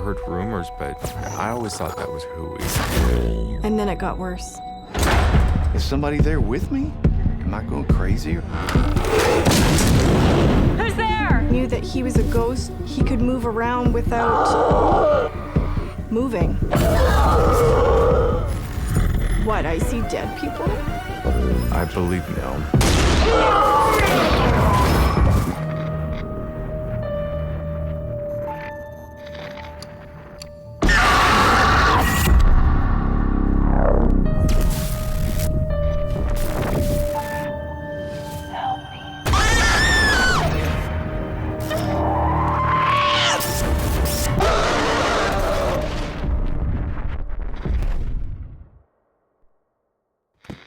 heard rumors, but I always thought that was hooey. And then it got worse. Is somebody there with me? Am I going crazy? Who's there? I knew that he was a ghost. He could move around without moving. What, I see dead people? I believe no.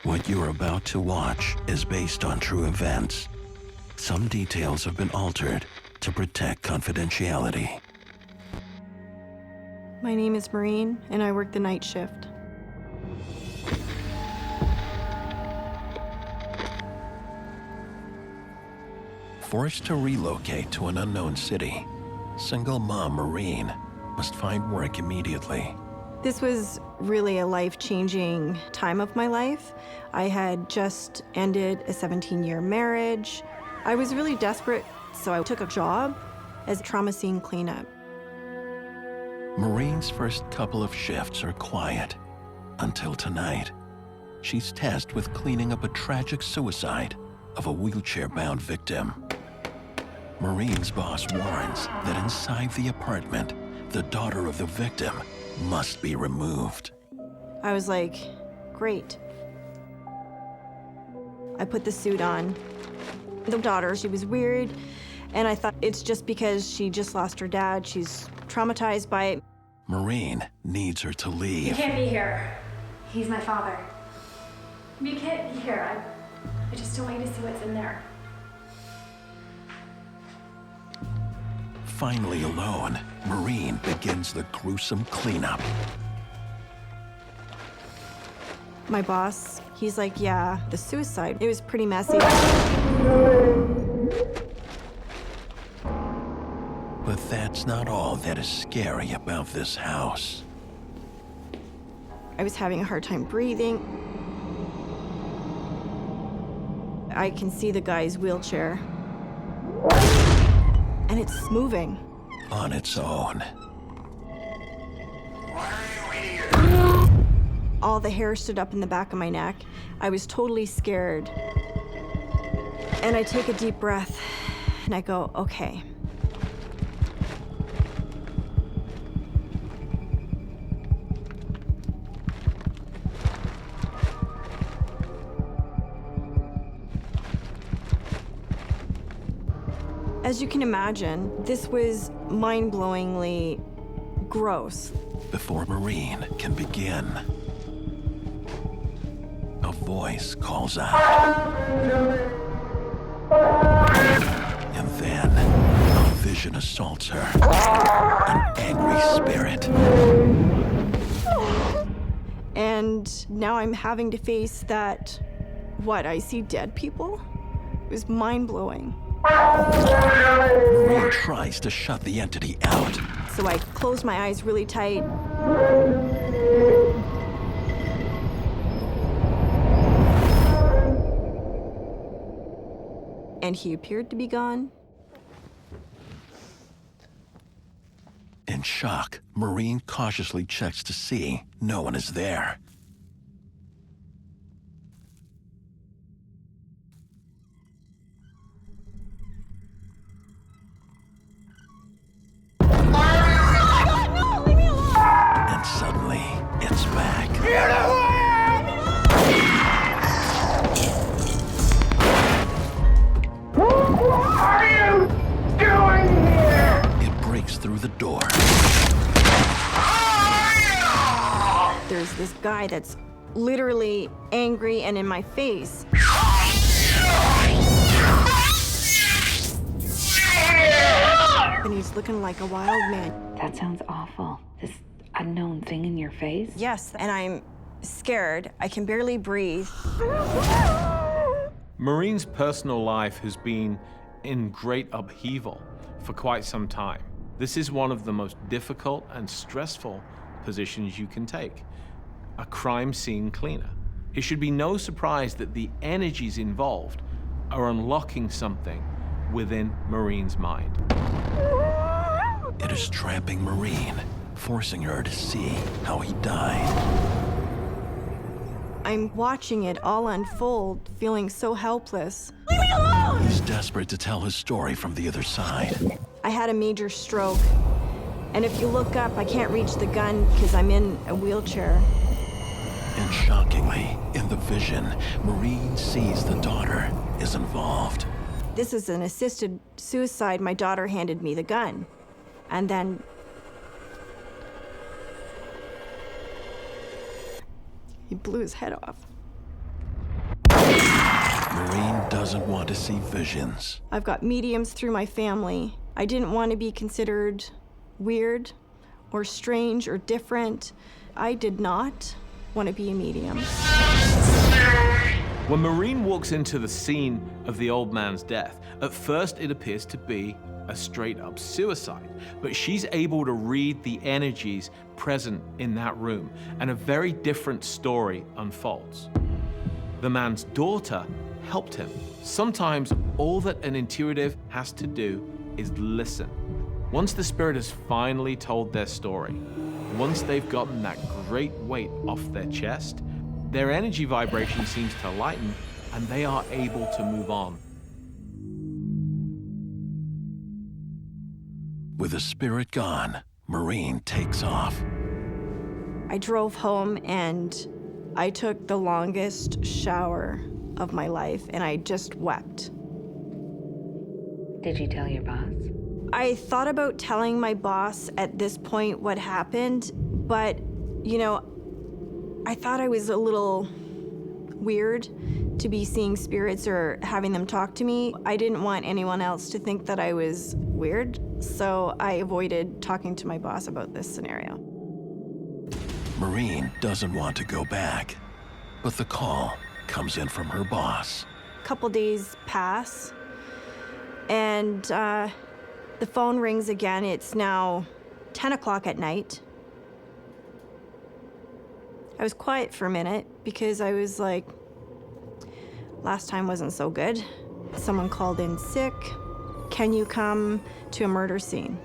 What you're about to watch is based on true events. Some details have been altered to protect confidentiality. My name is Maureen, and I work the night shift. Forced to relocate to an unknown city, single mom Maureen must find work immediately. This was really a life-changing time of my life. I had just ended a 17-year marriage. I was really desperate, so I took a job as a trauma scene cleanup. Maureen's first couple of shifts are quiet until tonight. She's tasked with cleaning up a tragic suicide of a wheelchair-bound victim. Maureen's boss warns that inside the apartment, the daughter of the victim must be removed. I was like, great. I put the suit on. The daughter, she was weird, and I thought it's just because she just lost her dad. She's traumatized by it. Maureen needs her to leave. You can't be here. He's my father. You can't be here. I just don't want you to see what's in there. Finally alone, Maureen begins the gruesome cleanup. My boss, he's like, yeah, the suicide, it was pretty messy. But that's not all that is scary about this house. I was having a hard time breathing. I can see the guy's wheelchair. And it's moving. On its own. All the hair stood up in the back of my neck. I was totally scared. And I take a deep breath and I go, okay. As you can imagine, this was mind-blowingly gross. Before Maureen can begin, a voice calls out. And then a vision assaults her. An angry spirit. And now I'm having to face that, what, I see dead people? It was mind-blowing. Maureen tries to shut the entity out. So I close my eyes really tight. And he appeared to be gone. In shock, Maureen cautiously checks to see no one is there. And suddenly, it's back. What are you doing here? It breaks through the door. There's this guy that's literally angry and in my face. And he's looking like a wild man. That sounds awful. This unknown thing in your face? Yes, and I'm scared. I can barely breathe. Maureen's personal life has been in great upheaval for quite some time. This is one of the most difficult and stressful positions you can take. A crime scene cleaner. It should be no surprise that the energies involved are unlocking something within Maureen's mind. It is trapping Maureen, forcing her to see how he died. I'm watching it all unfold, feeling so helpless. Leave me alone! He's desperate to tell his story from the other side. I had a major stroke, and if you look up, I can't reach the gun because I'm in a wheelchair. And shockingly, in the vision, Maureen sees the daughter is involved. This is an assisted suicide. My daughter handed me the gun. And then he blew his head off. Maureen doesn't want to see visions. I've got mediums through my family. I didn't want to be considered weird or strange or different. I did not want to be a medium. When Maureen walks into the scene of the old man's death, at first it appears to be a straight-up suicide, but she's able to read the energies present in that room, and a very different story unfolds. The man's daughter helped him. Sometimes all that an intuitive has to do is listen. Once the spirit has finally told their story, once they've gotten that great weight off their chest, their energy vibration seems to lighten, and they are able to move on. With the spirit gone, Maureen takes off. I drove home and I took the longest shower of my life, and I just wept. Did you tell your boss? I thought about telling my boss at this point what happened, but, you know, I thought I was a little weird to be seeing spirits or having them talk to me. I didn't want anyone else to think that I was weird, so I avoided talking to my boss about this scenario. Maureen doesn't want to go back, but the call comes in from her boss. A couple days pass, and the phone rings again. It's now 10 o'clock at night. I was quiet for a minute because I was like, last time wasn't so good. Someone called in sick. Can you come to a murder scene?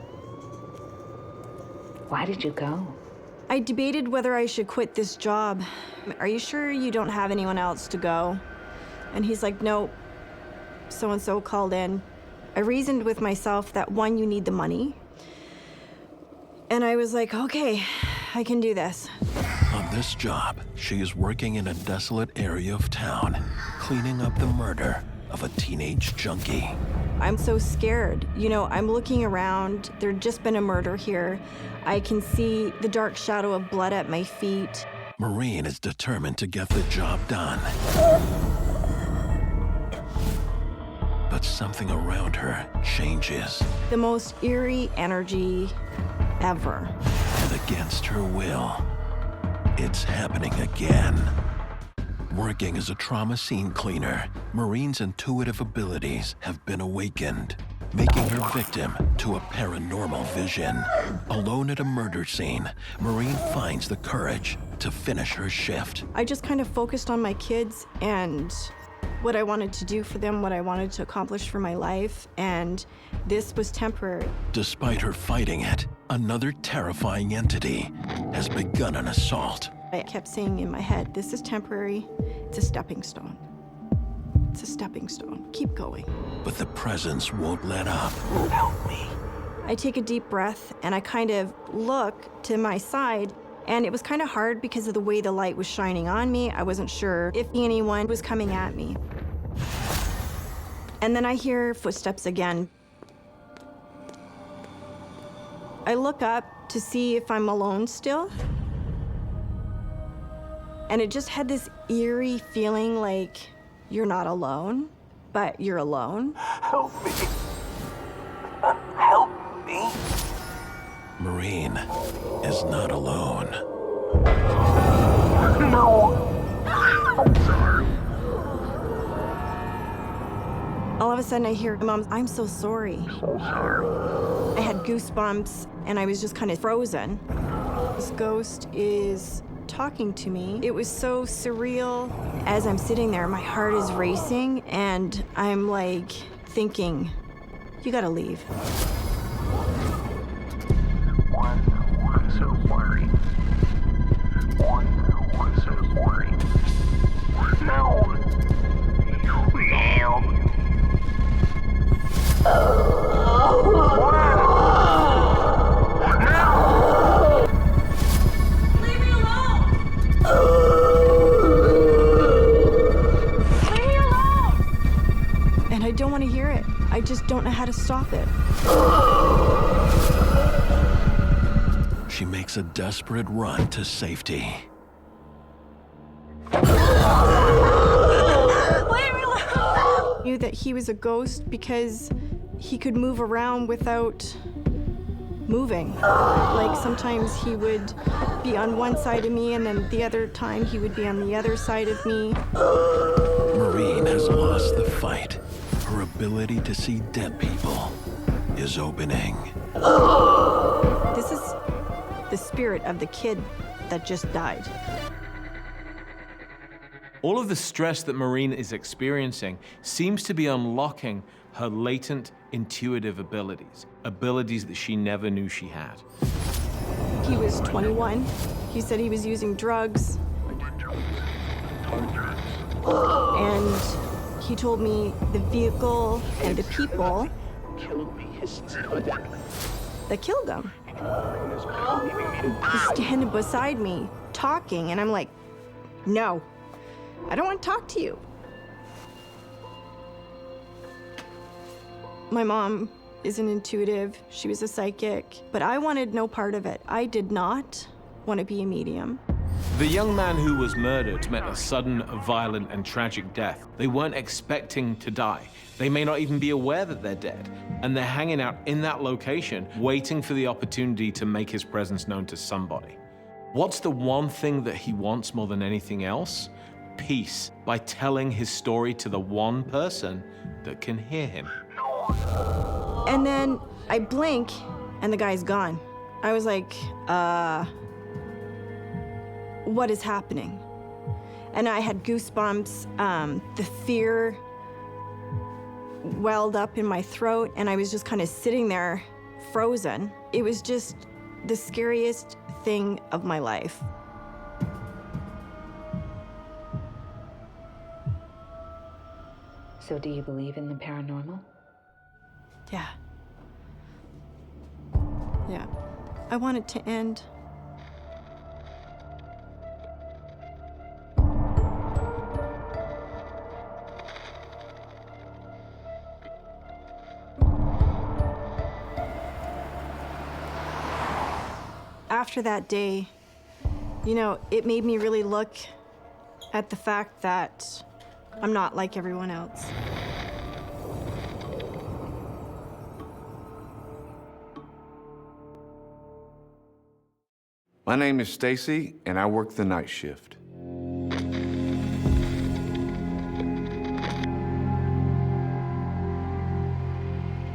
Why did you go? I debated whether I should quit this job. Are you sure you don't have anyone else to go? And he's like, nope. So-and-so called in. I reasoned with myself that, one, you need the money. And I was like, okay, I can do this. On this job, she is working in a desolate area of town, cleaning up the murder of a teenage junkie. I'm so scared. You know, I'm looking around. There'd just been a murder here. I can see the dark shadow of blood at my feet. Maureen is determined to get the job done. But something around her changes. The most eerie energy ever. And against her will, it's happening again. Working as a trauma scene cleaner, Maureen's intuitive abilities have been awakened, making her victim to a paranormal vision. Alone at a murder scene, Maureen finds the courage to finish her shift. I just kind of focused on my kids and what I wanted to do for them, what I wanted to accomplish for my life, and this was temporary. Despite her fighting it, another terrifying entity has begun an assault. I kept saying in my head, this is temporary, it's a stepping stone. It's a stepping stone, keep going. But the presence won't let up. Help me. I take a deep breath and I kind of look to my side, and it was kind of hard because of the way the light was shining on me. I wasn't sure if anyone was coming at me. And then I hear footsteps again. I look up to see if I'm alone still. And it just had this eerie feeling like you're not alone, but you're alone. Help me. Help me. Maureen is not alone. No. I'm sorry. All of a sudden I hear, Mom, I'm so sorry. So sorry. I had goosebumps and I was just kind of frozen. This ghost is talking to me. It was so surreal. As I'm sitting there, my heart is racing and I'm like thinking, you gotta leave. One so worried. One so worried. No. Leave me alone! Leave me alone! And I don't want to hear it. I just don't know how to stop it. She makes a desperate run to safety. Leave me alone! Knew that he was a ghost because he could move around without moving. Like sometimes he would be on one side of me and then the other time he would be on the other side of me. Maureen has lost the fight. Her ability to see dead people is opening. This is the spirit of the kid that just died. All of the stress that Maureen is experiencing seems to be unlocking her latent intuitive abilities that she never knew she had. He was 21. He said he was using drugs. And he told me the vehicle and the people that killed him. He's standing beside me talking, and I'm like, no, I don't want to talk to you. My mom is an intuitive, she was a psychic, but I wanted no part of it. I did not want to be a medium. The young man who was murdered met a sudden, violent, and tragic death. They weren't expecting to die. They may not even be aware that they're dead. And they're hanging out in that location, waiting for the opportunity to make his presence known to somebody. What's the one thing that he wants more than anything else? Peace, by telling his story to the one person that can hear him. And then I blink, and the guy's gone. I was like, what is happening? And I had goosebumps. The fear welled up in my throat, and I was just kind of sitting there, frozen. It was just the scariest thing of my life. So do you believe in the paranormal? Yeah. Yeah. I want it to end. After that day, you know, it made me really look at the fact that I'm not like everyone else. My name is Stacy, and I work the night shift.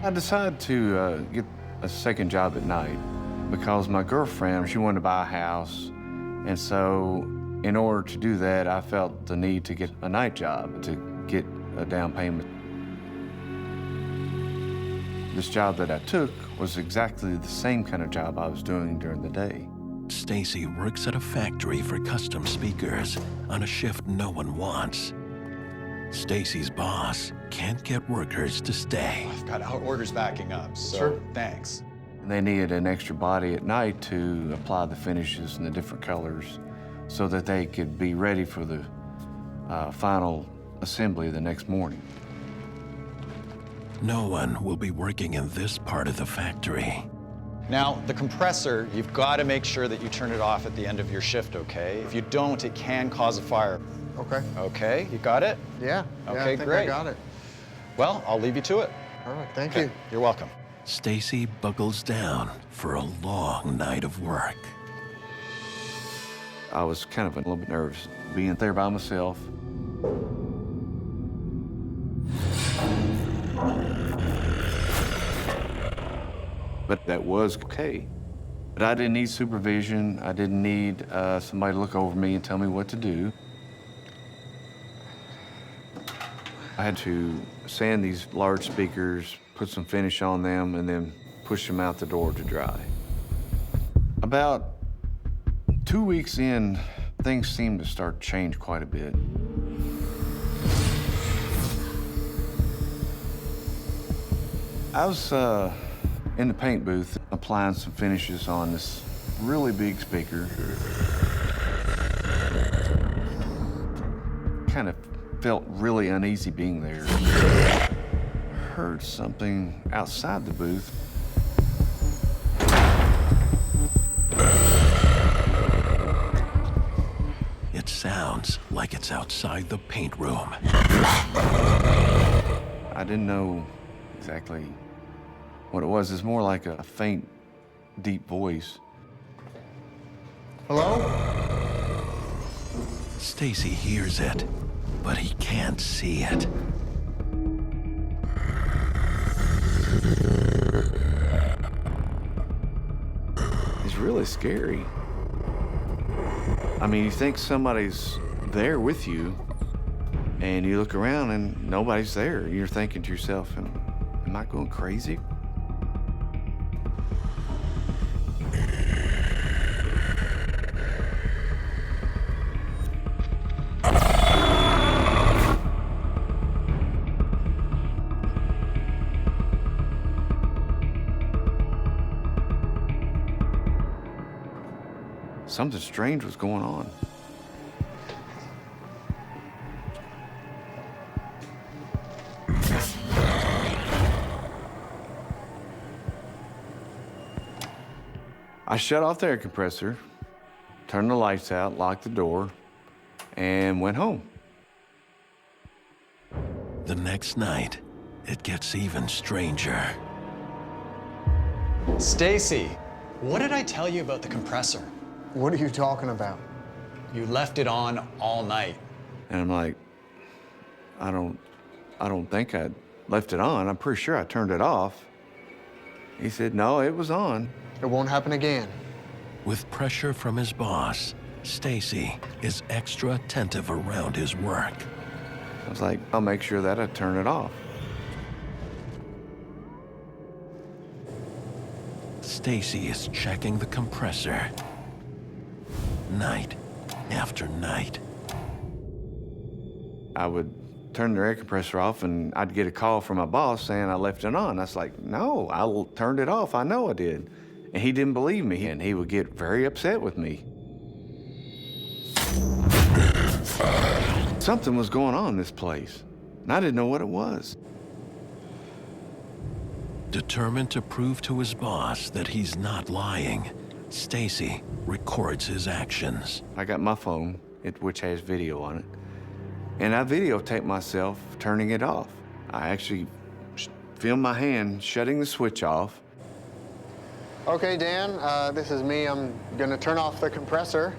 I decided to get a second job at night because my girlfriend, she wanted to buy a house, and so in order to do that, I felt the need to get a night job to get a down payment. This job that I took was exactly the same kind of job I was doing during the day. Stacy works at a factory for custom speakers on a shift no one wants. Stacy's boss can't get workers to stay. I've got our orders backing up, so Sure. thanks. And they needed an extra body at night to apply the finishes and the different colors so that they could be ready for the final assembly the next morning. No one will be working in this part of the factory. Now, the compressor, you've got to make sure that you turn it off at the end of your shift, okay? If you don't, it can cause a fire. Okay. Okay, you got it? Yeah. Okay, I think great. I got it. Well, I'll leave you to it. All right. Thank Okay, you. you're welcome. Stacy buckles down for a long night of work. I was kind of a little bit nervous being there by myself. but that was okay. But I didn't need supervision. I didn't need somebody to look over me and tell me what to do. I had to sand these large speakers, put some finish on them, and then push them out the door to dry. About 2 weeks in, things seemed to start to change quite a bit. I was in the paint booth applying some finishes on this really big speaker. Kind of felt really uneasy being there. Heard something outside the booth. It sounds like it's outside the paint room. I didn't know exactly what it was. It's more like a faint, deep voice. Hello? Stacy hears it, but he can't see it. It's really scary. I mean, you think somebody's there with you, and you look around and nobody's there. You're thinking to yourself, am I going crazy? Something strange was going on. I shut off the air compressor, turned the lights out, locked the door, and went home. The next night, it gets even stranger. Stacy, what did I tell you about the compressor? What are you talking about? You left it on all night. And I'm like, I don't think I left it on. I'm pretty sure I turned it off. He said, no, it was on. It won't happen again. With pressure from his boss, Stacy is extra attentive around his work. I was like, I'll make sure that I turn it off. Stacy is checking the compressor. Night after night. I would turn the air compressor off and I'd get a call from my boss saying I left it on. I was like, no, I turned it off. I know I did. And he didn't believe me, and he would get very upset with me. Something was going on in this place, and I didn't know what it was. Determined to prove to his boss that he's not lying, Stacy records his actions. I got my phone, which has video on it, and I videotaped myself turning it off. I actually filmed my hand shutting the switch off. Okay, Dan, this is me. I'm gonna turn off the compressor.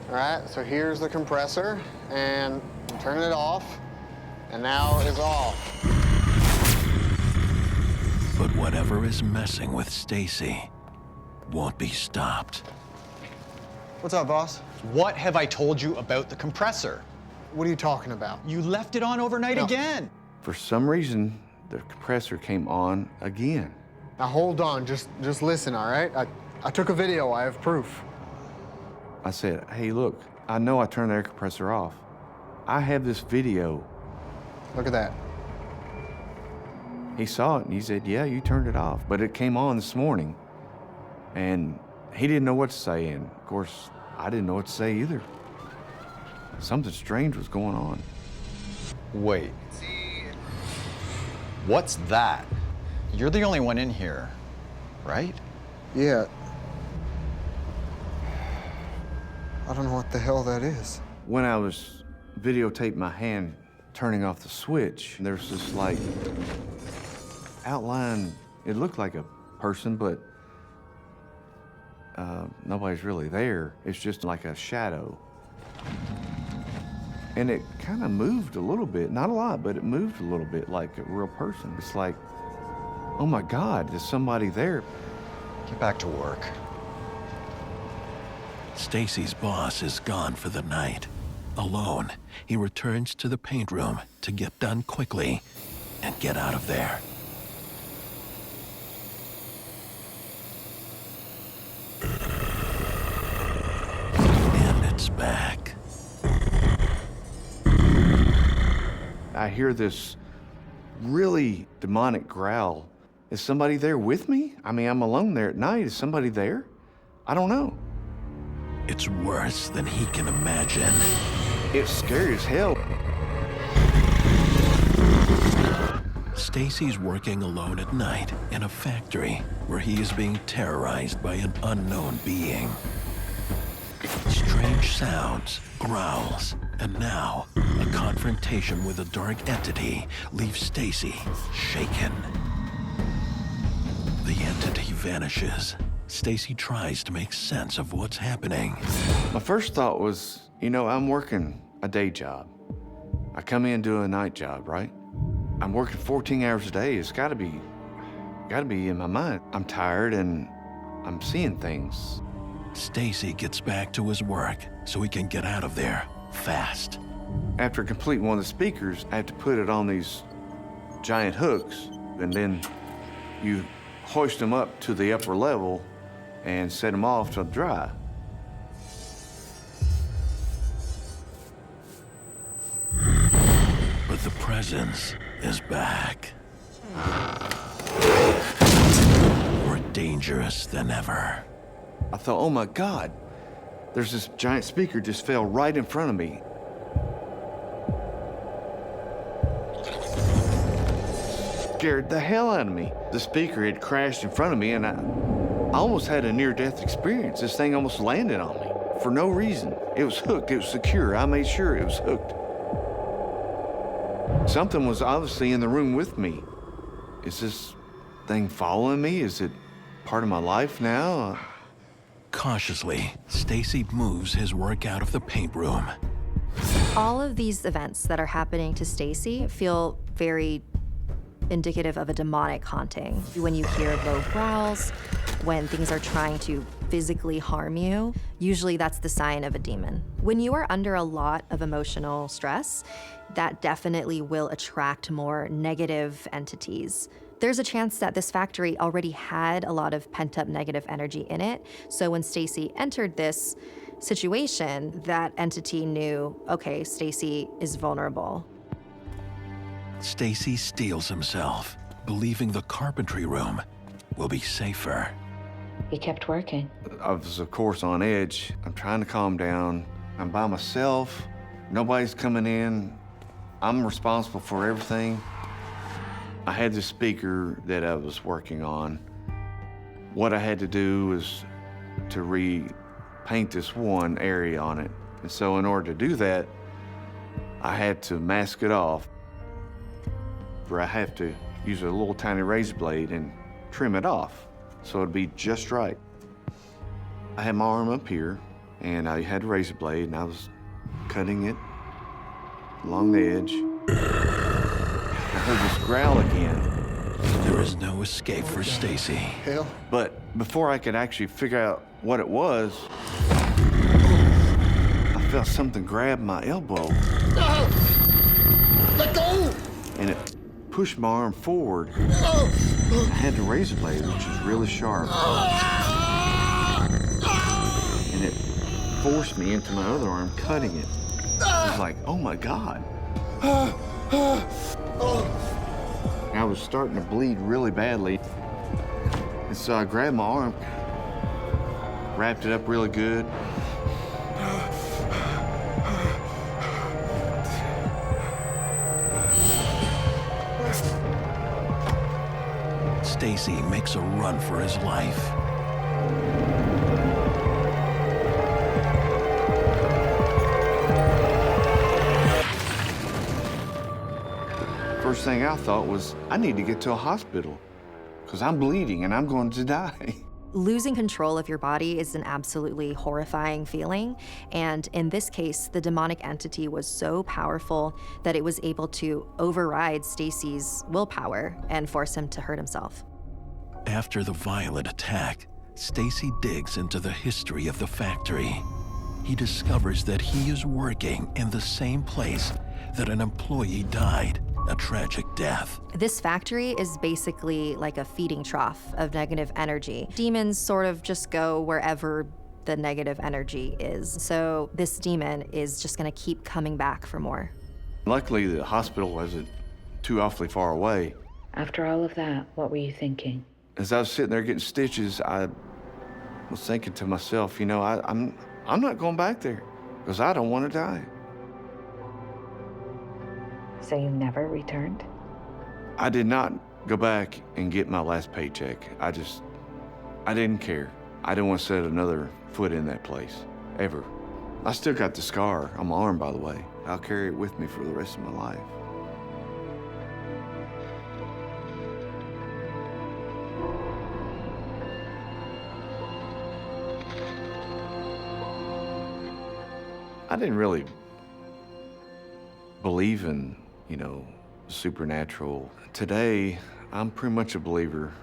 All right, so here's the compressor, and I'm turning it off, and now it's off. But whatever is messing with Stacy won't be stopped. What's up, boss? What have I told you about the compressor? What are you talking about? You left it on overnight No. again. For some reason, the compressor came on again. Now hold on, just listen, all right? I took a video, I have proof. I said, hey, look, I know I turned the air compressor off. I have this video. Look at that. He saw it and he said, yeah, you turned it off. But it came on this morning. And he didn't know what to say. And of course, I didn't know what to say either. Something strange was going on. Wait. What's that? You're the only one in here, right? Yeah. I don't know what the hell that is. When I was videotaping my hand turning off the switch, there's this like outline. It looked like a person, but nobody's really there. It's just like a shadow. And it kind of moved a little bit, not a lot, but it moved a little bit like a real person. It's like oh my God, there's somebody there. Get back to work. Stacy's boss is gone for the night. Alone, he returns to the paint room to get done quickly and get out of there. And it's back. I hear this really demonic growl. Is somebody there with me? I mean, I'm alone there at night. Is somebody there? I don't know. It's worse than he can imagine. It's scary as hell. Stacy's working alone at night in a factory where he is being terrorized by an unknown being. Strange sounds, growls, and now a confrontation with a dark entity leaves Stacy shaken. The entity vanishes. Stacy tries to make sense of what's happening. My first thought was, you know, I'm working a day job. I come in, do a night job, right? I'm working 14 hours a day. It's gotta be in my mind. I'm tired and I'm seeing things. Stacy gets back to his work so he can get out of there fast. After completing one of the speakers, I have to put it on these giant hooks, and then you hoist them up to the upper level and set them off to dry. But the presence is back. More dangerous than ever. I thought, oh my God, there's this giant speaker just fell right in front of me. Scared the hell out of me. The speaker had crashed in front of me, and I almost had a near-death experience. This thing almost landed on me for no reason. It was hooked, it was secure. I made sure it was hooked. Something was obviously in the room with me. Is this thing following me? Is it part of my life now? Cautiously, Stacy moves his work out of the paint room. All of these events that are happening to Stacy feel very indicative of a demonic haunting. When you hear low growls, when things are trying to physically harm you, usually that's the sign of a demon. When you are under a lot of emotional stress, that definitely will attract more negative entities. There's a chance that this factory already had a lot of pent-up negative energy in it, so when Stacy entered this situation, that entity knew, okay, Stacy is vulnerable. Stacy steels himself, believing the carpentry room will be safer. He kept working. I was, of course, on edge. I'm trying to calm down. I'm by myself. Nobody's coming in. I'm responsible for everything. I had this speaker that I was working on. What I had to do was to repaint this one area on it. And so in order to do that, I had to mask it off. Where I have to use a little tiny razor blade and trim it off so it'd be just right. I had my arm up here and I had a razor blade and I was cutting it along the edge. I heard this growl again. There is no escape for Stacy. Hell. But before I could actually figure out what it was, I felt something grab my elbow. No! Let go! And it pushed my arm forward. I had the razor blade, which is really sharp. And it forced me into my other arm, cutting it. I was like, oh my God. I was starting to bleed really badly. And so I grabbed my arm, wrapped it up really good. Stacy makes a run for his life. First thing I thought was, I need to get to a hospital because I'm bleeding and I'm going to die. Losing control of your body is an absolutely horrifying feeling, and in this case, the demonic entity was so powerful that it was able to override Stacy's willpower and force him to hurt himself. After the violent attack, Stacy digs into the history of the factory. He discovers that he is working in the same place that an employee died, a tragic death. This factory is basically like a feeding trough of negative energy. Demons sort of just go wherever the negative energy is. So this demon is just gonna keep coming back for more. Luckily, the hospital wasn't too awfully far away. After all of that, what were you thinking? As I was sitting there getting stitches, I was thinking to myself, you know, I'm not going back there because I don't want to die. So you never returned? I did not go back and get my last paycheck. I didn't care. I didn't want to set another foot in that place, ever. I still got the scar on my arm, by the way. I'll carry it with me for the rest of my life. I didn't really believe in, you know, supernatural. Today, I'm pretty much a believer.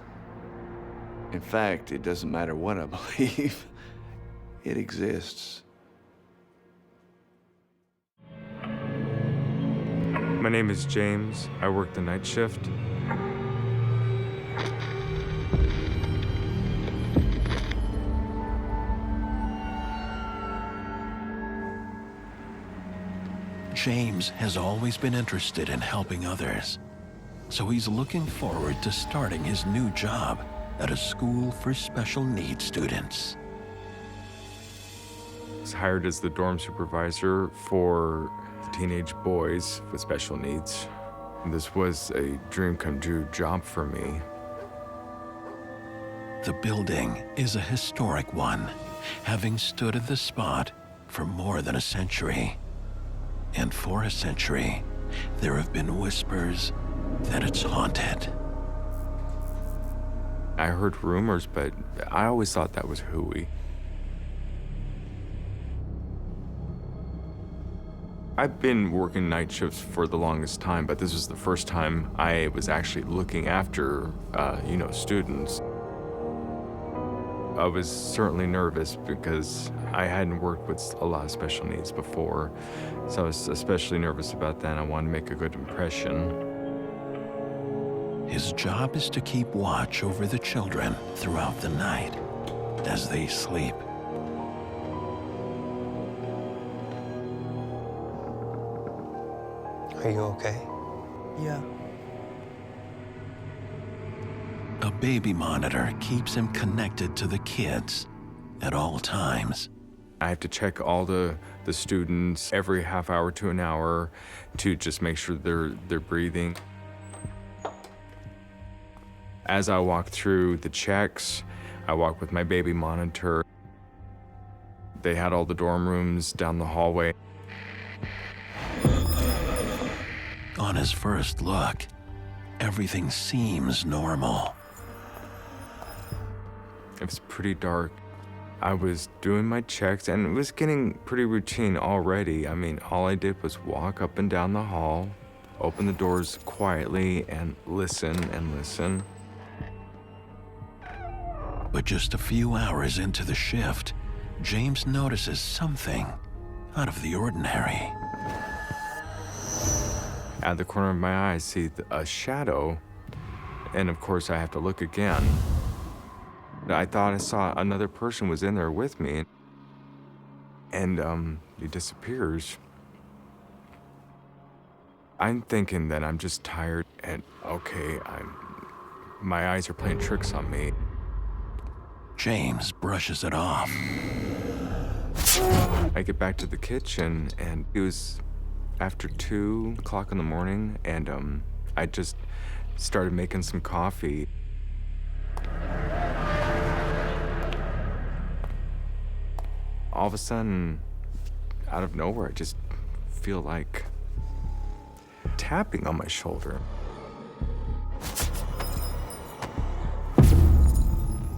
In fact, it doesn't matter what I believe, it exists. My name is James. I work the night shift. James has always been interested in helping others, so he's looking forward to starting his new job at a school for special needs students. I was hired as the dorm supervisor for teenage boys with special needs. This was a dream come true job for me. The building is a historic one, having stood at the spot for more than a century. And for a century, there have been whispers that it's haunted. I heard rumors, but I always thought that was hooey. I've been working night shifts for the longest time, but this was the first time I was actually looking after, students. I was certainly nervous because I hadn't worked with a lot of special needs before, so I was especially nervous about that. I wanted to make a good impression. His job is to keep watch over the children throughout the night as they sleep. Are you okay? Yeah. A baby monitor keeps him connected to the kids at all times. I have to check all the students every half hour to an hour to just make sure they're breathing. As I walk through the checks, I walk with my baby monitor. They had all the dorm rooms down the hallway. On his first look, everything seems normal. It was pretty dark. I was doing my checks and it was getting pretty routine already. I mean, all I did was walk up and down the hall, open the doors quietly and listen and listen. But just a few hours into the shift, James notices something out of the ordinary. Out of the corner of my eye, I see a shadow, and of course I have to look again. I thought I saw another person was in there with me, and he disappears. I'm thinking that I'm just tired and okay, my eyes are playing tricks on me. James brushes it off. I get back to the kitchen and it was after 2 o'clock in the morning, and I just started making some coffee. All of a sudden, out of nowhere, I just feel like tapping on my shoulder.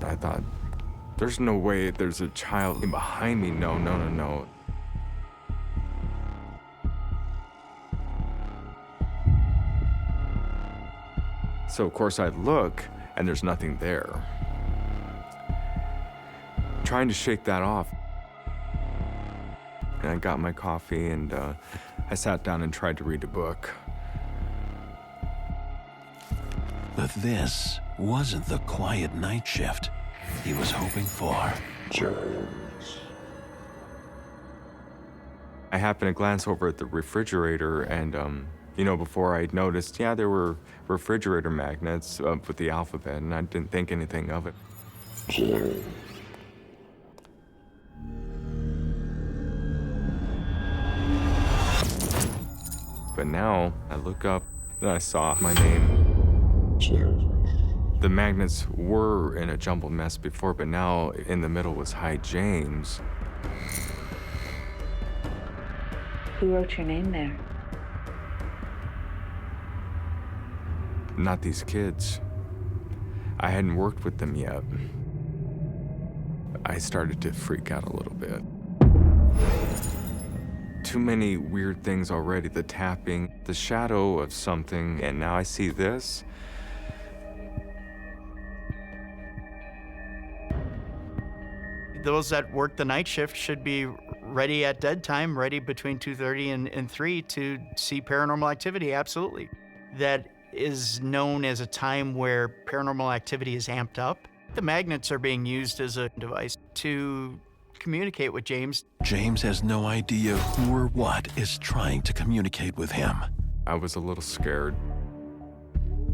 I thought, There's no way there's a child behind me. No, no, no, no. So, of course, I look, and there's nothing there. Trying to shake that off. And I got my coffee, and I sat down and tried to read a book. But this wasn't the quiet night shift he was hoping for. I happened to glance over at the refrigerator, and you know, before I noticed, yeah, there were refrigerator magnets with the alphabet, and I didn't think anything of it. But now I look up and I saw my name. The magnets were in a jumbled mess before, but now in the middle was Hi James. Who wrote your name there? Not these kids. I hadn't worked with them yet. I started to freak out a little bit. Too many weird things already. The tapping, the shadow of something, and now I see this. Those that work the night shift should be ready at dead time, ready between 2:30 and 3 to see paranormal activity, absolutely. That is known as a time where paranormal activity is amped up. The magnets are being used as a device to communicate with James. James has no idea who or what is trying to communicate with him. I was a little scared.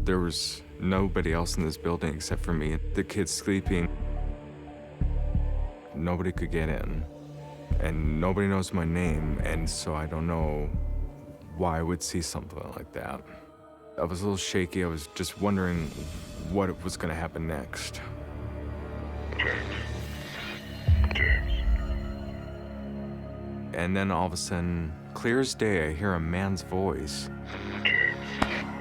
There was nobody else in this building except for me. The kids sleeping. Nobody could get in. And nobody knows my name, and so I don't know why I would see something like that. I was a little shaky. I was just wondering what was going to happen next. And then all of a sudden, clear as day, I hear a man's voice.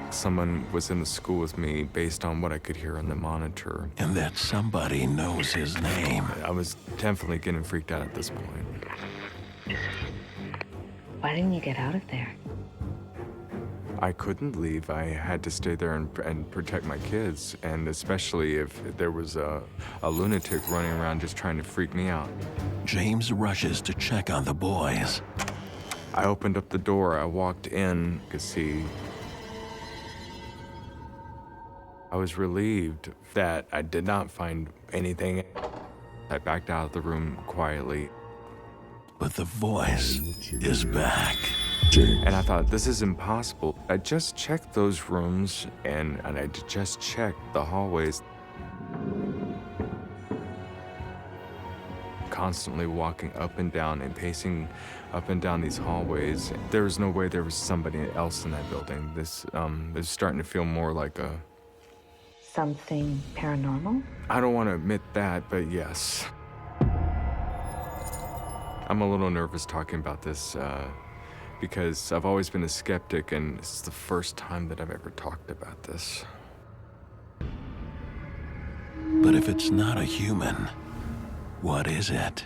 Someone was in the school with me based on what I could hear on the monitor. And that somebody knows his name. I was definitely getting freaked out at this point. Why didn't you get out of there? I couldn't leave. I had to stay there and protect my kids, and especially if there was a lunatic running around just trying to freak me out. James rushes to check on the boys. I opened up the door. I walked in. I could see. I was relieved that I did not find anything. I backed out of the room quietly. But the voice is back. And I thought, this is impossible. I just checked those rooms, and I just checked the hallways. Constantly walking up and down and pacing up and down these hallways. There was no way there was somebody else in that building. This is starting to feel more like a... Something paranormal? I don't want to admit that, but yes. I'm a little nervous talking about this because I've always been a skeptic, and this is the first time that I've ever talked about this. But if it's not a human, what is it?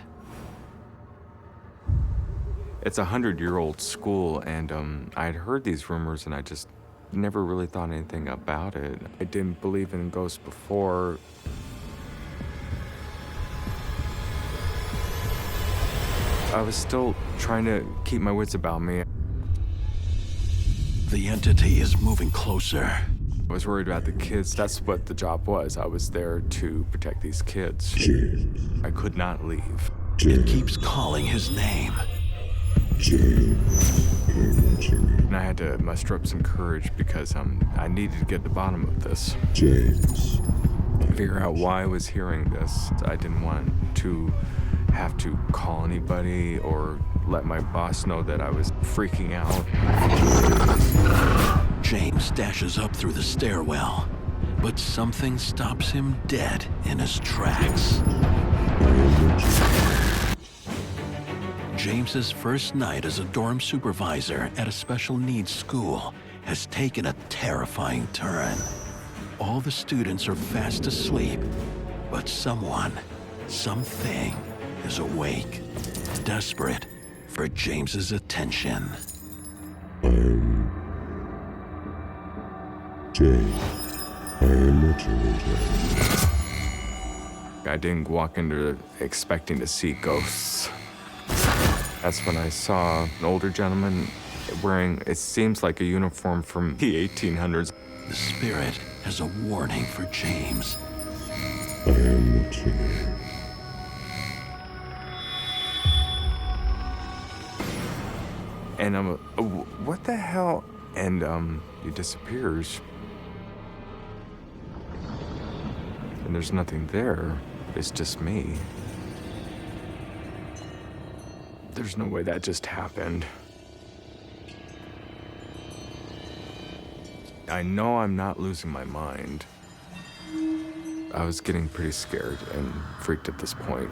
It's a 100-year-old school, and I'd heard these rumors, and I just never really thought anything about it. I didn't believe in ghosts before. I was still trying to keep my wits about me. The entity is moving closer. I was worried about the kids. That's what the job was. I was there to protect these kids. I could not leave. It keeps calling his name. And I had to muster up some courage because I needed to get to the bottom of this. Figure out why I was hearing this. I didn't want to have to call anybody or let my boss know that I was freaking out. James dashes up through the stairwell, but something stops him dead in his tracks. James's first night as a dorm supervisor at a special needs school has taken a terrifying turn. All the students are fast asleep, but someone something is awake, desperate for James's attention. I didn't walk into expecting to see ghosts. That's when I saw an older gentleman wearing, it seems like a uniform from the 1800s. The spirit has a warning for James. And I'm, what the hell? And he disappears. And there's nothing there. It's just me. There's no way that just happened. I know I'm not losing my mind. I was getting pretty scared and freaked at this point.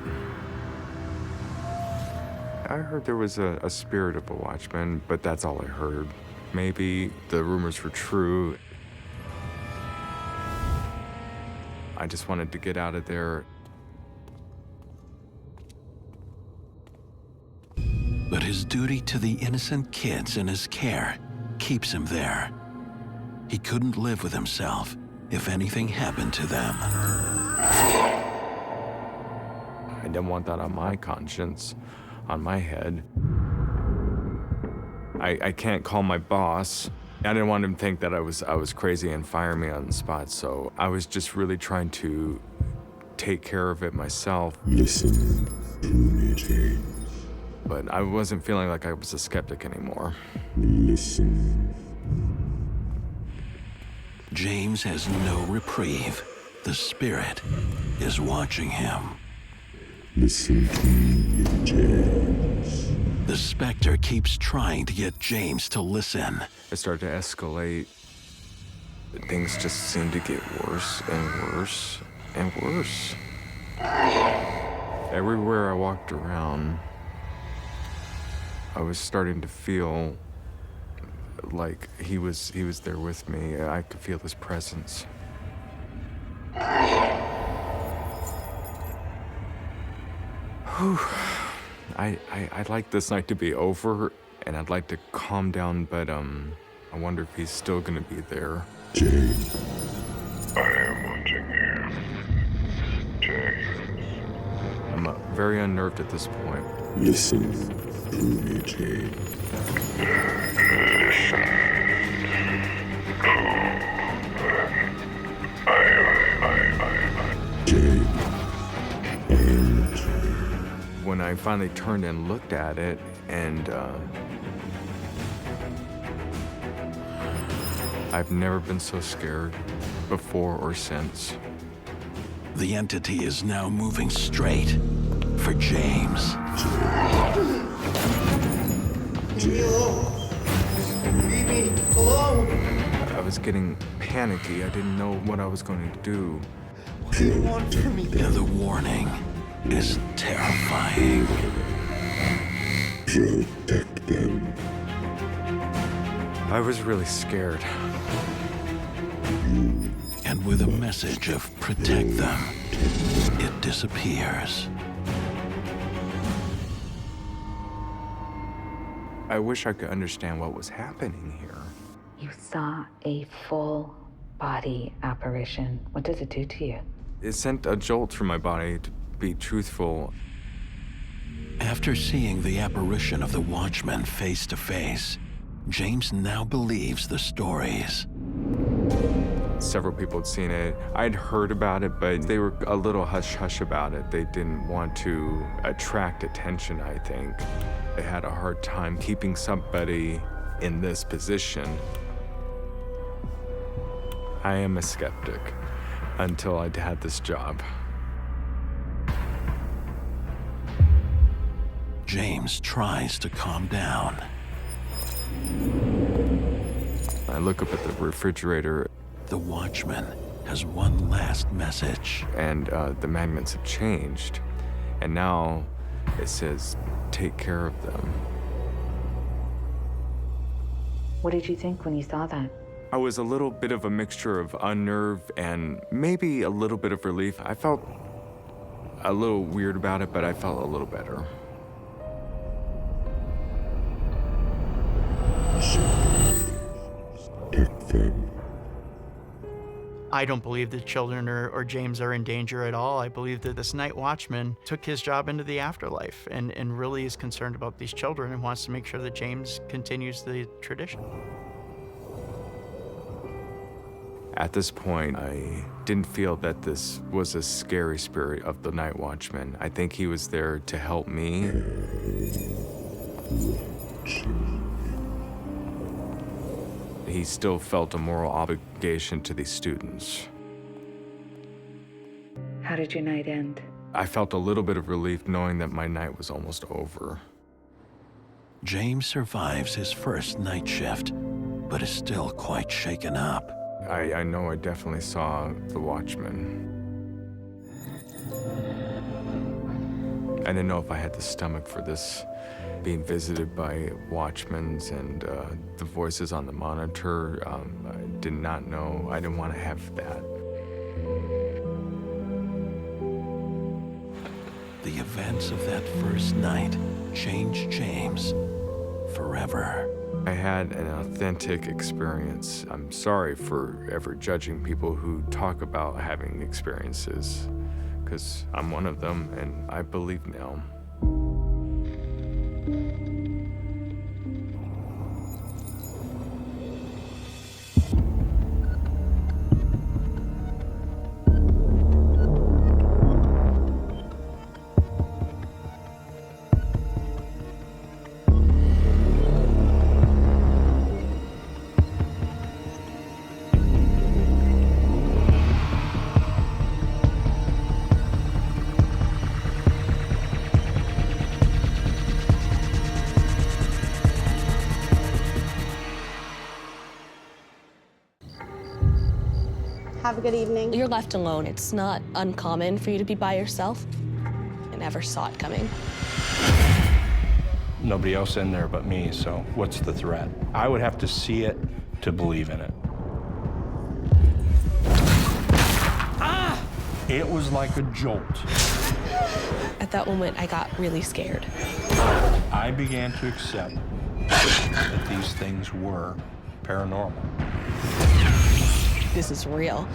I heard there was a spirit of a watchman, but that's all I heard. Maybe the rumors were true. I just wanted to get out of there. But his duty to the innocent kids in his care keeps him there. He couldn't live with himself if anything happened to them. I didn't want that on my conscience, on my head. I can't call my boss. I didn't want him to think that I was crazy and fire me on the spot, so I was just really trying to take care of it myself. Listen to me, James. But I wasn't feeling like I was a skeptic anymore. Listen. James has no reprieve. The spirit is watching him. Listen to me, James. The specter keeps trying to get James to listen. It started to escalate. Things just seemed to get worse and worse and worse. Everywhere I walked around, I was starting to feel like he was there with me. I could feel his presence. Whew. I'd like this night to be over, and I'd like to calm down, but I wonder if he's still gonna be there. James. I am watching you. James. I'm very unnerved at this point. Listen to me, James. Listen. James. I am watching you. When I finally turned and looked at it, and I've never been so scared before or since. The entity is now moving straight for James. Leave me alone. Leave me alone. I was getting panicky. I didn't know what I was going to do. What do you want from me? And the warning is terrifying. Protect them. I was really scared. And with a message of protect them, it disappears. I wish I could understand what was happening here. You saw a full body apparition. What does it do to you? It sent a jolt through my body, to be truthful. After seeing the apparition of the Watchman face to face, James now believes the stories. Several people had seen it. I'd heard about it, but they were a little hush-hush about it. They didn't want to attract attention, I think. They had a hard time keeping somebody in this position. I am a skeptic until I had this job. James tries to calm down. I look up at the refrigerator. The Watchman has one last message. And the magnets have changed. And now it says, take care of them. What did you think when you saw that? I was a little bit of a mixture of unnerved and maybe a little bit of relief. I felt a little weird about it, but I felt a little better. Take them. I don't believe the children or James are in danger at all. I believe that this night watchman took his job into the afterlife and really is concerned about these children and wants to make sure that James continues the tradition. At this point, I didn't feel that this was a scary spirit of the night watchman. I think he was there to help me. He still felt a moral obligation to these students. How did your night end? I felt a little bit of relief knowing that my night was almost over. James survives his first night shift, but is still quite shaken up. I know I definitely saw the watchman. I didn't know if I had the stomach for this, being visited by watchmen and the voices on the monitor. I did not know. I didn't want to have that. The events of that first night changed James forever. I had an authentic experience. I'm sorry for ever judging people who talk about having experiences, because I'm one of them, and I believe now. Have a good evening. You're left alone. It's not uncommon for you to be by yourself. I never saw it coming. Nobody else in there but me, so what's the threat? I would have to see it to believe in it. Ah! It was like a jolt. At that moment, I got really scared. I began to accept that these things were paranormal. This is real.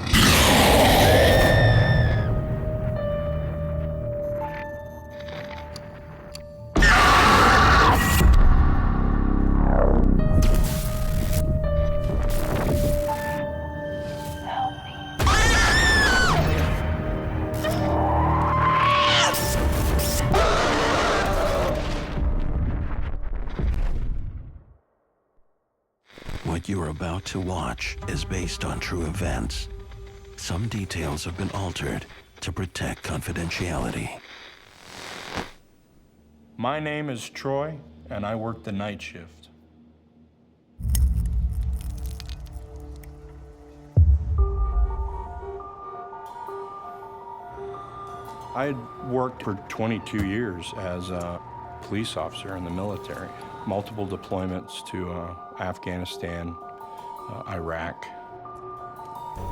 What you're about to watch is based on true events. Some details have been altered to protect confidentiality. My name is Troy, and I work the night shift. I had worked for 22 years as a police officer in the military. Multiple deployments to Afghanistan, Iraq.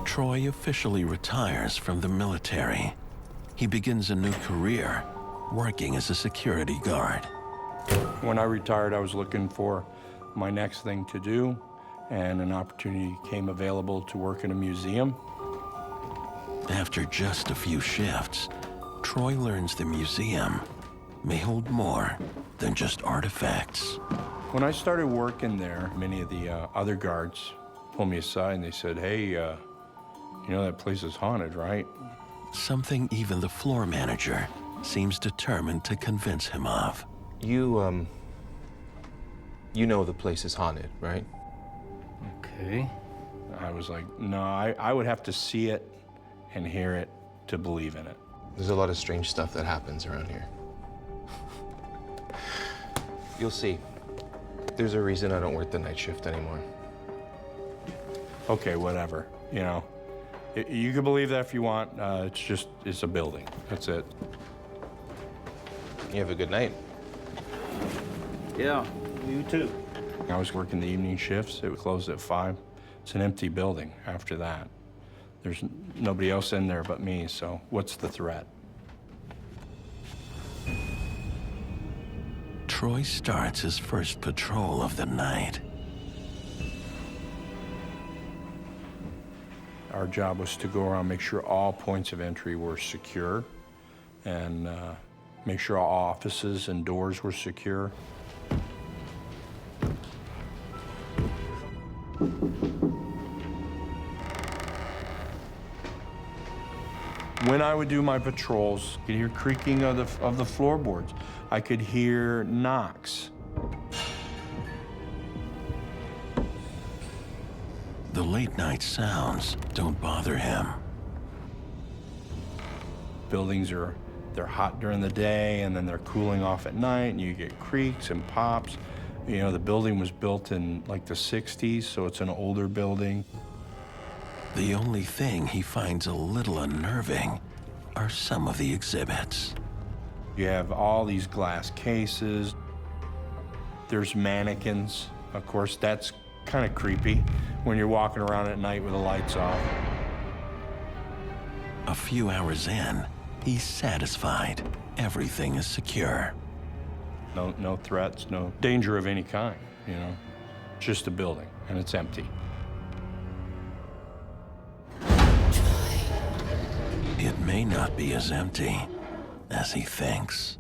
Troy officially retires from the military. He begins a new career, working as a security guard. When I retired, I was looking for my next thing to do, and an opportunity came available to work in a museum. After just a few shifts, Troy learns the museum may hold more than just artifacts. When I started working there, many of the other guards pulled me aside and they said, hey, you know that place is haunted, right? Something even the floor manager seems determined to convince him of. You know the place is haunted, right? Okay. I was like, no, I would have to see it and hear it to believe in it. There's a lot of strange stuff that happens around here. You'll see. There's a reason I don't work the night shift anymore. Okay, whatever, you know. You can believe that if you want. It's a building. That's it. You have a good night. Yeah, you too. I was working the evening shifts. It would close at 5. It's an empty building after that. There's nobody else in there but me, so what's the threat? Troy starts his first patrol of the night. Our job was to go around, make sure all points of entry were secure, and make sure all offices and doors were secure. When I would do my patrols, I could hear creaking of the floorboards. I could hear knocks. The late night sounds don't bother him. Buildings they're hot during the day, and then they're cooling off at night, and you get creaks and pops. You know, the building was built in like the 60s, so it's an older building. The only thing he finds a little unnerving are some of the exhibits. You have all these glass cases. There's mannequins. Of course, that's kind of creepy when you're walking around at night with the lights off. A few hours in, he's satisfied everything is secure. No threats, no danger of any kind, you know. Just a building, and it's empty. It may not be as empty as he thinks.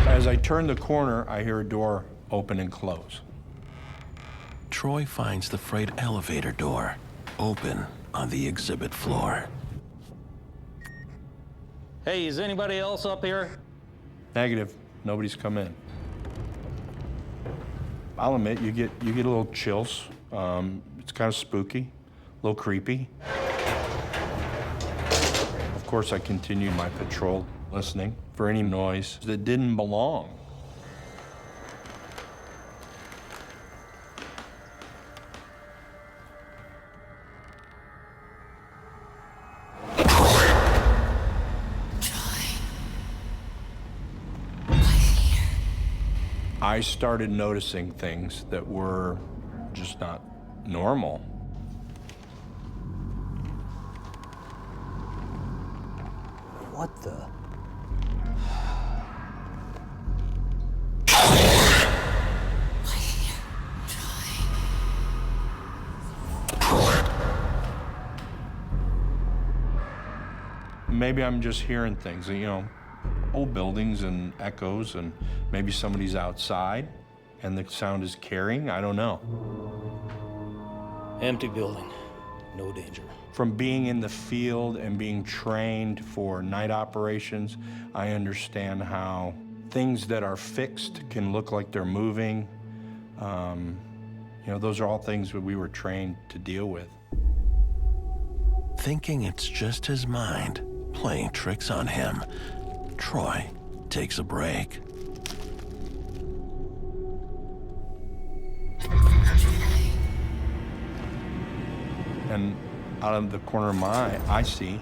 As I turn the corner, I hear a door open and close. Troy finds the freight elevator door open on the exhibit floor. Hey, is anybody else up here? Negative. Nobody's come in. I'll admit, you get a little chills. It's kind of spooky, a little creepy. Of course, I continued my patrol, listening for any noise that didn't belong. I started noticing things that were just not normal. What the? Maybe I'm just hearing things, you know, old buildings and echoes, and maybe somebody's outside and the sound is carrying. I don't know. Empty building, no danger. From being in the field and being trained for night operations, I understand how things that are fixed can look like they're moving. You know, those are all things that we were trained to deal with. Thinking it's just his mind playing tricks on him, Troy takes a break. And out of the corner of my eye, I see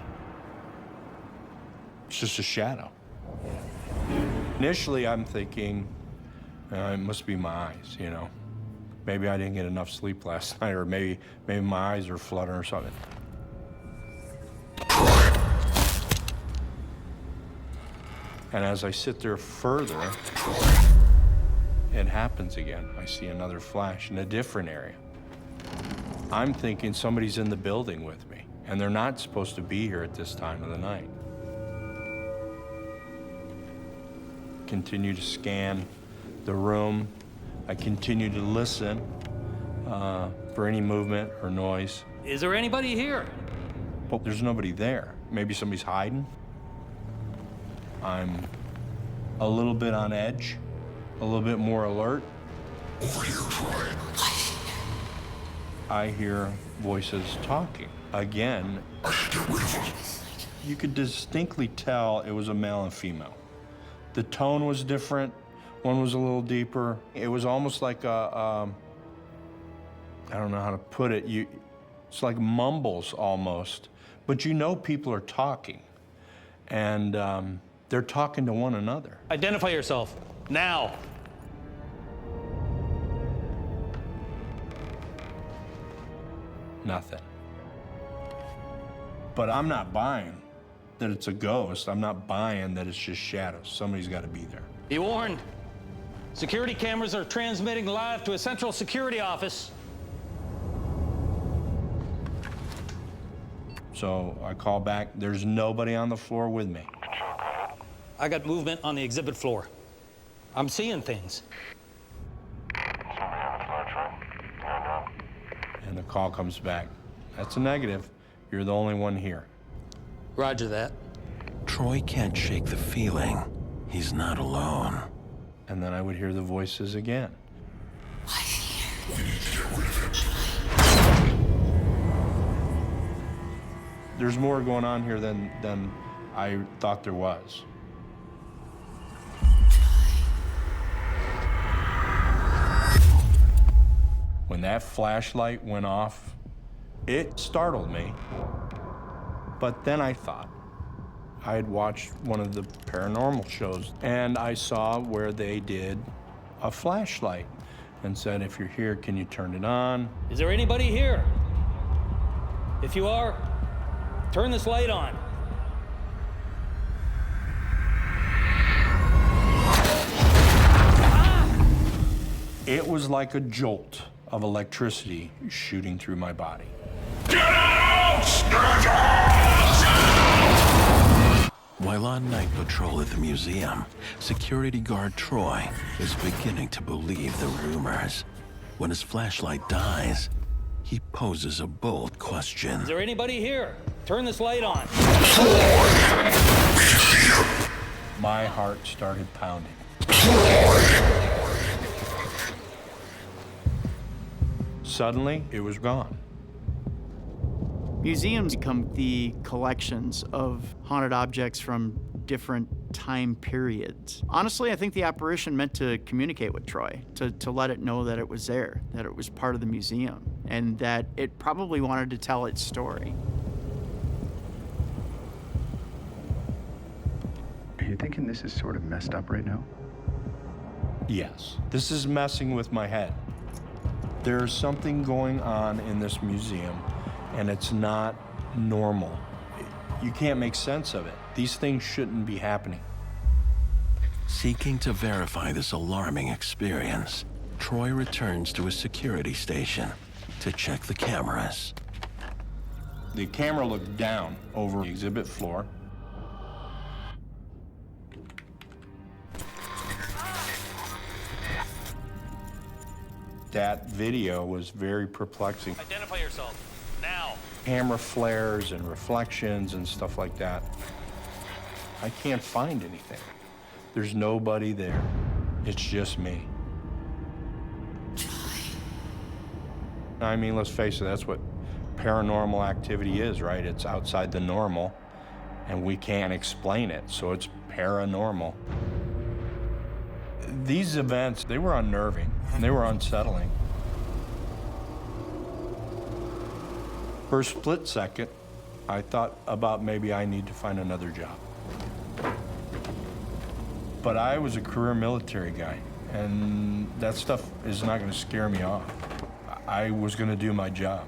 it's just a shadow. Initially, I'm thinking, it must be my eyes, you know. Maybe I didn't get enough sleep last night, or maybe my eyes are fluttering or something. And as I sit there further, it happens again. I see another flash in a different area. I'm thinking somebody's in the building with me, and they're not supposed to be here at this time of the night. Continue to scan the room. I continue to listen for any movement or noise. Is there anybody here? Well, there's nobody there. Maybe somebody's hiding. I'm a little bit on edge, a little bit more alert. Over here, Troy. I hear voices talking. Again, you could distinctly tell it was a male and female. The tone was different. One was a little deeper. It was almost like I don't know how to put it. It's like mumbles almost, but you know people are talking, and they're talking to one another. Identify yourself, now. Nothing. But I'm not buying that it's a ghost. I'm not buying that it's just shadows. Somebody's got to be there. Be warned. Security cameras are transmitting live to a central security office. So I call back. There's nobody on the floor with me. I got movement on the exhibit floor. I'm seeing things. And the call comes back. That's a negative. You're the only one here. Roger that. Troy can't shake the feeling he's not alone. And then I would hear the voices again. There's more going on here than I thought there was. When that flashlight went off, it startled me. But then I thought, I had watched one of the paranormal shows, and I saw where they did a flashlight and said, if you're here, can you turn it on? Is there anybody here? If you are, turn this light on. It was like a jolt of electricity shooting through my body. While on night patrol at the museum, security guard Troy is beginning to believe the rumors. When his flashlight dies, he poses a bold question. Is there anybody here? Turn this light on. My heart started pounding. Suddenly, it was gone. Museums become the collections of haunted objects from different time periods. Honestly, I think the apparition meant to communicate with Troy, to let it know that it was there, that it was part of the museum, and that it probably wanted to tell its story. Are you thinking this is sort of messed up right now? Yes. This is messing with my head. There's something going on in this museum, and it's not normal. You can't make sense of it. These things shouldn't be happening. Seeking to verify this alarming experience, Troy returns to a security station to check the cameras. The camera looked down over the exhibit floor. That video was very perplexing. Identify yourself, now. Camera flares and reflections and stuff like that. I can't find anything. There's nobody there. It's just me. I mean, let's face it, that's what paranormal activity is, right? It's outside the normal, and we can't explain it, so it's paranormal. These events, they were unnerving, and they were unsettling. For a split second, I thought about maybe I need to find another job. But I was a career military guy, and that stuff is not going to scare me off. I was going to do my job.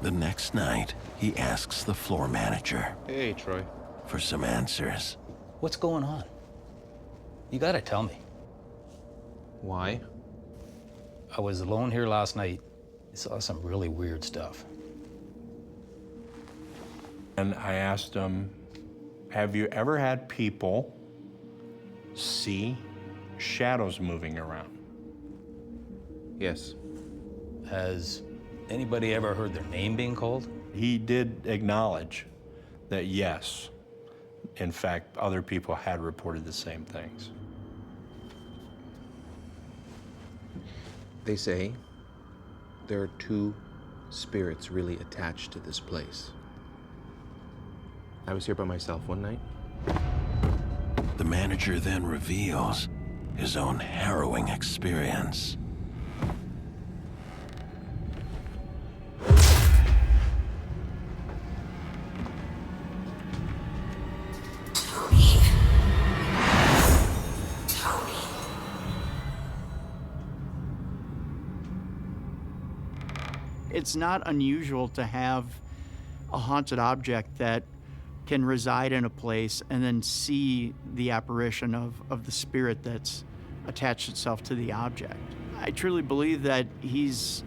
The next night, he asks the floor manager. Hey, Troy. For some answers. What's going on? You gotta tell me. Why? I was alone here last night. I saw some really weird stuff. And I asked him, have you ever had people see shadows moving around? Yes. Has anybody ever heard their name being called? He did acknowledge that yes. In fact, other people had reported the same things. They say there are two spirits really attached to this place. I was here by myself one night. The manager then reveals his own harrowing experience. It's not unusual to have a haunted object that can reside in a place and then see the apparition of the spirit that's attached itself to the object. I truly believe that he's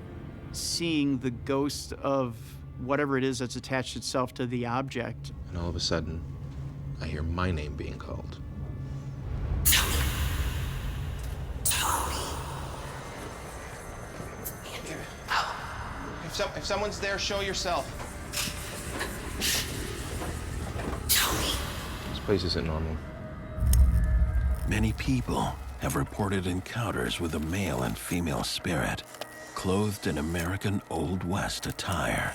seeing the ghost of whatever it is that's attached itself to the object. And all of a sudden, I hear my name being called. If someone's there, show yourself. This place isn't normal. Many people have reported encounters with a male and female spirit, clothed in American Old West attire.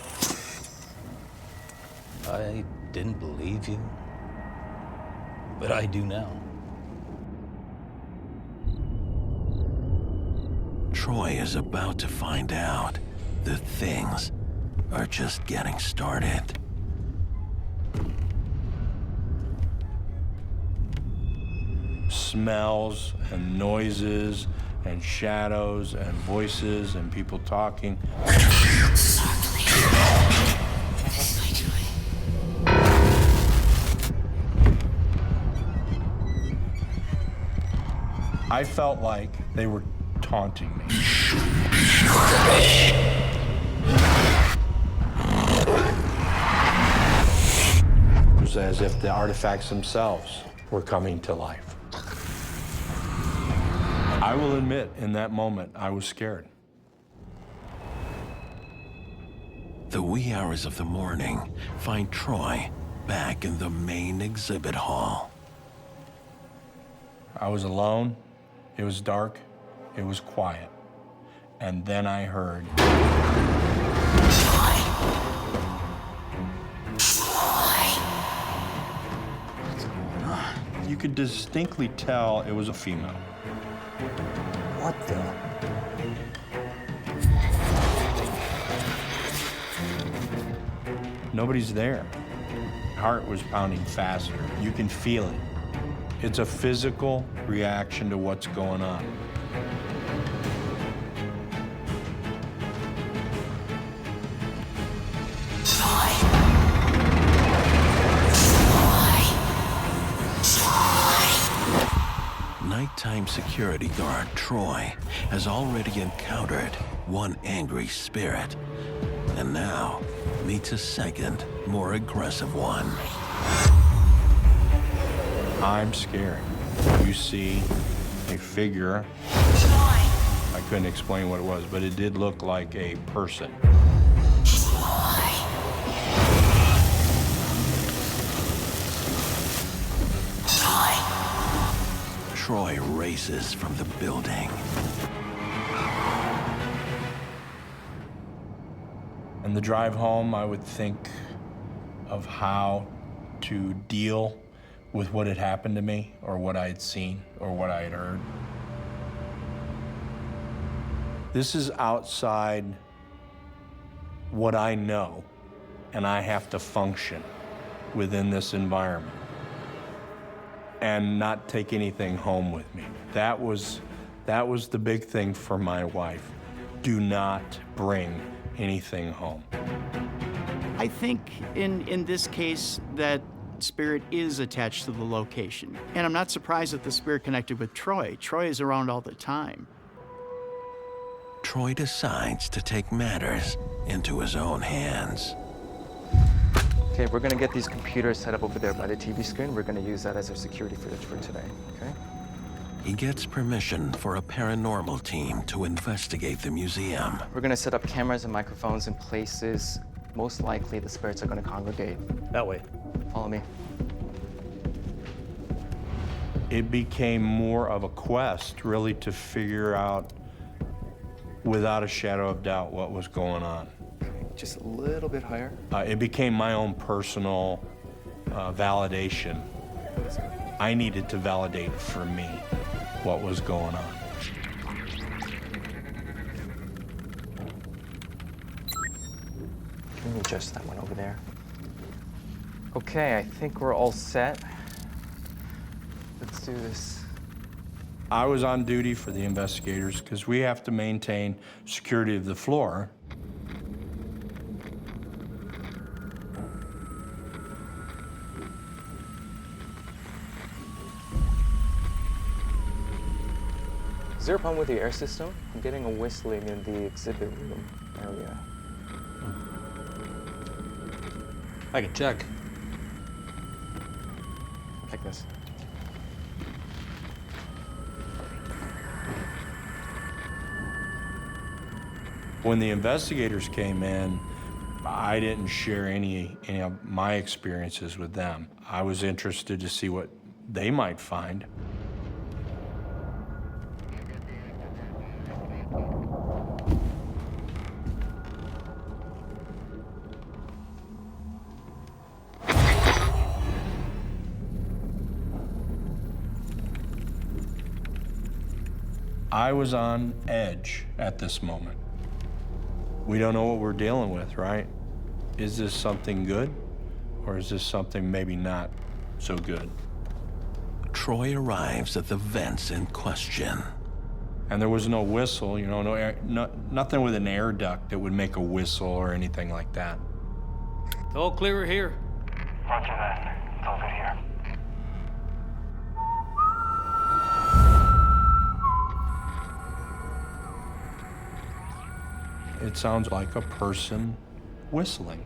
I didn't believe you, but I do now. Troy is about to find out that things are just getting started. Smells and noises and shadows and voices and people talking. I felt like they were taunting me. It was as if the artifacts themselves were coming to life. I will admit, in that moment, I was scared. The wee hours of the morning find Troy back in the main exhibit hall. I was alone, it was dark, it was quiet. And then I heard... What's going on? You could distinctly tell it was a female. What the? Nobody's there. Heart was pounding faster. You can feel it. It's a physical reaction to what's going on. Nighttime security guard Troy has already encountered one angry spirit, and now meets a second, more aggressive one. I'm scared. You see a figure. I couldn't explain what it was, but it did look like a person. Troy races from the building. On the drive home, I would think of how to deal with what had happened to me, or what I had seen, or what I had heard. This is outside what I know, and I have to function within this environment and not take anything home with me. That was the big thing for my wife. Do not bring anything home. I think in this case that spirit is attached to the location. And I'm not surprised that the spirit connected with Troy. Troy is around all the time. Troy decides to take matters into his own hands. Okay, we're gonna get these computers set up over there by the TV screen. We're gonna use that as our security footage for today, okay? He gets permission for a paranormal team to investigate the museum. We're gonna set up cameras and microphones in places most likely the spirits are gonna congregate. That way. Follow me. It became more of a quest, really, to figure out, without a shadow of doubt, what was going on. Just a little bit higher. It became my own personal validation. I needed to validate for me what was going on. Can we adjust that one over there? Okay, I think we're all set. Let's do this. I was on duty for the investigators because we have to maintain security of the floor. there a problem with the air system? I'm getting a whistling in the exhibit room area. I can check. Like this. When the investigators came in, I didn't share any of my experiences with them. I was interested to see what they might find. I was on edge at this moment. We don't know what we're dealing with, right? Is this something good, or is this something maybe not so good? Troy arrives at the vents in question. And there was no whistle, you know, no air, nothing with an air duct that would make a whistle or anything like that. It's all clear here. Roger that. It's all good here. It sounds like a person whistling.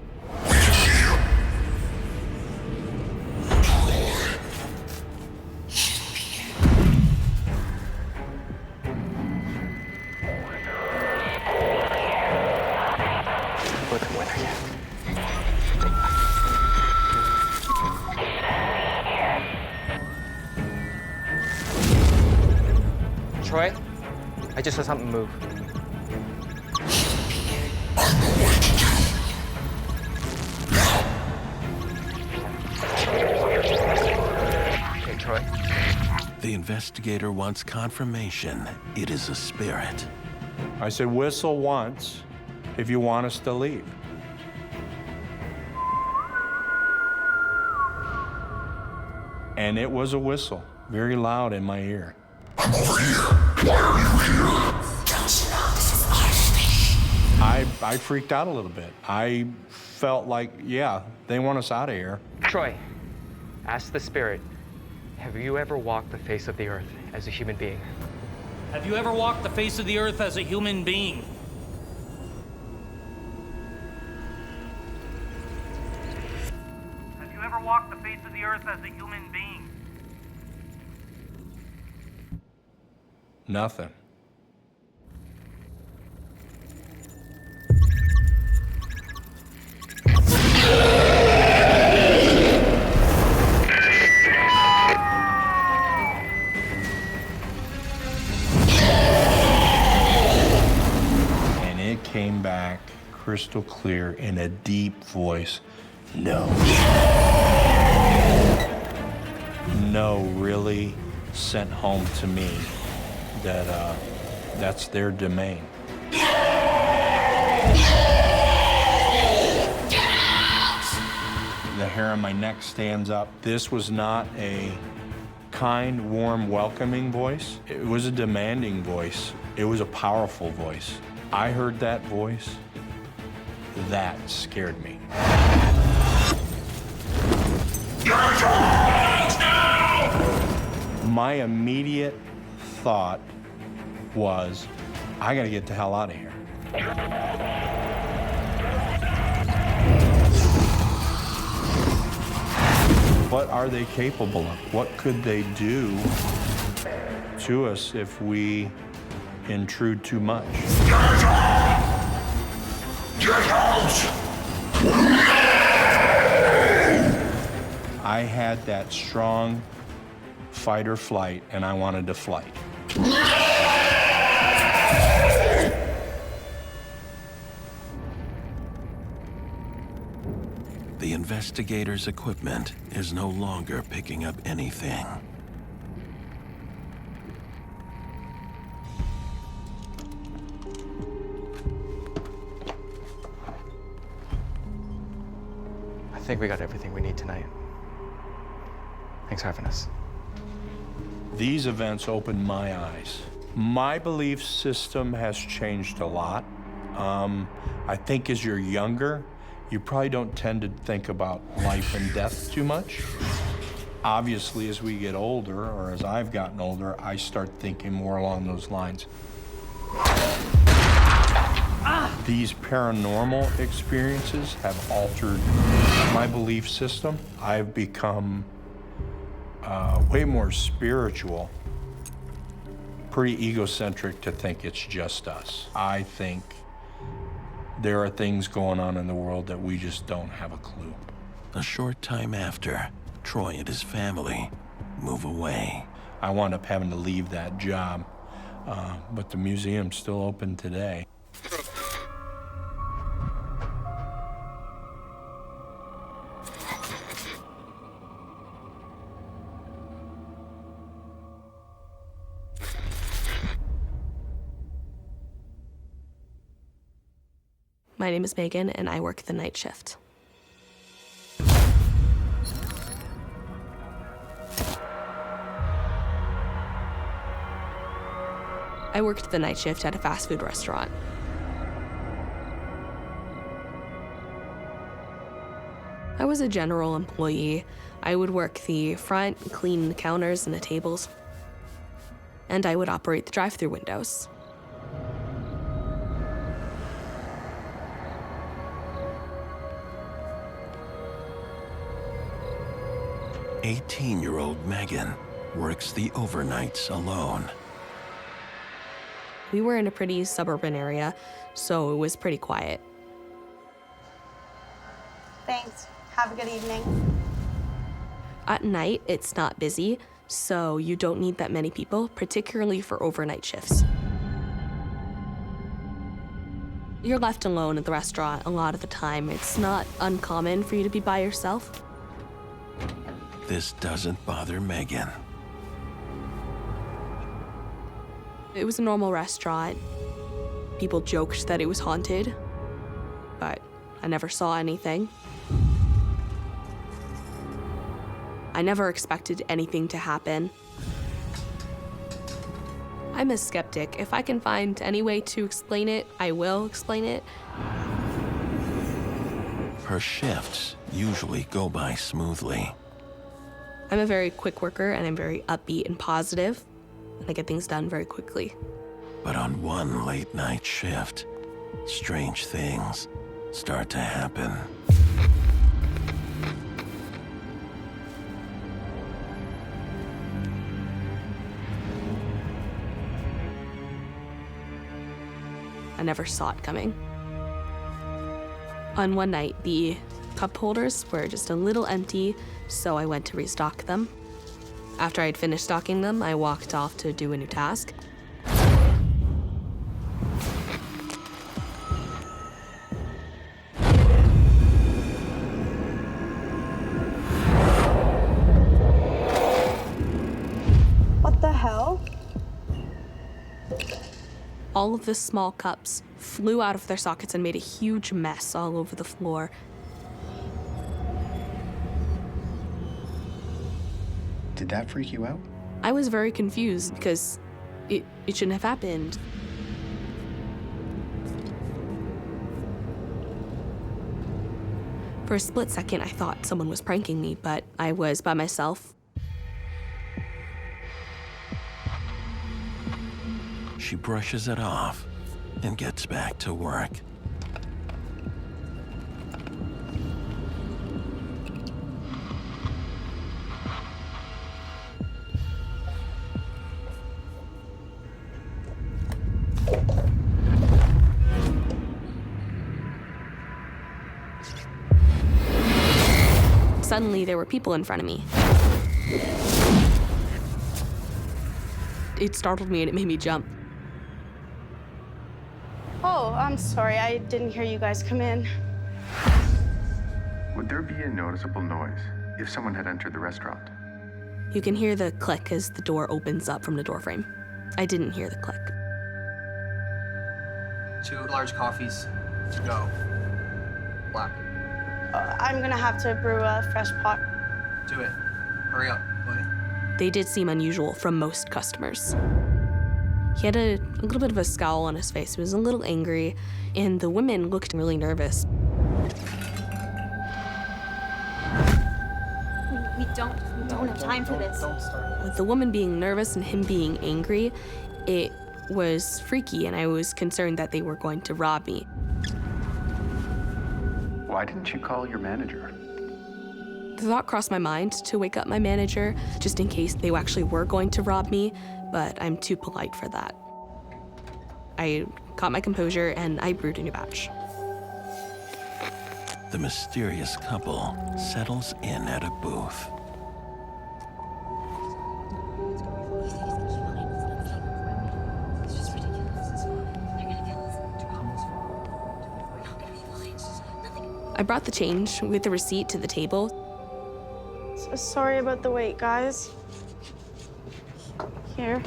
Troy, I just saw something move. Okay, Troy. The investigator wants confirmation it is a spirit. I said, whistle once if you want us to leave. And it was a whistle, very loud in my ear. I'm over here. Why are you here? Don't you know this is our space? I freaked out a little bit. I felt like, yeah, they want us out of here. Troy, ask the spirit, have you ever walked the face of the earth as a human being? Have you ever walked the face of the earth as a human being? Have you ever walked the face of the earth as a human being? Nothing. And it came back crystal clear in a deep voice. No. No, really sent home to me that that's their domain. The hair on my neck stands up. This was not a kind, warm, welcoming voice. It was a demanding voice. It was a powerful voice. I heard that voice. That scared me. My immediate thought was, I gotta get the hell out of here. What are they capable of? What could they do to us if we intrude too much? Get out! Get out! I had that strong fight or flight, and I wanted to flight. The investigator's equipment is no longer picking up anything. I think we got everything we need tonight. Thanks for having us. These events opened my eyes. My belief system has changed a lot. I think as you're younger, you probably don't tend to think about life and death too much. Obviously, as we get older, or as I've gotten older, I start thinking more along those lines. These paranormal experiences have altered my belief system. I've become way more spiritual, pretty egocentric to think it's just us. I think there are things going on in the world that we just don't have a clue. A short time after, Troy and his family move away. I wound up having to leave that job, but the museum's still open today. My name is Megan, and I work the night shift. I worked the night shift at a fast food restaurant. I was a general employee. I would work the front, clean the counters and the tables, and I would operate the drive-through windows. "18-year-old Megan works the overnights alone." We were in a pretty suburban area, so it was pretty quiet. Thanks. Have a good evening. At night, it's not busy, so you don't need that many people, particularly for overnight shifts. You're left alone at the restaurant a lot of the time. It's not uncommon for you to be by yourself. This doesn't bother Megan. It was a normal restaurant. People joked that it was haunted, but I never saw anything. I never expected anything to happen. I'm a skeptic. If I can find any way to explain it, I will explain it. Her shifts usually go by smoothly. I'm a very quick worker, and I'm very upbeat and positive, and I get things done very quickly. But on one late night shift, strange things start to happen. I never saw it coming. On one night, the cup holders were just a little empty, so I went to restock them. After I'd finished stocking them, I walked off to do a new task. What the hell? All of the small cups flew out of their sockets and made a huge mess all over the floor. Did that freak you out? I was very confused because it shouldn't have happened. For a split second, I thought someone was pranking me, but I was by myself. She brushes it off and gets back to work. Suddenly, there were people in front of me. It startled me and it made me jump. Oh, I'm sorry. I didn't hear you guys come in. Would there be a noticeable noise if someone had entered the restaurant? You can hear the click as the door opens up from the doorframe. I didn't hear the click. 2 large coffees to go. Black. I'm gonna have to brew a fresh pot. Do it. Hurry up, buddy. They did seem unusual from most customers. He had a little bit of a scowl on his face. He was a little angry, and the women looked really nervous. We don't have time for this. Don't start. With the woman being nervous and him being angry, it was freaky, and I was concerned that they were going to rob me. Why didn't you call your manager? The thought crossed my mind to wake up my manager, just in case they actually were going to rob me, but I'm too polite for that. I caught my composure and I brewed a new batch. The mysterious couple settles in at a booth. I brought the change with the receipt to the table. So sorry about the wait, guys. Here.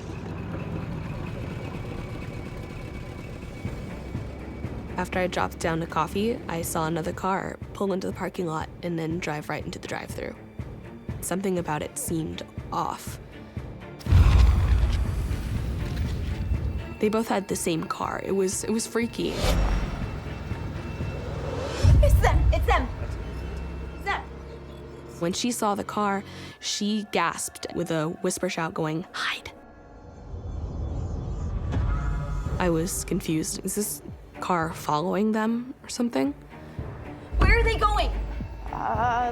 After I dropped down the coffee, I saw another car pull into the parking lot and then drive right into the drive-thru. Something about it seemed off. They both had the same car. It was freaky. It's them! It's them! It's them! When she saw the car, she gasped with a whisper shout going, "Hide!" I was confused. Is this car following them or something? Where are they going?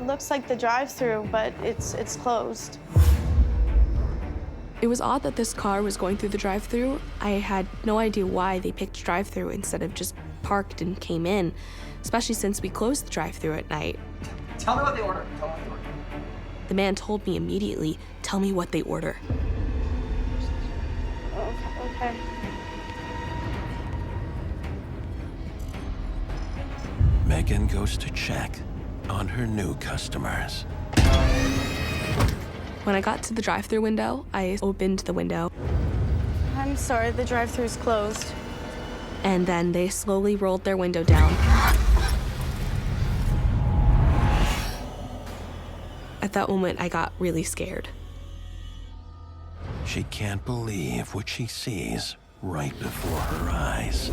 Looks like the drive-through, but it's closed. It was odd that this car was going through the drive-thru. I had no idea why they picked drive-thru instead of just parked and came in, especially since we closed the drive-thru at night. Tell me what they ordered. Tell me what they ordered. The man told me immediately, "Tell me what they order." Okay. Megan goes to check on her new customers. When I got to the drive-thru window, I opened the window. I'm sorry, the drive-thru's closed. And then they slowly rolled their window down. At that moment, I got really scared. She can't believe what she sees right before her eyes.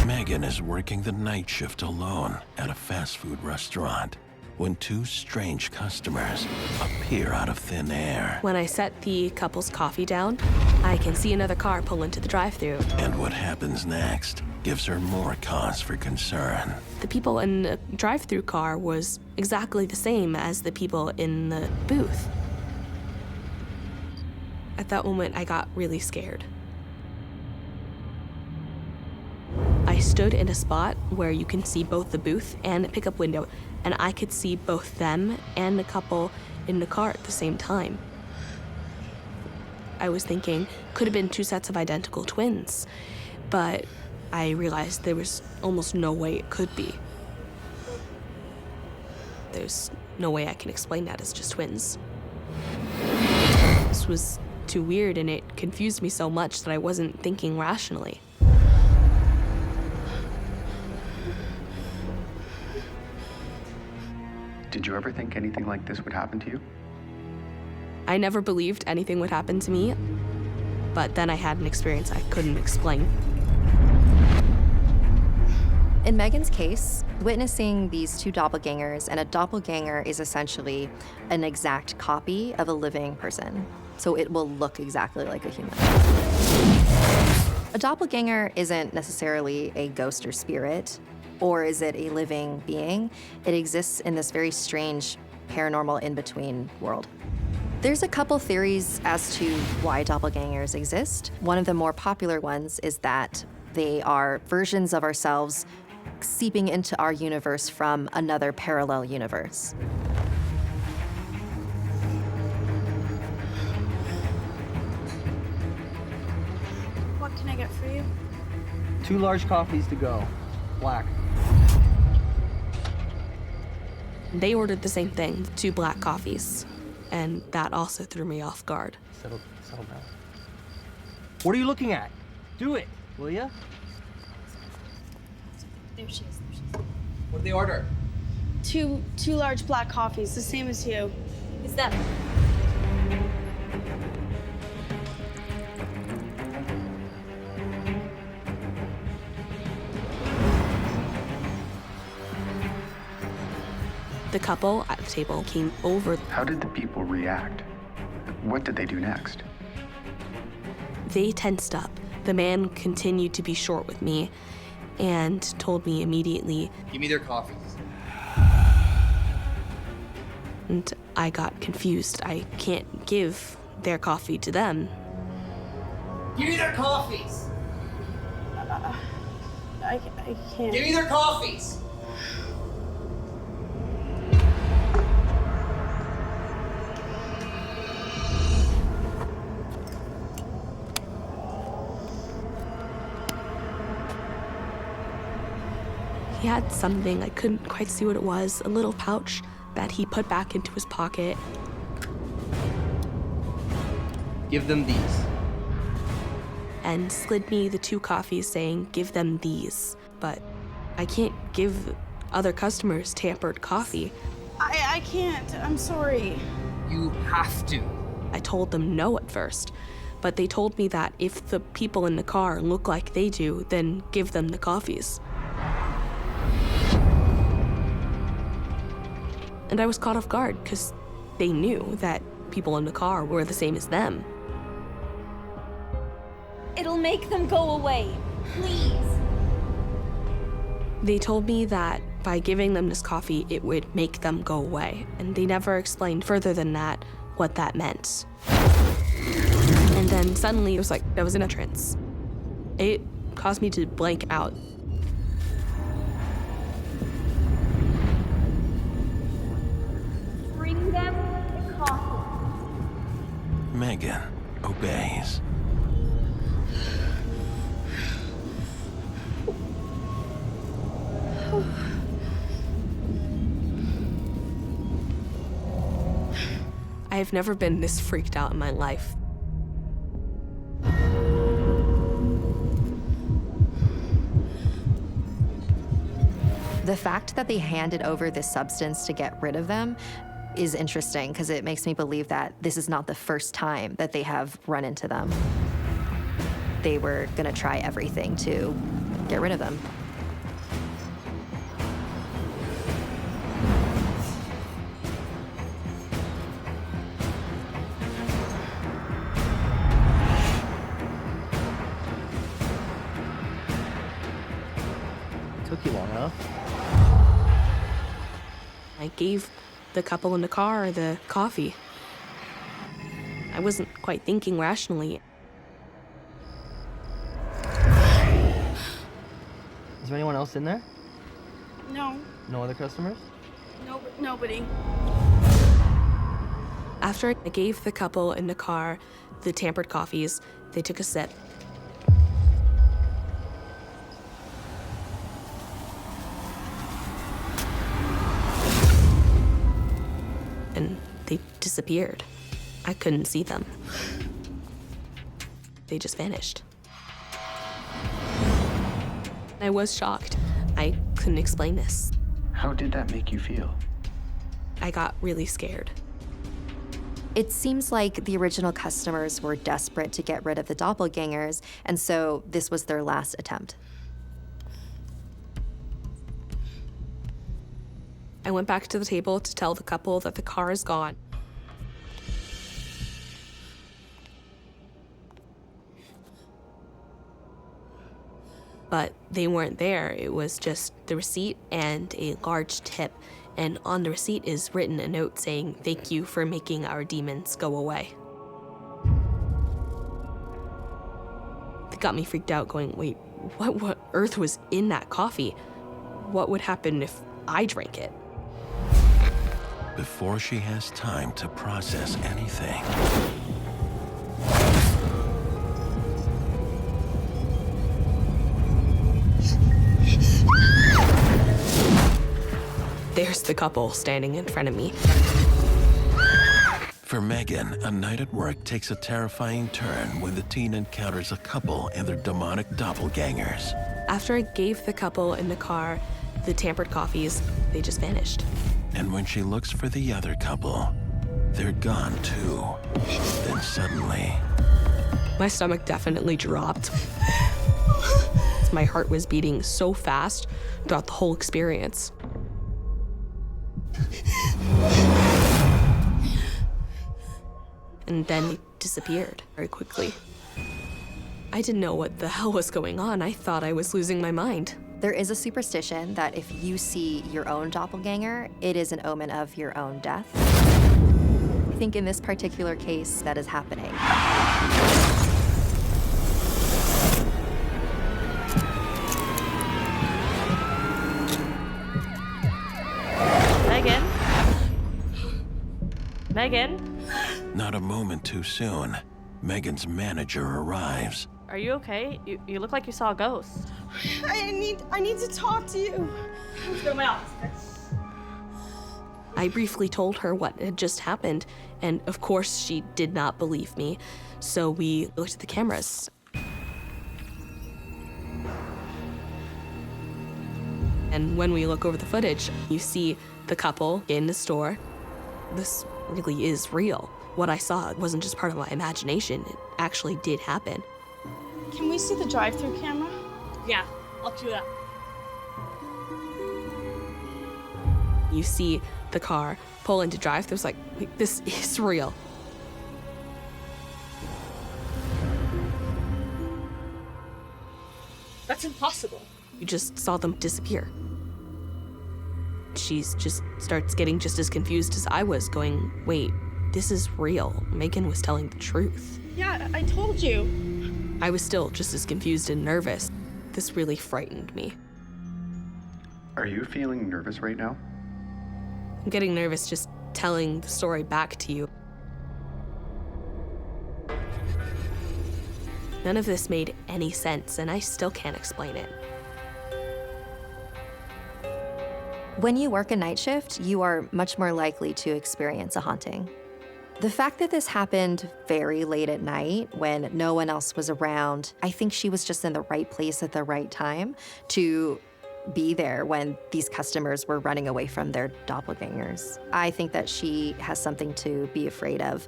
Megan is working the night shift alone at a fast food restaurant when two strange customers appear out of thin air. When I set the couple's coffee down, I can see another car pull into the drive-thru. And what happens next gives her more cause for concern. The people in the drive-thru car was exactly the same as the people in the booth. At that moment, I got really scared. I stood in a spot where you can see both the booth and the pickup window, and I could see both them and the couple in the car at the same time. I was thinking, could have been two sets of identical twins, but I realized there was almost no way it could be. There's no way I can explain that as just twins. This was too weird, and it confused me so much that I wasn't thinking rationally. Did you ever think anything like this would happen to you? I never believed anything would happen to me, but then I had an experience I couldn't explain. In Megan's case, witnessing these two doppelgangers, and a doppelganger is essentially an exact copy of a living person, so it will look exactly like a human. A doppelganger isn't necessarily a ghost or spirit, or is it a living being? It exists in this very strange paranormal in-between world. There's a couple theories as to why doppelgangers exist. One of the more popular ones is that they are versions of ourselves seeping into our universe from another parallel universe. What can I get for you? 2 large coffees to go. Black. They ordered the same thing, 2 black coffees, and that also threw me off guard. Settle down. What are you looking at? Do it, will ya? There she is. What did they order? Two large black coffees, the same as you. It's them. The couple at the table came over. How did the people react? What did they do next? They tensed up. The man continued to be short with me and told me immediately, "Give me their coffees." And I got confused. I can't give their coffee to them. "Give me their coffees." I can't. "Give me their coffees." He had something, I couldn't quite see what it was, a little pouch that he put back into his pocket. "Give them these." And slid me the 2 coffees saying, "Give them these." But I can't give other customers tampered coffee. I can't. I'm sorry. "You have to." I told them no at first, but they told me that if the people in the car look like they do, then give them the coffees. And I was caught off guard because they knew that people in the car were the same as them. It'll make them go away. Please. They told me that by giving them this coffee, it would make them go away. And they never explained further than that what that meant. And then suddenly it was like I was in a trance. It caused me to blank out. Bring them the coffee. Megan obeys. I have never been this freaked out in my life. The fact that they handed over this substance to get rid of them is interesting because it makes me believe that this is not the first time that they have run into them. They were gonna try everything to get rid of them. Took you long enough. I gave the couple in the car the coffee. I wasn't quite thinking rationally. Is there anyone else in there? No. No other customers? Nobody. After I gave the couple in the car the tampered coffees, they took a sip. And they disappeared. I couldn't see them. They just vanished. I was shocked. I couldn't explain this. How did that make you feel? I got really scared. It seems like the original customers were desperate to get rid of the doppelgangers, and so this was their last attempt. I went back to the table to tell the couple that the car is gone. But they weren't there. It was just the receipt and a large tip. And on the receipt is written a note saying, "Thank you for making our demons go away." It got me freaked out going, wait, what earth was in that coffee? What would happen if I drank it? Before she has time to process anything, There's the couple standing in front of me. for Megan, a night at work takes a terrifying turn when the teen encounters a couple and their demonic doppelgangers. After I gave the couple in the car the tampered coffees, they just vanished. And when she looks for the other couple, they're gone too. Then suddenly, my stomach definitely dropped. My heart was beating so fast throughout the whole experience. and then it disappeared very quickly. I didn't know what the hell was going on. I thought I was losing my mind. There is a superstition that if you see your own doppelganger, it is an omen of your own death. I think in this particular case, that is happening. Megan? Megan? Not a moment too soon, Megan's manager arrives. Are you okay? You look like you saw a ghost. I need to talk to you. Let's go to my office. I briefly told her what had just happened, and of course she did not believe me. So we looked at the cameras. And when we look over the footage, you see the couple in the store. This really is real. What I saw wasn't just part of my imagination. It actually did happen. Can we see the drive-through camera? Yeah, I'll cue it up. You see the car pull into drive-thru. It's like, wait, this is real. That's impossible. You just saw them disappear. She just starts getting just as confused as I was, going, wait, this is real. Megan was telling the truth. Yeah, I told you. I was still just as confused and nervous. This really frightened me. Are you feeling nervous right now? I'm getting nervous just telling the story back to you. None of this made any sense, and I still can't explain it. When you work a night shift, you are much more likely to experience a haunting. The fact that this happened very late at night when no one else was around, I think she was just in the right place at the right time to be there when these customers were running away from their doppelgangers. I think that she has something to be afraid of.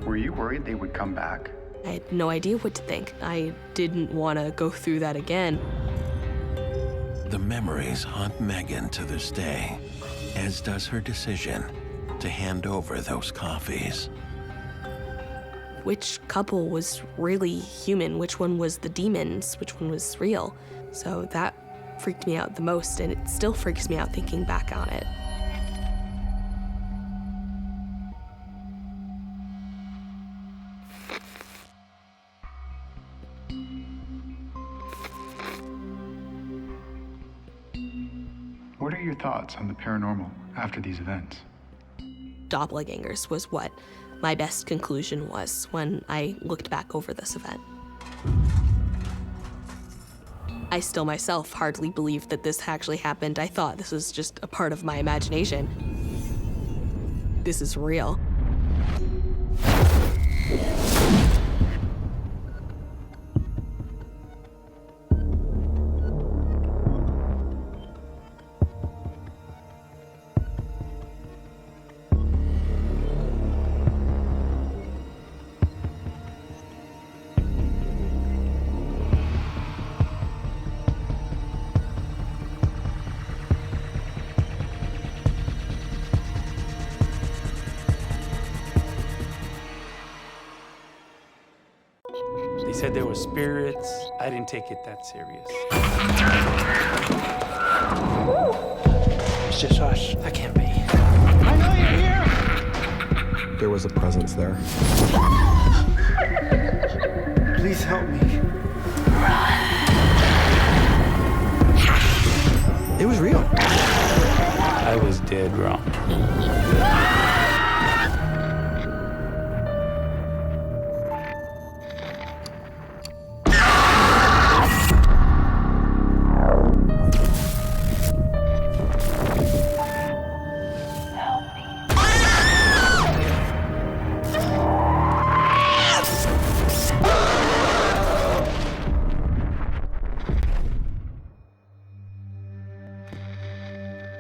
Were you worried they would come back? I had no idea what to think. I didn't want to go through that again. The memories haunt Megan to this day, as does her decision to hand over those coffees. Which couple was really human? Which one was the demons? Which one was real? So that freaked me out the most, and it still freaks me out thinking back on it. What are your thoughts on the paranormal after these events? Doppelgangers was what my best conclusion was when I looked back over this event. I still myself hardly believed that this actually happened. I thought this was just a part of my imagination. This is real. They said there were spirits. I didn't take it that serious. It's just us. That can't be. I know you're here! There was a presence there. Please help me. It was real. I was dead wrong.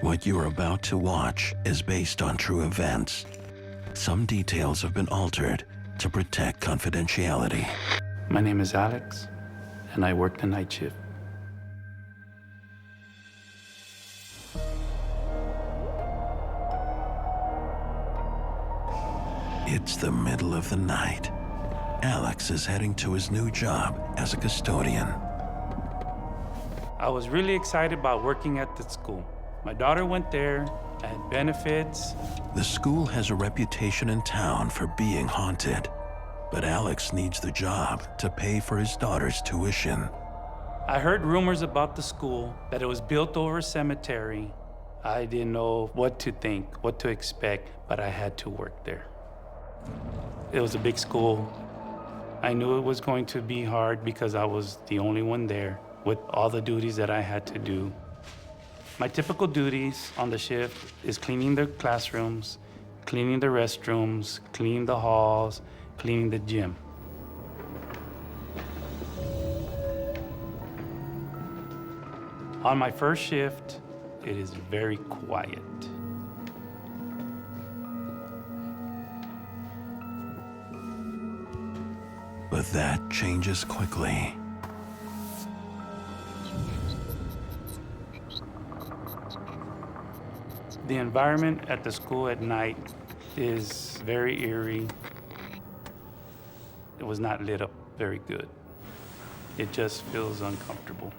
What you are about to watch is based on true events. Some details have been altered to protect confidentiality. My name is Alex, and I work the night shift. It's the middle of the night. Alex is heading to his new job as a custodian. I was really excited about working at the school. My daughter went there, had benefits. The school has a reputation in town for being haunted, but Alex needs the job to pay for his daughter's tuition. I heard rumors about the school, that it was built over a cemetery. I didn't know what to think, what to expect, but I had to work there. It was a big school. I knew it was going to be hard because I was the only one there with all the duties that I had to do. My typical duties on the shift is cleaning the classrooms, cleaning the restrooms, cleaning the halls, cleaning the gym. On my first shift, it is very quiet. But that changes quickly. The environment at the school at night is very eerie. It was not lit up very good. It just feels uncomfortable.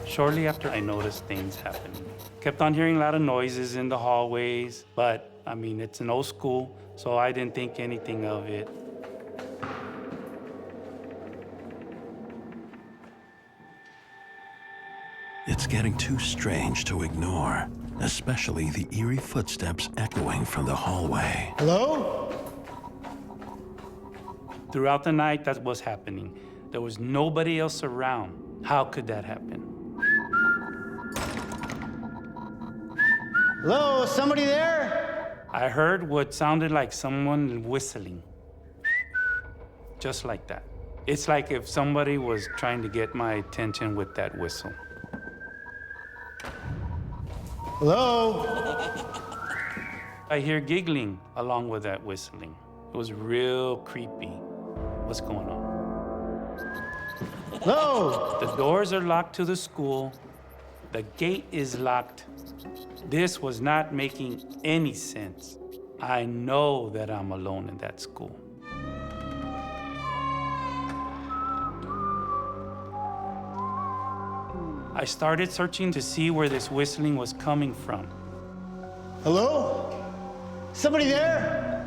Shortly after, I noticed things happening. Kept on hearing a lot of noises in the hallways, but I mean, it's an old school, so I didn't think anything of it. It's getting too strange to ignore, especially the eerie footsteps echoing from the hallway. Hello? Throughout the night, that was happening. There was nobody else around. How could that happen? Hello? Somebody there? I heard what sounded like someone whistling. Just like that. It's like if somebody was trying to get my attention with that whistle. Hello? I hear giggling along with that whistling. It was real creepy. What's going on? Hello? The doors are locked to the school. The gate is locked. This was not making any sense. I know that I'm alone in that school. I started searching to see where this whistling was coming from. Hello? Somebody there?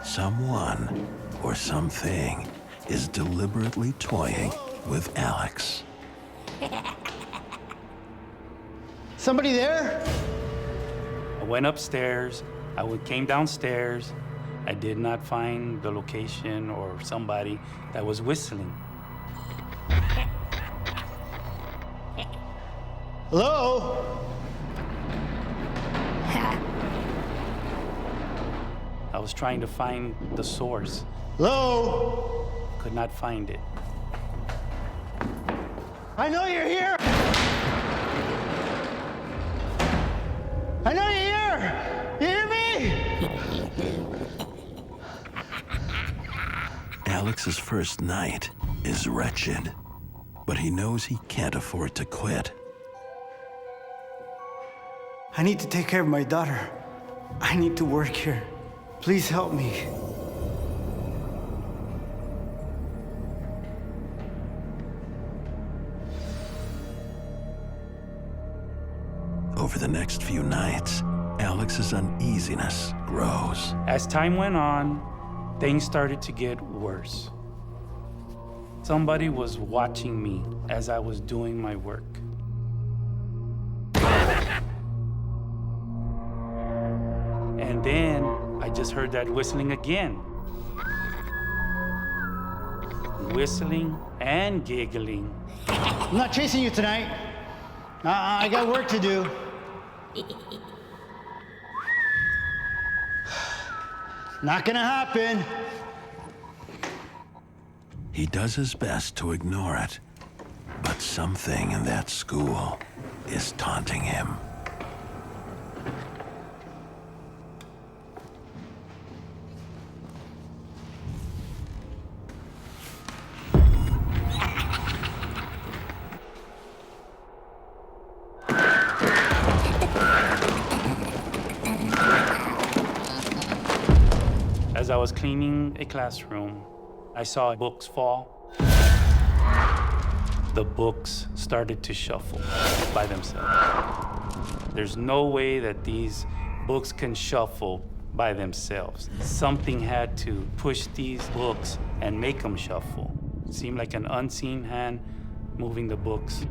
Someone or something is deliberately toying with Alex. Somebody there? I went upstairs. Came downstairs. I did not find the location or somebody that was whistling. Hello? I was trying to find the source. Hello? Could not find it. I know you're here! I know you're here! You hear me? Alex's first night is wretched, but he knows he can't afford to quit. I need to take care of my daughter. I need to work here. Please help me. Over the next few nights, Alex's uneasiness grows. As time went on, things started to get worse. Somebody was watching me as I was doing my work. And then I just heard that whistling again. Whistling and giggling. I'm not chasing you tonight. I got work to do. Not gonna happen. He does his best to ignore it, but something in that school is taunting him. As I was cleaning a classroom, I saw books fall. The books started to shuffle by themselves. There's no way that these books can shuffle by themselves. Something had to push these books and make them shuffle. It seemed like an unseen hand moving the books.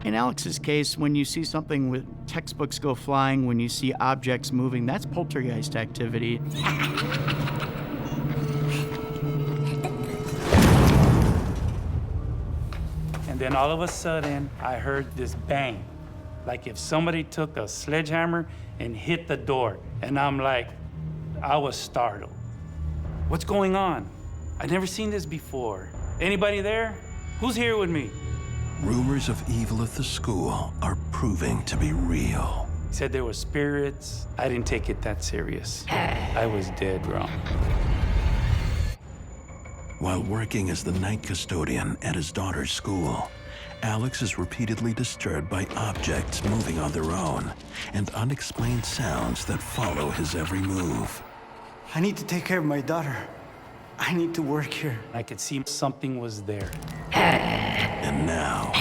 In Alex's case, when you see something with textbooks go flying, when you see objects moving, that's poltergeist activity. And then all of a sudden, I heard this bang, like if somebody took a sledgehammer and hit the door. And I'm like, I was startled. What's going on? I'd never seen this before. Anybody there? Who's here with me? Rumors of evil at the school are proving to be real. He said there were spirits. I didn't take it that serious. I was dead wrong. While working as the night custodian at his daughter's school, Alex is repeatedly disturbed by objects moving on their own and unexplained sounds that follow his every move. I need to take care of my daughter. I need to work here. I could see something was there. And now,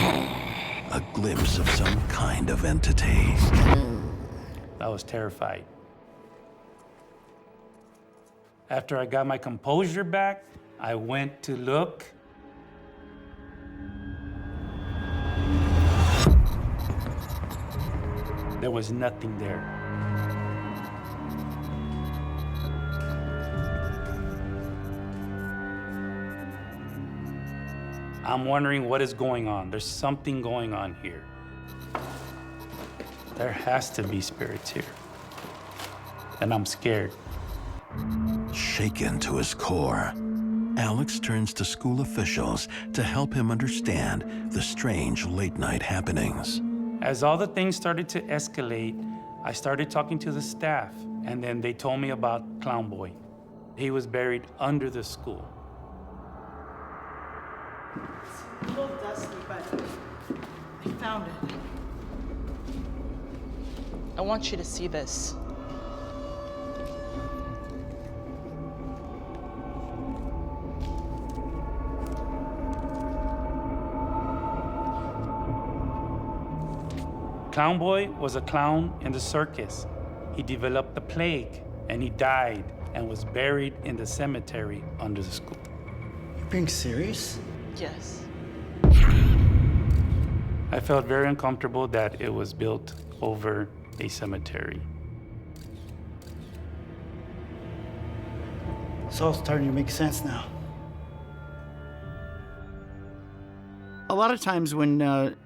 a glimpse of some kind of entity. I was terrified. After I got my composure back, I went to look. There was nothing there. I'm wondering what is going on. There's something going on here. There has to be spirits here. And I'm scared. Shaken to his core, Alex turns to school officials to help him understand the strange late-night happenings. As all the things started to escalate, I started talking to the staff, and then they told me about Clown Boy. He was buried under the school. It's a little dusty, but I found it. I want you to see this. Clown Boy was a clown in the circus. He developed the plague, and he died and was buried in the cemetery under the school. You're being serious? Yes. I felt very uncomfortable that it was built over a cemetery. It's all starting to make sense now. A lot of times when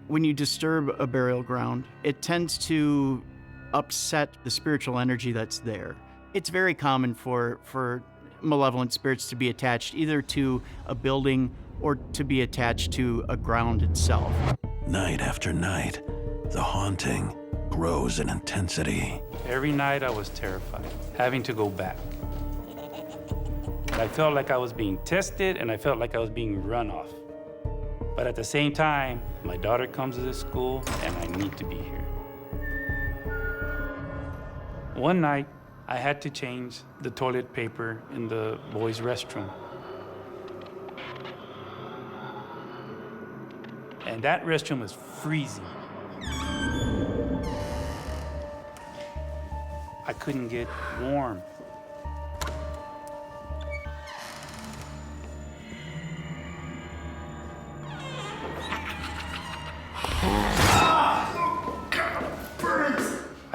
you disturb a burial ground, it tends to upset the spiritual energy that's there. It's very common for malevolent spirits to be attached either to a building or to be attached to a ground itself. Night after night, the haunting grows in intensity. Every night I was terrified, having to go back. I felt like I was being tested and I felt like I was being run off. But at the same time, my daughter comes to this school and I need to be here. One night, I had to change the toilet paper in the boys' restroom. And that restroom is freezing. I couldn't get warm.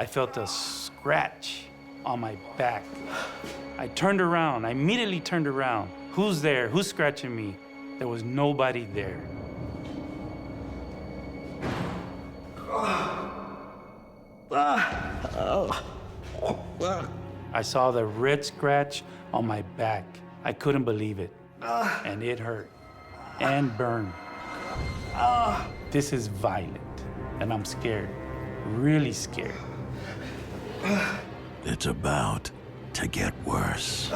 I felt a scratch on my back. I turned around. I immediately turned around. Who's there? Who's scratching me? There was nobody there. I saw the red scratch on my back. I couldn't believe it. And it hurt and burned. This is violent, and I'm scared, really scared. It's about to get worse.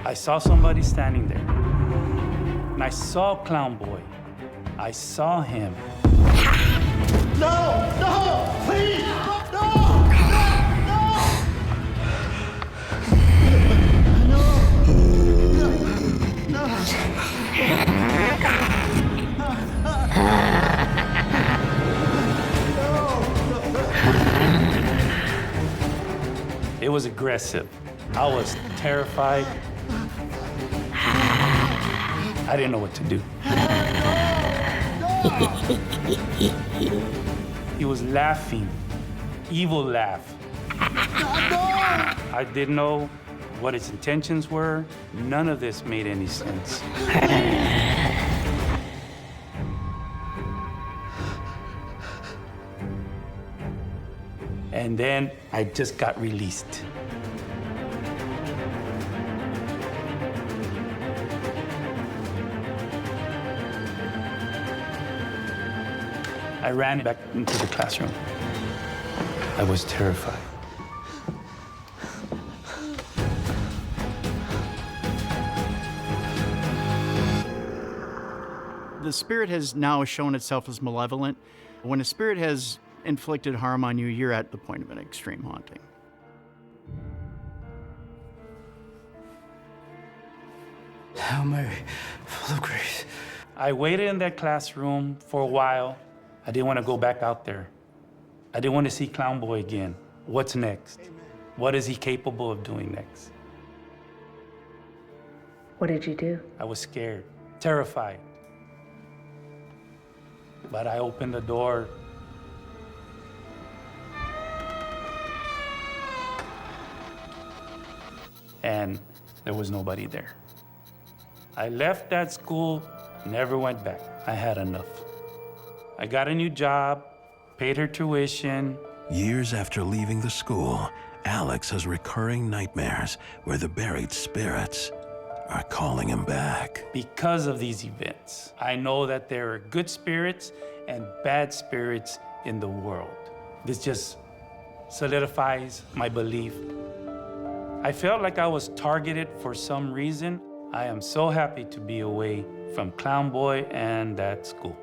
I saw somebody standing there, and I saw Clown Boy. I saw him. No! No! Please! No! It was aggressive. I was terrified. I didn't know what to do. He was laughing, evil laugh. I didn't know what his intentions were. None of this made any sense. And then I just got released. I ran back into the classroom. I was terrified. The spirit has now shown itself as malevolent. When a spirit has inflicted harm on you, you're at the point of an extreme haunting. Hail Mary, full of grace. I waited in that classroom for a while. I didn't want to go back out there. I didn't want to see Clown Boy again. What's next? What is he capable of doing next? What did you do? I was scared, terrified. But I opened the door. And there was nobody there. I left that school, never went back. I had enough. I got a new job, paid her tuition. Years after leaving the school, Alex has recurring nightmares where the buried spirits are calling him back. Because of these events, I know that there are good spirits and bad spirits in the world. This just solidifies my belief. I felt like I was targeted for some reason. I am so happy to be away from Clown Boy and that school.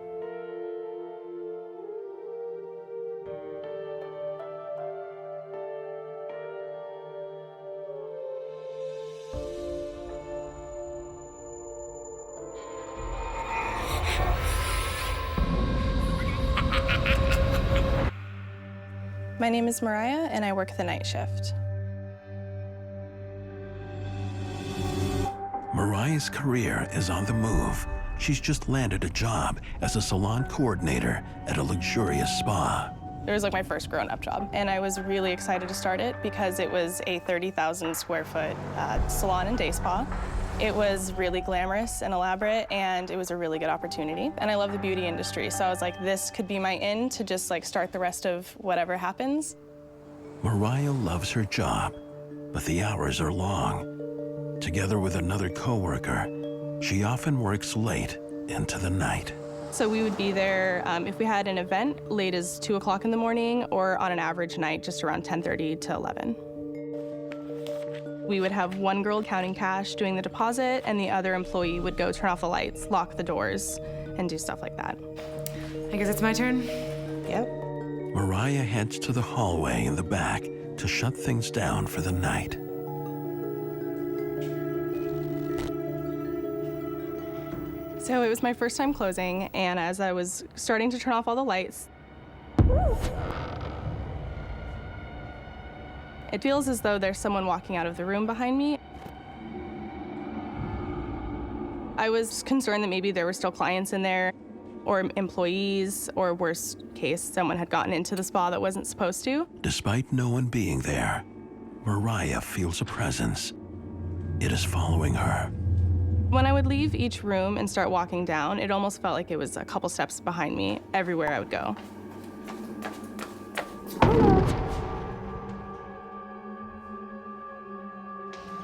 My name is Mariah, and I work the night shift. Mariah's career is on the move. She's just landed a job as a salon coordinator at a luxurious spa. It was like my first grown-up job, and I was really excited to start it because it was a 30,000 square foot salon and day spa. It was really glamorous and elaborate, and it was a really good opportunity. And I love the beauty industry, so I was like, this could be my in to just like start the rest of whatever happens. Mariah loves her job, but the hours are long. Together with another coworker, she often works late into the night. So we would be there if we had an event late as 2 o'clock in the morning, or on an average night just around 10:30 to 11. We would have one girl counting cash, doing the deposit, and the other employee would go turn off the lights, lock the doors, and do stuff like that. I guess it's my turn? Yep. Mariah heads to the hallway in the back to shut things down for the night. So it was my first time closing, and as I was starting to turn off all the lights, it feels as though there's someone walking out of the room behind me. I was concerned that maybe there were still clients in there, or employees, or worst case, someone had gotten into the spa that wasn't supposed to. Despite no one being there, Mariah feels a presence. It is following her. When I would leave each room and start walking down, it almost felt like it was a couple steps behind me everywhere I would go.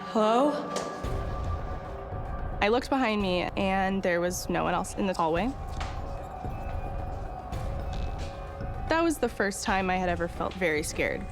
Hello? I looked behind me, and there was no one else in the hallway. That was the first time I had ever felt very scared.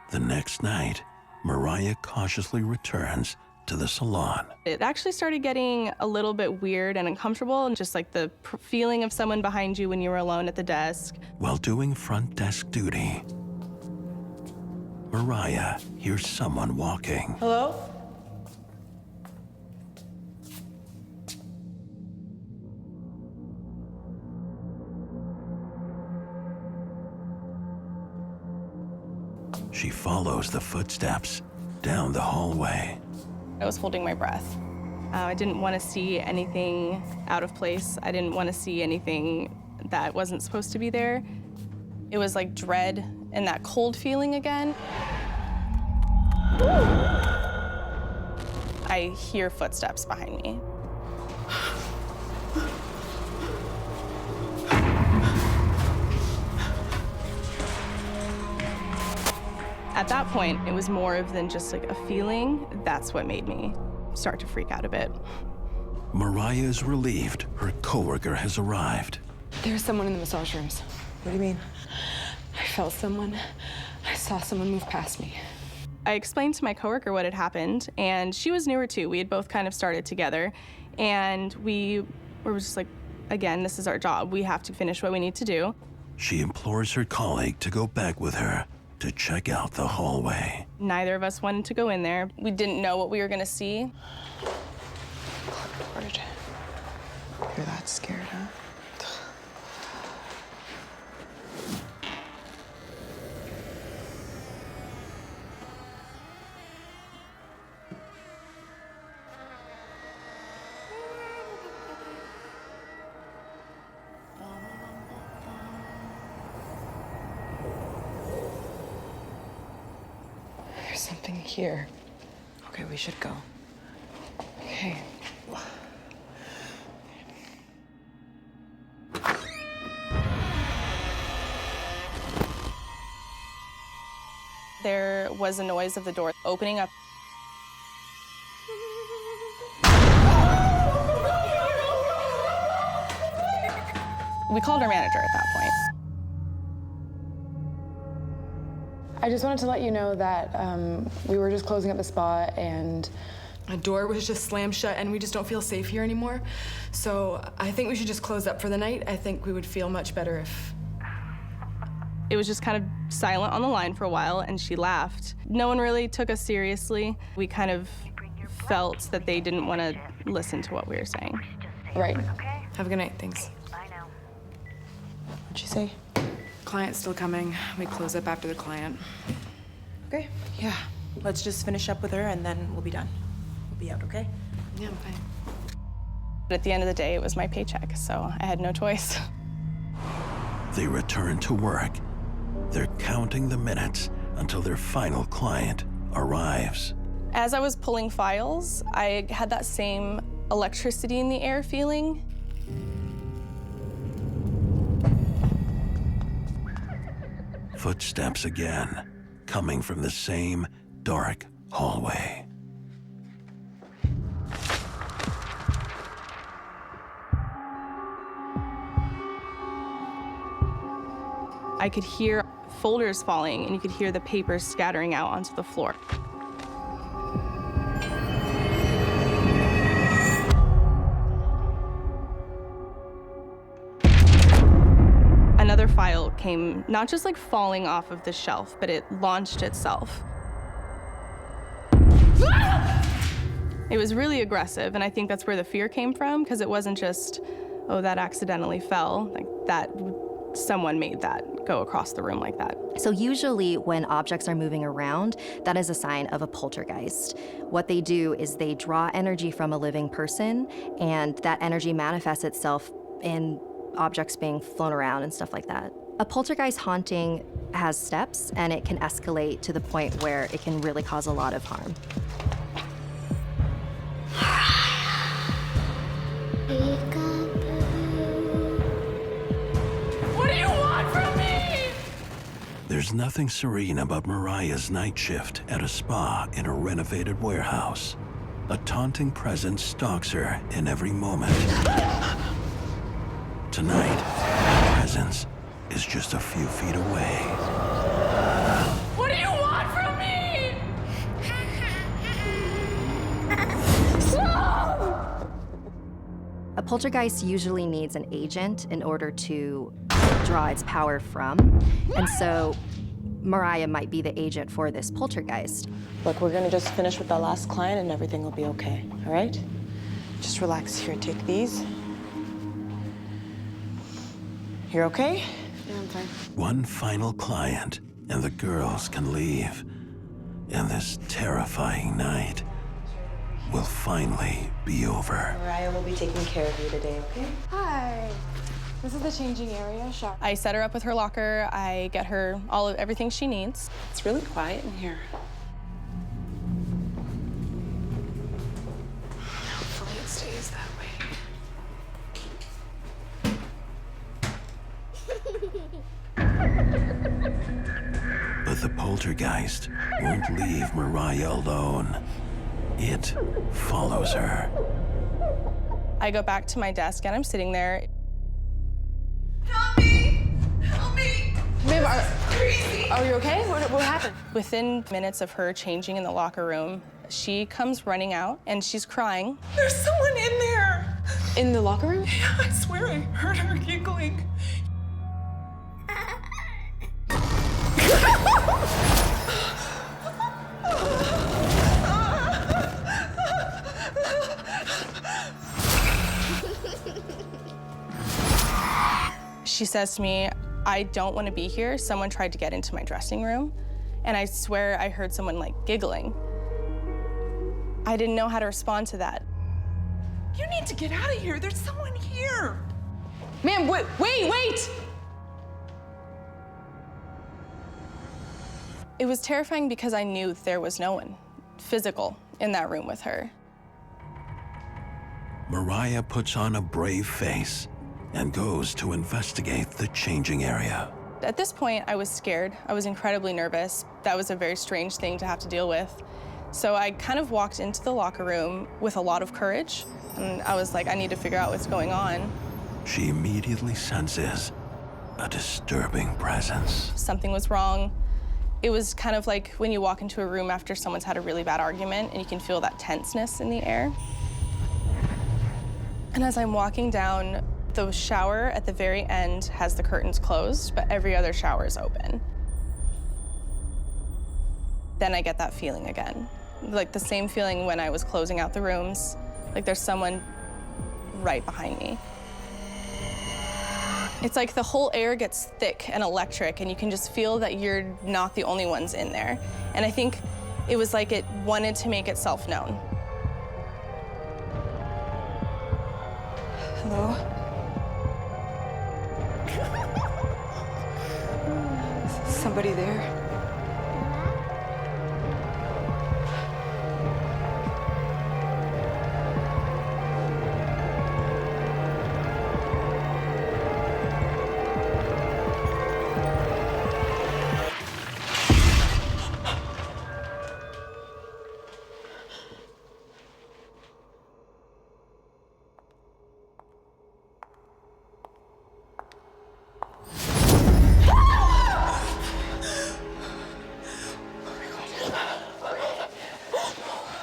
The next night, Mariah cautiously returns to the salon. It actually started getting a little bit weird and uncomfortable, and just like the feeling of someone behind you when you were alone at the desk. While doing front desk duty, Mariah hears someone walking. Hello? She follows the footsteps down the hallway. I was holding my breath. I didn't want to see anything out of place. I didn't want to see anything that wasn't supposed to be there. It was like dread and that cold feeling again. I hear footsteps behind me. At that point, it was more than just like a feeling. That's what made me start to freak out a bit. Mariah is relieved her coworker has arrived. There's someone in the massage rooms. What do you mean? I felt someone. I saw someone move past me. I explained to my coworker what had happened, and she was newer too. We had both kind of started together, and we were just like, again, this is our job. We have to finish what we need to do. She implores her colleague to go back with her to check out the hallway. Neither of us wanted to go in there. We didn't know what we were gonna see. Lord. You're that scared, huh? There's something here. Okay, we should go. Okay. There was a noise of the door opening up. We called our manager at that point. I just wanted to let you know that we were just closing up the spa and a door was just slammed shut and we just don't feel safe here anymore. So I think we should just close up for the night. I think we would feel much better if... It was just kind of silent on the line for a while, and she laughed. No one really took us seriously. We kind of felt that they didn't want to listen to what we were saying. Right. Have a good night, thanks. Bye now. What'd she say? Client's still coming. We close up after the client. Okay. Yeah. Let's just finish up with her and then we'll be done. We'll be out, okay? Yeah, I'm fine. But at the end of the day, it was my paycheck, so I had no choice. They return to work. They're counting the minutes until their final client arrives. As I was pulling files, I had that same electricity in the air feeling. Footsteps again, coming from the same dark hallway. I could hear folders falling, and you could hear the papers scattering out onto the floor. Another file came, not just like falling off of the shelf, but it launched itself. It was really aggressive, and I think that's where the fear came from, because it wasn't just, oh, that accidentally fell. Like that, someone made that go across the room like that. So usually when objects are moving around, that is a sign of a poltergeist. What they do is they draw energy from a living person, and that energy manifests itself in objects being flown around and stuff like that. A poltergeist haunting has steps, and it can escalate to the point where it can really cause a lot of harm. What do you want from me? There's nothing serene about Mariah's night shift at a spa in a renovated warehouse. A taunting presence stalks her in every moment. Tonight, the presence is just a few feet away. What do you want from me? A poltergeist usually needs an agent in order to draw its power from, and so Mariah might be the agent for this poltergeist. Look, we're gonna just finish with that last client and everything will be okay, all right? Just relax here, take these. You're okay? Yeah, I'm fine. One final client, and the girls can leave. And this terrifying night will finally be over. Mariah will be taking care of you today, okay? Hi. This is the changing area, shower. I set her up with her locker. I get her everything she needs. It's really quiet in here. Hopefully it stays that way. But the poltergeist won't leave Mariah alone. It follows her. I go back to my desk and I'm sitting there. Help me! Help me! Babe, Crazy! are you okay? What happened? Within minutes of her changing in the locker room, she comes running out and she's crying. There's someone in there! In the locker room? Yeah, I swear I heard her giggling. She says to me, I don't want to be here. Someone tried to get into my dressing room, and I swear I heard someone like giggling. I didn't know how to respond to that. You need to get out of here. There's someone here. Ma'am, wait! It was terrifying because I knew there was no one physical in that room with her. Mariah puts on a brave face and goes to investigate the changing area. At this point, I was scared. I was incredibly nervous. That was a very strange thing to have to deal with. So I kind of walked into the locker room with a lot of courage, and I was like, I need to figure out what's going on. She immediately senses a disturbing presence. Something was wrong. It was kind of like when you walk into a room after someone's had a really bad argument and you can feel that tenseness in the air. And as I'm walking down, the shower at the very end has the curtains closed, but every other shower is open. Then I get that feeling again. Like the same feeling when I was closing out the rooms, like there's someone right behind me. It's like the whole air gets thick and electric, and you can just feel that you're not the only ones in there. And I think it was like it wanted to make itself known. Hello? Is somebody there?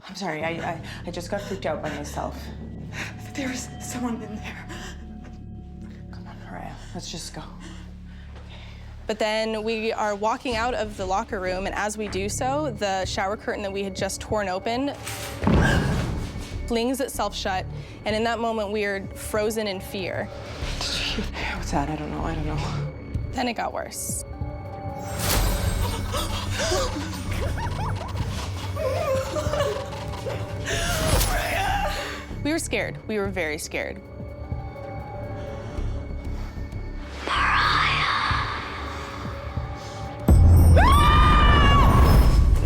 I'm sorry, I just got freaked out by myself. There's someone in there. Come on, Mariah, let's just go. But then we are walking out of the locker room, and as we do so, the shower curtain that we had just torn open flings itself shut, and in that moment, we are frozen in fear. What's that? I don't know. Then it got worse. We were scared. We were very scared.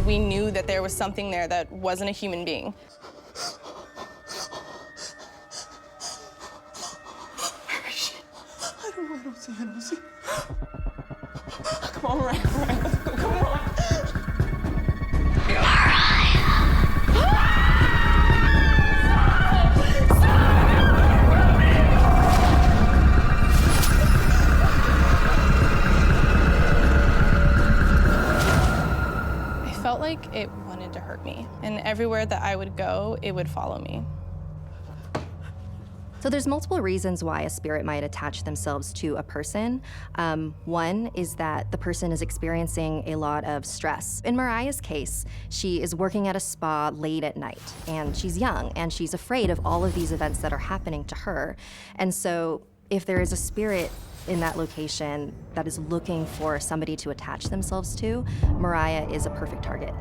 We knew that there was something there that wasn't a human being. I don't see. Come on, Mariah, let's go, come on. I felt like it wanted to hurt me, and everywhere that I would go, it would follow me. So there's multiple reasons why a spirit might attach themselves to a person. One is that the person is experiencing a lot of stress. In Mariah's case, she is working at a spa late at night, and she's young, and she's afraid of all of these events that are happening to her. And so if there is a spirit in that location that is looking for somebody to attach themselves to, Mariah is a perfect target.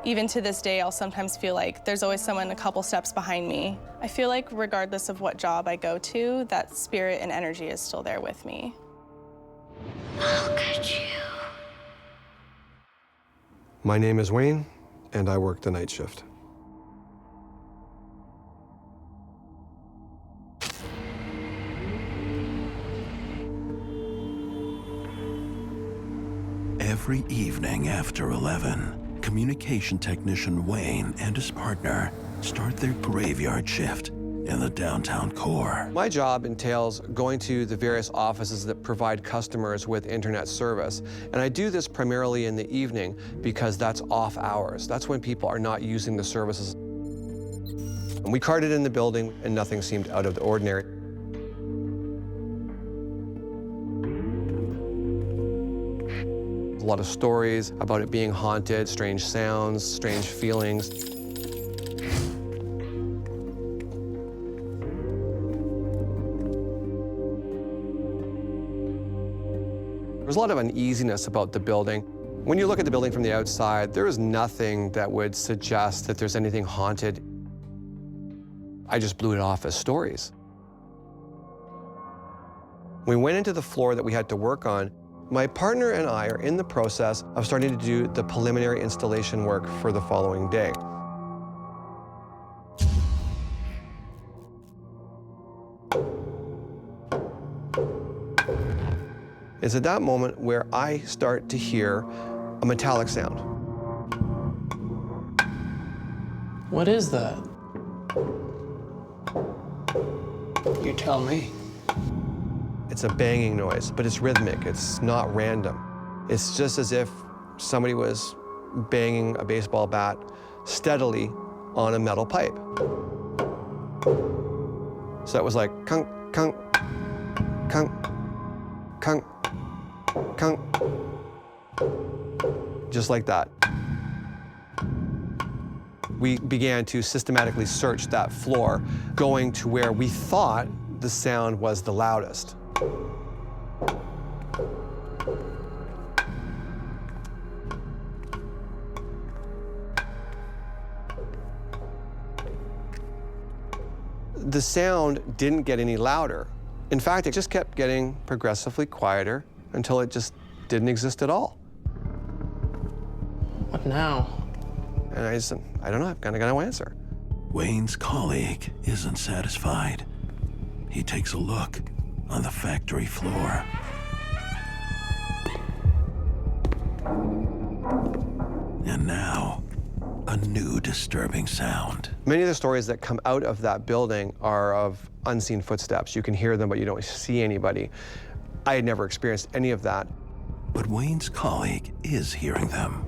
Even to this day, I'll sometimes feel like there's always someone a couple steps behind me. I feel like regardless of what job I go to, that spirit and energy is still there with me. Look at you. My name is Wayne, and I work the night shift. Every evening after 11, communication technician Wayne and his partner start their graveyard shift in the downtown core. My job entails going to the various offices that provide customers with internet service. And I do this primarily in the evening because that's off hours. That's when people are not using the services. And we carted in the building and nothing seemed out of the ordinary. A lot of stories about it being haunted, strange sounds, strange feelings. There's a lot of uneasiness about the building. When you look at the building from the outside, there is nothing that would suggest that there's anything haunted. I just blew it off as stories. We went into the floor that we had to work on. My partner and I are in the process of starting to do the preliminary installation work for the following day. It's at that moment where I start to hear a metallic sound. What is that? You tell me. It's a banging noise, but it's rhythmic. It's not random. It's just as if somebody was banging a baseball bat steadily on a metal pipe. So it was like kunk, kunk, kunk, kunk, kunk, just like that. We began to systematically search that floor, going to where we thought the sound was the loudest. The sound didn't get any louder. In fact, it just kept getting progressively quieter until it just didn't exist at all. What now? And I said, I don't know, I've got no answer. Wayne's colleague isn't satisfied. He takes a look on the factory floor. And now, a new disturbing sound. Many of the stories that come out of that building are of unseen footsteps. You can hear them, but you don't see anybody. I had never experienced any of that. But Wayne's colleague is hearing them.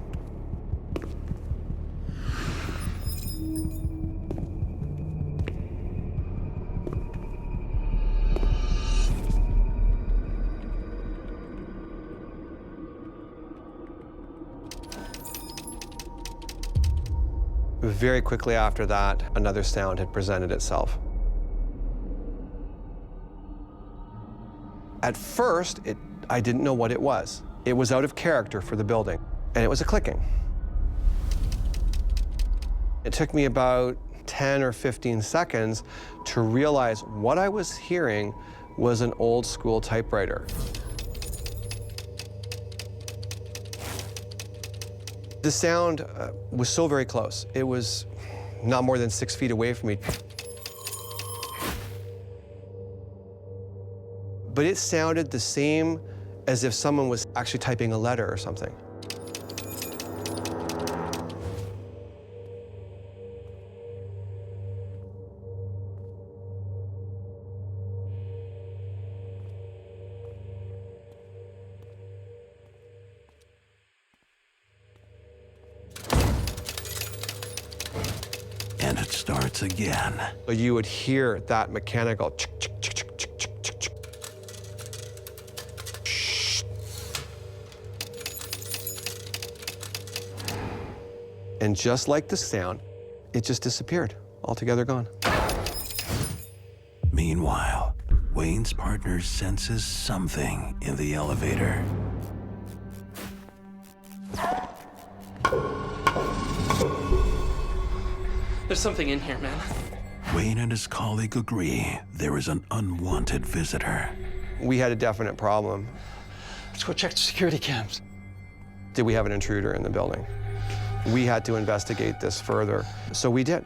Very quickly after that, another sound had presented itself. At first, I didn't know what it was. It was out of character for the building, and it was a clicking. It took me about 10 or 15 seconds to realize what I was hearing was an old school typewriter. The sound was so very close. It was not more than 6 feet away from me. But it sounded the same as if someone was actually typing a letter or something. And it starts again. You would hear that mechanical chick, chick, chick, chick, chick, chick, chick, chick. Shh. And just like the sound, it just disappeared, altogether gone. Meanwhile, Wayne's partner senses something in the elevator. There's something in here, man. Wayne and his colleague agree there is an unwanted visitor. We had a definite problem. Let's go check the security cams. Did we have an intruder in the building? We had to investigate this further, so we did.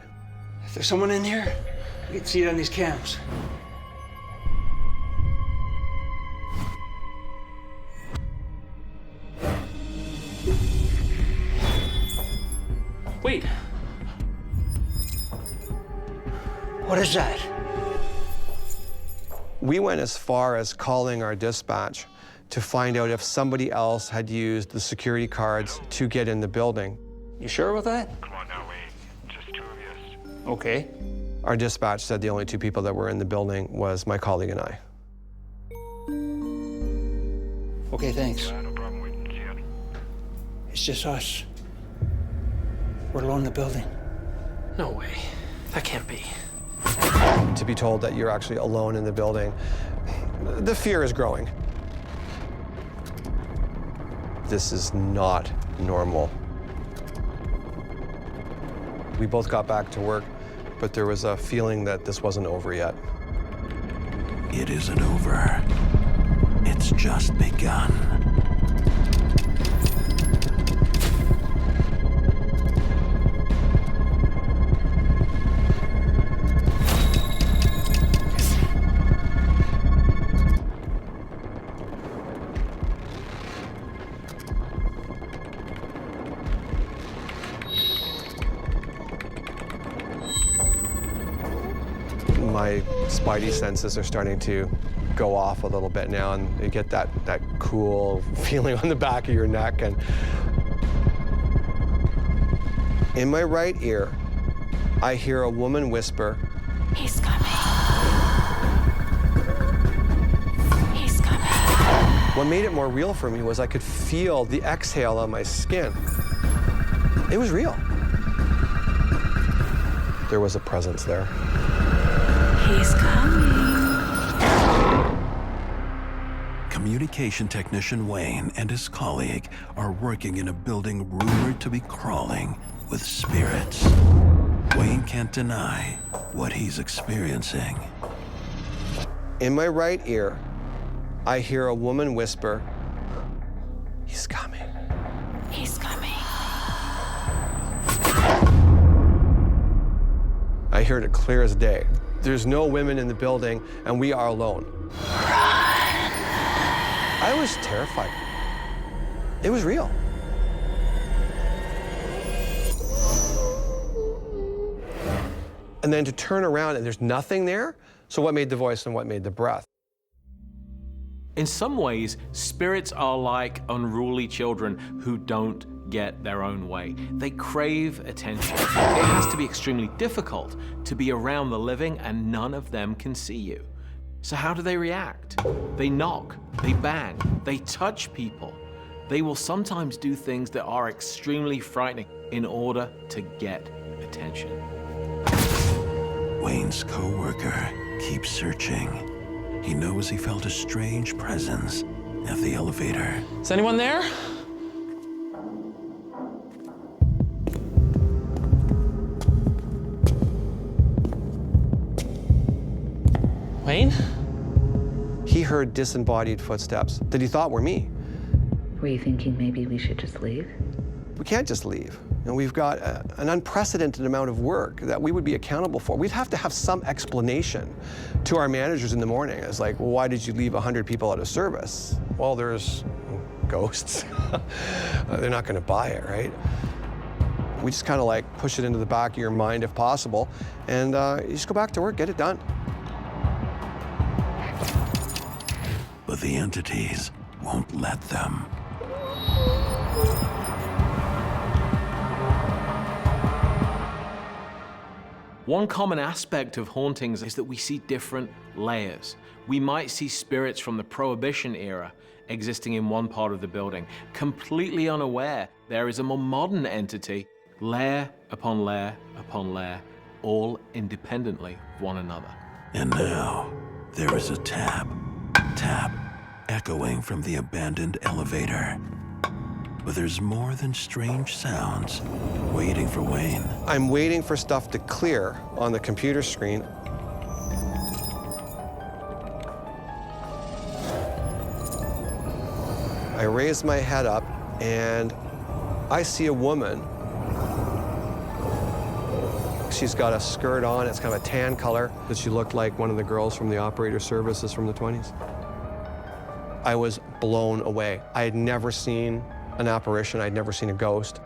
If there's someone in here, you can see it on these cams. Wait. What is that? We went as far as calling our dispatch to find out if somebody else had used the security cards to get in the building. You sure about that? Come on now, Wayne. Just two of you. Okay. Our dispatch said the only two people that were in the building was my colleague and I. Okay, thanks. No problem, Wayne. See ya. It's just us. We're alone in the building. No way. That can't be. To be told that you're actually alone in the building, the fear is growing. This is not normal. We both got back to work, but there was a feeling that this wasn't over yet. It isn't over. It's just begun. My spidey senses are starting to go off a little bit now, and you get that cool feeling on the back of your neck. And in my right ear, I hear a woman whisper, "He's coming. He's coming." What made it more real for me was I could feel the exhale on my skin. It was real. There was a presence there. He's coming. Communication technician Wayne and his colleague are working in a building rumored to be crawling with spirits. Wayne can't deny what he's experiencing. In my right ear, I hear a woman whisper, "He's coming. He's coming. I heard it clear as day. There's no women in the building, and we are alone. I was terrified. It was real. And then to turn around and there's nothing there, so what made the voice and what made the breath? In some ways, spirits are like unruly children who don't get their own way. They crave attention. It has to be extremely difficult to be around the living and none of them can see you. So how do they react? They knock, they bang, they touch people. They will sometimes do things that are extremely frightening in order to get attention. Wayne's co-worker keeps searching. He knows he felt a strange presence at the elevator. Is anyone there? Wayne? He heard disembodied footsteps that he thought were me. Were you thinking maybe we should just leave? We can't just leave. You know, we've got an unprecedented amount of work that we would be accountable for. We'd have to have some explanation to our managers in the morning. It's like, well, why did you leave 100 people out of service? Well, there's ghosts. They're not going to buy it, right? We just kind of like push it into the back of your mind if possible, and you just go back to work, get it done. But the entities won't let them. One common aspect of hauntings is that we see different layers. We might see spirits from the Prohibition era existing in one part of the building, completely unaware there is a more modern entity, layer upon layer upon layer, all independently of one another. And now, there is a tap, echoing from the abandoned elevator. But there's more than strange sounds waiting for Wayne. I'm waiting for stuff to clear on the computer screen. I raise my head up and I see a woman. She's got a skirt on, it's kind of a tan color, but she looked like one of the girls from the operator services from the 20s. I was blown away. I had never seen an apparition, I'd never seen a ghost.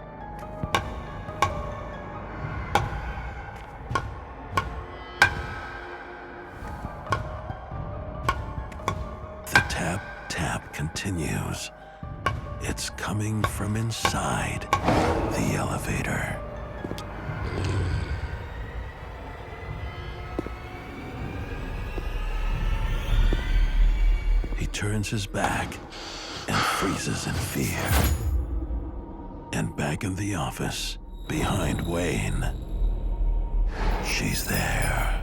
The tap continues. It's coming from inside the elevator. He turns his back and freezes in fear. And back in the office, behind Wayne, she's there.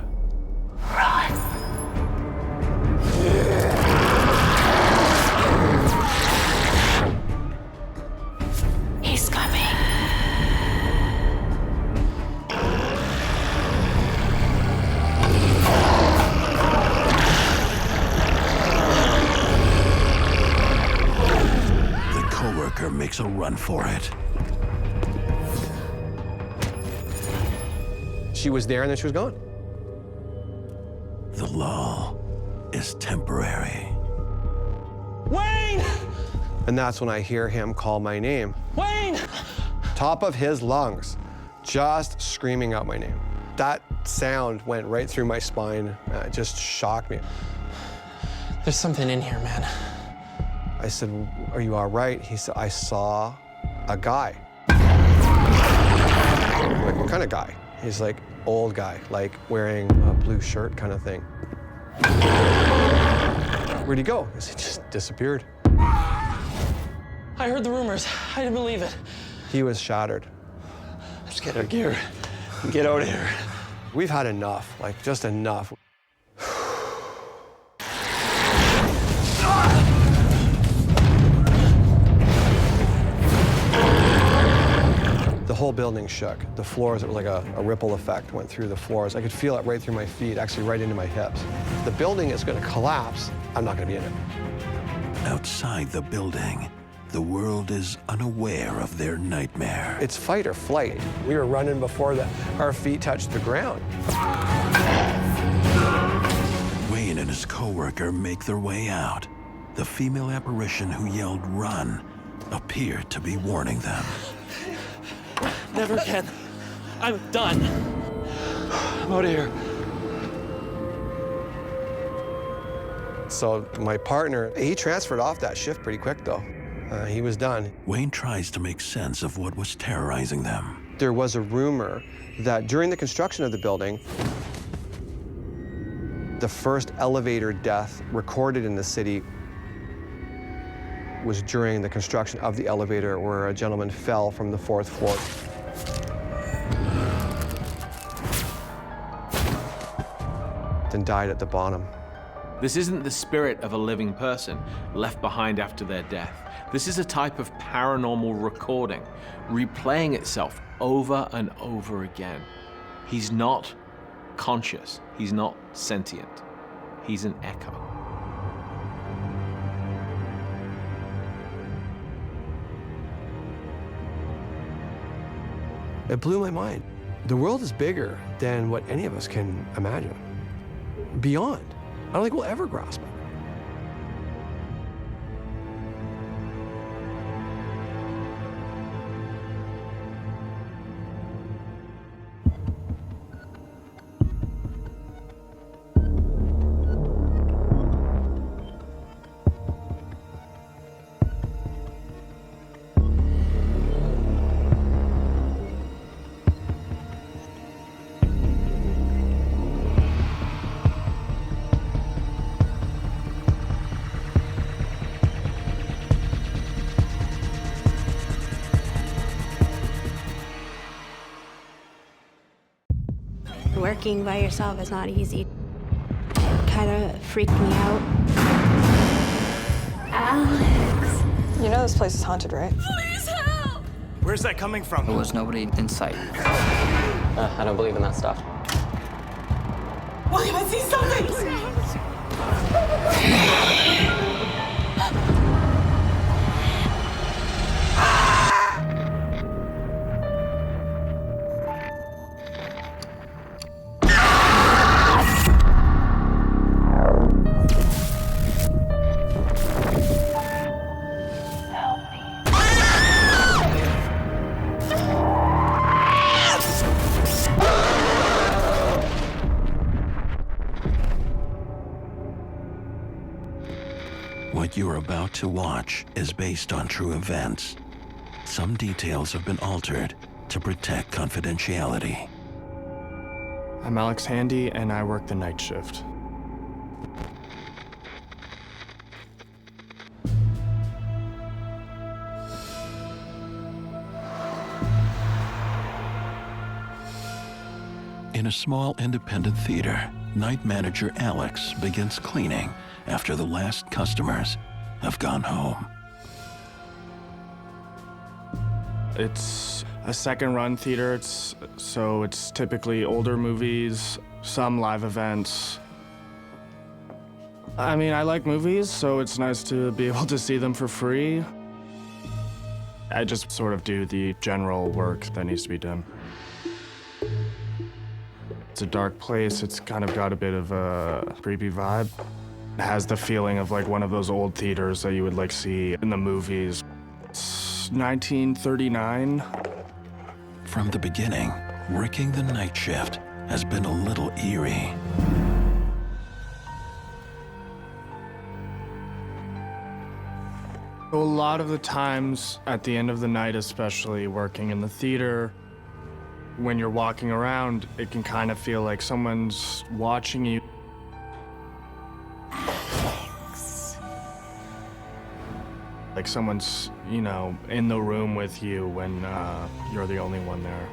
He's coming. The coworker makes a run for it. She was there and then she was gone. The lull is temporary. Wayne! And that's when I hear him call my name. Wayne! Top of his lungs, just screaming out my name. That sound went right through my spine. It just shocked me. There's something in here, man. I said, "Are you all right?" He said, "I saw a guy." I'm like, "What kind of guy?" He's like, "Old guy, like wearing a blue shirt kind of thing." "Where'd he go?" He said, "He just disappeared." I heard the rumors. I didn't believe it. He was shattered. Let's get our gear and get out of here. We've had enough, like just enough. The whole building shook. The floors, it was like a ripple effect went through the floors. I could feel it right through my feet, actually right into my hips. The building is going to collapse. I'm not going to be in it. Outside the building, the world is unaware of their nightmare. It's fight or flight. We were running before our feet touched the ground. Wayne and his coworker make their way out. The female apparition who yelled "run" appeared to be warning them. Never again. I'm done. I'm out of here. So my partner, he transferred off that shift pretty quick though. He was done. Wayne tries to make sense of what was terrorizing them. There was a rumor that during the construction of the building, the first elevator death recorded in the city was during the construction of the elevator where a gentleman fell from the 4th floor. And died at the bottom. This isn't the spirit of a living person left behind after their death. This is a type of paranormal recording, replaying itself over and over again. He's not conscious. He's not sentient. He's an echo. It blew my mind. The world is bigger than what any of us can imagine. Beyond. I don't think we'll ever grasp it. working by yourself is not easy. It kind of freaked me out. Alex. You know this place is haunted, right? Please help! Where's that coming from? There was nobody in sight. I don't believe in that stuff. William, I see something! What you're about to watch is based on true events. Some details have been altered to protect confidentiality. I'm Alex Handy, and I work the night shift. In a small independent theater, night manager Alex begins cleaning after the last customers have gone home. It's a second-run theater, so it's typically older movies, some live events. I mean, I like movies, so it's nice to be able to see them for free. I just sort of do the general work that needs to be done. It's a dark place. It's kind of got a bit of a creepy vibe. It has the feeling of like one of those old theaters that you would like see in the movies. It's 1939. From the beginning, working the night shift has been a little eerie. A lot of the times, at the end of the night especially, working in the theater, when you're walking around, it can kind of feel like someone's watching you. Alex. Like someone's, you know, in the room with you when you're the only one there.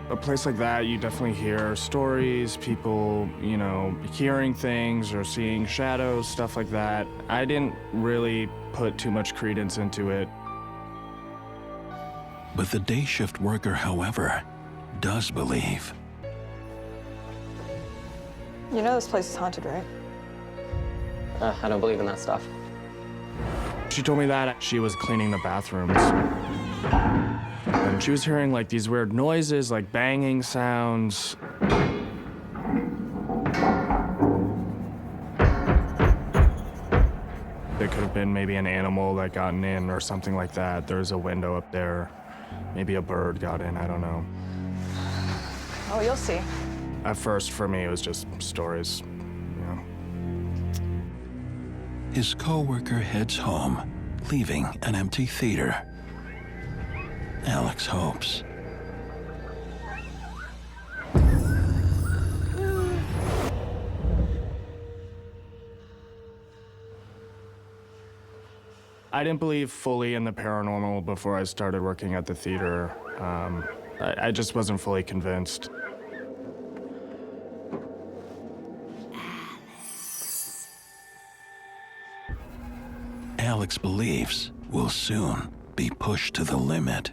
A place like that, you definitely hear stories, people, you know, hearing things or seeing shadows, stuff like that. I didn't really put too much credence into it. But the day shift worker, however, does believe. You know this place is haunted, right? I don't believe in that stuff. She told me that she was cleaning the bathrooms. And she was hearing like these weird noises, like banging sounds. It could have been maybe an animal that gotten in or something like that. There's a window up there. Maybe a bird got in, I don't know. Oh, you'll see. At first, for me, it was just stories, you know. His co-worker heads home, leaving an empty theater. Alex hopes. I didn't believe fully in the paranormal before I started working at the theater. I just wasn't fully convinced. Alex believes will soon be pushed to the limit.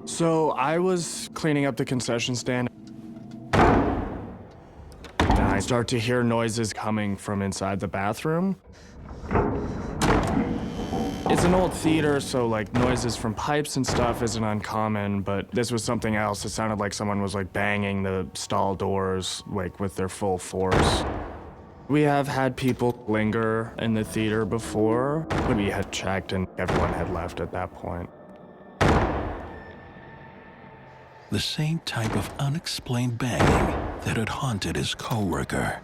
So I was cleaning up the concession stand. And I start to hear noises coming from inside the bathroom. It's an old theater, so like noises from pipes and stuff isn't uncommon, but this was something else. It sounded like someone was like banging the stall doors like with their full force. We have had people linger in the theater before, but we had checked and everyone had left at that point. The same type of unexplained banging that had haunted his co-worker.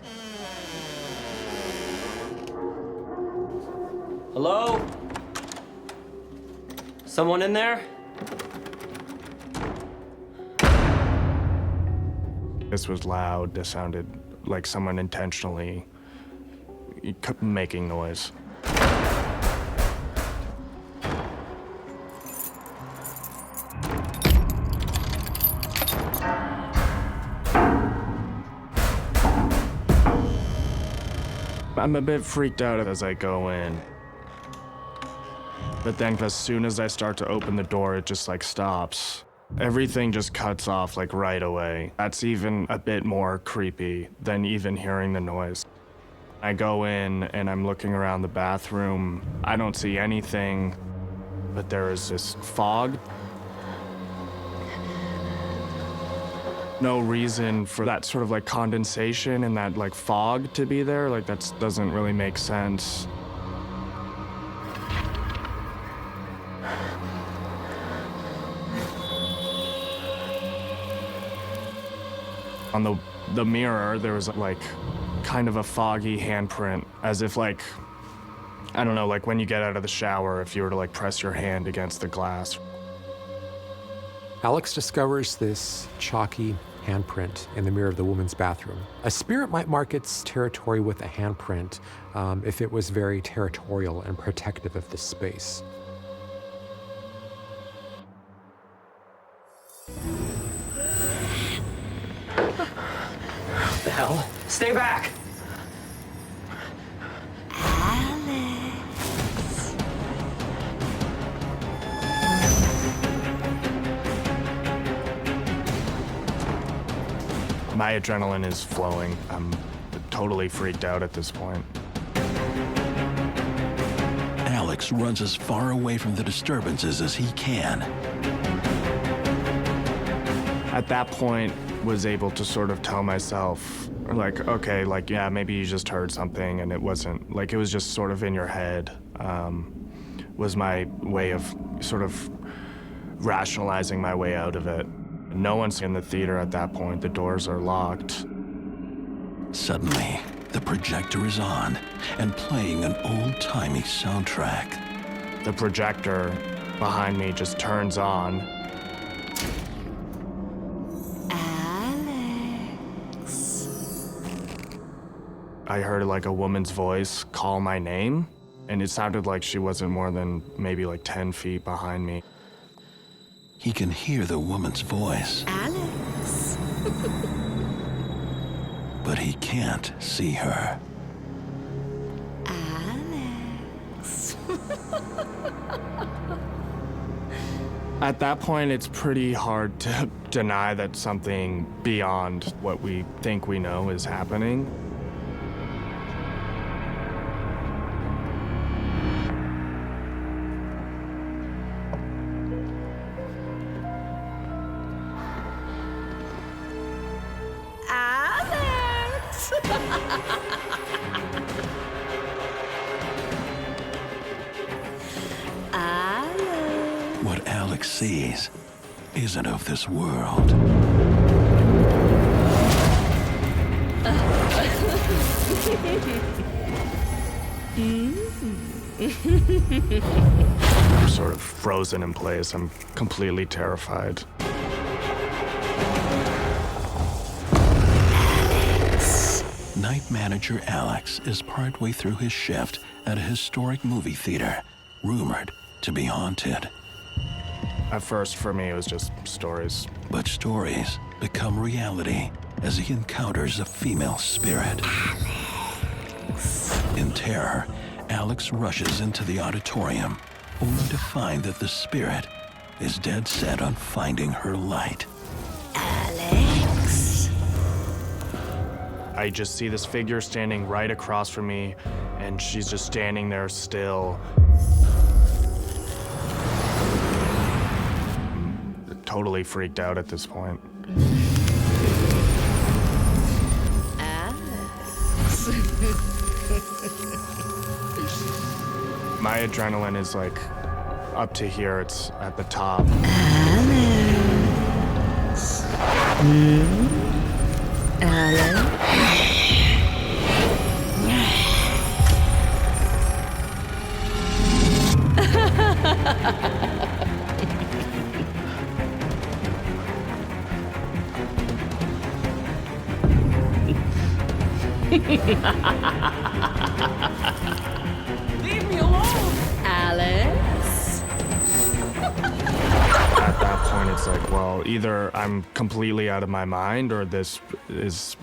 Hello? Someone in there? This was loud. This sounded like someone intentionally making noise. I'm a bit freaked out as I go in. But then as soon as I start to open the door, it just like stops. Everything just cuts off like right away. That's even a bit more creepy than even hearing the noise. I go in and I'm looking around the bathroom. I don't see anything, but there is this fog. No reason for that sort of like condensation and that like fog to be there. Like that doesn't really make sense. On the mirror, there was like kind of a foggy handprint, as if like, I don't know, like when you get out of the shower, if you were to like press your hand against the glass. Alex discovers this chalky handprint in the mirror of the woman's bathroom. A spirit might mark its territory with a handprint if it was very territorial and protective of the space. What the hell? Stay back! My adrenaline is flowing. I'm totally freaked out at this point. Alex runs as far away from the disturbances as he can. At that point, was able to sort of tell myself, like, okay, like, yeah, maybe you just heard something and it wasn't, like, it was just sort of in your head, was my way of sort of rationalizing my way out of it. No one's in the theater at that point. The doors are locked. Suddenly, the projector is on and playing an old-timey soundtrack. The projector behind me just turns on. I heard like a woman's voice call my name, and it sounded like she wasn't more than maybe like 10 feet behind me. He can hear the woman's voice. Alex. But he can't see her. Alex. At that point, it's pretty hard to deny that something beyond what we think we know is happening. Alex. Alex. What Alex sees isn't of this world. I'm sort of frozen in place. I'm completely terrified. Night manager Alex is partway through his shift at a historic movie theater, rumored to be haunted. At first, for me, it was just stories. But stories become reality as he encounters a female spirit. In terror, Alex rushes into the auditorium, only to find that the spirit is dead set on finding her light. Alex. I just see this figure standing right across from me, and she's just standing there still. I'm totally freaked out at this point. Alex. My adrenaline is like up to here. It's at the top. Alex. Alex. Leave me alone! Alice? At that point, it's like, well, either I'm completely out of my mind or this is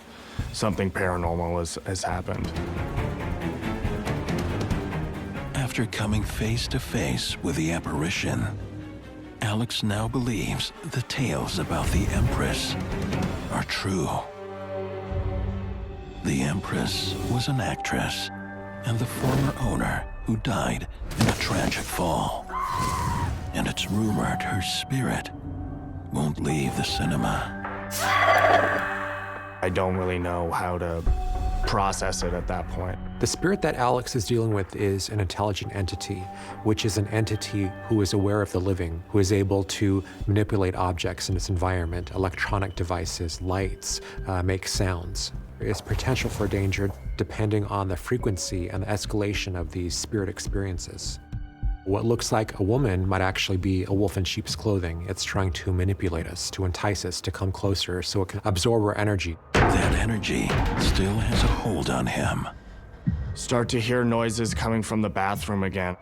something paranormal has happened. After coming face to face with the apparition, Alex now believes the tales about the Empress are true. The Empress was an actress and the former owner who died in a tragic fall. And it's rumored her spirit won't leave the cinema. I don't really know how to process it at that point. The spirit that Alex is dealing with is an intelligent entity, which is an entity who is aware of the living, who is able to manipulate objects in its environment, electronic devices, lights, make sounds. There is potential for danger depending on the frequency and the escalation of these spirit experiences. What looks like a woman might actually be a wolf in sheep's clothing. It's trying to manipulate us, to entice us, to come closer so it can absorb our energy. That energy still has a hold on him. Start to hear noises coming from the bathroom again.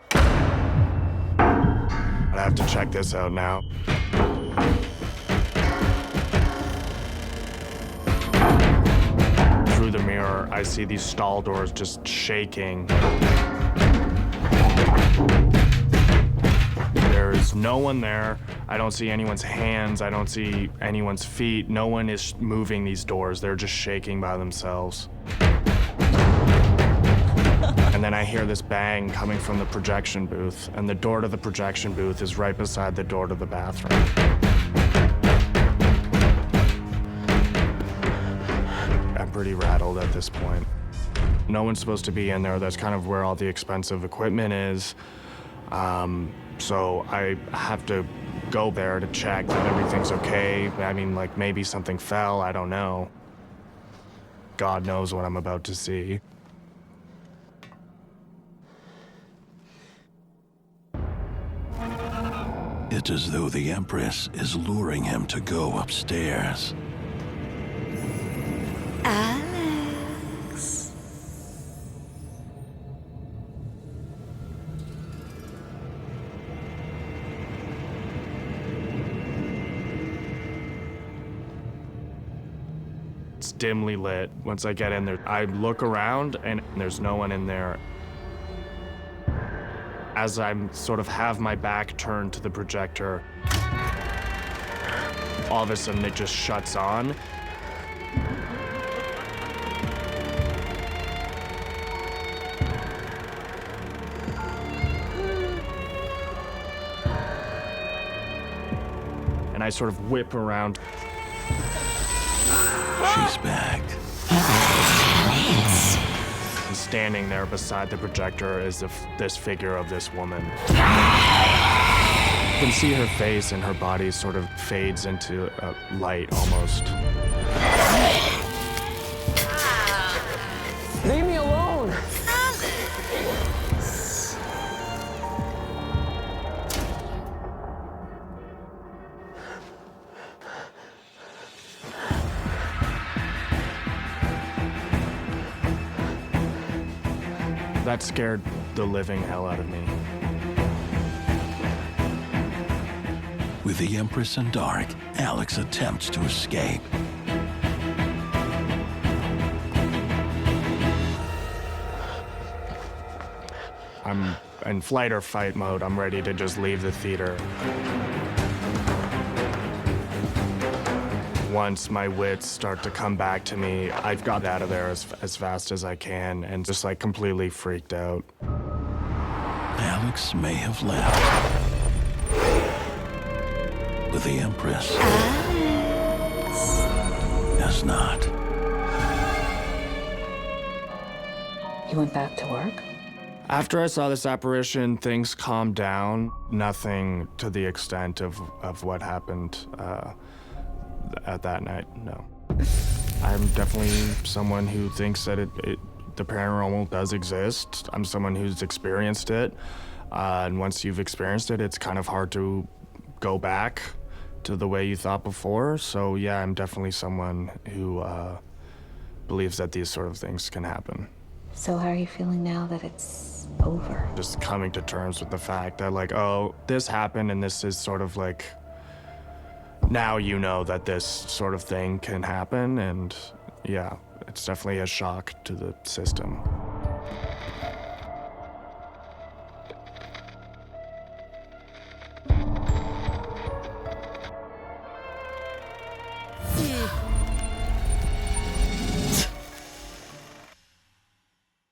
I have to check this out now. Through the mirror, I see these stall doors just shaking. There's no one there. I don't see anyone's hands. I don't see anyone's feet. No one is moving these doors. They're just shaking by themselves. And then I hear this bang coming from the projection booth, and the door to the projection booth is right beside the door to the bathroom. I'm pretty rattled at this point. No one's supposed to be in there. That's kind of where all the expensive equipment is. So I have to go there to check that everything's okay. I mean, like, maybe something fell, I don't know. God knows what I'm about to see. It's as though the Empress is luring him to go upstairs. Alex. It's dimly lit. Once I get in there, I look around and there's no one in there. As I'm sort of have my back turned to the projector, all of a sudden it just shuts on. And I sort of whip around. She's back. And standing there beside the projector is this figure of this woman. You can see her face and her body sort of fades into light almost. Leave me alone! That scared the living hell out of me. With the Empress in dark, Alex attempts to escape. I'm in flight or fight mode. I'm ready to just leave the theater. Once my wits start to come back to me, I've got out of there as fast as I can and just like completely freaked out. Alex may have left, but the Empress has not. You went back to work? After I saw this apparition, things calmed down. Nothing to the extent of what happened at that night, no. I'm definitely someone who thinks that the paranormal does exist. I'm someone who's experienced it. And once you've experienced it, it's kind of hard to go back to the way you thought before. So yeah, I'm definitely someone who believes that these sort of things can happen. So how are you feeling now that it's over? Just coming to terms with the fact that, like, oh, this happened, and this is sort of like, now you know that this sort of thing can happen, and yeah, it's definitely a shock to the system.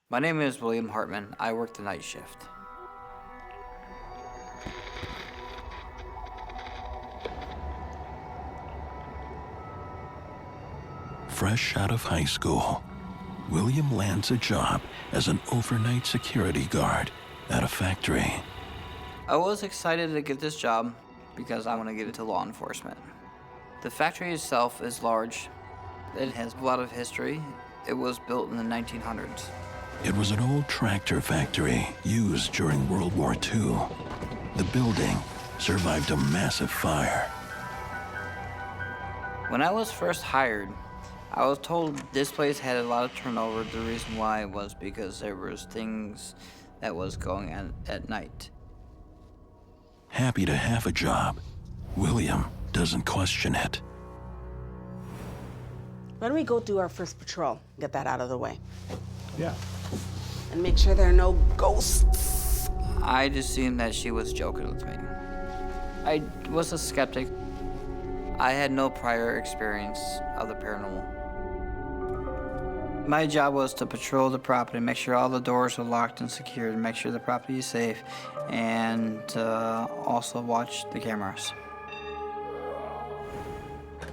My name is William Hartman. I work the night shift. Fresh out of high school, William lands a job as an overnight security guard at a factory. I was excited to get this job because I want to get into law enforcement. The factory itself is large. It has a lot of history. It was built in the 1900s. It was an old tractor factory used during World War II. The building survived a massive fire. When I was first hired, I was told this place had a lot of turnover. The reason why was because there was things that was going on at night. Happy to have a job, William doesn't question it. Why don't we go do our first patrol, get that out of the way? Yeah. And make sure there are no ghosts. I just assumed that she was joking with me. I was a skeptic. I had no prior experience of the paranormal. My job was to patrol the property, make sure all the doors are locked and secured, make sure the property is safe, and also watch the cameras.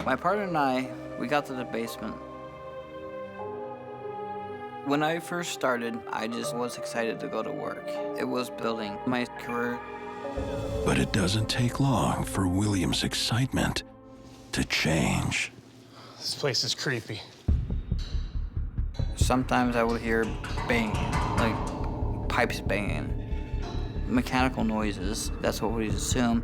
My partner and I, we got to the basement. When I first started, I just was excited to go to work. It was building my career. But it doesn't take long for William's excitement to change. This place is creepy. Sometimes I would hear banging, like pipes banging, mechanical noises. That's what we'd assume.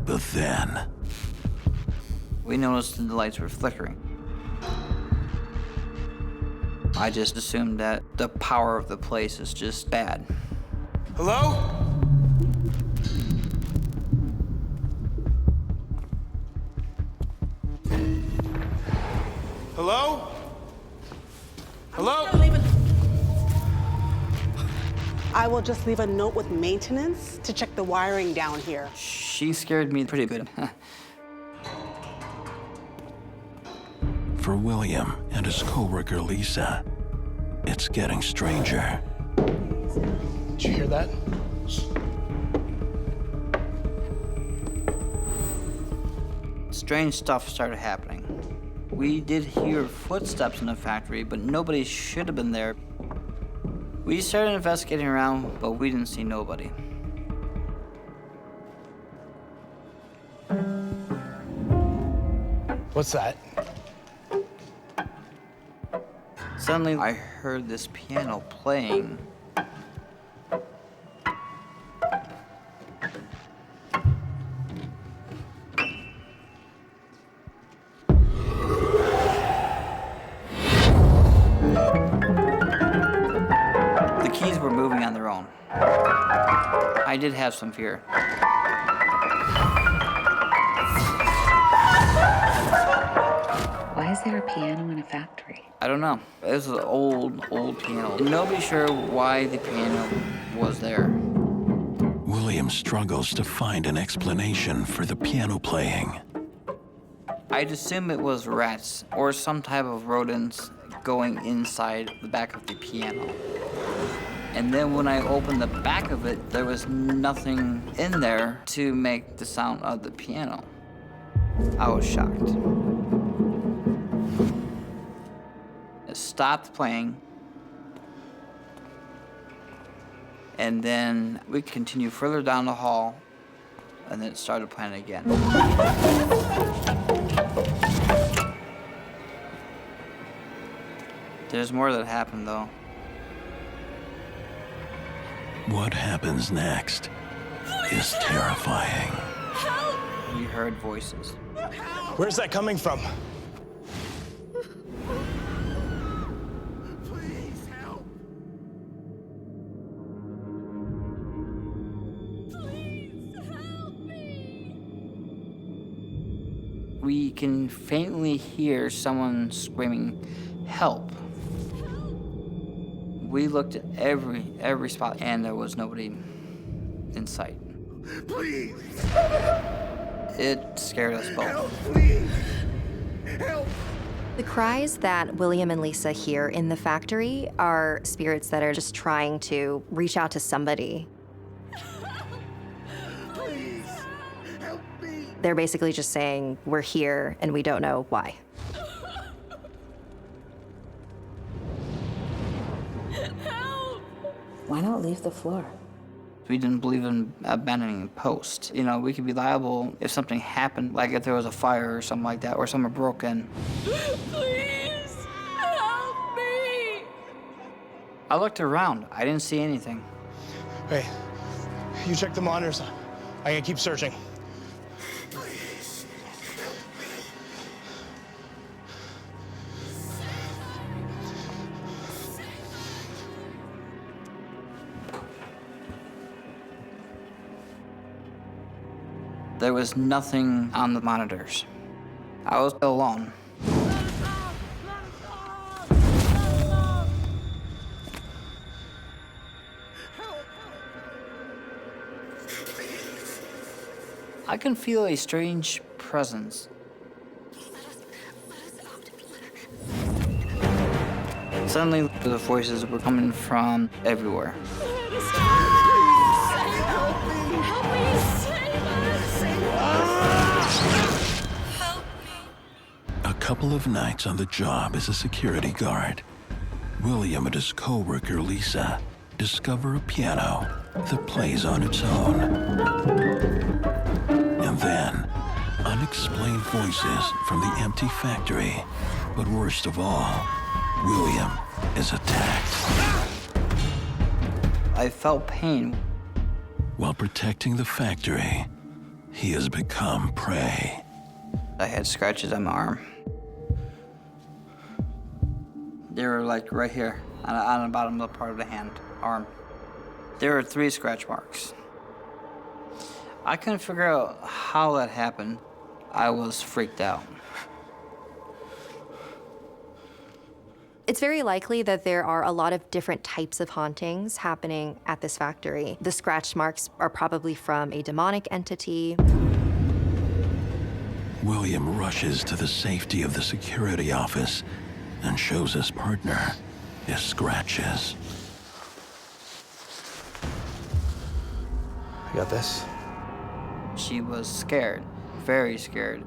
But then, we noticed that the lights were flickering. I just assumed that the power of the place is just bad. Hello? Hello? Hello? I will just leave a note with maintenance to check the wiring down here. She scared me pretty good. for William and his co-worker Lisa, it's getting stranger. Did you hear that? Strange stuff started happening. We did hear footsteps in the factory, but nobody should have been there. We started investigating around, but we didn't see nobody. What's that? Suddenly, I heard this piano playing. The keys were moving on their own. I did have some fear. Why is there a piano in a factory? I don't know. It was an old piano. Nobody's sure why the piano was there. William struggles to find an explanation for the piano playing. I'd assume it was rats or some type of rodents going inside the back of the piano. And then when I opened the back of it, there was nothing in there to make the sound of the piano. I was shocked. It stopped playing. And then we continued further down the hall, and then it started playing again. There's more that happened, though. What happens next? is terrifying. We heard voices. Where's that coming from? We can faintly hear someone screaming, "Help!" We looked at every spot, and there was nobody in sight. Please! It scared us both. Help, please! Help! The cries that William and Lisa hear in the factory are spirits that are just trying to reach out to somebody. Please! Help me! They're basically just saying, we're here and we don't know why. Why not leave the floor? We didn't believe in abandoning posts. You know, we could be liable if something happened, like if there was a fire or something like that, or someone broke in. Please, help me! I looked around. I didn't see anything. Hey, you check the monitors. I can keep searching. There was nothing on the monitors. I was alone. I can feel a strange presence. Suddenly, the voices were coming from everywhere. A couple of nights on the job as a security guard, William and his co-worker Lisa discover a piano that plays on its own. And then, unexplained voices from the empty factory. But worst of all, William is attacked. I felt pain. While protecting the factory, he has become prey. I had scratches on my arm. They were like right here, on the bottom of the part of the arm. There were 3 scratch marks. I couldn't figure out how that happened. I was freaked out. It's very likely that there are a lot of different types of hauntings happening at this factory. The scratch marks are probably from a demonic entity. William rushes to the safety of the security office and shows his partner his scratches. I got this. She was scared, very scared.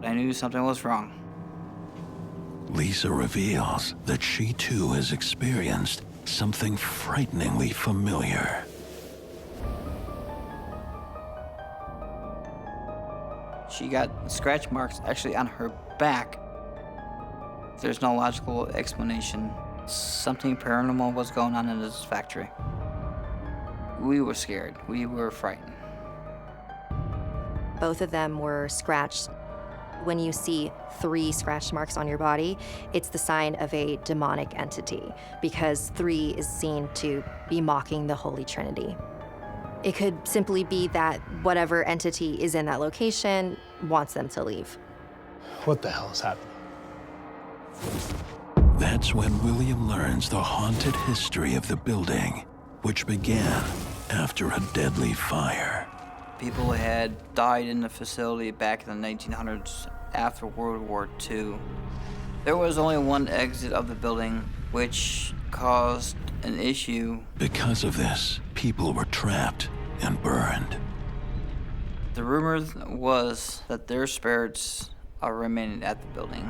I knew something was wrong. Lisa reveals that she too has experienced something frighteningly familiar. She got scratch marks actually on her back. There's no logical explanation. Something paranormal was going on in this factory. We were scared. We were frightened. Both of them were scratched. When you see 3 scratch marks on your body, it's the sign of a demonic entity, because 3 is seen to be mocking the Holy Trinity. It could simply be that whatever entity is in that location wants them to leave. What the hell is happening? That's when William learns the haunted history of the building, which began after a deadly fire. People had died in the facility back in the 1900s after World War II. There was only one exit of the building, which caused an issue. Because of this, people were trapped and burned. The rumor was that their spirits are remaining at the building.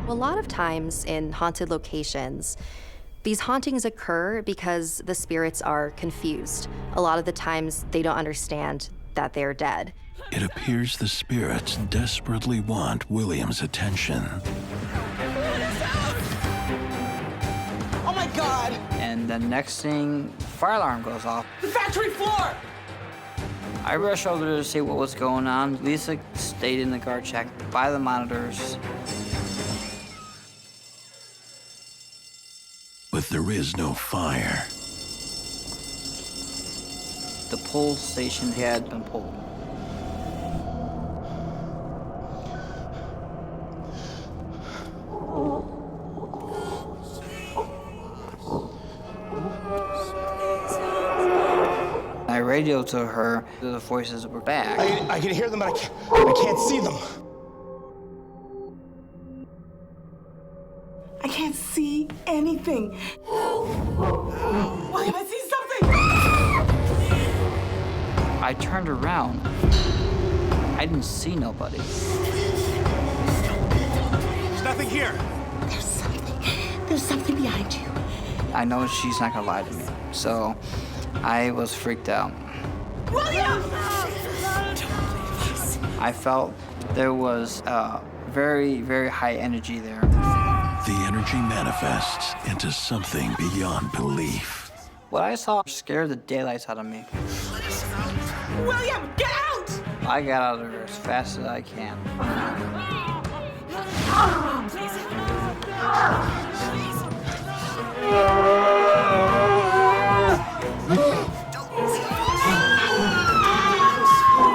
A lot of times in haunted locations, these hauntings occur because the spirits are confused. A lot of the times they don't understand that they're dead. It appears the spirits desperately want William's attention. Oh my God! And the next thing, fire alarm goes off. The factory floor! I rushed over to see what was going on. Lisa stayed in the guard shack by the monitors. But there is no fire. The pull station had been pulled. I radioed to her. The voices were back. I can hear them, but I can't see them. I can't see anything. William, I see something! I turned around. I didn't see nobody. There's nothing here. There's something behind you. I know she's not gonna lie to me, so I was freaked out. William! I felt there was very, very high energy there. The energy manifests into something beyond belief. What I saw scared the daylights out of me. William, get out! I got out of there as fast as I can.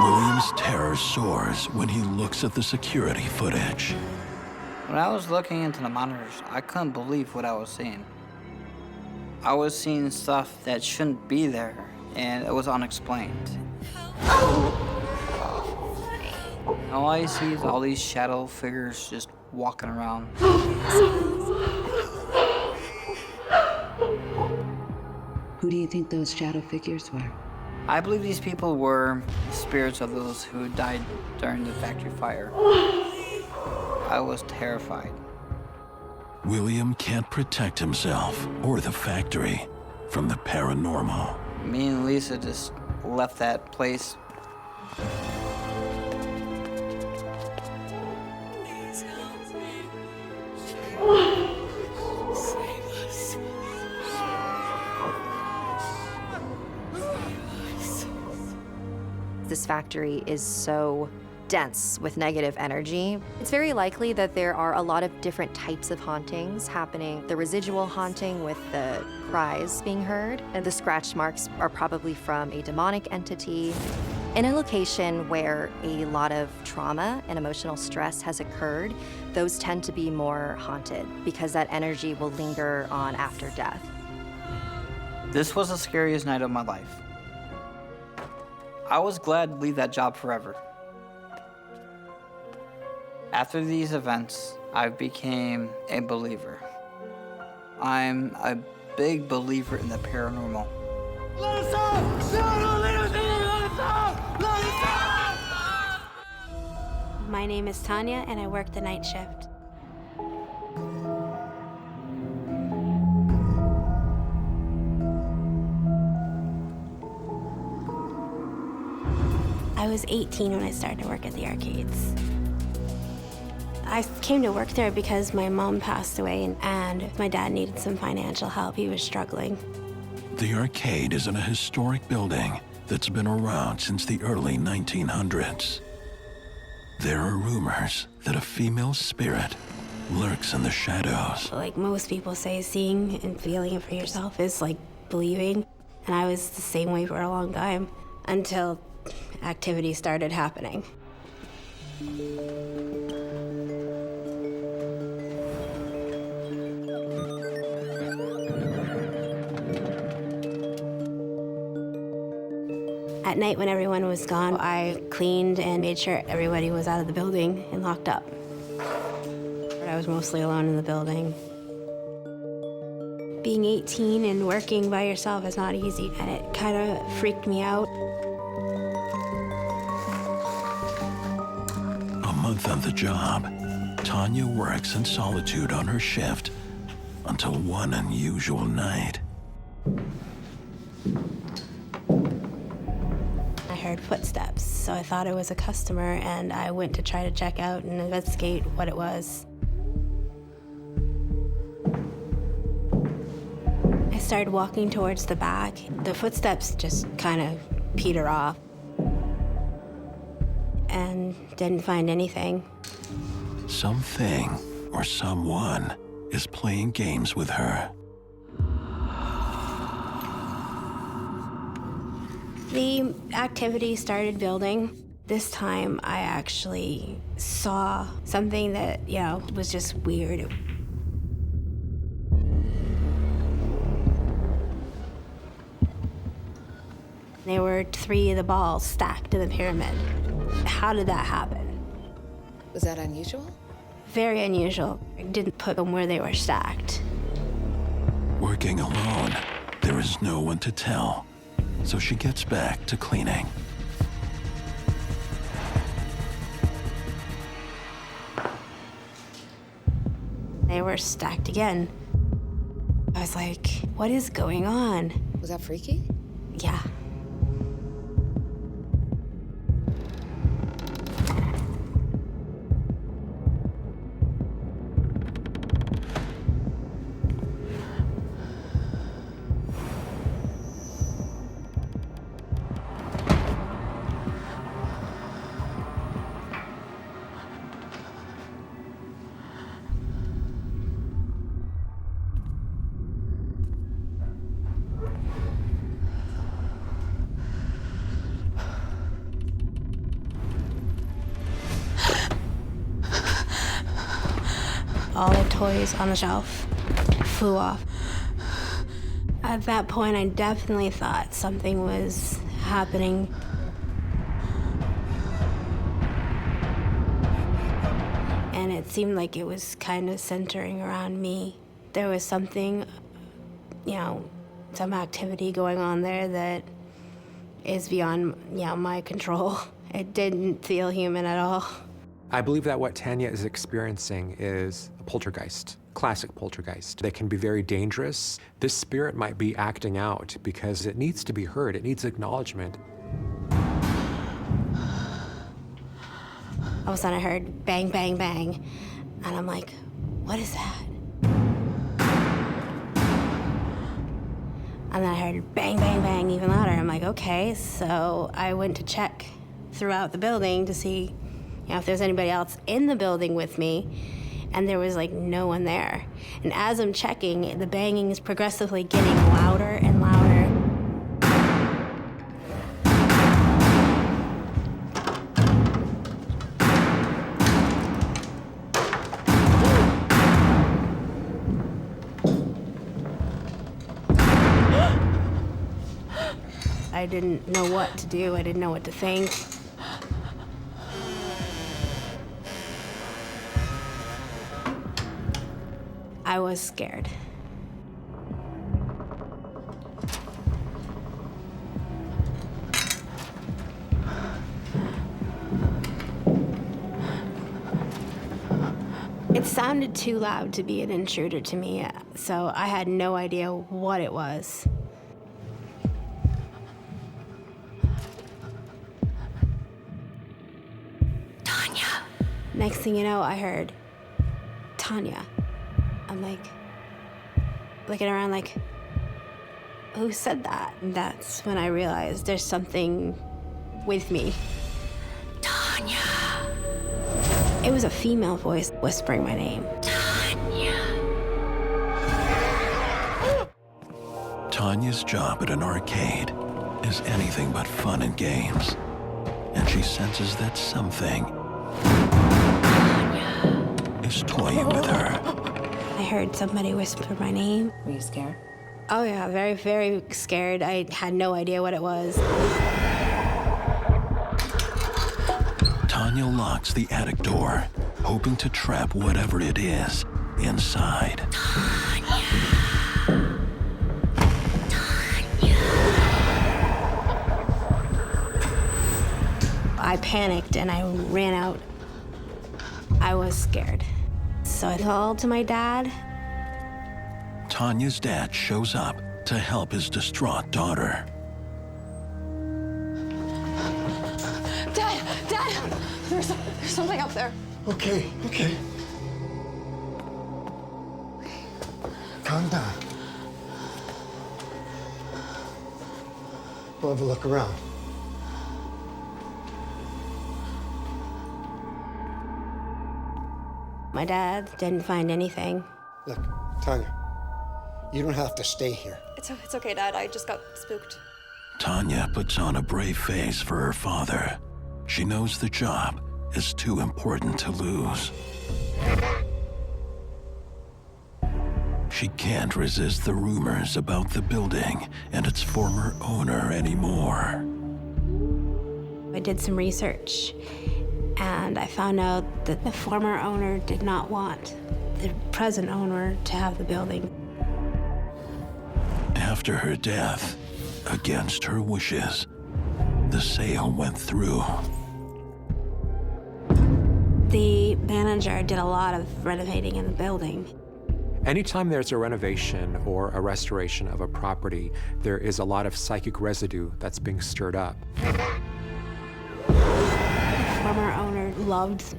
William's terror soars when he looks at the security footage. When I was looking into the monitors, I couldn't believe what I was seeing. I was seeing stuff that shouldn't be there, and it was unexplained. All I see is all these shadow figures just walking around. Who do you think those shadow figures were? I believe these people were spirits of those who died during the factory fire. I was terrified. William can't protect himself or the factory from the paranormal. Me and Lisa just left that place. This factory is so dense with negative energy. It's very likely that there are a lot of different types of hauntings happening. The residual haunting with the cries being heard, and the scratch marks are probably from a demonic entity. In a location where a lot of trauma and emotional stress has occurred, those tend to be more haunted because that energy will linger on after death. This was the scariest night of my life. I was glad to leave that job forever. After these events, I became a believer. I'm a big believer in the paranormal. Let us out! No, let us out! Let us out! My name is Tanya, and I work the night shift. I was 18 when I started to work at the arcades. I came to work there because my mom passed away and my dad needed some financial help. He was struggling. The arcade is in a historic building that's been around since the early 1900s. There are rumors that a female spirit lurks in the shadows. Like most people say, seeing and feeling it for yourself is like believing. And I was the same way for a long time until activity started happening. At night when everyone was gone, I cleaned and made sure everybody was out of the building and locked up. I was mostly alone in the building. Being 18 and working by yourself is not easy, and it kind of freaked me out. A month on the job, Tanya works in solitude on her shift until one unusual night. I heard footsteps, so I thought it was a customer, and I went to try to check out and investigate what it was. I started walking towards the back. The footsteps just kind of peter off. and didn't find anything. Something or someone is playing games with her. The activity started building. This time I actually saw something that, was just weird. There were 3 of the balls stacked in the pyramid. How did that happen? Was that unusual? Very unusual. I didn't put them where they were stacked. Working alone, there is no one to tell, so she gets back to cleaning. They were stacked again. I was like, what is going on? Was that freaky? Yeah. All the toys on the shelf flew off. At that point, I definitely thought something was happening. And it seemed like it was kind of centering around me. There was something, some activity going on there that is beyond, my control. It didn't feel human at all. I believe that what Tanya is experiencing is a poltergeist, classic poltergeist. They can be very dangerous. This spirit might be acting out because it needs to be heard. It needs acknowledgement. All of a sudden I heard bang, bang, bang. And I'm like, what is that? And then I heard bang, bang, bang even louder. I'm like, okay. So I went to check throughout the building to see if there's anybody else in the building with me, and there was no one there. And as I'm checking, the banging is progressively getting louder and louder. I didn't know what to do. I didn't know what to think. I was scared. It sounded too loud to be an intruder to me, so I had no idea what it was. Tanya. Next thing you know, I heard Tanya. I'm looking around who said that? And that's when I realized there's something with me. Tanya. It was a female voice whispering my name. Tanya. Tanya's job at an arcade is anything but fun and games, and she senses that something is toying with her. I heard somebody whisper my name. Were you scared? Oh yeah, very, very scared. I had no idea what it was. Tanya locks the attic door, hoping to trap whatever it is inside. Tanya. I panicked and I ran out. I was scared. So I called to my dad. Tanya's dad shows up to help his distraught daughter. Dad! There's something up there. Okay. Calm down. We'll have a look around. My dad didn't find anything. Look, Tanya, you don't have to stay here. It's okay, Dad. I just got spooked. Tanya puts on a brave face for her father. She knows the job is too important to lose. She can't resist the rumors about the building and its former owner anymore. I did some research, and I found out that the former owner did not want the present owner to have the building. After her death, against her wishes, the sale went through. The manager did a lot of renovating in the building. Anytime there's a renovation or a restoration of a property, there is a lot of psychic residue that's being stirred up. The former owner loved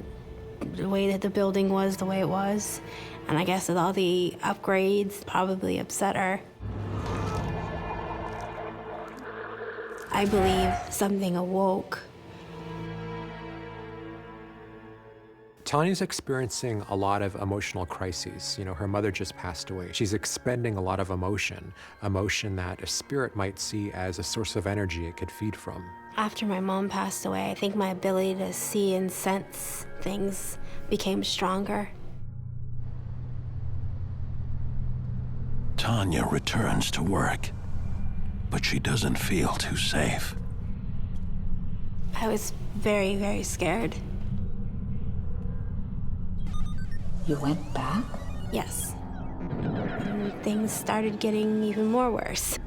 the way that the building was the way it was, and I guess with all the upgrades probably upset her. I believe something awoke. Tanya's experiencing a lot of emotional crises. You know, her mother just passed away. She's expending a lot of emotion that a spirit might see as a source of energy it could feed from. After my mom passed away, I think my ability to see and sense things became stronger. Tanya returns to work, but she doesn't feel too safe. I was very, very scared. You went back? Yes. And things started getting even more worse.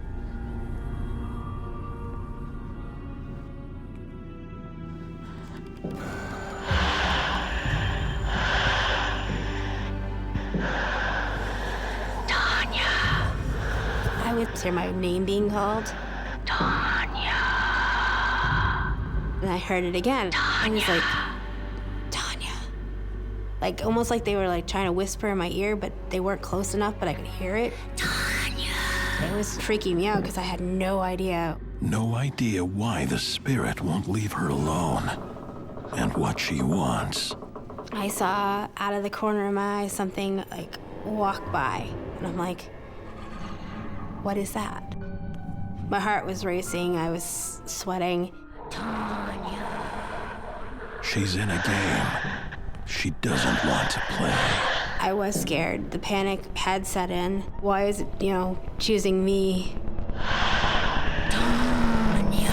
I would hear my name being called. Tanya. And I heard it again. I was like, Tanya. Like, almost like they were like trying to whisper in my ear, but they weren't close enough, but I could hear it. Tanya. It was freaking me out because I had no idea. No idea why the spirit won't leave her alone and what she wants. I saw out of the corner of my eye something like walk by, and I'm like, what is that? My heart was racing, I was sweating. Tanya. She's in a game she doesn't want to play. I was scared. The panic had set in. Why is it, choosing me? Tanya.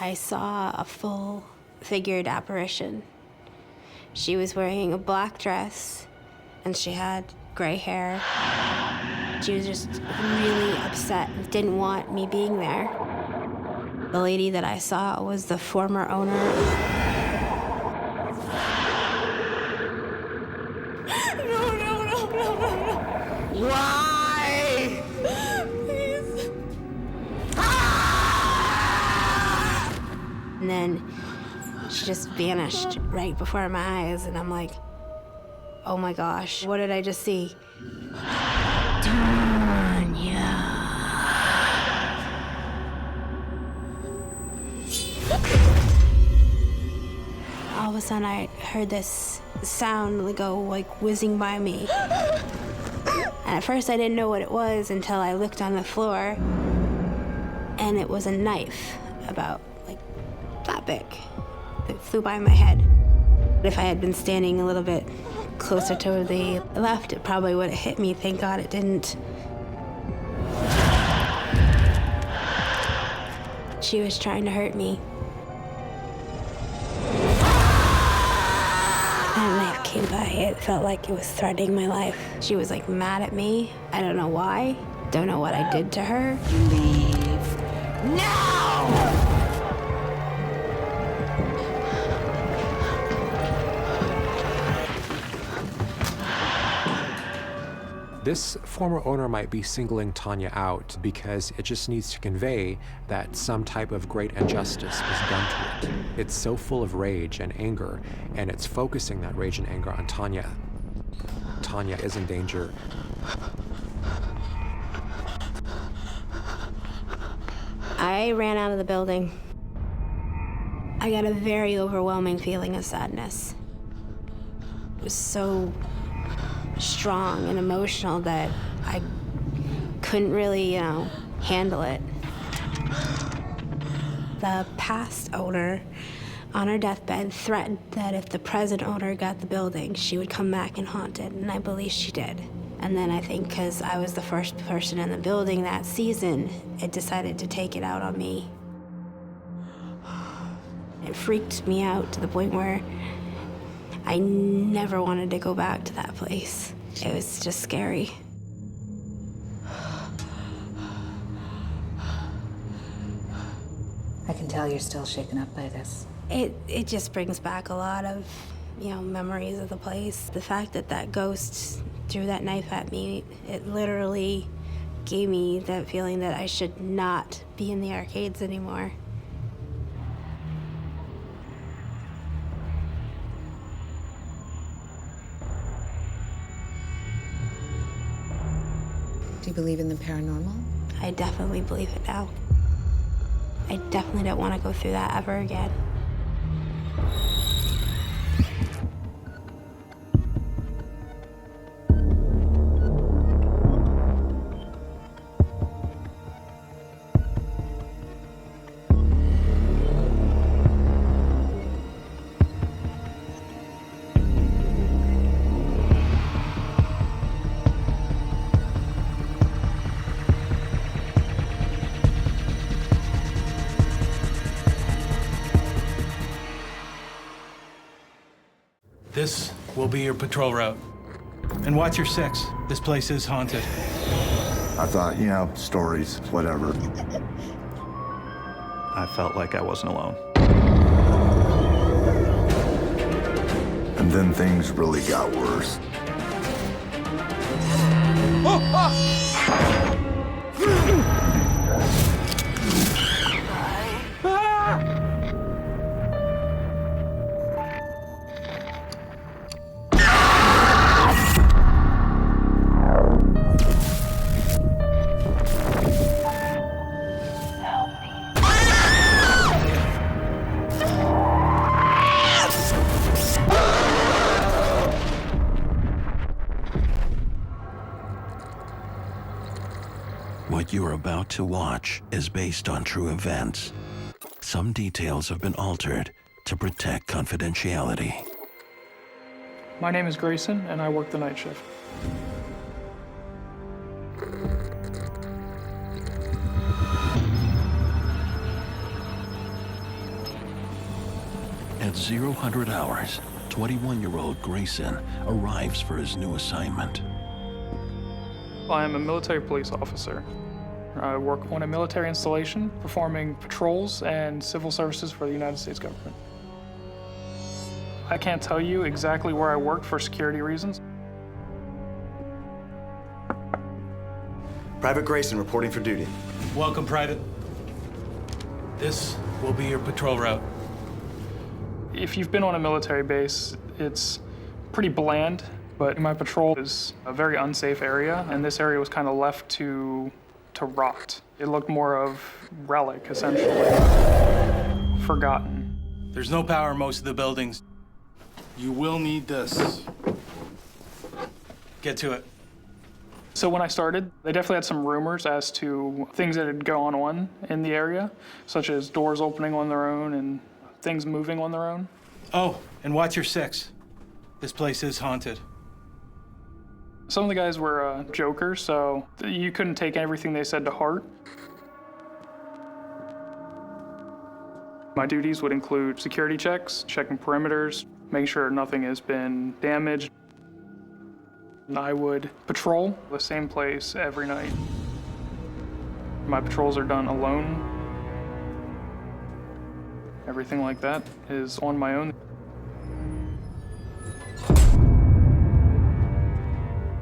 I saw a full-figured apparition. She was wearing a black dress, and she had gray hair. She was just really upset and didn't want me being there. The lady that I saw was the former owner. No. Why? Please. And then she just vanished right before my eyes, and I'm like, oh my gosh, what did I just see? Tanya. All of a sudden, I heard this sound go like whizzing by me. And at first, I didn't know what it was until I looked on the floor, and it was a knife about like that big. It flew by my head. If I had been standing a little bit closer to the left, it probably would have hit me. Thank God it didn't. She was trying to hurt me. And a knife came by. It felt like it was threatening my life. She was like mad at me. I don't know why. Don't know what I did to her. Leave now! This former owner might be singling Tanya out because it just needs to convey that some type of great injustice was done to it. It's so full of rage and anger, and it's focusing that rage and anger on Tanya. Tanya is in danger. I ran out of the building. I got a very overwhelming feeling of sadness. It was so strong and emotional that I couldn't really, handle it. The past owner, on her deathbed, threatened that if the present owner got the building, she would come back and haunt it, and I believe she did. And then I think because I was the first person in the building that season, it decided to take it out on me. It freaked me out to the point where I never wanted to go back to that place. It was just scary. I can tell you're still shaken up by this. It just brings back a lot of, memories of the place. The fact that that ghost threw that knife at me, it literally gave me that feeling that I should not be in the arcades anymore. Do you believe in the paranormal? I definitely believe it now. I definitely don't want to go through that ever again. This will be your patrol route. And watch your 6. This place is haunted. I thought, stories, whatever. I felt like I wasn't alone. And then things really got worse. What you're about to watch is based on true events. Some details have been altered to protect confidentiality. My name is Grayson, and I work the night shift. At 0 hours, 21-year-old Grayson arrives for his new assignment. I am a military police officer. I work on a military installation, performing patrols and civil services for the United States government. I can't tell you exactly where I work for security reasons. Private Grayson reporting for duty. Welcome, Private. This will be your patrol route. If you've been on a military base, it's pretty bland, but my patrol is a very unsafe area, and this area was kind of left to rot. It looked more of relic, essentially. Forgotten. There's no power in most of the buildings. You will need this. Get to it. So when I started, they definitely had some rumors as to things that had gone on in the area, such as doors opening on their own and things moving on their own. Oh, and watch your 6. This place is haunted. Some of the guys were jokers, so you couldn't take everything they said to heart. My duties would include security checks, checking perimeters, making sure nothing has been damaged. And I would patrol the same place every night. My patrols are done alone. Everything like that is on my own.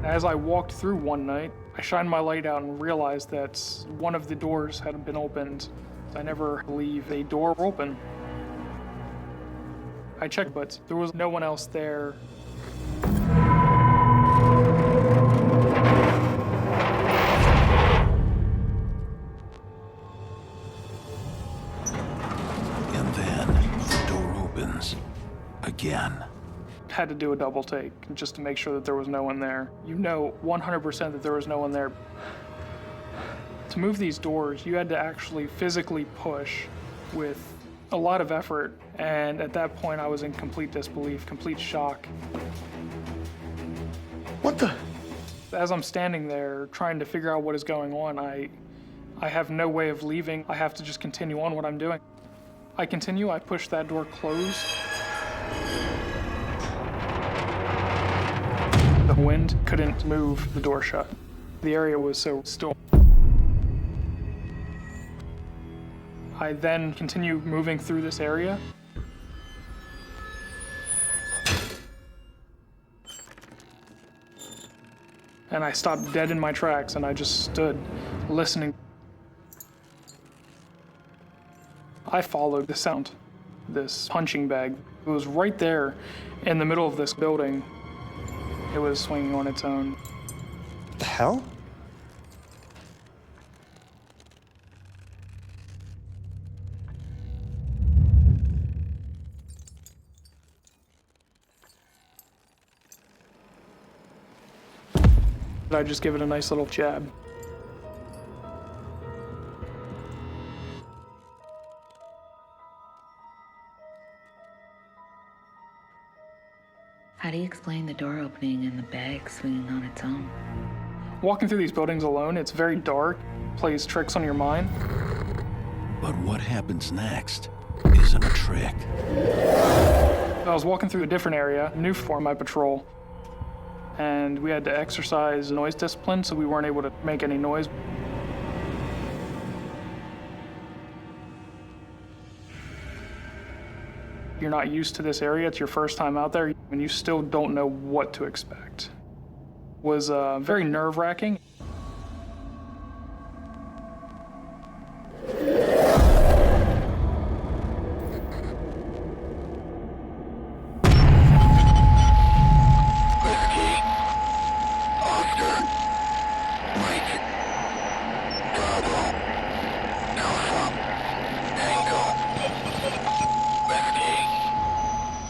As I walked through one night, I shined my light out and realized that one of the doors hadn't been opened. I never leave a door open. I checked, but there was no one else there. happens again. Had to do a double take just to make sure that there was no one there. You know 100% that there was no one there. To move these doors, you had to actually physically push with a lot of effort, and at that point I was in complete disbelief, complete shock. What the? As I'm standing there trying to figure out what is going on, I have no way of leaving. I have to just continue on what I'm doing. I continue, I push that door closed. The wind couldn't move the door shut. The area was so still. I then continue moving through this area. And I stopped dead in my tracks and I just stood listening. I followed the sound, this punching bag. It was right there in the middle of this building. It was swinging on its own. What the hell? I just give it a nice little jab. How do you explain the door opening and the bag swinging on its own? Walking through these buildings alone, it's very dark, plays tricks on your mind. But what happens next isn't a trick. I was walking through a different area, new for my patrol, and we had to exercise noise discipline, so we weren't able to make any noise. You're not used to this area, it's your first time out there, and you still don't know what to expect. It was very nerve-wracking.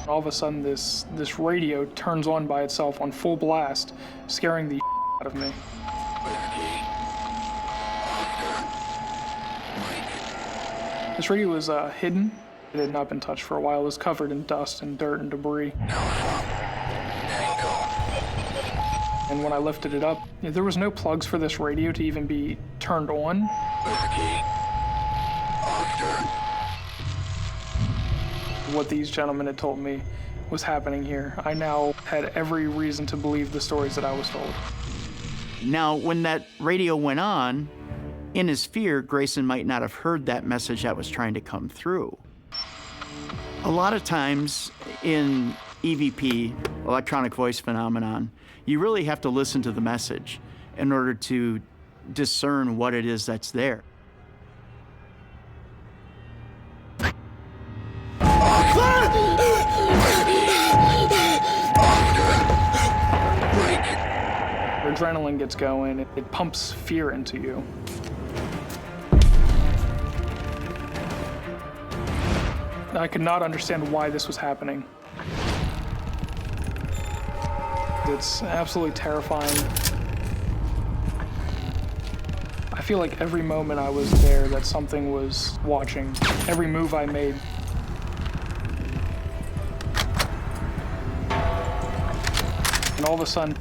All of a sudden, this radio turns on by itself on full blast, scaring the out of me. This radio was hidden. It had not been touched for a while. It was covered in dust and dirt and debris. And when I lifted it up, there was no plugs for this radio to even be turned on. What these gentlemen had told me was happening here. I now had every reason to believe the stories that I was told. Now, when that radio went on, in his fear, Grayson might not have heard that message that was trying to come through. A lot of times in EVP, electronic voice phenomenon, you really have to listen to the message in order to discern what it is that's there. Adrenaline gets going, it pumps fear into you. I could not understand why this was happening. It's absolutely terrifying. I feel like every moment I was there that something was watching, every move I made. And all of a sudden,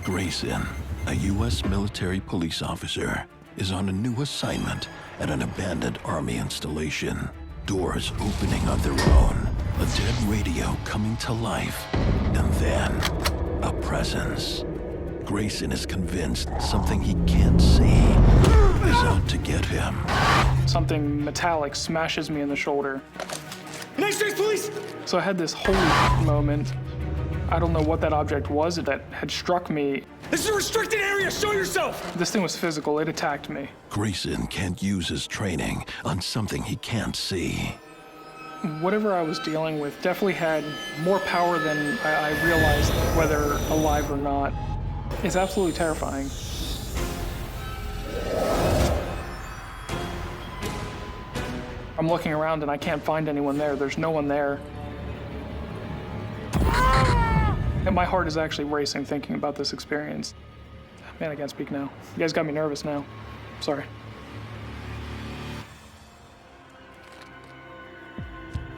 Grayson, a U.S. military police officer, is on a new assignment at an abandoned army installation. Doors opening on their own, a dead radio coming to life, and then a presence. Grayson is convinced something he can't see is out to get him. Something metallic smashes me in the shoulder. United States Police! So I had this holy moment. I don't know what that object was that had struck me. This is a restricted area, show yourself! This thing was physical, it attacked me. Grayson can't use his training on something he can't see. Whatever I was dealing with definitely had more power than I realized, whether alive or not. It's absolutely terrifying. I'm looking around and I can't find anyone there. There's no one there. And my heart is actually racing thinking about this experience. Man, I can't speak now. You guys got me nervous now. Sorry.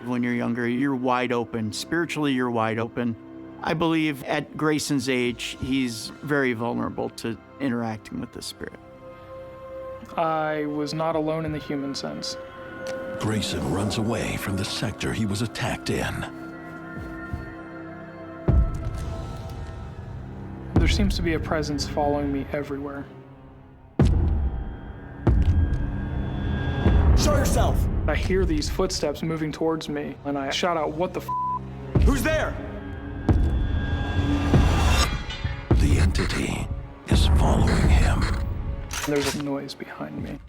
When you're younger, you're wide open. Spiritually, you're wide open. I believe at Grayson's age, he's very vulnerable to interacting with the spirit. I was not alone in the human sense. Grayson runs away from the sector he was attacked in. There seems to be a presence following me everywhere. Show yourself! I hear these footsteps moving towards me, and I shout out, "What the f***? Who's there?" The entity is following him. There's a noise behind me.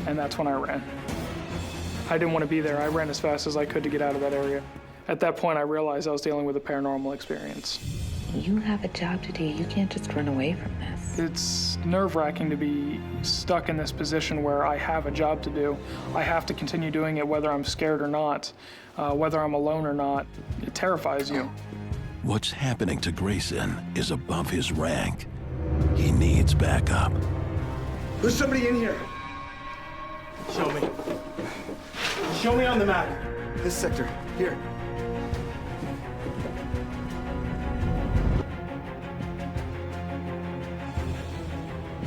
And that's when I ran. I didn't want to be there. I ran as fast as I could to get out of that area. At that point, I realized I was dealing with a paranormal experience. You have a job to do. You can't just run away from this. It's nerve-wracking to be stuck in this position where I have a job to do. I have to continue doing it whether I'm scared or not, whether I'm alone or not. It terrifies you. What's happening to Grayson is above his rank. He needs backup. There's somebody in here. Show me. Show me on the map. This sector. Here.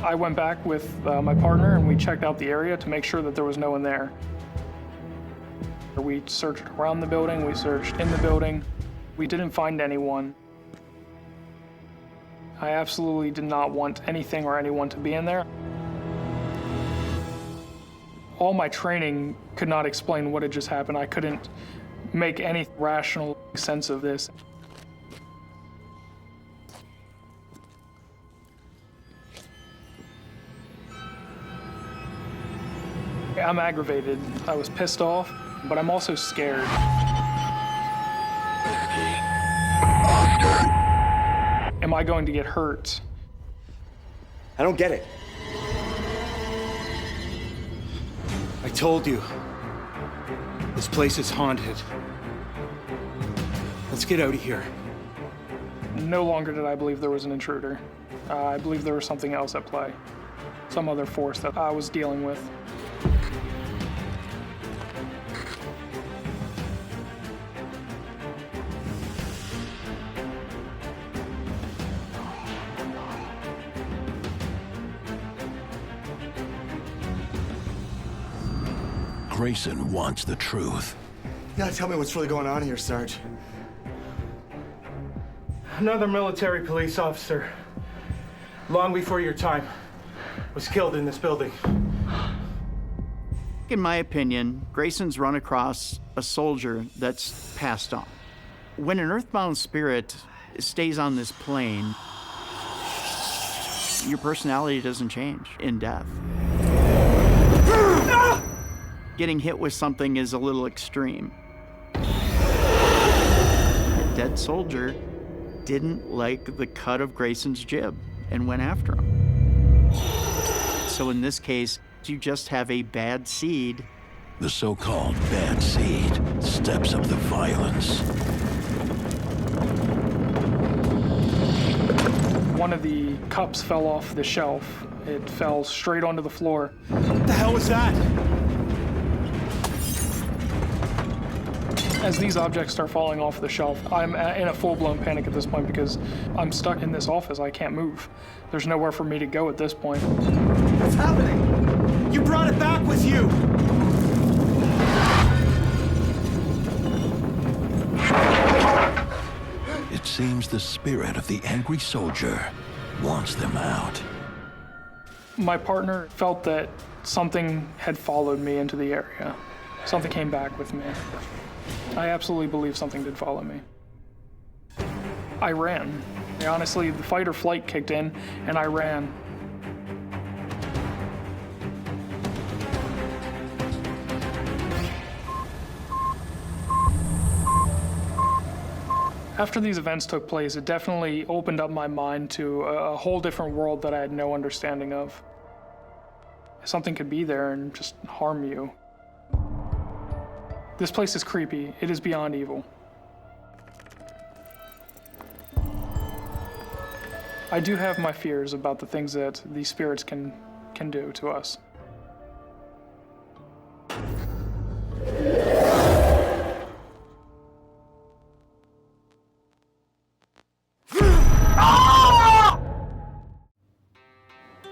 I went back with my partner and we checked out the area to make sure that there was no one there. We searched around the building, we searched in the building. We didn't find anyone. I absolutely did not want anything or anyone to be in there. All my training could not explain what had just happened. I couldn't make any rational sense of this. I'm aggravated. I was pissed off, but I'm also scared. Am I going to get hurt? I don't get it. I told you. This place is haunted. Let's get out of here. No longer did I believe there was an intruder. I believe there was something else at play. Some other force that I was dealing with. Grayson wants the truth. You gotta tell me what's really going on here, Sarge. Another military police officer, long before your time, was killed in this building. In my opinion, Grayson's run across a soldier that's passed on. When an earthbound spirit stays on this plane, your personality doesn't change in death. Getting hit with something is a little extreme. The dead soldier didn't like the cut of Grayson's jib and went after him. So in this case, you just have a bad seed. The so-called bad seed steps up the violence. One of the cups fell off the shelf. It fell straight onto the floor. What the hell was that? As these objects start falling off the shelf, I'm in a full-blown panic at this point because I'm stuck in this office. I can't move. There's nowhere for me to go at this point. What's happening? You brought it back with you! It seems the spirit of the angry soldier wants them out. My partner felt that something had followed me into the area. Something came back with me. I absolutely believe something did follow me. I ran. Honestly, the fight or flight kicked in, and I ran. After these events took place, it definitely opened up my mind to a whole different world that I had no understanding of. Something could be there and just harm you. This place is creepy. It is beyond evil. I do have my fears about the things that these spirits can do to us.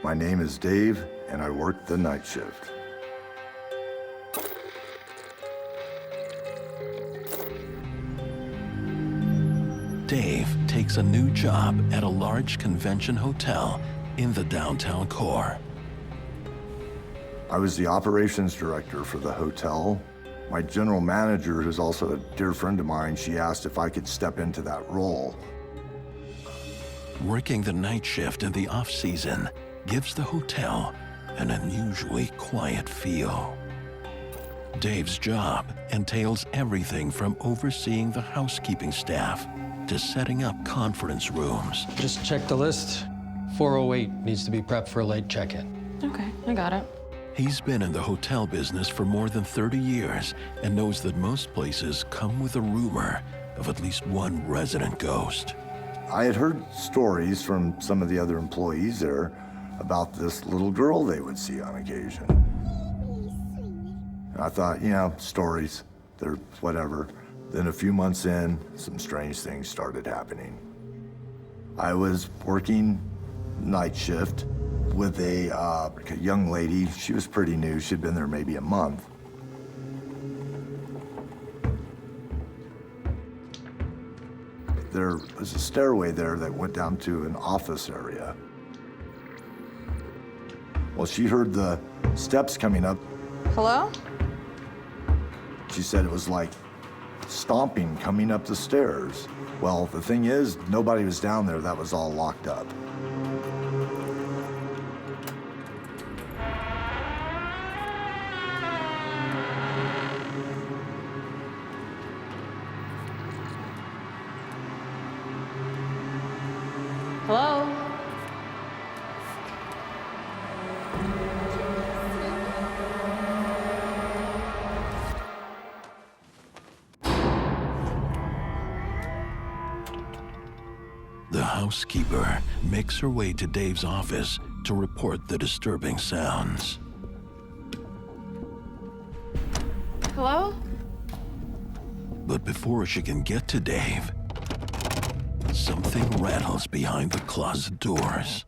My name is Dave, and I work the night shift. Dave takes a new job at a large convention hotel in the downtown core. I was the operations director for the hotel. My general manager, who's also a dear friend of mine, she asked if I could step into that role. Working the night shift in the off-season gives the hotel an unusually quiet feel. Dave's job entails everything from overseeing the housekeeping staff to setting up conference rooms. Just check the list. 408 needs to be prepped for a late check-in. Okay, I got it. He's been in the hotel business for more than 30 years and knows that most places come with a rumor of at least one resident ghost. I had heard stories from some of the other employees there about this little girl they would see on occasion. And I thought, you know, stories, they're whatever. Then a few months in, some strange things started happening. I was working night shift with a young lady. She was pretty new. She'd been there maybe a month. There was a stairway there that went down to an office area. Well, she heard the steps coming up. Hello? She said it was like stomping coming up the stairs. Well, the thing is, nobody was down there. That was all locked up. Hello? The housekeeper makes her way to Dave's office to report the disturbing sounds. Hello? But before she can get to Dave, something rattles behind the closet doors.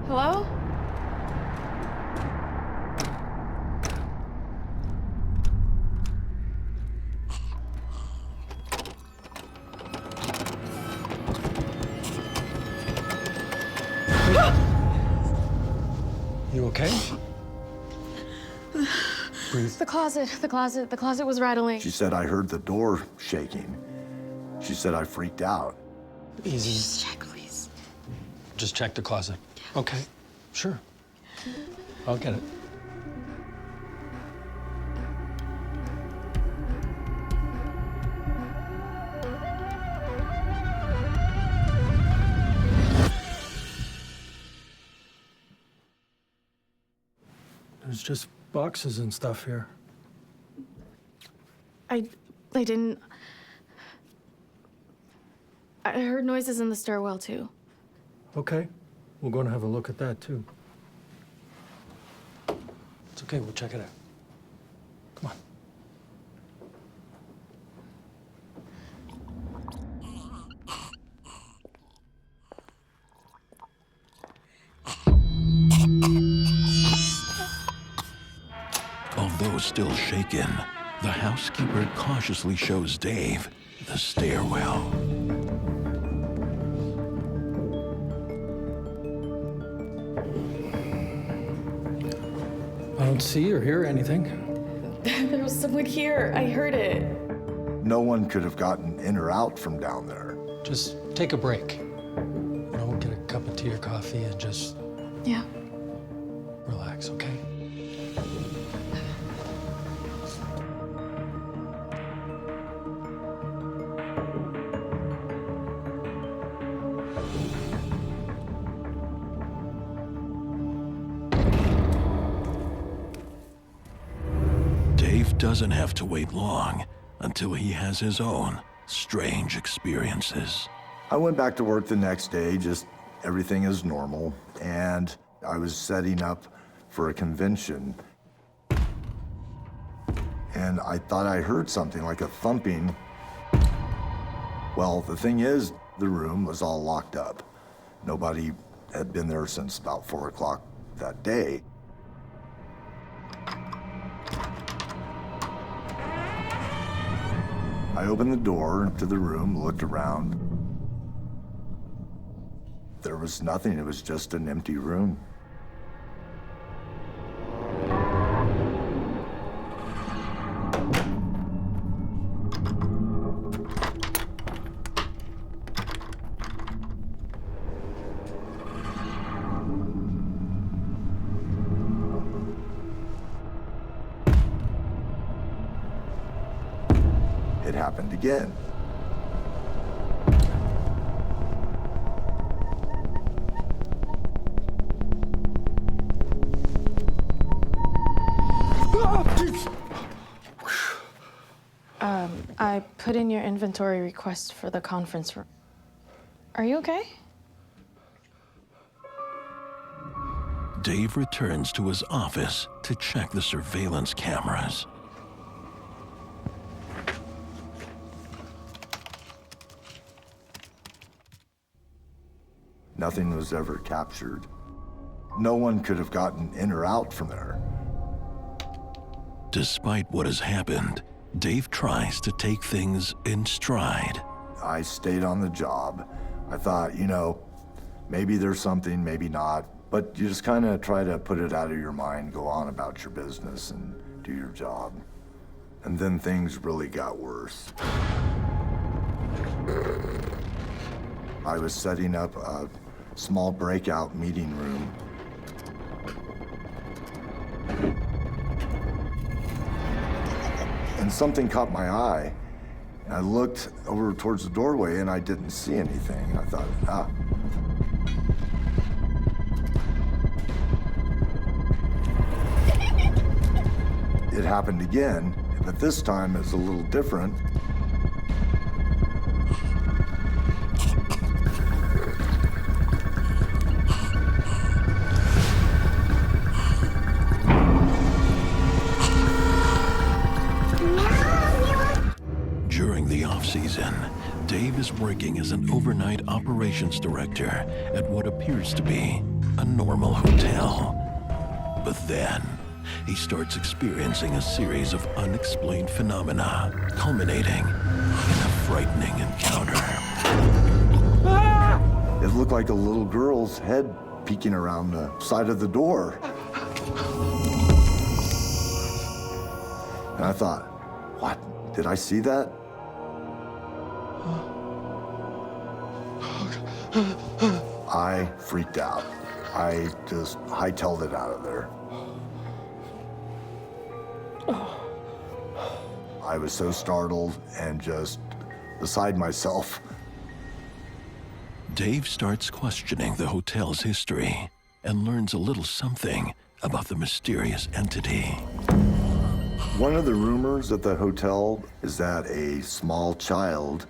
Hello? You okay? Breathe. The closet was rattling. She said I heard the door shaking. She said I freaked out. Easy. Just check, please. Just check the closet. Okay, sure. I'll get it. There's just boxes and stuff here. I didn't. I heard noises in the stairwell, too. Okay, we're going to have a look at that, too. It's okay, we'll check it out. Come on. Although still shaken, the housekeeper cautiously shows Dave the stairwell. I don't see or hear anything. There was someone here. I heard it. No one could have gotten in or out from down there. Just take a break. You know, get a cup of tea or coffee and just Yeah. relax. relax, okay? Dave doesn't have to wait long until he has his own strange experiences. I went back to work the next day, just everything is normal, and I was setting up for a convention. And I thought I heard something like a thumping. Well, the thing is, the room was all locked up. Nobody had been there since about 4 o'clock that day. I opened the door to the room, looked around. There was nothing, it was just an empty room. It happened again. I put in your inventory request for the conference room. Are you okay? Dave returns to his office to check the surveillance cameras. Nothing was ever captured. No one could have gotten in or out from there. Despite what has happened, Dave tries to take things in stride. I stayed on the job. I thought, you know, maybe there's something, maybe not, but you just kind of try to put it out of your mind, go on about your business and do your job. And then things really got worse. I was setting up a small breakout meeting room. And something caught my eye. And I looked over towards the doorway and I didn't see anything. I thought, It happened again, but this time it's a little different. During the off-season, Dave is working as an overnight operations director at what appears to be a normal hotel. But then, he starts experiencing a series of unexplained phenomena, culminating in a frightening encounter. It looked like a little girl's head peeking around the side of the door. And I thought, what? Did I see that? I freaked out. I just hightailed it out of there. I was so startled and just beside myself. Dave starts questioning the hotel's history and learns a little something about the mysterious entity. One of the rumors at the hotel is that a small child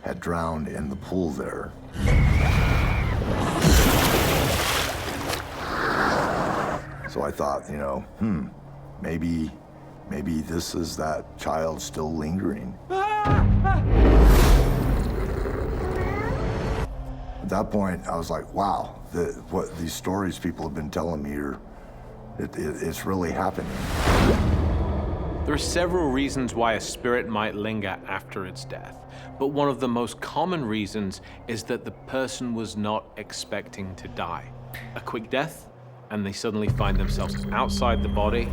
had drowned in the pool there. So I thought, you know, maybe this is that child still lingering. At that point, I was like, wow, what these stories people have been telling me are, it's really happening. There are several reasons why a spirit might linger after its death, but one of the most common reasons is that the person was not expecting to die. A quick death, and they suddenly find themselves outside the body,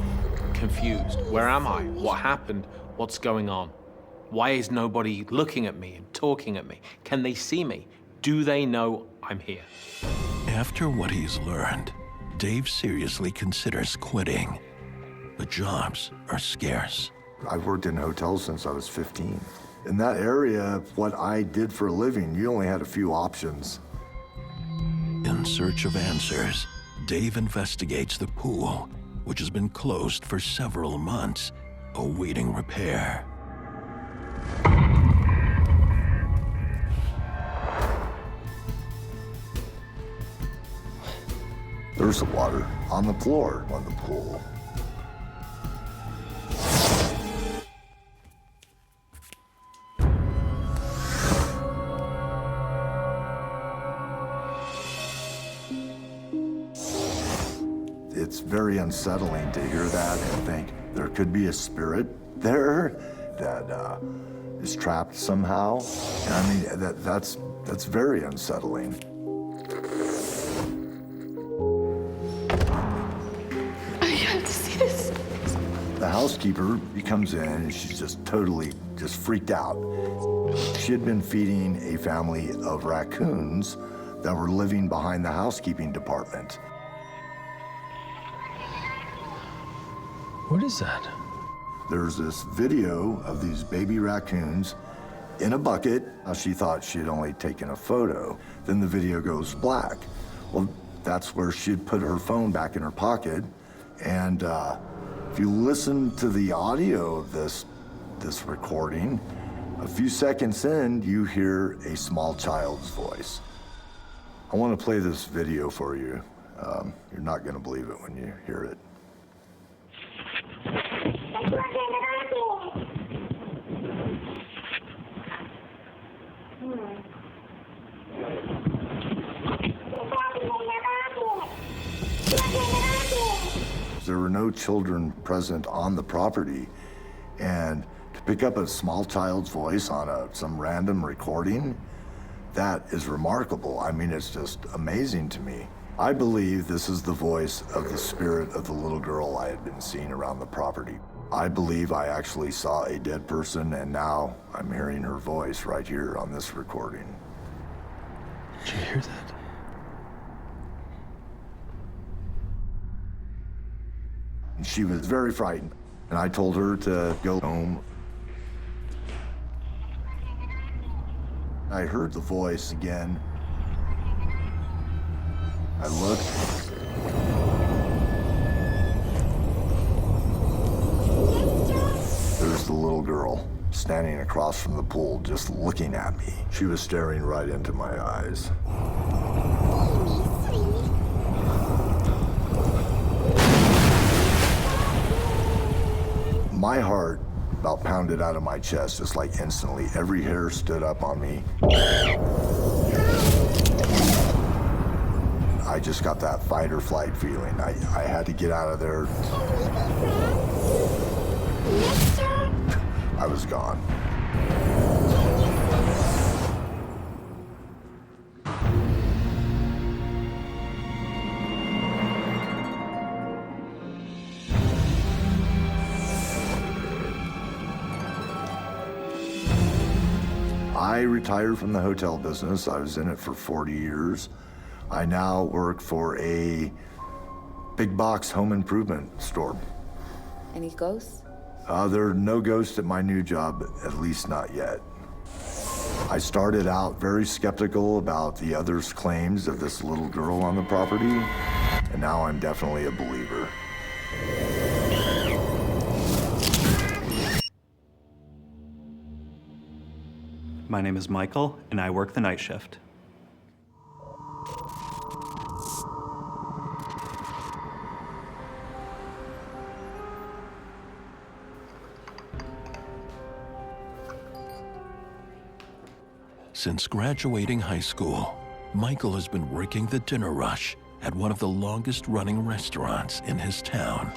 confused. Where am I? What happened? What's going on? Why is nobody looking at me and talking at me? Can they see me? Do they know I'm here? After what he's learned, Dave seriously considers quitting. But jobs are scarce. I've worked in hotels since I was 15. In that area, what I did for a living, you only had a few options. In search of answers, Dave investigates the pool, which has been closed for several months, awaiting repair. There's the water on the floor on the pool. It's very unsettling to hear that and think there could be a spirit there that is trapped somehow. And I mean, that's very unsettling. I have to see this. The housekeeper, she comes in and she's just totally freaked out. She had been feeding a family of raccoons that were living behind the housekeeping department. What is that? There's this video of these baby raccoons in a bucket. Now, she thought she had only taken a photo. Then the video goes black. Well, that's where she'd put her phone back in her pocket. And if you listen to the audio of this recording, a few seconds in, you hear a small child's voice. I want to play this video for you. You're not going to believe it when you hear it. There were no children present on the property, and to pick up a small child's voice on some random recording, that is remarkable. I mean, it's just amazing to me. I believe this is the voice of the spirit of the little girl I had been seeing around the property. I believe I actually saw a dead person, and now I'm hearing her voice right here on this recording. Did you hear that? She was very frightened, and I told her to go home. I heard the voice again. I looked. There's the little girl standing across from the pool, just looking at me. She was staring right into my eyes. My heart about pounded out of my chest just like instantly. Every hair stood up on me. I just got that fight or flight feeling. I had to get out of there. I was gone. I retired from the hotel business. I was in it for 40 years. I now work for a big box home improvement store. Any ghosts? There are no ghosts at my new job, at least not yet. I started out very skeptical about the others' claims of this little girl on the property, and now I'm definitely a believer. My name is Michael, and I work the night shift. Since graduating high school, Michael has been working the dinner rush at one of the longest-running restaurants in his town.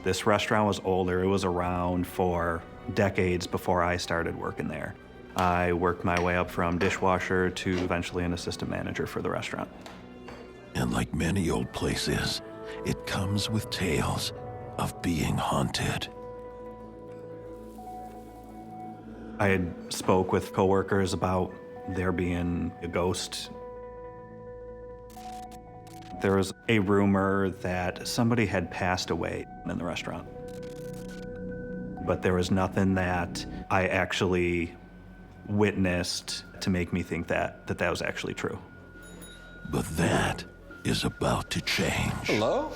This restaurant was older. It was around for decades before I started working there. I worked my way up from dishwasher to eventually an assistant manager for the restaurant. And like many old places, it comes with tales of being haunted. I had spoke with coworkers about there being a ghost. There was a rumor that somebody had passed away in the restaurant. But there was nothing that I actually witnessed to make me think that was actually true. But that is about to change. Hello?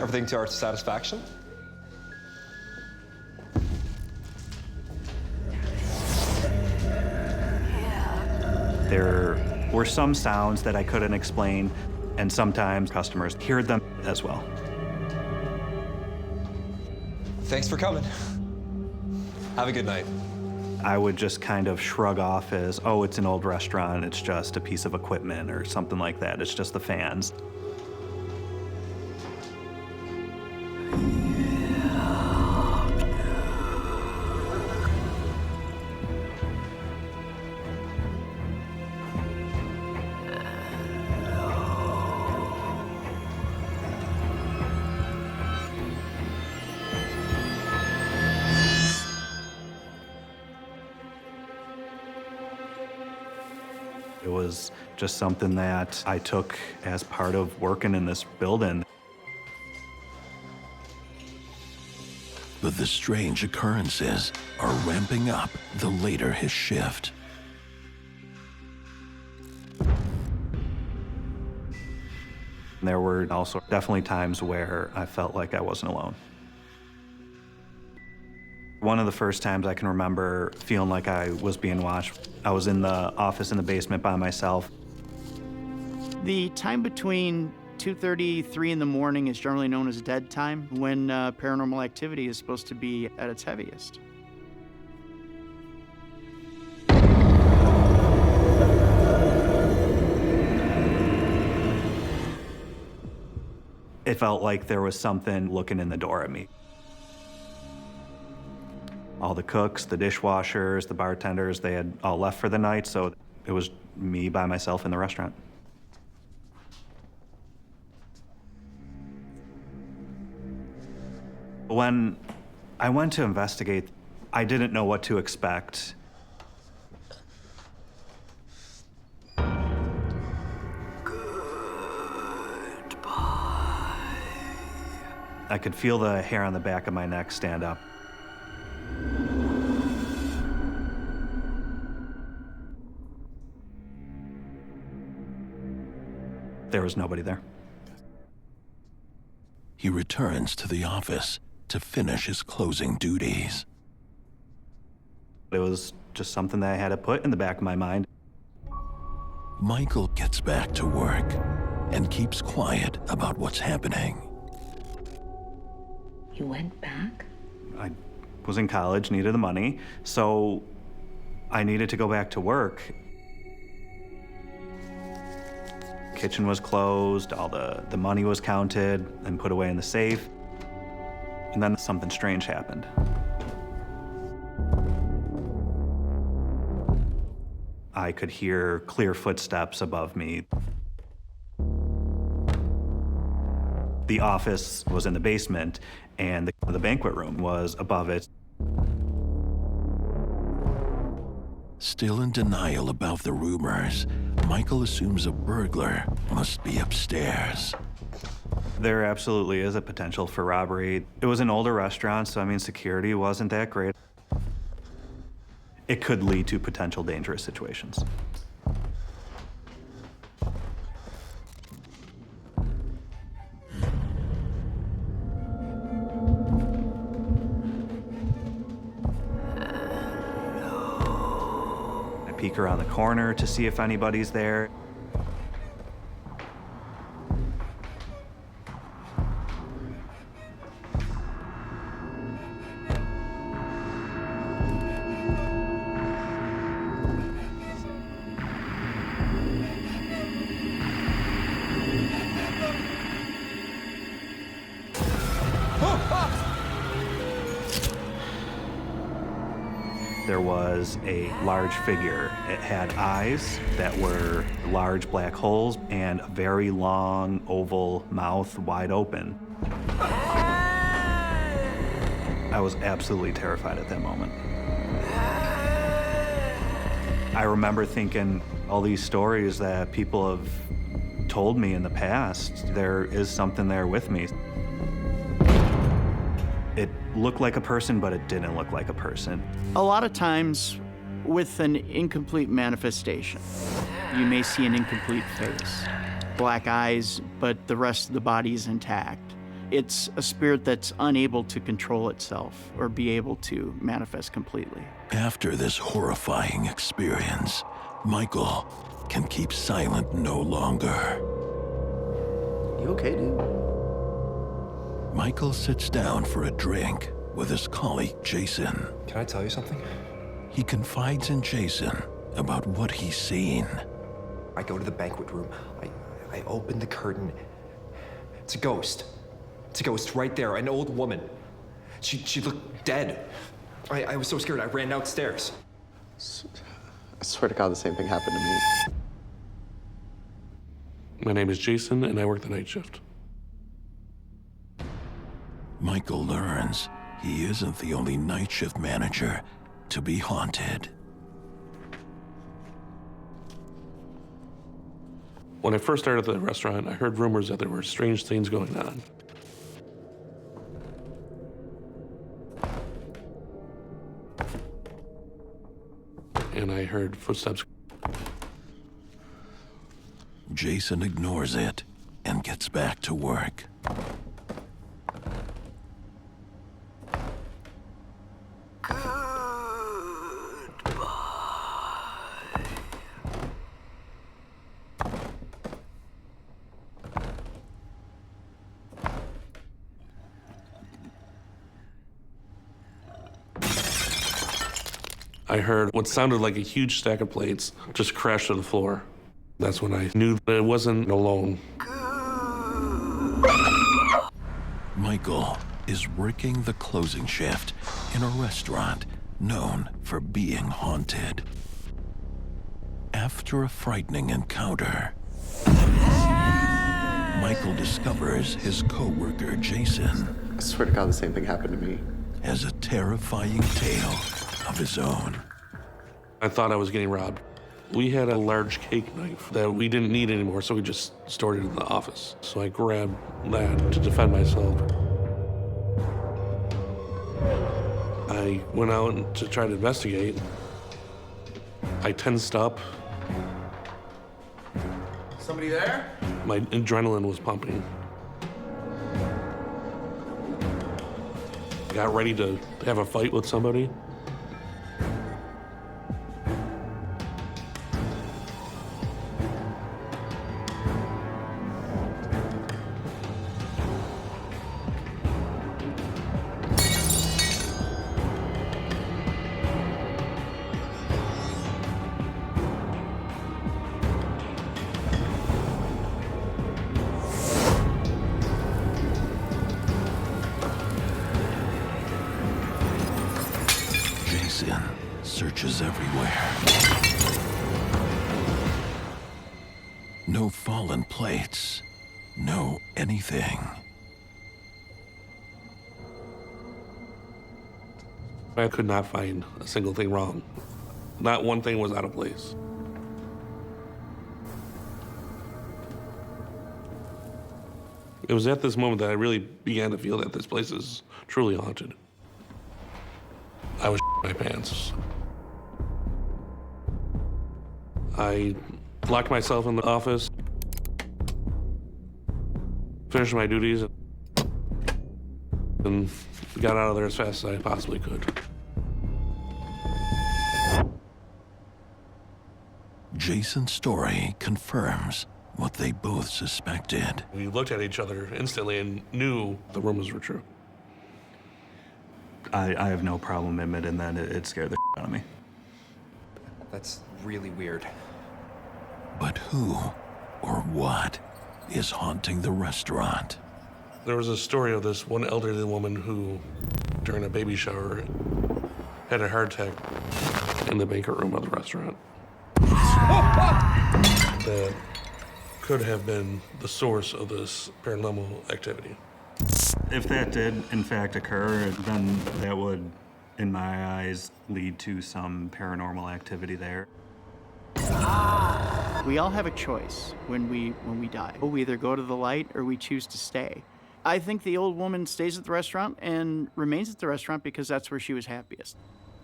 Everything to our satisfaction? There were some sounds that I couldn't explain, and sometimes customers heard them as well. Thanks for coming. Have a good night. I would just kind of shrug off as, oh, it's an old restaurant, it's just a piece of equipment or something like that. It's just the fans. It was just something that I took as part of working in this building. But the strange occurrences are ramping up the later his shift. There were also definitely times where I felt like I wasn't alone. One of the first times I can remember feeling like I was being watched, I was in the office in the basement by myself. The time between 2:30, 3 in the morning is generally known as dead time, when paranormal activity is supposed to be at its heaviest. It felt like there was something looking in the door at me. All the cooks, the dishwashers, the bartenders, they had all left for the night, so it was me by myself in the restaurant. When I went to investigate, I didn't know what to expect. I could feel the hair on the back of my neck stand up. There was nobody there. He returns to the office to finish his closing duties. It was just something that I had to put in the back of my mind. Michael gets back to work and keeps quiet about what's happening. You went back? I was in college, needed the money, so I needed to go back to work. Kitchen was closed, all the money was counted and put away in the safe. And then something strange happened. I could hear clear footsteps above me. The office was in the basement, and the banquet room was above it. Still in denial about the rumors, Michael assumes a burglar must be upstairs. There absolutely is a potential for robbery. It was an older restaurant, so I mean, security wasn't that great. It could lead to potential dangerous situations. I peek around the corner to see if anybody's there. There was a large figure. It had eyes that were large black holes and a very long oval mouth wide open. I was absolutely terrified at that moment. I remember thinking all these stories that people have told me in the past there is something there with me. It looked like a person, but it didn't look like a person. A lot of times with an incomplete manifestation, you may see an incomplete face, black eyes, but the rest of the body is intact. It's a spirit that's unable to control itself or be able to manifest completely. After this horrifying experience, Michael can keep silent no longer. You okay, dude? Michael sits down for a drink with his colleague, Jason. Can I tell you something? He confides in Jason about what he's seen. I go to the banquet room. I open the curtain. It's a ghost. It's a ghost right there, an old woman. She looked dead. I was so scared I ran downstairs. I swear to God, the same thing happened to me. My name is Jason, and I work the night shift. Michael learns he isn't the only night shift manager to be haunted. When I first started at the restaurant, I heard rumors that there were strange things going on. And I heard footsteps. Jason ignores it and gets back to work. I heard what sounded like a huge stack of plates just crash to the floor. That's when I knew that it wasn't alone. Michael is working the closing shift in a restaurant known for being haunted. After a frightening encounter, Michael discovers his co-worker, Jason, I swear to God, the same thing happened to me. has a terrifying tale of his own. I thought I was getting robbed. We had a large cake knife that we didn't need anymore, so we just stored it in the office. So I grabbed that to defend myself. I went out to try to investigate. I tensed up. Somebody there? My adrenaline was pumping. Got ready to have a fight with somebody. Searches everywhere. No fallen plates. No anything. I could not find a single thing wrong. Not one thing was out of place. It was at this moment that I really began to feel that this place is truly haunted. I was my pants. I locked myself in the office, finished my duties, and got out of there as fast as I possibly could. Jason's story confirms what they both suspected. We looked at each other instantly and knew the rumors were true. I have no problem admitting that it scared the out of me. That's really weird. But who or what is haunting the restaurant? There was a story of this one elderly woman who, during a baby shower, had a heart attack in the banquet room of the restaurant. That could have been the source of this paranormal activity. If that did, in fact, occur, then that would, in my eyes, lead to some paranormal activity there. We all have a choice when we die. We either go to the light or we choose to stay. I think the old woman stays at the restaurant and remains at the restaurant because that's where she was happiest.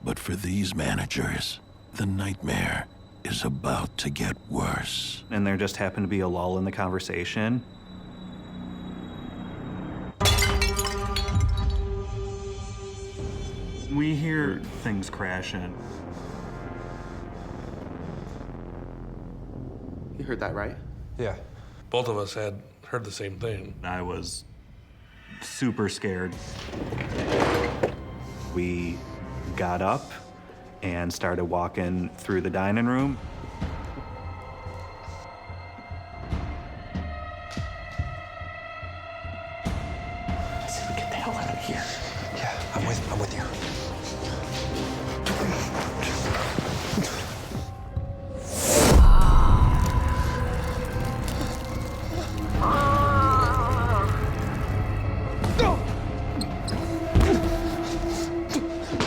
But for these managers, the nightmare is about to get worse. And there just happened to be a lull in the conversation. We hear things crashing. You heard that, right? Yeah. Both of us had heard the same thing. I was super scared. We got up and started walking through the dining room. Let's get the hell out of here. Yeah, I'm with you.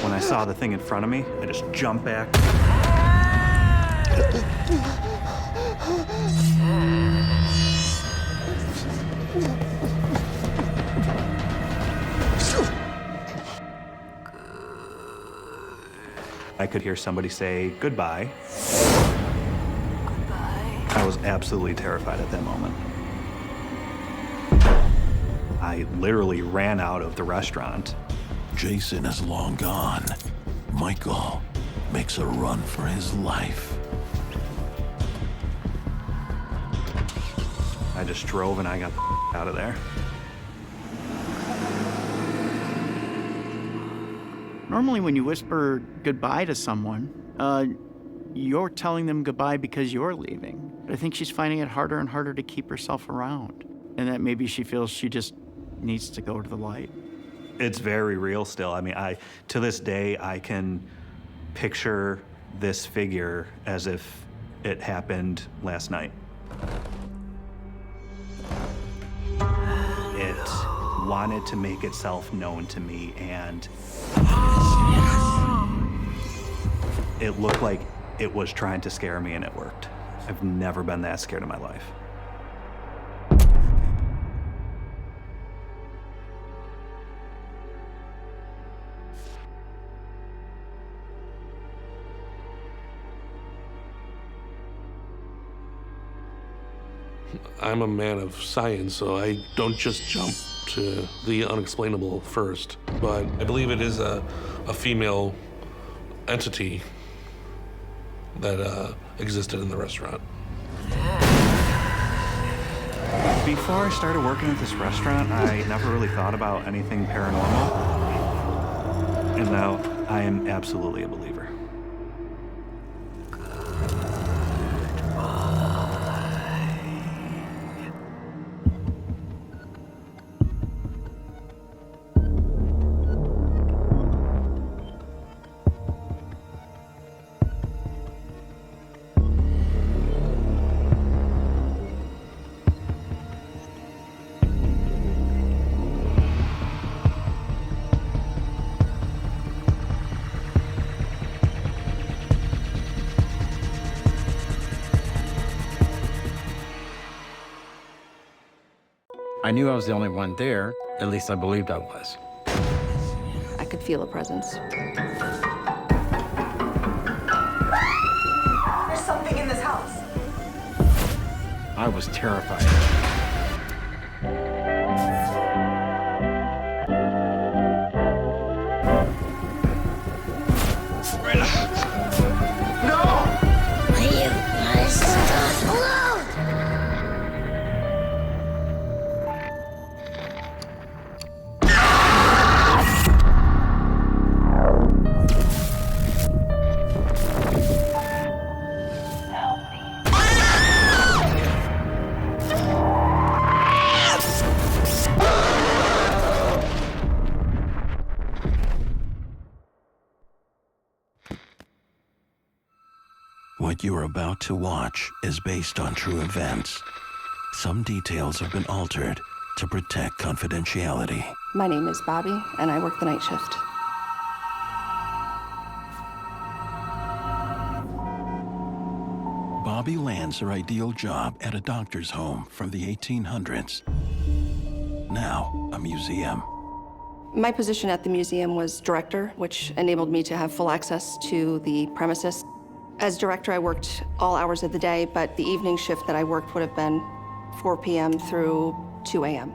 When I saw the thing in front of me, I just jumped back. I could hear somebody say goodbye. Goodbye. I was absolutely terrified at that moment. I literally ran out of the restaurant. Jason is long gone. Michael makes a run for his life. I just drove and I got out of there. Normally when you whisper goodbye to someone, you're telling them goodbye because you're leaving. But I think she's finding it harder and harder to keep herself around. And that maybe she feels she just needs to go to the light. It's very real still. I mean, to this day, I can picture this figure as if it happened last night. It wanted to make itself known to me, and it looked like it was trying to scare me, and it worked. I've never been that scared in my life. I'm a man of science, so I don't just jump to the unexplainable first. But I believe it is a female entity that existed in the restaurant. Before I started working at this restaurant, I never really thought about anything paranormal. And now I am absolutely a believer. I knew I was the only one there. At least I believed I was. I could feel a presence. There's something in this house. I was terrified. What you are about to watch is based on true events. Some details have been altered to protect confidentiality. My name is Bobby, and I work the night shift. Bobby lands lands her ideal job at a doctor's home from the 1800s. Now, a museum. My position at the museum was director, which enabled me to have full access to the premises. As director, I worked all hours of the day, but the evening shift that I worked would have been 4 p.m. through 2 a.m.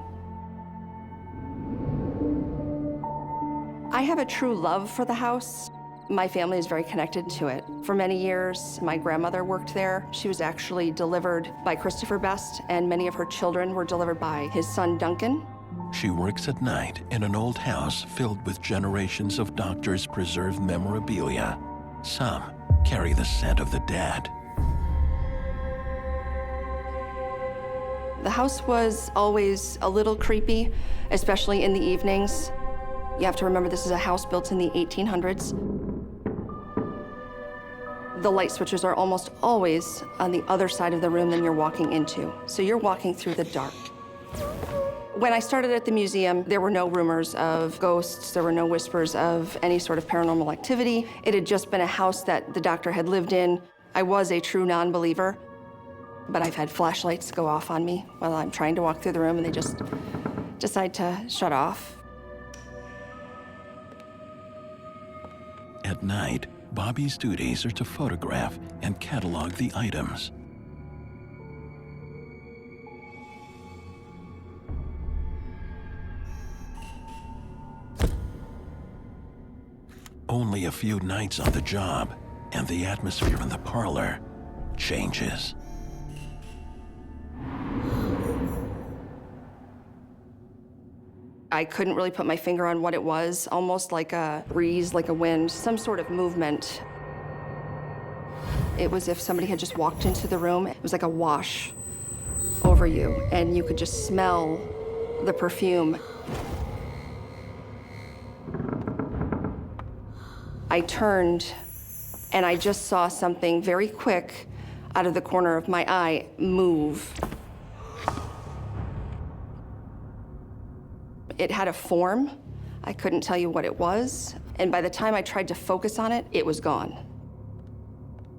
I have a true love for the house. My family is very connected to it. For many years, my grandmother worked there. She was actually delivered by Christopher Best, and many of her children were delivered by his son, Duncan. She works at night in an old house filled with generations of doctors' preserved memorabilia. Some carry the scent of the dead. The house was always a little creepy, especially in the evenings. You have to remember this is a house built in the 1800s. The light switches are almost always on the other side of the room than you're walking into, so you're walking through the dark. When I started at the museum, there were no rumors of ghosts, there were no whispers of any sort of paranormal activity. It had just been a house that the doctor had lived in. I was a true non-believer, but I've had flashlights go off on me while I'm trying to walk through the room and they just decide to shut off. At night, Bobby's duties are to photograph and catalog the items. Only a few nights on the job, and the atmosphere in the parlor changes. I couldn't really put my finger on what it was, almost like a breeze, like a wind, some sort of movement. It was as if somebody had just walked into the room. It was like a wash over you, and you could just smell the perfume. I turned, and I just saw something very quick out of the corner of my eye move. It had a form. I couldn't tell you what it was. And by the time I tried to focus on it, it was gone.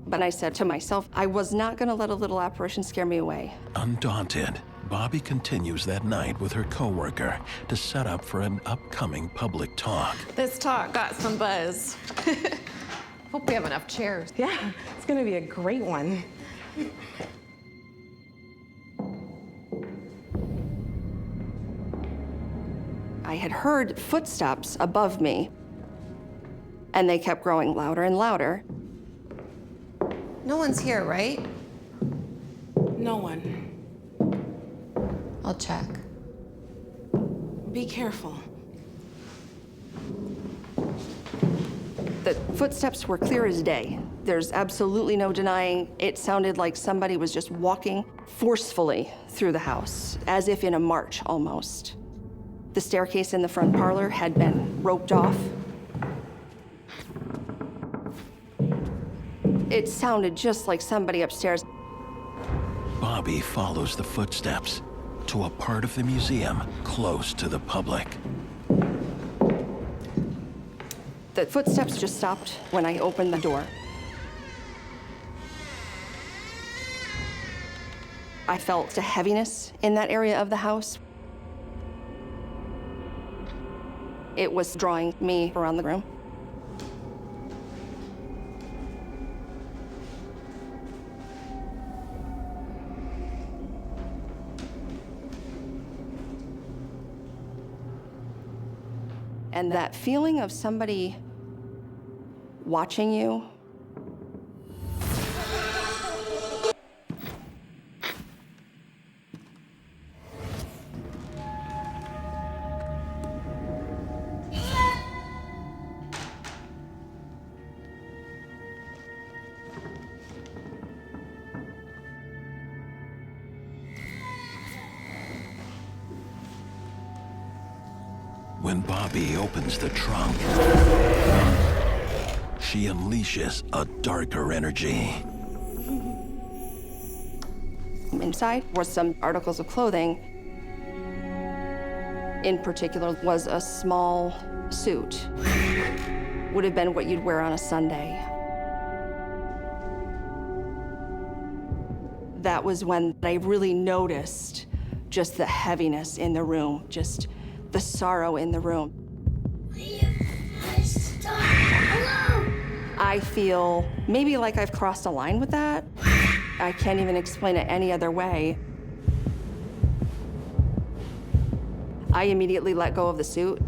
But I said to myself, I was not going to let a little apparition scare me away. Undaunted, Bobby continues that night with her coworker to set up for an upcoming public talk. This talk got some buzz. Hope we have enough chairs. Yeah, it's gonna be a great one. I had heard footsteps above me, and they kept growing louder and louder. No one's here, right? No one. I'll check. Be careful. The footsteps were clear as day. There's absolutely no denying it sounded like somebody was just walking forcefully through the house, as if in a march almost. The staircase in the front parlor had been roped off. It sounded just like somebody upstairs. Bobby follows the footsteps to a part of the museum close to the public. The footsteps just stopped when I opened the door. I felt a heaviness in that area of the house. It was drawing me around the room. And that feeling of somebody watching you. When Bobby opens the trunk, she unleashes a darker energy. Inside was some articles of clothing. In particular was a small suit. Would have been what you'd wear on a Sunday. that was when I really noticed just the heaviness in the room, just the sorrow in the room. I feel maybe like I've crossed a line with that. I can't even explain it any other way. I immediately let go of the suit.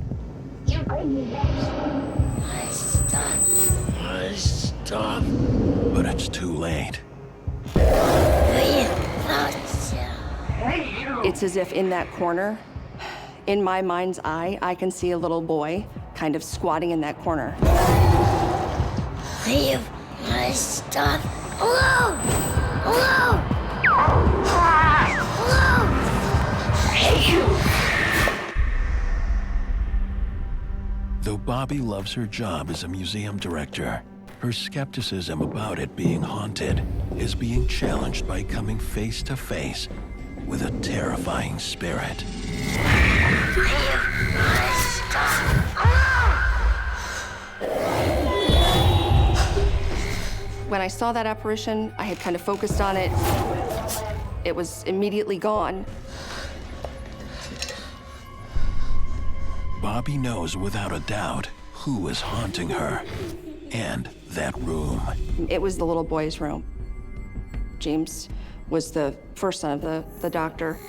Stop. But it's too late. It's as if in that corner, in my mind's eye, I can see a little boy kind of squatting in that corner. Leave my stuff alone! Alone! Alone! Though Bobby loves her job as a museum director, her skepticism about it being haunted is being challenged by coming face to face with a terrifying spirit. Leave my stuff alone! When I saw that apparition, I had kind of focused on it. It was immediately gone. Bobby knows without a doubt who is haunting her and that room. It was the little boy's room. James was the first son of the doctor.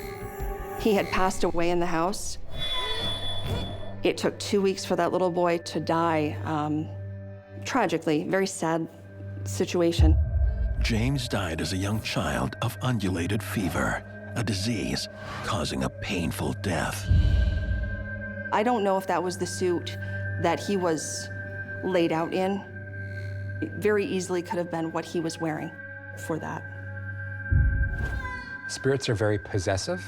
He had passed away in the house. It took 2 weeks for that little boy to die. Tragically, very sad situation. James died as a young child of undulated fever, a disease causing a painful death. I don't know if that was the suit that he was laid out in. It very easily could have been what he was wearing for that. Spirits are very possessive,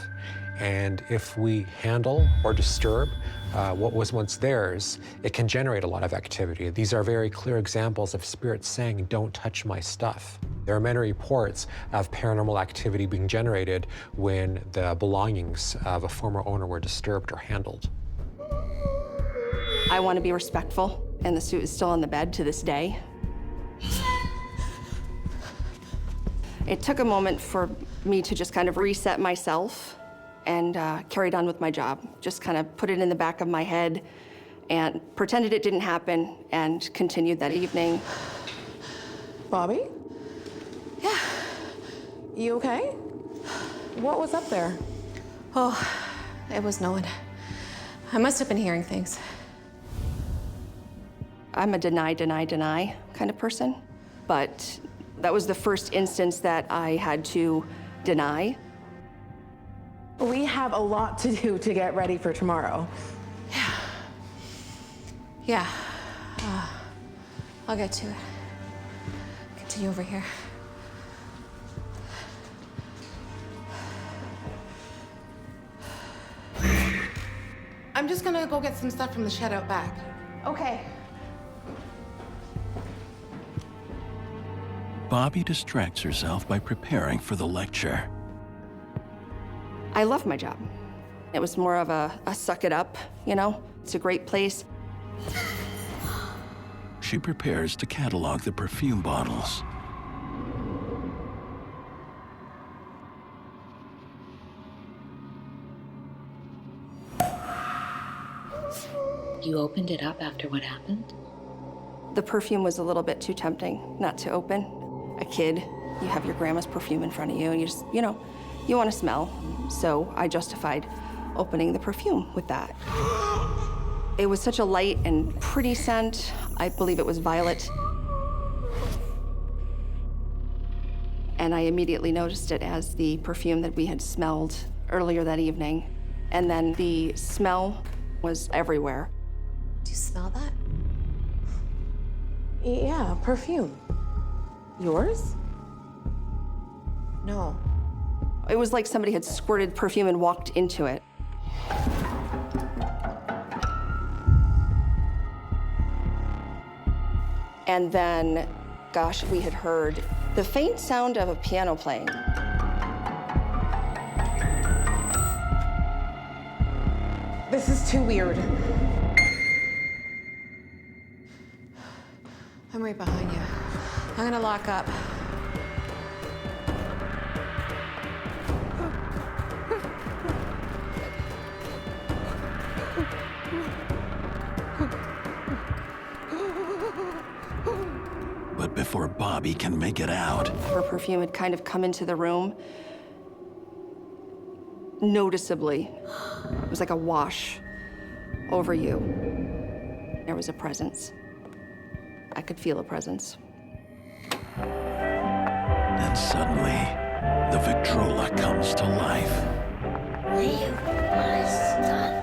and if we handle or disturb what was once theirs, it can generate a lot of activity. These are very clear examples of spirits saying, "Don't touch my stuff." There are many reports of paranormal activity being generated when the belongings of a former owner were disturbed or handled. I want to be respectful, and the suit is still on the bed to this day. It took a moment for me to just kind of reset myself and carried on with my job. Just kind of put it in the back of my head and pretended it didn't happen and continued that evening. Bobby? Yeah. You okay? What was up there? Oh, it was no one. I must have been hearing things. I'm a deny kind of person, but that was the first instance that I had to deny. We have a lot to do to get ready for tomorrow. Yeah. I'll get to it. Continue over here. I'm just gonna go get some stuff from the shed out back. Okay. Bobby distracts herself by preparing for the lecture. I love my job. It was more of a suck it up, you know? It's a great place. She prepares to catalog the perfume bottles. You opened it up after what happened? The perfume was a little bit too tempting not to open. A kid, you have your grandma's perfume in front of you, and you just, you know, you want to smell. So I justified opening the perfume with that. It was such a light and pretty scent. I believe it was violet. And I immediately noticed it as the perfume that we had smelled earlier that evening. And then the smell was everywhere. Do you smell that? Yeah, perfume. Yours? No. It was like somebody had squirted perfume and walked into it. And then, gosh, we had heard the faint sound of a piano playing. This is too weird. I'm right behind you. I'm gonna lock up. But before Bobby can make it out, Her perfume had kind of come into the room noticeably. It was like a wash over you. There was a presence. I could feel a presence. and suddenly, the Victrola comes to life. You must stop.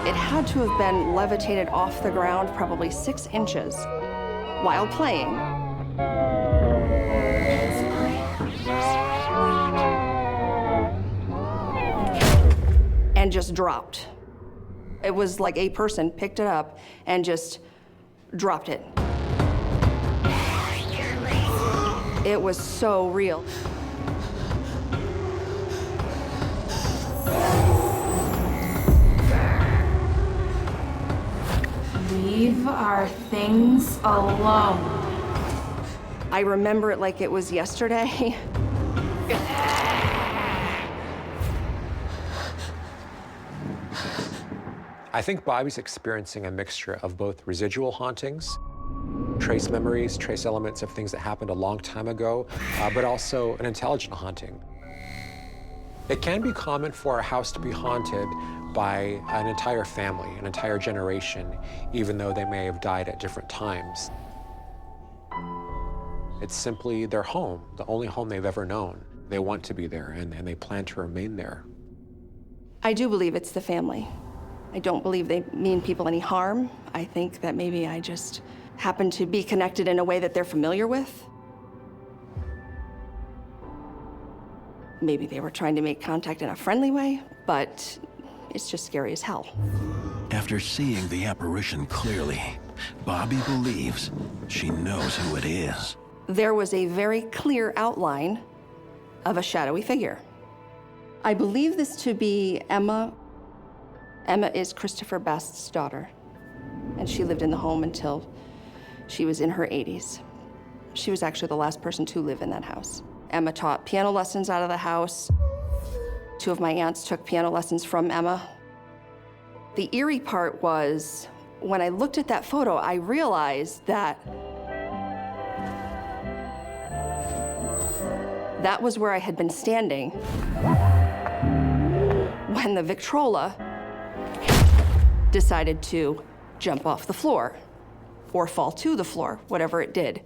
It had to have been levitated off the ground probably 6 inches while playing. And just dropped. It was like a person picked it up and just dropped it. It was so real. Leave our things alone. I remember it like it was yesterday. I think Bobby's experiencing a mixture of both residual hauntings, trace memories, trace elements of things that happened a long time ago, but also an intelligent haunting. It can be common for a house to be haunted by an entire family, an entire generation, even though they may have died at different times. It's simply their home, the only home they've ever known. They want to be there, and they plan to remain there. I do believe it's the family. I don't believe they mean people any harm. I think that maybe I just happen to be connected in a way that they're familiar with. Maybe they were trying to make contact in a friendly way, but it's just scary as hell. After seeing the apparition clearly, Bobby believes she knows who it is. There was a very clear outline of a shadowy figure. I believe this to be Emma. Emma is Christopher Best's daughter, and she lived in the home until she was in her 80s. She was actually the last person to live in that house. Emma taught piano lessons out of the house. 2 of my aunts took piano lessons from Emma. The eerie part was, when I looked at that photo, I realized that that was where I had been standing when the Victrola decided to jump off the floor or fall to the floor, whatever it did.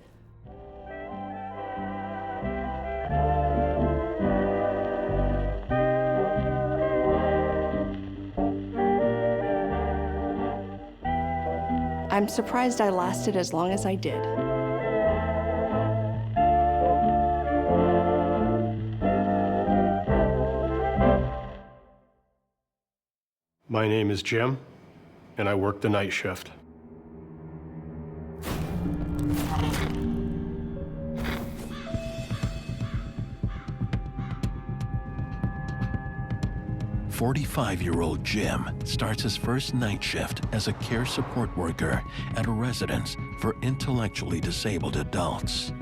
I'm surprised I lasted as long as I did. My name is Jim, and I work the night shift. "45-year-old Jim starts his first night shift as a care support worker at a residence for intellectually disabled adults.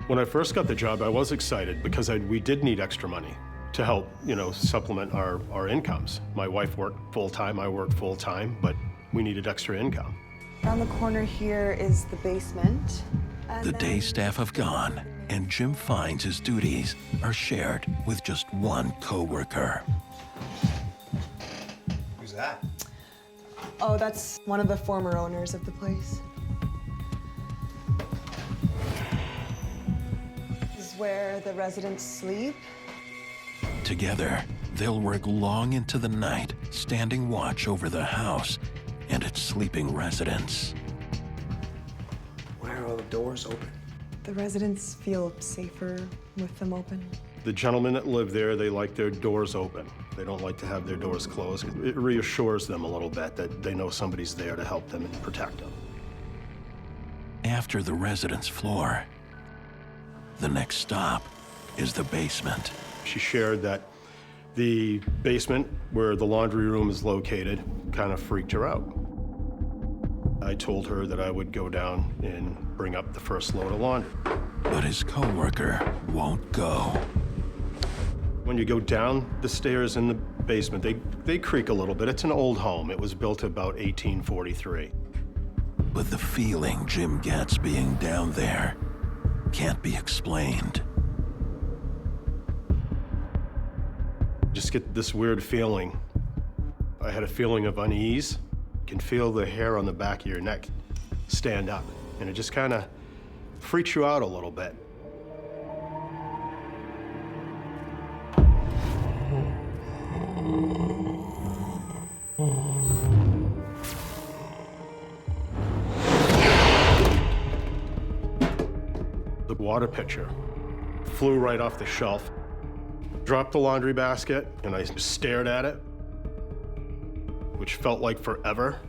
When I first got the job, I was excited because we did need extra money to help, supplement our incomes. My wife worked full-time, I worked full-time, but we needed extra income. Around the corner here is the basement. The day staff have gone, and Jim finds his duties are shared with just one coworker. Who's that? Oh, that's one of the former owners of the place. This is where the residents sleep. Together, they'll work long into the night, standing watch over the house and its sleeping residents. Why are all the doors open? The residents feel safer with them open. The gentlemen that live there, they like their doors open. They don't like to have their doors closed. It reassures them a little bit that they know somebody's there to help them and protect them. After the residence floor, the next stop is the basement. She shared that The basement where the laundry room is located kind of freaked her out. I told her that I would go down and bring up the first load of laundry. But his coworker won't go. When you go down the stairs in the basement, they creak a little bit. It's an old home. It was built about 1843. But the feeling Jim gets being down there can't be explained. Just get this weird feeling. I had a feeling of unease. You can feel the hair on the back of your neck stand up, and it just kind of freaks you out a little bit. The water pitcher flew right off the shelf. Dropped the laundry basket, and I stared at it, which felt like forever.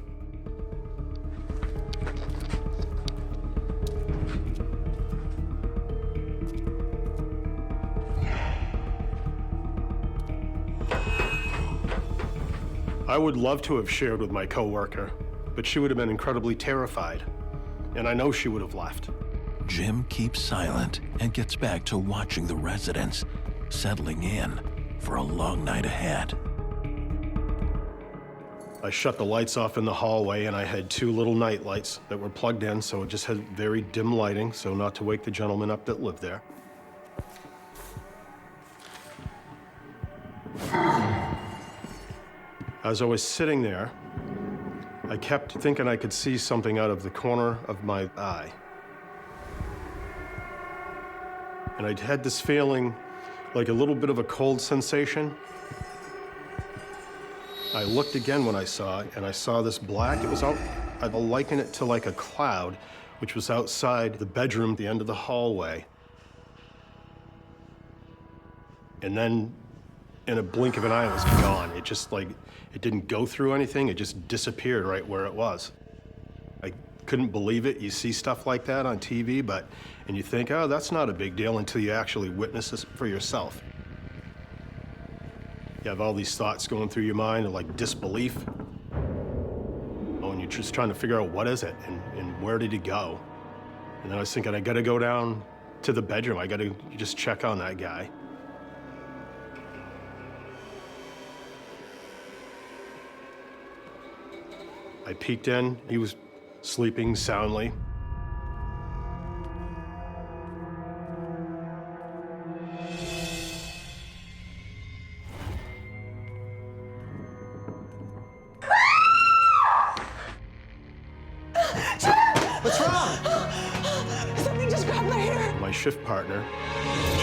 I would love to have shared with my coworker, but she would have been incredibly terrified, and I know she would have left. Jim keeps silent and gets back to watching the residents settling in for a long night ahead. I shut the lights off in the hallway, and I had 2 little night lights that were plugged in, so it just had very dim lighting, so not to wake the gentleman up that lived there. As I was sitting there, I kept thinking I could see something out of the corner of my eye. And I'd had this feeling like a little bit of a cold sensation. I looked again when I saw it, and I saw this black. It was out, I'd liken it to like a cloud, which was outside the bedroom at the end of the hallway. And then in a blink of an eye, it was gone. It just like, it didn't go through anything. It just disappeared right where it was. I couldn't believe it. You see stuff like that on TV, and you think, oh, that's not a big deal until you actually witness this for yourself. You have all these thoughts going through your mind of like disbelief. Oh, and you're just trying to figure out what is it and where did it go? And then I was thinking, I gotta go down to the bedroom. I gotta just check on that guy. I peeked in. He was sleeping soundly. What's wrong? Something just grabbed my hair. My shift partner,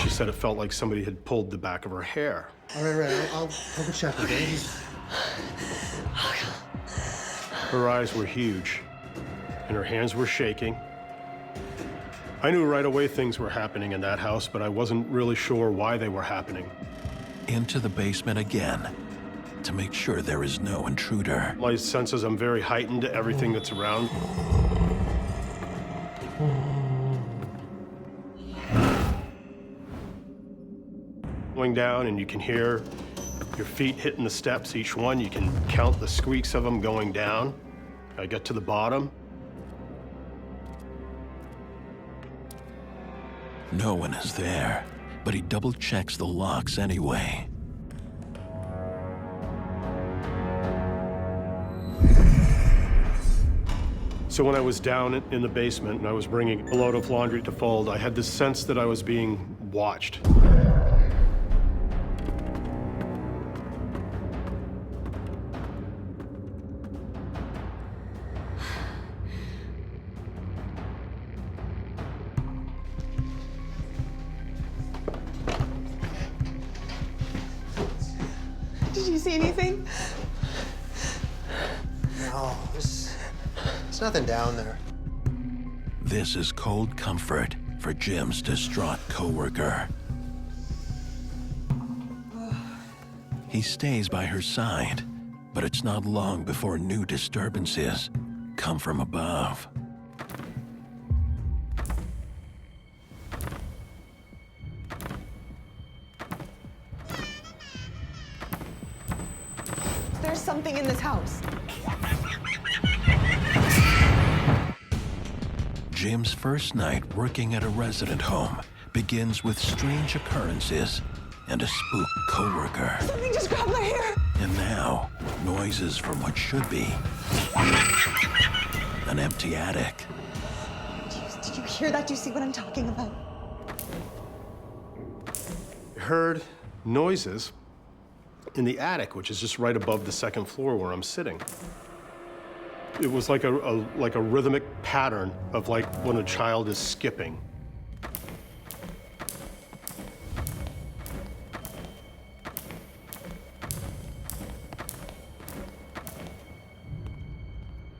she said it felt like somebody had pulled the back of her hair. All right. I'll go check, okay? Her eyes were huge, and her hands were shaking. I knew right away things were happening in that house, but I wasn't really sure why they were happening. Into the basement again to make sure there is no intruder. My senses, I'm very heightened to everything that's around. Going down, and you can hear your feet hitting the steps, each one. You can count the squeaks of them going down. I get to the bottom. No one is there, but he double checks the locks anyway. So when I was down in the basement and I was bringing a load of laundry to fold, I had this sense that I was being watched. Did you see anything? No, there's nothing down there. This is cold comfort for Jim's distraught coworker. He stays by her side, but it's not long before new disturbances come from above. There's something in this house. Jim's first night working at a resident home begins with strange occurrences and a spooked coworker. Something just grabbed my hair. And now, noises from what should be an empty attic. Did you hear that? Do you see what I'm talking about? I heard noises in the attic, which is just right above the second floor where I'm sitting. It was like a rhythmic pattern of like when a child is skipping.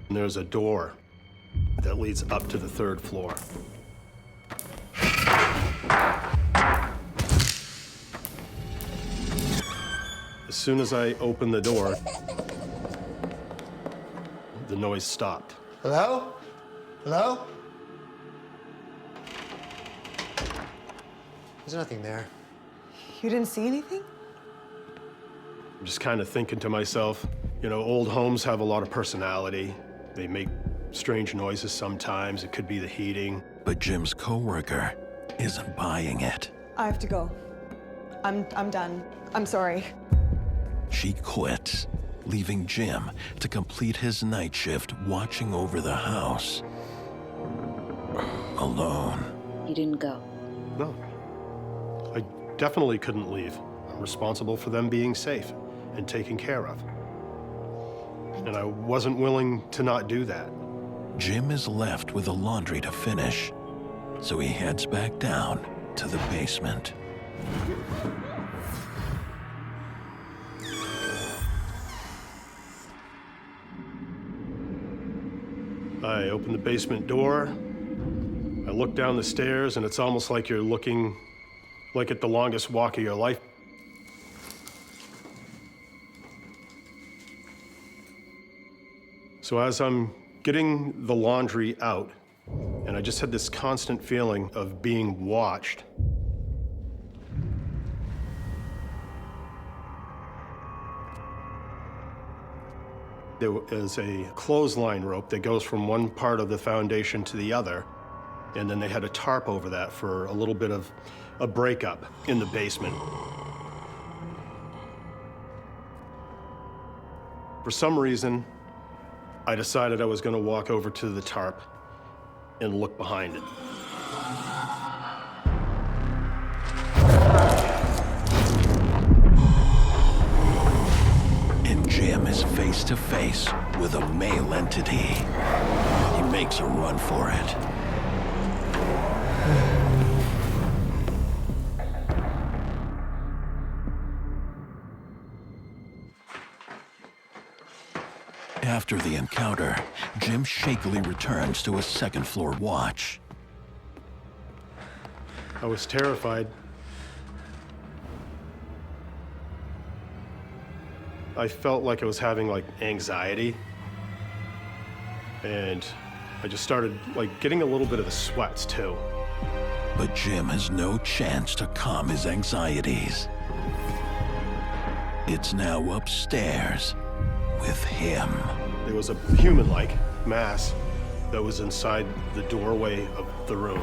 And there's a door that leads up to the third floor. As soon as I opened the door, the noise stopped. Hello? Hello? There's nothing there. You didn't see anything? I'm just kind of thinking to myself, you know, old homes have a lot of personality. They make strange noises sometimes. It could be the heating. But Jim's coworker isn't buying it. I have to go. I'm done. I'm sorry. She quits, leaving Jim to complete his night shift watching over the house. Alone. You didn't go? No. I definitely couldn't leave. I'm responsible for them being safe and taken care of. And I wasn't willing to not do that. Jim is left with the laundry to finish, so he heads back down to the basement. I open the basement door. I look down the stairs, and it's almost like you're looking like at the longest walk of your life. So as I'm getting the laundry out, and I just had this constant feeling of being watched, there is a clothesline rope that goes from one part of the foundation to the other, and then they had a tarp over that for a little bit of a breakup in the basement. For some reason, I decided I was going to walk over to the tarp and look behind it. And Jim is face to face with a male entity. He makes a run for it. After the encounter, Jim shakily returns to his second-floor watch. I was terrified. I felt like I was having like anxiety. And I just started like getting a little bit of the sweats too. But Jim has no chance to calm his anxieties. It's now upstairs with him. There was a human-like mass that was inside the doorway of the room.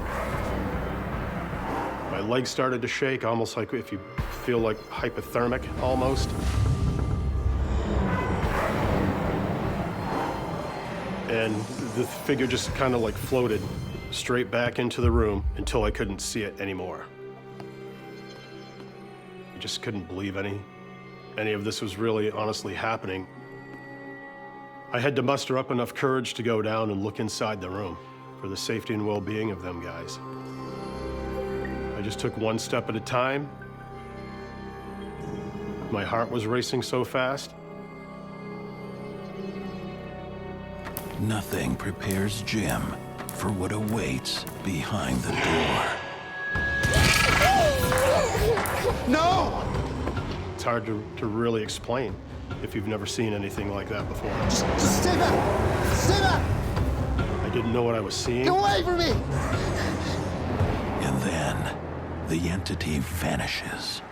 My legs started to shake, almost like if you feel like hypothermic, almost. And the figure just kind of like floated straight back into the room until I couldn't see it anymore. I just couldn't believe any of this was really honestly happening. I had to muster up enough courage to go down and look inside the room for the safety and well-being of them guys. I just took one step at a time. My heart was racing so fast. Nothing prepares Jim for what awaits behind the door. No! It's hard to really explain if you've never seen anything like that before. Just stay back! Stay back! I didn't know what I was seeing. Get away from me! And then the entity vanishes.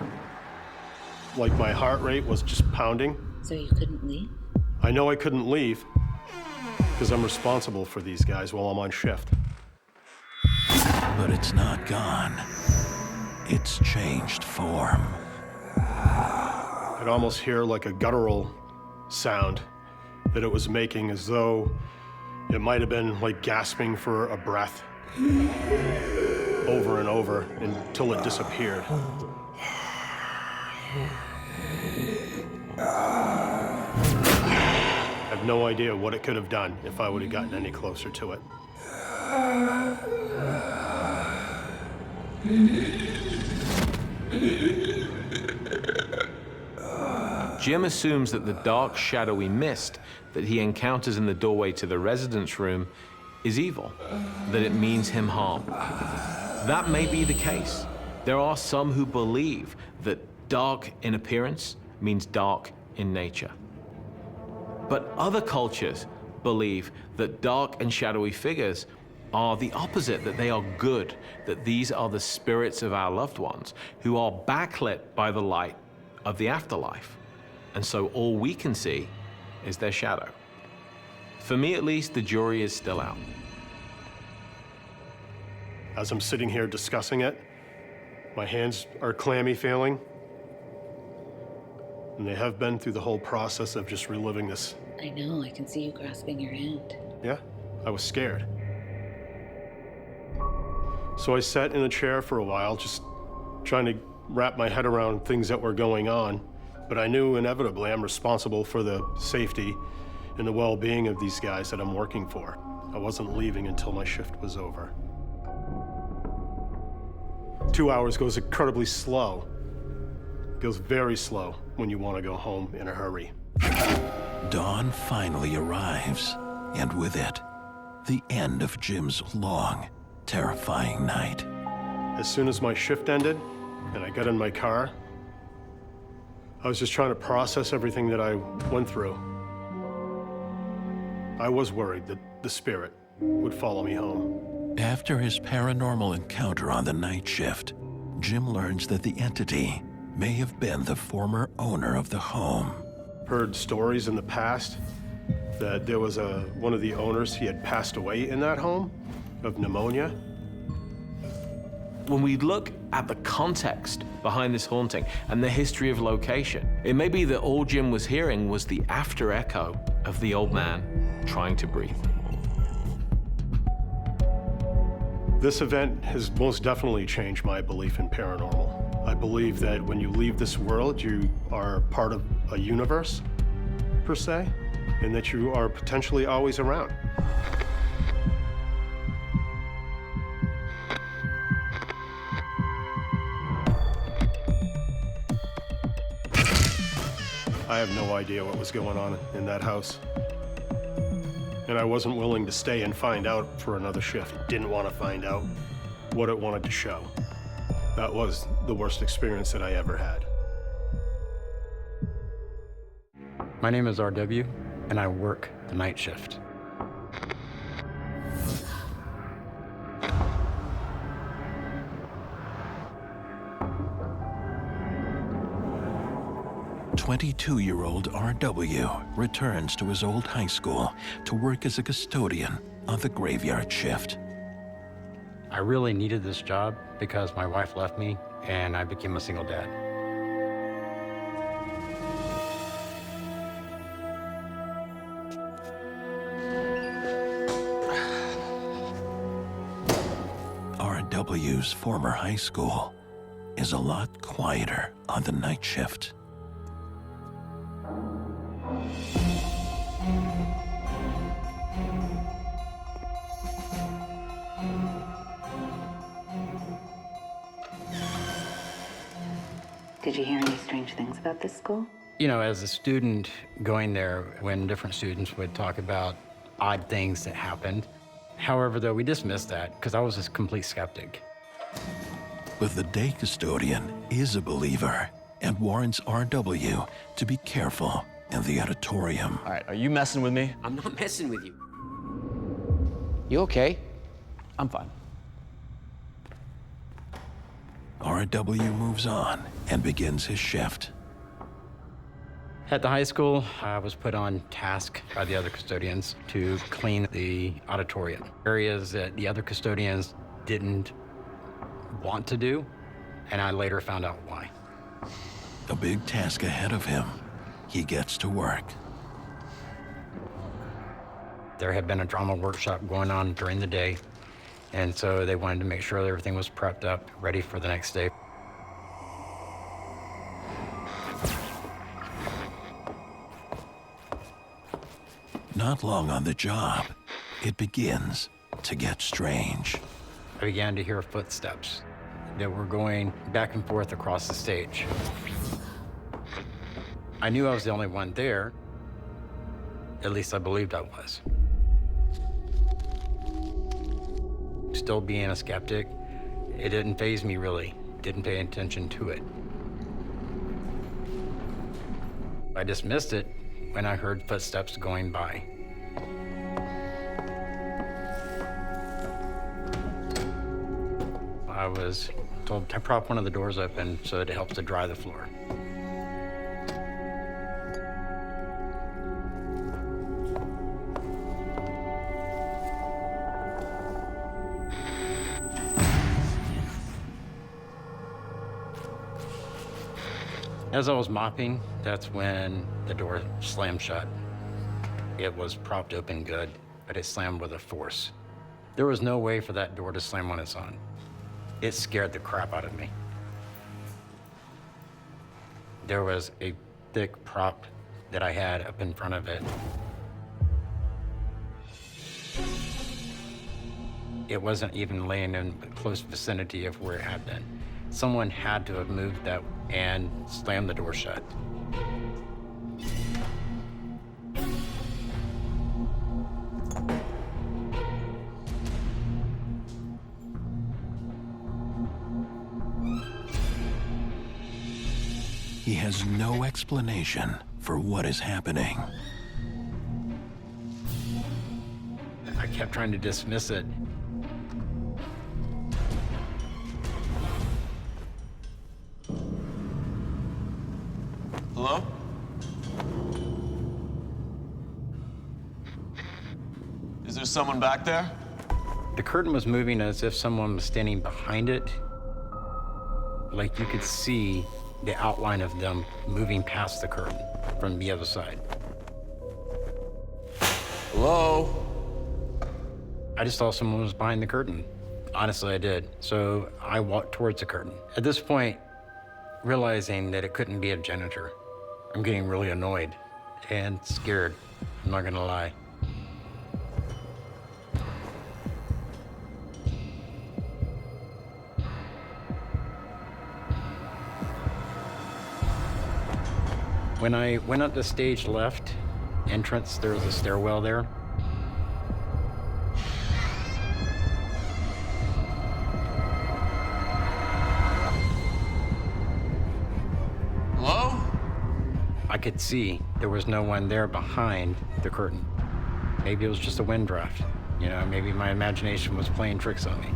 Like my heart rate was just pounding. So you couldn't leave? I know I couldn't leave because I'm responsible for these guys while I'm on shift. But it's not gone. It's changed form. I'd almost hear like a guttural sound that it was making, as though it might have been like gasping for a breath over and over until it disappeared. I have no idea what it could have done if I would have gotten any closer to it. Jim assumes that the dark, shadowy mist that he encounters in the doorway to the residence room is evil, that it means him harm. That may be the case. There are some who believe that dark in appearance means dark in nature. But other cultures believe that dark and shadowy figures are the opposite, that they are good, that these are the spirits of our loved ones who are backlit by the light of the afterlife. And so all we can see is their shadow. For me, at least, the jury is still out. As I'm sitting here discussing it, my hands are clammy feeling. And they have been through the whole process of just reliving this. I know, I can see you grasping your hand. Yeah, I was scared. So I sat in a chair for a while, just trying to wrap my head around things that were going on. But I knew inevitably I'm responsible for the safety and the well-being of these guys that I'm working for. I wasn't leaving until my shift was over. 2 hours goes incredibly slow. It goes very slow when you want to go home in a hurry. Dawn finally arrives, and with it, the end of Jim's long, terrifying night. As soon as my shift ended and I got in my car, I was just trying to process everything that I went through. I was worried that the spirit would follow me home. After his paranormal encounter on the night shift, Jim learns that the entity may have been the former owner of the home. Heard stories in the past that there was one of the owners, he had passed away in that home of pneumonia. When we look at the context behind this haunting and the history of location, it may be that all Jim was hearing was the after echo of the old man trying to breathe. This event has most definitely changed my belief in paranormal. I believe that when you leave this world, you are part of a universe, per se, and that you are potentially always around. I have no idea what was going on in that house. And I wasn't willing to stay and find out for another shift. Didn't want to find out what it wanted to show. That was the worst experience that I ever had. My name is RW, and I work the night shift. "22-year-old RW returns to his old high school to work as a custodian on the graveyard shift. I really needed this job because my wife left me and I became a single dad. RW's former high school is a lot quieter on the night shift. Did you hear any strange things about this school? You know, as a student going there, when different students would talk about odd things that happened. However, though, we dismissed that because I was a complete skeptic. But the day custodian is a believer and warns RW to be careful in the auditorium. All right, are you messing with me? I'm not messing with you. You okay? I'm fine. RW moves on and begins his shift. At the high school, I was put on task by the other custodians to clean the auditorium. Areas that the other custodians didn't want to do, and I later found out why. A big task ahead of him. He gets to work. There had been a drama workshop going on during the day, and so they wanted to make sure that everything was prepped up, ready for the next day. Not long on the job, it begins to get strange. I began to hear footsteps that were going back and forth across the stage. I knew I was the only one there. At least I believed I was. Still being a skeptic, it didn't faze me really. Didn't pay attention to it. I dismissed it when I heard footsteps going by. I was told to prop one of the doors open so that it helps to dry the floor. As I was mopping, that's when the door slammed shut. It was propped open good, but it slammed with a force. There was no way for that door to slam on its own. It scared the crap out of me. There was a thick prop that I had up in front of it. It wasn't even laying in close vicinity of where it had been. Someone had to have moved that and slammed the door shut. He has no explanation for what is happening. I kept trying to dismiss it. Hello? Is there someone back there? The curtain was moving as if someone was standing behind it. Like you could see the outline of them moving past the curtain from the other side. Hello? I just thought someone was behind the curtain. Honestly, I did. So I walked towards the curtain. At this point, realizing that it couldn't be a janitor, I'm getting really annoyed and scared, I'm not gonna lie. When I went up the stage left entrance, there was a stairwell there. Hello? I could see there was no one there behind the curtain. Maybe it was just a wind draft. You know, maybe my imagination was playing tricks on me.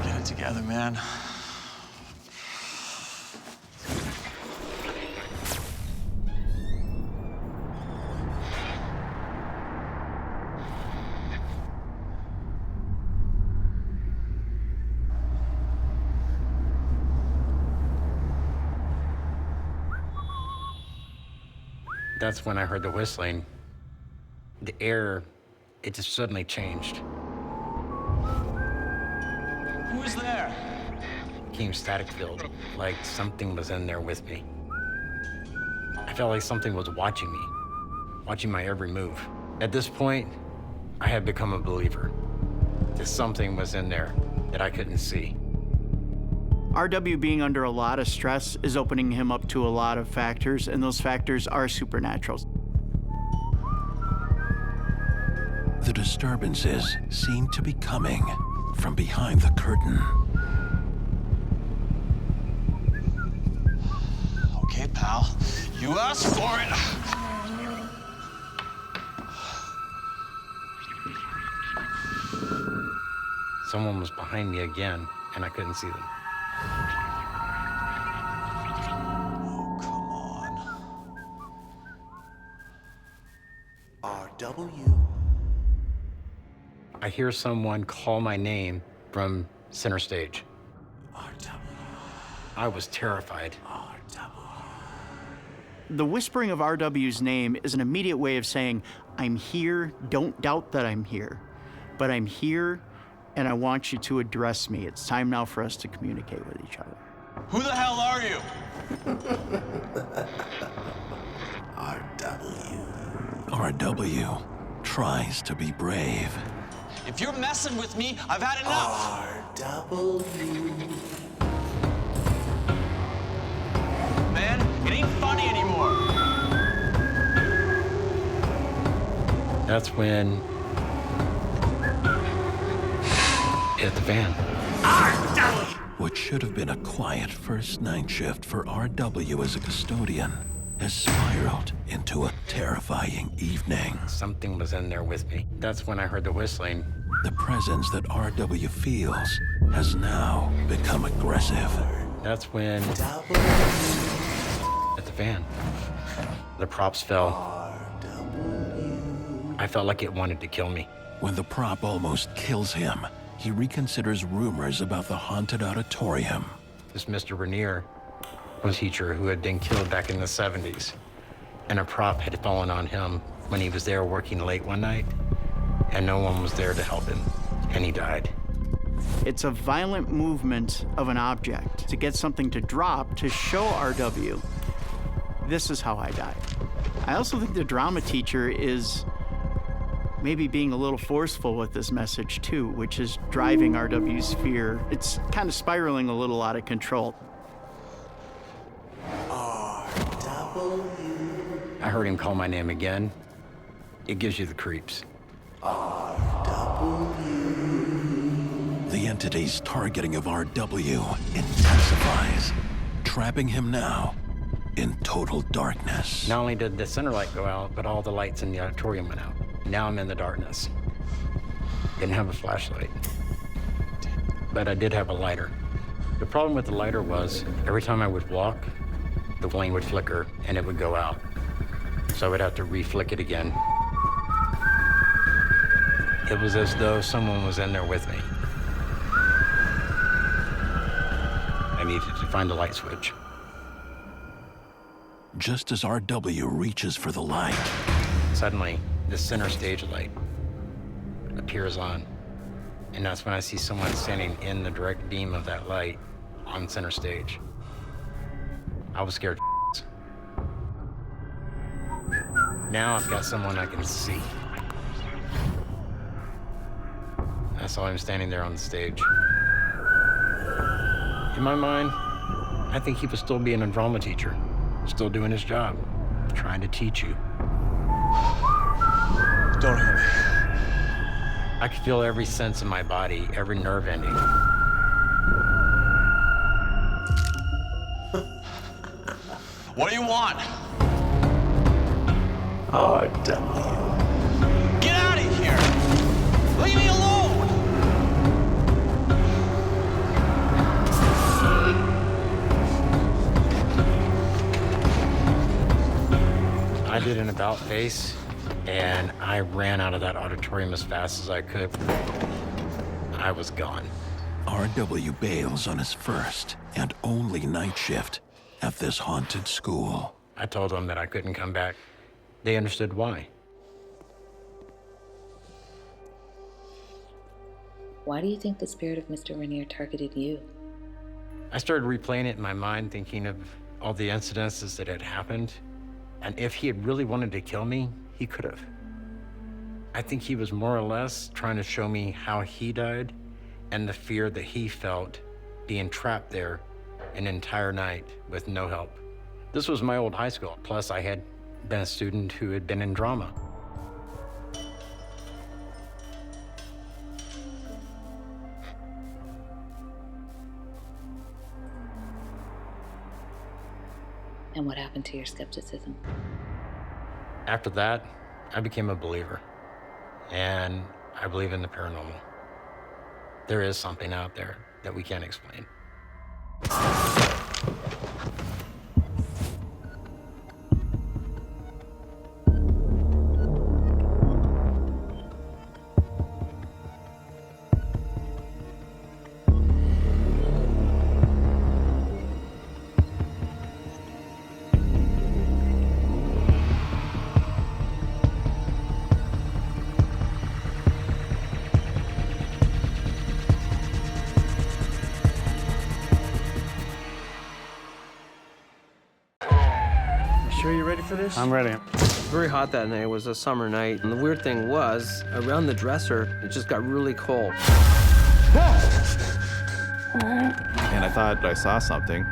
Get it together, man. That's when I heard the whistling. The air, it just suddenly changed. Who's there? It became static-filled, like something was in there with me. I felt like something was watching me, watching my every move. At this point, I had become a believer that something was in there that I couldn't see. RW being under a lot of stress is opening him up to a lot of factors, and those factors are supernatural. The disturbances seem to be coming from behind the curtain. Okay, pal. You asked for it. Someone was behind me again, and I couldn't see them. I hear someone call my name from center stage. I was terrified. The whispering of RW's name is an immediate way of saying, I'm here, don't doubt that I'm here. But I'm here, and I want you to address me. It's time now for us to communicate with each other. Who the hell are you? RW tries to be brave. If you're messing with me, I've had enough. Man, it ain't funny anymore. That's when it hit the fan. What should have been a quiet first night shift for RW as a custodian has spiraled into a terrifying evening. Something was in there with me. That's when I heard the whistling. The presence that RW feels has now become aggressive. That's when at the van, the props fell. I felt like it wanted to kill me. When the prop almost kills him, he reconsiders rumors about the haunted auditorium. This Mr. Rainier was a teacher who had been killed back in the 70s, and a prop had fallen on him when he was there working late one night, and no one was there to help him, and he died. It's a violent movement of an object to get something to drop to show RW, this is how I died. I also think the drama teacher is maybe being a little forceful with this message too, which is driving RW's fear. It's kind of spiraling a little out of control. I heard him call my name again. It gives you the creeps. The entity's targeting of RW intensifies, trapping him now in total darkness. Not only did the center light go out, but all the lights in the auditorium went out. Now I'm in the darkness. Didn't have a flashlight, but I did have a lighter. The problem with the lighter was every time I would walk, the flame would flicker and it would go out. So I would have to re-flick it again. It was as though someone was in there with me. I needed to find the light switch. Just as RW reaches for the light, Suddenly, the center stage light appears on. And that's when I see someone standing in the direct beam of that light on center stage. I was scared. Now I've got someone I can see. I saw him standing there on the stage. In my mind, I think he was still being a drama teacher, still doing his job, trying to teach you. Don't hurt me. I could feel every sense in my body, every nerve ending. What do you want? RW. Get out of here! Leave me alone! I did an about face, and I ran out of that auditorium as fast as I could. I was gone. RW bails on his first and only night shift at this haunted school. I told them that I couldn't come back. They understood why. Why do you think the spirit of Mr. Rainier targeted you? I started replaying it in my mind, thinking of all the incidences that had happened. And if he had really wanted to kill me, he could have. I think he was more or less trying to show me how he died and the fear that he felt being trapped there an entire night with no help. This was my old high school. Plus, I had been a student who had been in drama. And what happened to your skepticism? After that, I became a believer. And I believe in the paranormal. There is something out there that we can't explain. sure you're ready for this? I'm ready. Very hot that night. It was a summer night. And the weird thing was, around the dresser, it just got really cold. And I thought I saw something.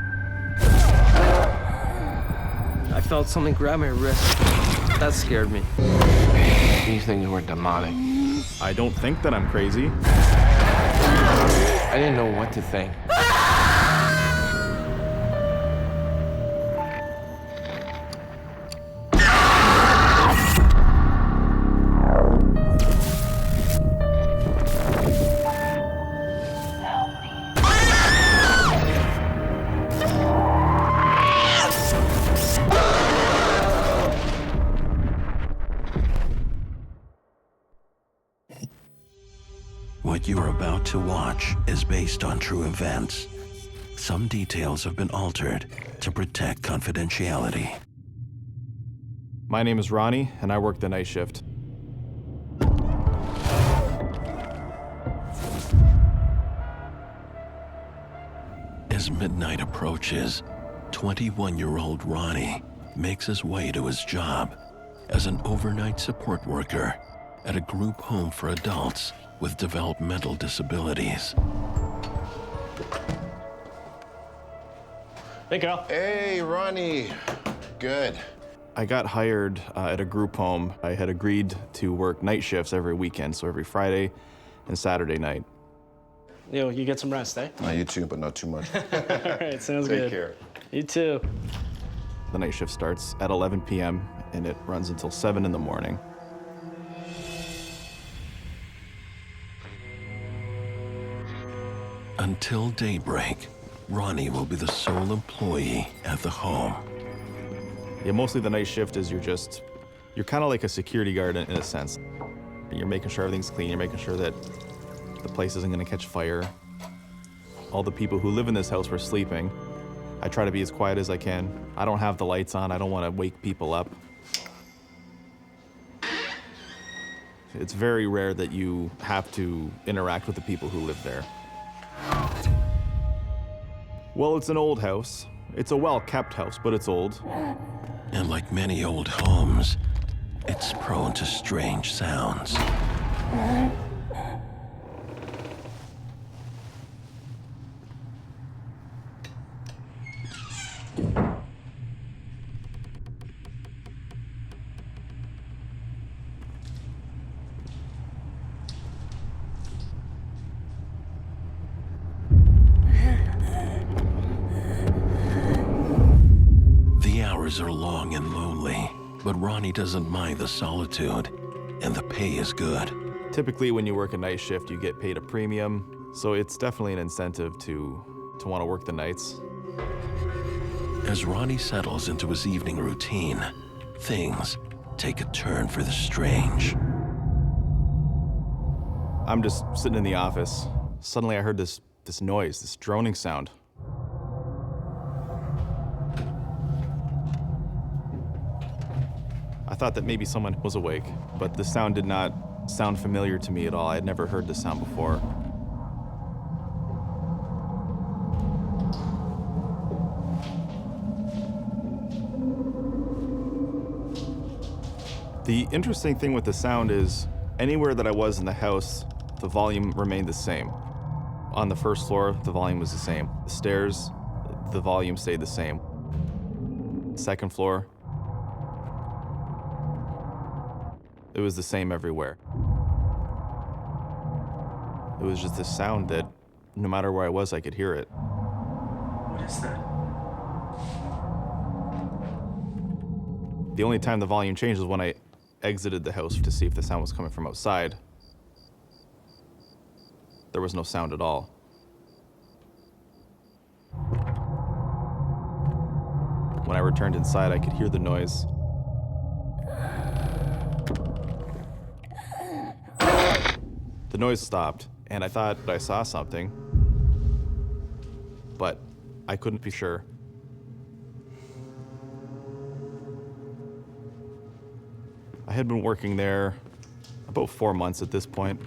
I felt something grab my wrist. That scared me. These things were demonic. I don't think that I'm crazy. I didn't know what to think. What you are about to watch is based on true events. Some details have been altered to protect confidentiality. My name is Ronnie, and I work the night shift. As midnight approaches, 21-year-old Ronnie makes his way to his job as an overnight support worker at a group home for adults with developmental disabilities. Hey, Carl. Hey, Ronnie. Good. I got hired at a group home. I had agreed to work night shifts every weekend, so every Friday and Saturday night. Yo, you get some rest, eh? You too, but not too much. All right, sounds good. Take care. You too. The night shift starts at 11 p.m. and it runs until 7 in the morning. Until daybreak, Ronnie will be the sole employee at the home. Yeah, mostly the night shift is you're kind of like a security guard in a sense. You're making sure everything's clean, you're making sure that the place isn't gonna catch fire. All the people who live in this house were sleeping. I try to be as quiet as I can. I don't have the lights on, I don't wanna wake people up. It's very rare that you have to interact with the people who live there. Well, it's an old house. It's a well-kept house, but it's old. And like many old homes, it's prone to strange sounds. Are long and lonely, but Ronnie doesn't mind the solitude, and the pay is good. Typically, when you work a night shift, you get paid a premium, so it's definitely an incentive to want to work the nights. As Ronnie settles into his evening routine, things take a turn for the strange. I'm just sitting in the office. Suddenly I heard this noise, this droning sound. I thought that maybe someone was awake, but the sound did not sound familiar to me at all. I had never heard this sound before. The interesting thing with the sound is anywhere that I was in the house, the volume remained the same. On the first floor, the volume was the same. The stairs, the volume stayed the same. Second floor, it was the same everywhere. It was just this sound that no matter where I was, I could hear it. What is that? The only time the volume changed was when I exited the house to see if the sound was coming from outside. There was no sound at all. When I returned inside, I could hear the noise. The noise stopped, and I thought I saw something, but I couldn't be sure. I had been working there about 4 months at this point.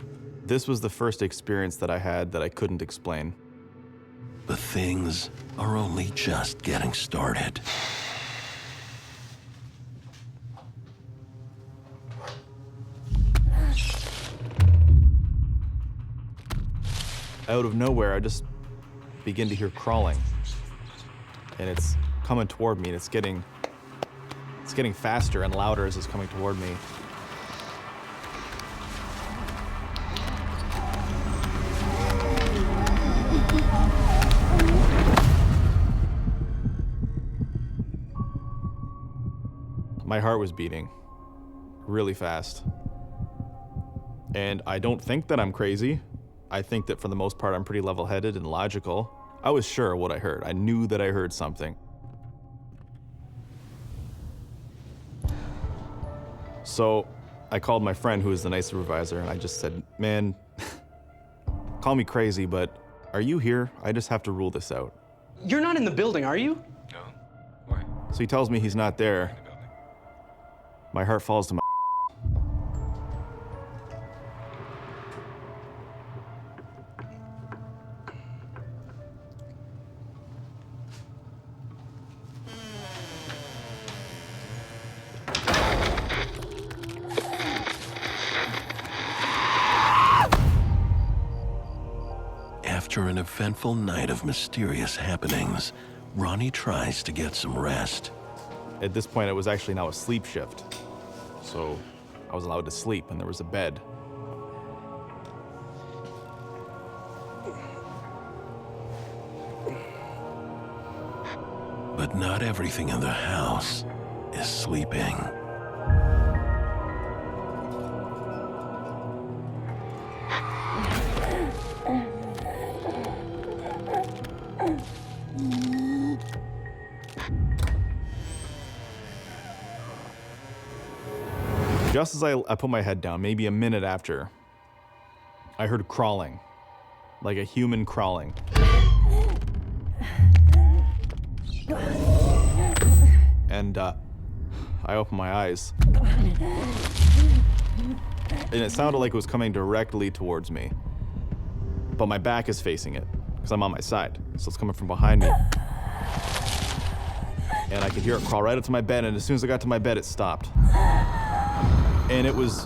This was the first experience that I had that I couldn't explain. But things are only just getting started. out of nowhere, I just begin to hear crawling. And it's coming toward me, and it's getting faster and louder as it's coming toward me. My heart was beating really fast. And I don't think that I'm crazy. I think that for the most part, I'm pretty level-headed and logical. I was sure of what I heard. I knew that I heard something. So I called my friend, who is the night supervisor, and I just said, man, call me crazy, but are you here? I just have to rule this out. You're not in the building, are you? No. Why? So he tells me he's not there. My heart falls to my After an eventful night of mysterious happenings, Ronnie tries to get some rest. At this point, it was actually now a sleep shift. So I was allowed to sleep, and there was a bed. But not everything in the house is sleeping. Just as I put my head down, maybe a minute after, I heard crawling, like a human crawling. And I opened my eyes. And it sounded like it was coming directly towards me. But my back is facing it, because I'm on my side. So it's coming from behind me. And I could hear it crawl right up to my bed, and as soon as I got to my bed, it stopped. And it was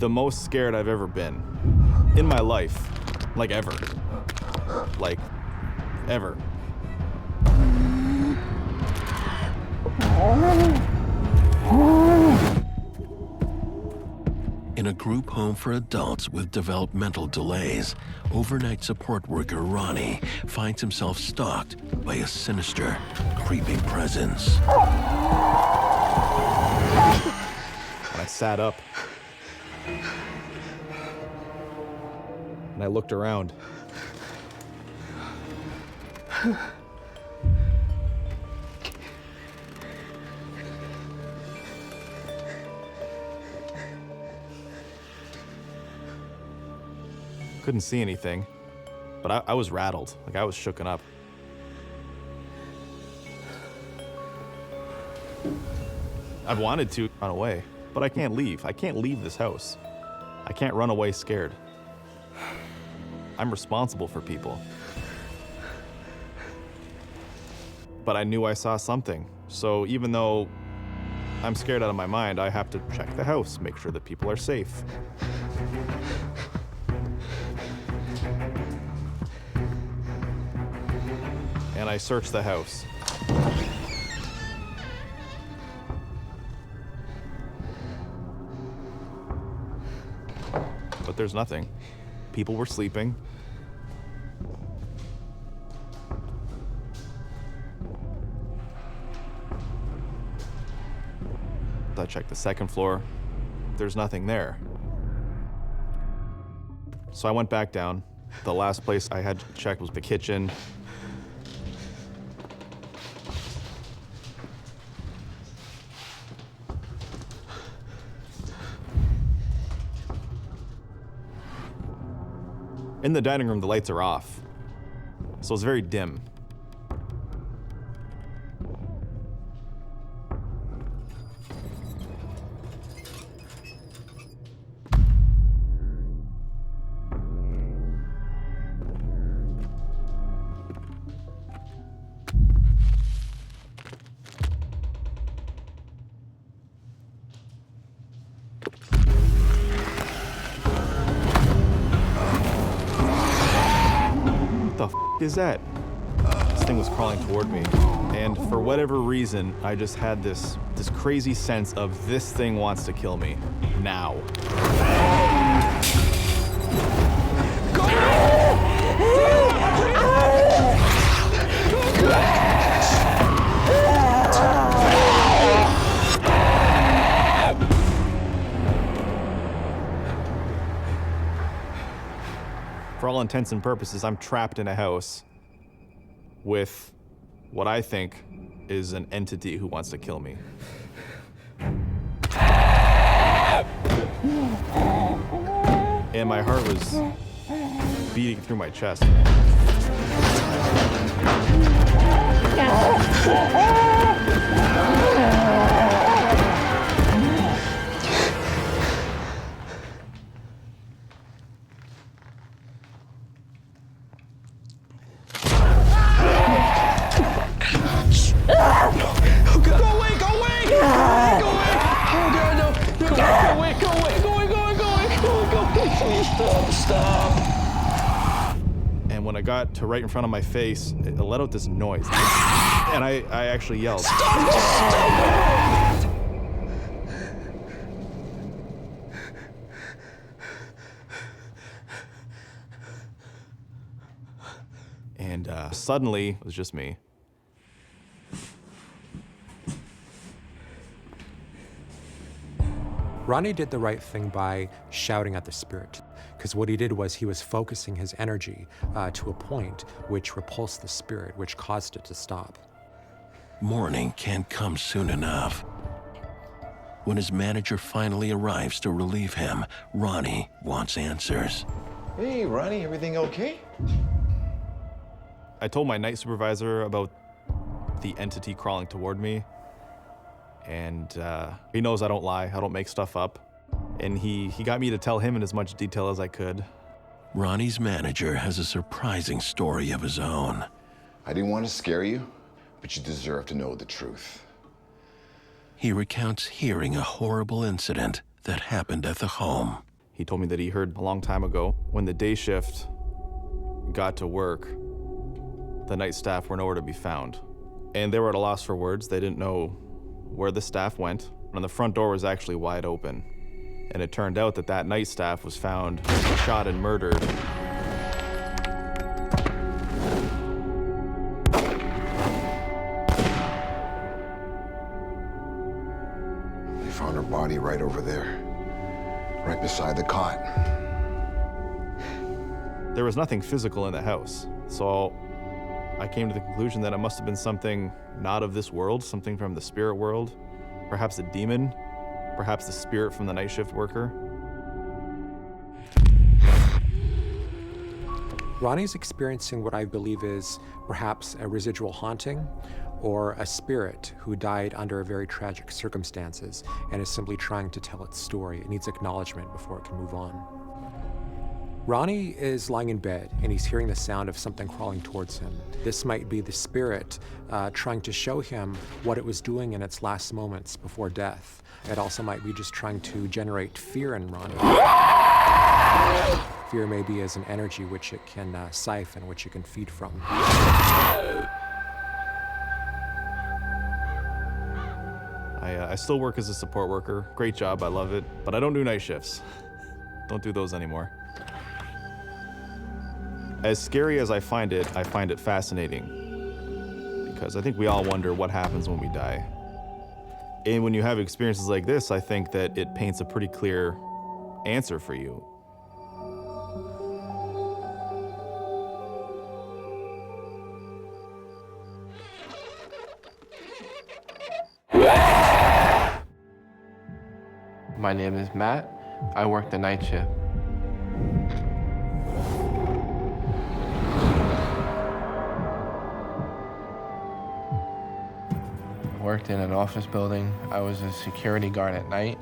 the most scared I've ever been in my life. Like ever. Like, ever. In a group home for adults with developmental delays, overnight support worker Ronnie finds himself stalked by a sinister, creeping presence. And I sat up. And I looked around. Couldn't see anything, but I was rattled, like I was shooken up. I've wanted to run away, but I can't leave. I can't leave this house. I can't run away scared. I'm responsible for people. But I knew I saw something, so even though I'm scared out of my mind, I have to check the house, make sure that people are safe. And I searched the house. But there's nothing. People were sleeping. I checked the second floor. There's nothing there. So I went back down. The last place I had to check was the kitchen. In the dining room, the lights are off, so it's very dim. what the f is that? This thing was crawling toward me. And for whatever reason, I just had this crazy sense of this thing wants to kill me. Now. For all intents and purposes, I'm trapped in a house with what I think is an entity who wants to kill me. And my heart was beating through my chest. And when I got to right in front of my face, it let out this noise. And I actually yelled. Stop! And suddenly, it was just me. Ronnie did the right thing by shouting at the spirit, because what he did was he was focusing his energy to a point which repulsed the spirit, which caused it to stop. Morning can't come soon enough. When his manager finally arrives to relieve him, Ronnie wants answers. Hey, Ronnie, everything okay? I told my night supervisor about the entity crawling toward me. And he knows I don't lie, I don't make stuff up. And he got me to tell him in as much detail as I could. Ronnie's manager has a surprising story of his own. I didn't want to scare you, but you deserve to know the truth. He recounts hearing a horrible incident that happened at the home. He told me that he heard a long time ago, when the day shift got to work, the night staff were nowhere to be found. And they were at a loss for words. They didn't know where the staff went, and the front door was actually wide open. And it turned out that that night staff was found shot and murdered. They found her body right over there, right beside the cot. There was nothing physical in the house, so I came to the conclusion that it must have been something not of this world, something from the spirit world, perhaps a demon, perhaps the spirit from the night shift worker. Ronnie's experiencing what I believe is perhaps a residual haunting or a spirit who died under very tragic circumstances and is simply trying to tell its story. It needs acknowledgement before it can move on. Ronnie is lying in bed and he's hearing the sound of something crawling towards him. This might be the spirit trying to show him what it was doing in its last moments before death. It also might be just trying to generate fear in Ronnie. Fear maybe as an energy which it can siphon, which it can feed from. I still work as a support worker. Great job, I love it. But I don't do night shifts. Don't do those anymore. As scary as I find it fascinating. Because I think we all wonder what happens when we die. And when you have experiences like this, I think that it paints a pretty clear answer for you. My name is Matt. I work the night shift. Worked in an office building. I was a security guard at night.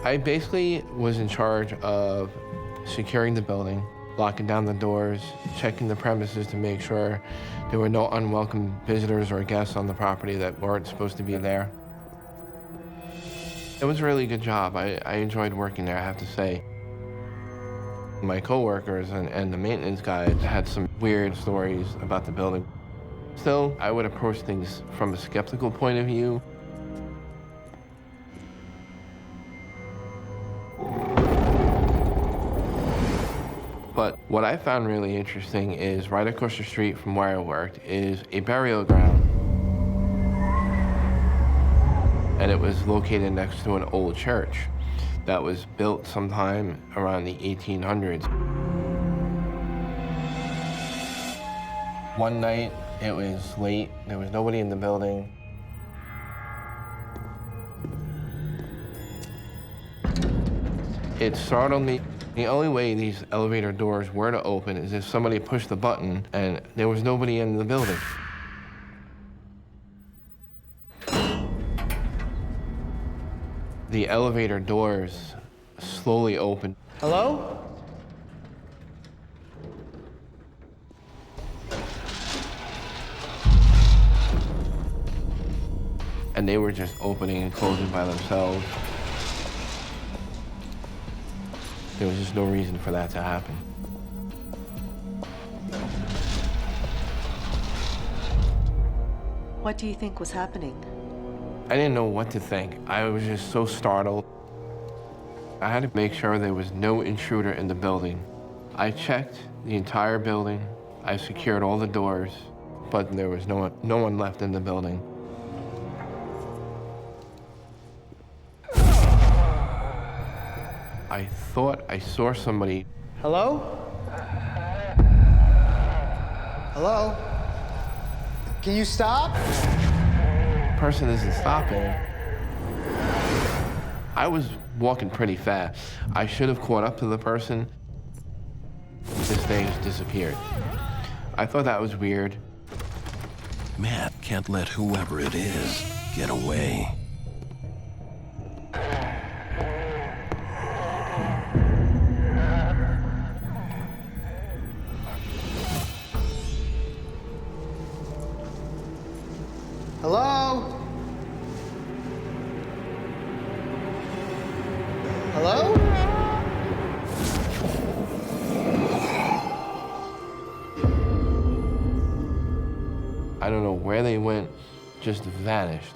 I basically was in charge of securing the building, locking down the doors, checking the premises to make sure there were no unwelcome visitors or guests on the property that weren't supposed to be there. It was a really good job. I enjoyed working there, I have to say. My coworkers and the maintenance guys had some weird stories about the building. Still, I would approach things from a skeptical point of view. But what I found really interesting is right across the street from where I worked is a burial ground. And it was located next to an old church that was built sometime around the 1800s. One night, it was late, there was nobody in the building. It startled me. The only way these elevator doors were to open is if somebody pushed the button and there was nobody in the building. The elevator doors slowly opened. Hello? And they were just opening and closing by themselves. There was just no reason for that to happen. What do you think was happening? I didn't know what to think. I was just so startled. I had to make sure there was no intruder in the building. I checked the entire building. I secured all the doors, but there was no one left in the building. I thought I saw somebody. Hello? Hello? Can you stop? The person isn't stopping. I was walking pretty fast. I should have caught up to the person. This thing just disappeared. I thought that was weird. Matt can't let whoever it is get away. Hello? Hello? I don't know where they went, just vanished.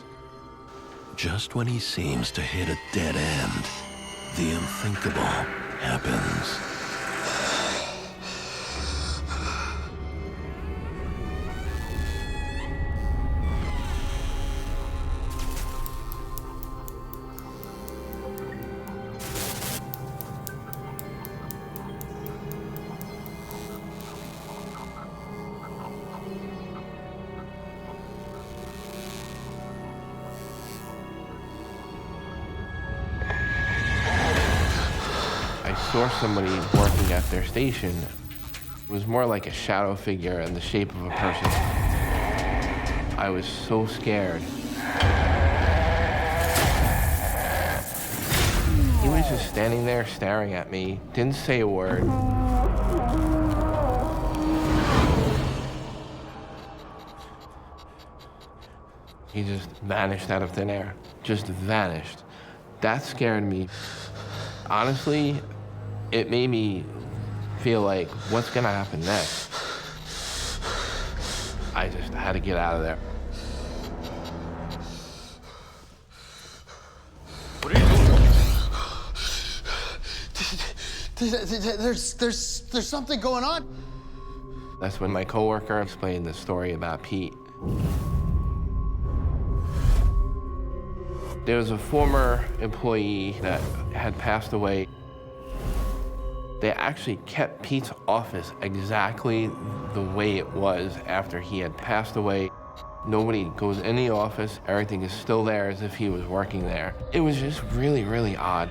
Just when he seems to hit a dead end, the unthinkable happens. I saw somebody working at their station. It was more like a shadow figure in the shape of a person. I was so scared. He was just standing there staring at me, didn't say a word. He just vanished out of thin air, just vanished. That scared me. Honestly, it made me feel like, what's gonna happen next? I just had to get out of there. What are you doing? There's something going on. That's when my coworker explained the story about Pete. There was a former employee that had passed away. They actually kept Pete's office exactly the way it was after he had passed away. Nobody goes in the office, everything is still there as if he was working there. It was just really, really odd.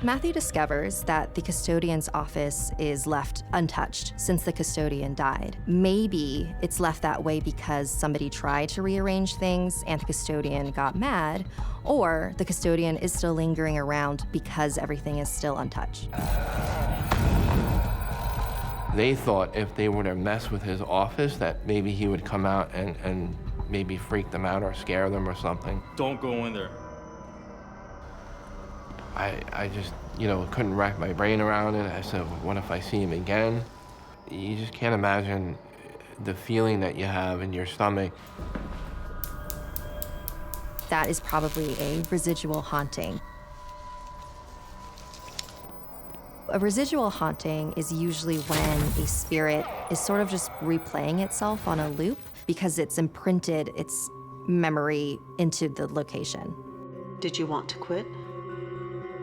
Matthew discovers that the custodian's office is left untouched since the custodian died. Maybe it's left that way because somebody tried to rearrange things and the custodian got mad, or the custodian is still lingering around because everything is still untouched. They thought if they were to mess with his office that maybe he would come out and maybe freak them out or scare them or something. Don't go in there. I just, couldn't rack my brain around it. I said, what if I see him again? You just can't imagine the feeling that you have in your stomach. That is probably a residual haunting. A residual haunting is usually when a spirit is sort of just replaying itself on a loop because it's imprinted its memory into the location. Did you want to quit?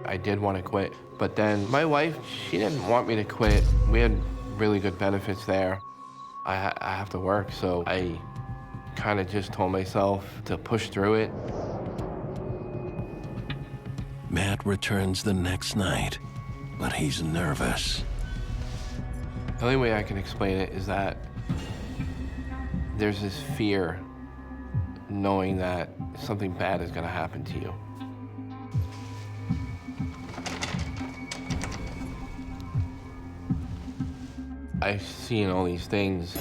I did want to quit, but then my wife, she didn't want me to quit. We had really good benefits there. I have to work, so I kind of just told myself to push through it. Matt returns the next night, but he's nervous. The only way I can explain it is that there's this fear knowing that something bad is going to happen to you. I've seen all these things,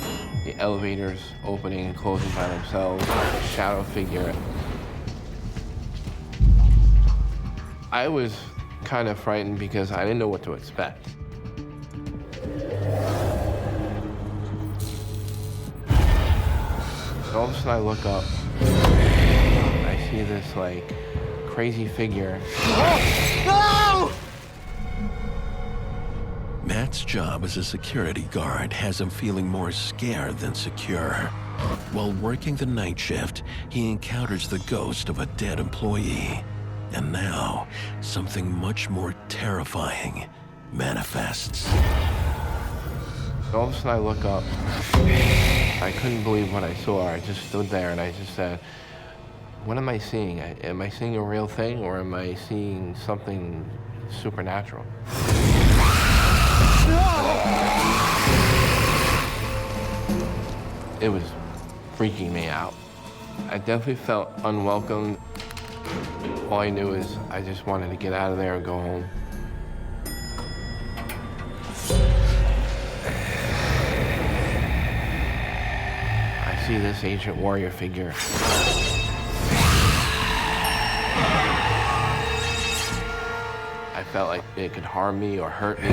the elevators opening and closing by themselves, a shadow figure. I was kind of frightened because I didn't know what to expect. All of a sudden I look up, I see this crazy figure. No! Matt's job as a security guard has him feeling more scared than secure. While working the night shift, he encounters the ghost of a dead employee. And now, something much more terrifying manifests. All of a sudden I look up. I couldn't believe what I saw. I just stood there and I just said, what am I seeing? Am I seeing a real thing or am I seeing something supernatural? It was freaking me out. I definitely felt unwelcome. All I knew is I just wanted to get out of there and go home. I see this ancient warrior figure. I felt like it could harm me or hurt me.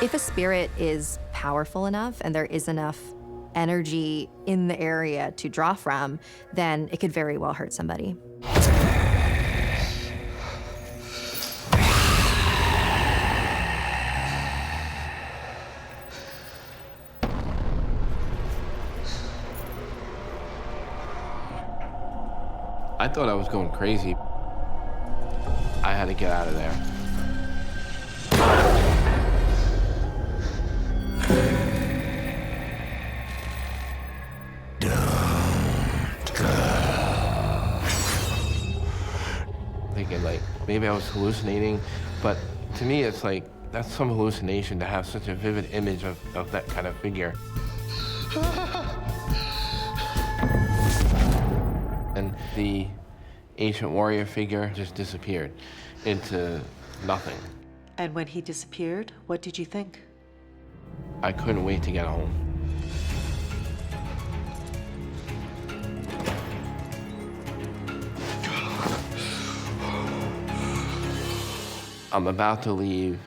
If a spirit is powerful enough and there is enough energy in the area to draw from, then it could very well hurt somebody. I thought I was going crazy. I had to get out of there. Thinking maybe I was hallucinating, but to me it's that's some hallucination to have such a vivid image of that kind of figure. And the ancient warrior figure just disappeared into nothing. And when he disappeared, what did you think? I couldn't wait to get home. I'm about to leave.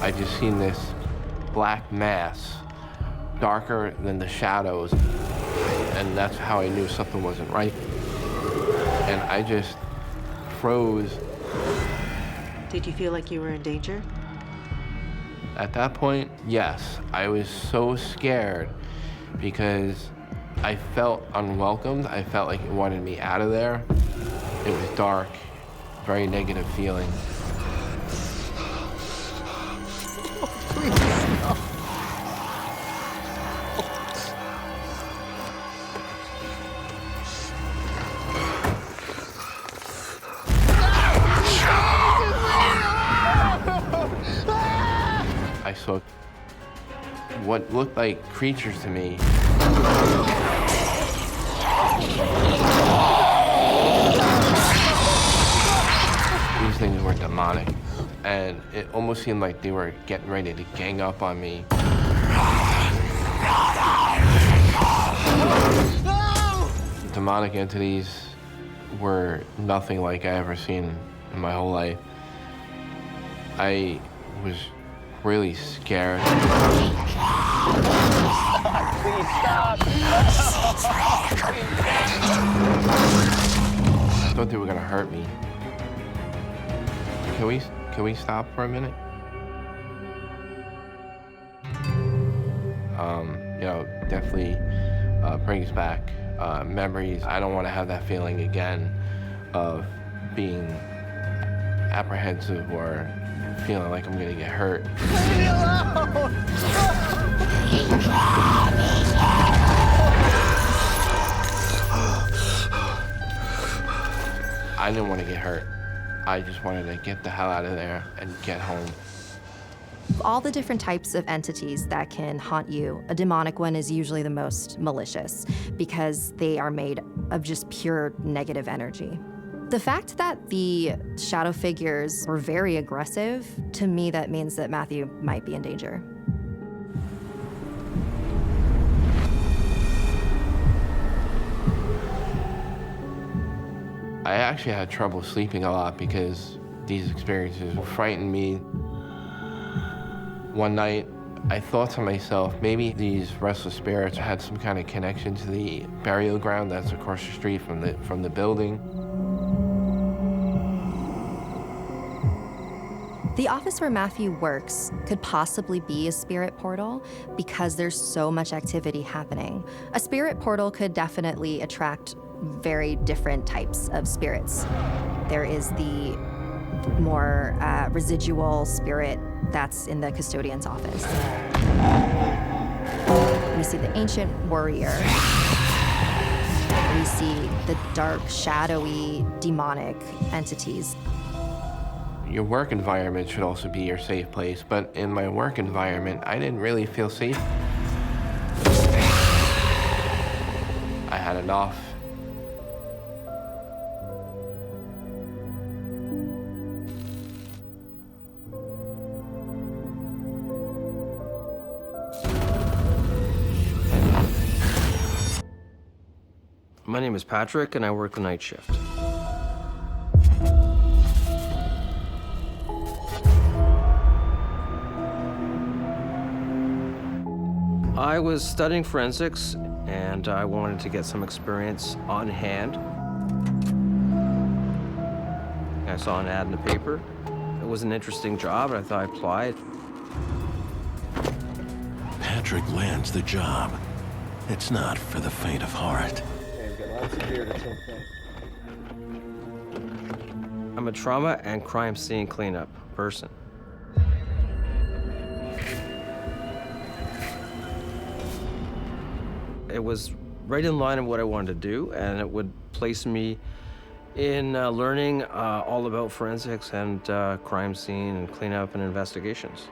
I just seen this black mass, darker than the shadows, and that's how I knew something wasn't right. And I just froze. Did you feel like you were in danger? At that point, yes. I was so scared because I felt unwelcomed. I felt like it wanted me out of there. It was dark, very negative feeling. I saw what looked like creatures to me. These things were demonic, and it almost seemed like they were getting ready to gang up on me. Demonic entities were nothing like I ever seen in my whole life. I was really scared. Please stop. I thought they were gonna hurt me. Can we stop for a minute? You know, definitely brings back memories. I don't want to have that feeling again of being apprehensive or feeling like I'm gonna get hurt. Leave me alone! I didn't want to get hurt. I just wanted to get the hell out of there and get home. Of all the different types of entities that can haunt you, a demonic one is usually the most malicious because they are made of just pure negative energy. The fact that the shadow figures were very aggressive, to me that means that Matthew might be in danger. I actually had trouble sleeping a lot because these experiences frightened me. One night, I thought to myself, maybe these restless spirits had some kind of connection to the burial ground that's across the street from the building. The office where Matthew works could possibly be a spirit portal because there's so much activity happening. A spirit portal could definitely attract very different types of spirits. There is the more residual spirit that's in the custodian's office. We see the ancient warrior. We see the dark, shadowy, demonic entities. Your work environment should also be your safe place, but in my work environment, I didn't really feel safe. I had enough. My name is Patrick, and I work the night shift. I was studying forensics, and I wanted to get some experience on hand. I saw an ad in the paper. It was an interesting job, and I thought I'd apply. Patrick lands the job. It's not for the faint of heart. I'm a trauma and crime scene cleanup person. It was right in line of what I wanted to do, and it would place me in learning all about forensics and crime scene and cleanup and investigations.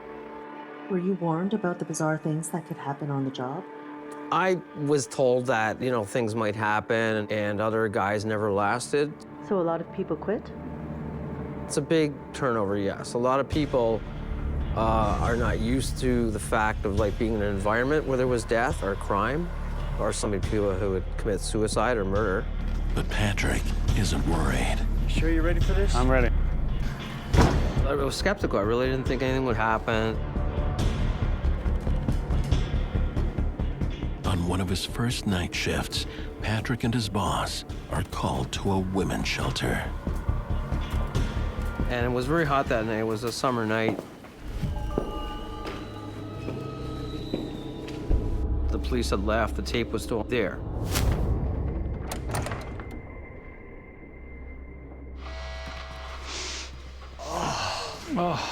Were you warned about the bizarre things that could happen on the job? I was told that, you know, things might happen, and other guys never lasted. So a lot of people quit? It's a big turnover, yes. A lot of people are not used to the fact of like being in an environment where there was death or crime, or so many people who would commit suicide or murder. But Patrick isn't worried. Sure you're ready for this? I'm ready. I was skeptical. I really didn't think anything would happen. On one of his first night shifts, Patrick and his boss are called to a women's shelter. And it was very hot that night. It was a summer night. The police had left. The tape was still there.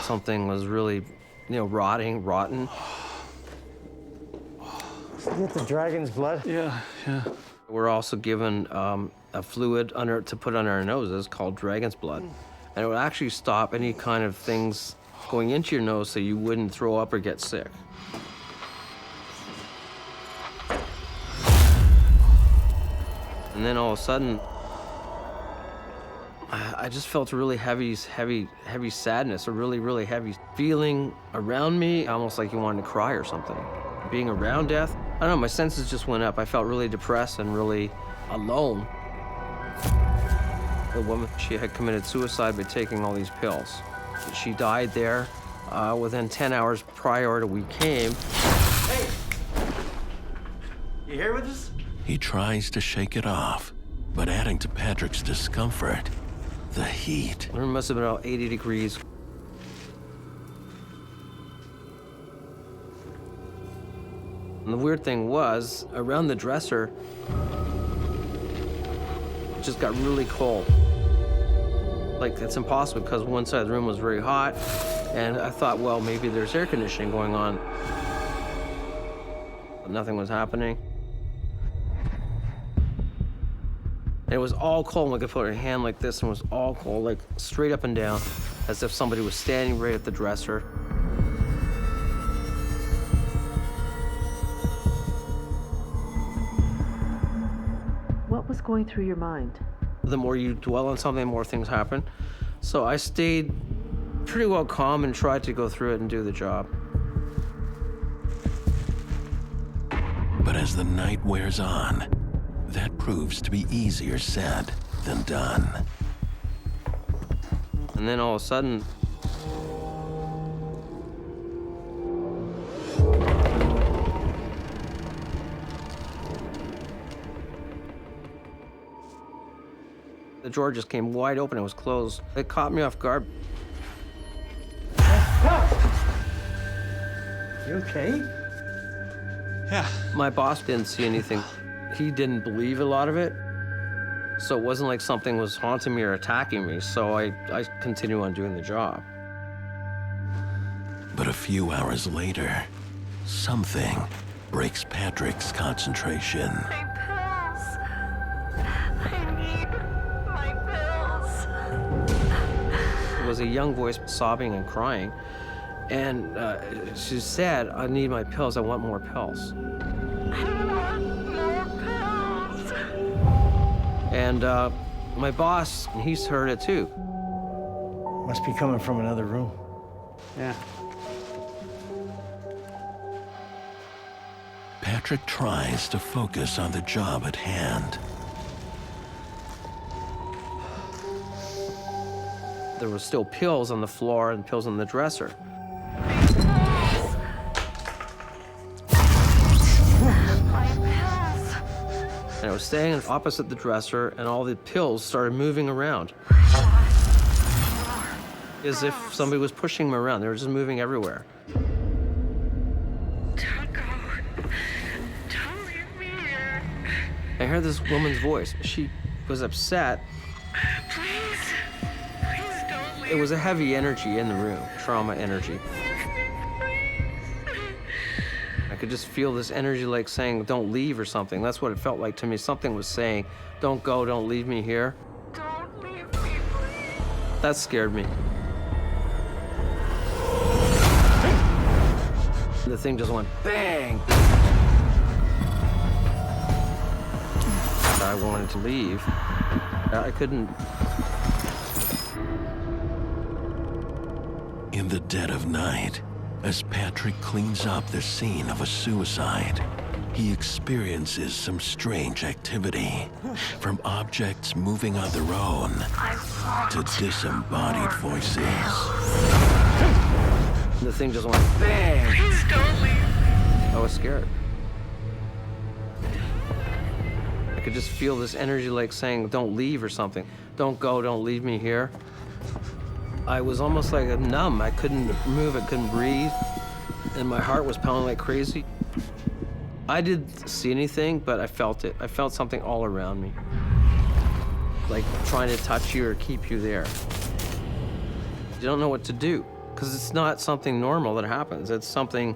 Something was really, you know, rotten. Get the dragon's blood? Yeah. We're also given a fluid to put on our noses called dragon's blood. And it would actually stop any kind of things going into your nose so you wouldn't throw up or get sick. And then all of a sudden, I just felt a really heavy sadness, a really heavy feeling around me, almost like you wanted to cry or something. being around death. I don't know, my senses just went up. I felt really depressed and really alone. The woman, she had committed suicide by taking all these pills. She died there within 10 hours prior to we came. Hey! You here with us? He tries to shake it off, but adding to Patrick's discomfort, the heat. The room must have been about 80 degrees. And the weird thing was, around the dresser, it just got really cold. Like, it's impossible because one side of the room was very hot, and I thought, well, maybe there's air conditioning going on. But nothing was happening. And it was all cold. Like, I put her hand like this, and it was all cold, like straight up and down, as if somebody was standing right at the dresser. What was going through your mind? The more you dwell on something, the more things happen. So I stayed pretty well calm and tried to go through it and do the job. But as the night wears on, that proves to be easier said than done. And then all of a sudden, the drawer just came wide open. It was closed. It caught me off guard. You okay? Yeah. My boss didn't see anything. He didn't believe a lot of it. So it wasn't like something was haunting me or attacking me. So I continued on doing the job. But a few hours later, something breaks Patrick's concentration. It was a young voice sobbing and crying. And she said, I need my pills. I want more pills. And my boss, he's heard it too. Must be coming from another room. Yeah. Patrick tries to focus on the job at hand. There were still pills on the floor and pills on the dresser. And I was staying opposite the dresser, and all the pills started moving around. As if somebody was pushing them around. They were just moving everywhere. Don't go. Don't leave me here. I heard this woman's voice. She was upset. Please. Please don't leave. It was a heavy energy in the room, trauma energy. I could just feel this energy like saying, don't leave or something. That's what it felt like to me. Something was saying, don't go, don't leave me here. Don't leave me, please. That scared me. The thing just went bang. I wanted to leave. I couldn't. In the dead of night, as Patrick cleans up the scene of a suicide, he experiences some strange activity, from objects moving on their own to disembodied voices. The thing just went bang. Please don't leave. I was scared. I could just feel this energy like saying, don't leave or something. Don't go, don't leave me here. I was almost like numb. I couldn't move, I couldn't breathe, and my heart was pounding like crazy. I didn't see anything, but I felt it. I felt something all around me, like trying to touch you or keep you there. You don't know what to do, because it's not something normal that happens. It's something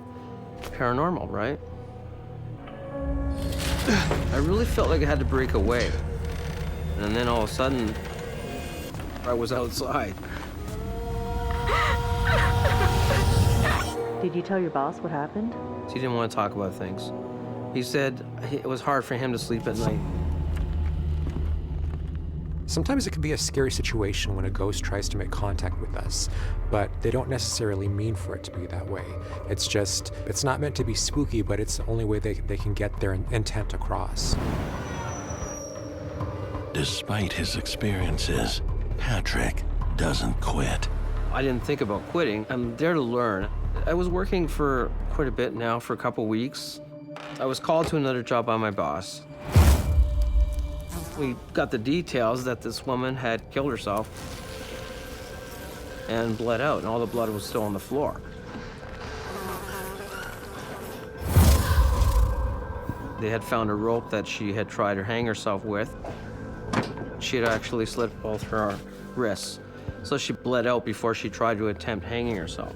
paranormal, right? I really felt like I had to break away. And then all of a sudden, I was outside. Did you tell your boss what happened? He didn't want to talk about things. He said it was hard for him to sleep at night. Sometimes it can be a scary situation when a ghost tries to make contact with us, but they don't necessarily mean for it to be that way. It's not meant to be spooky, but it's the only way they can get their intent across. Despite his experiences, Patrick doesn't quit. I didn't think about quitting. I'm there to learn. I was working for quite a bit now, for a couple weeks. I was called to another job by my boss. We got the details that this woman had killed herself and bled out, and all the blood was still on the floor. They had found a rope that she had tried to hang herself with. She had actually slit both her wrists, so she bled out before she tried to attempt hanging herself.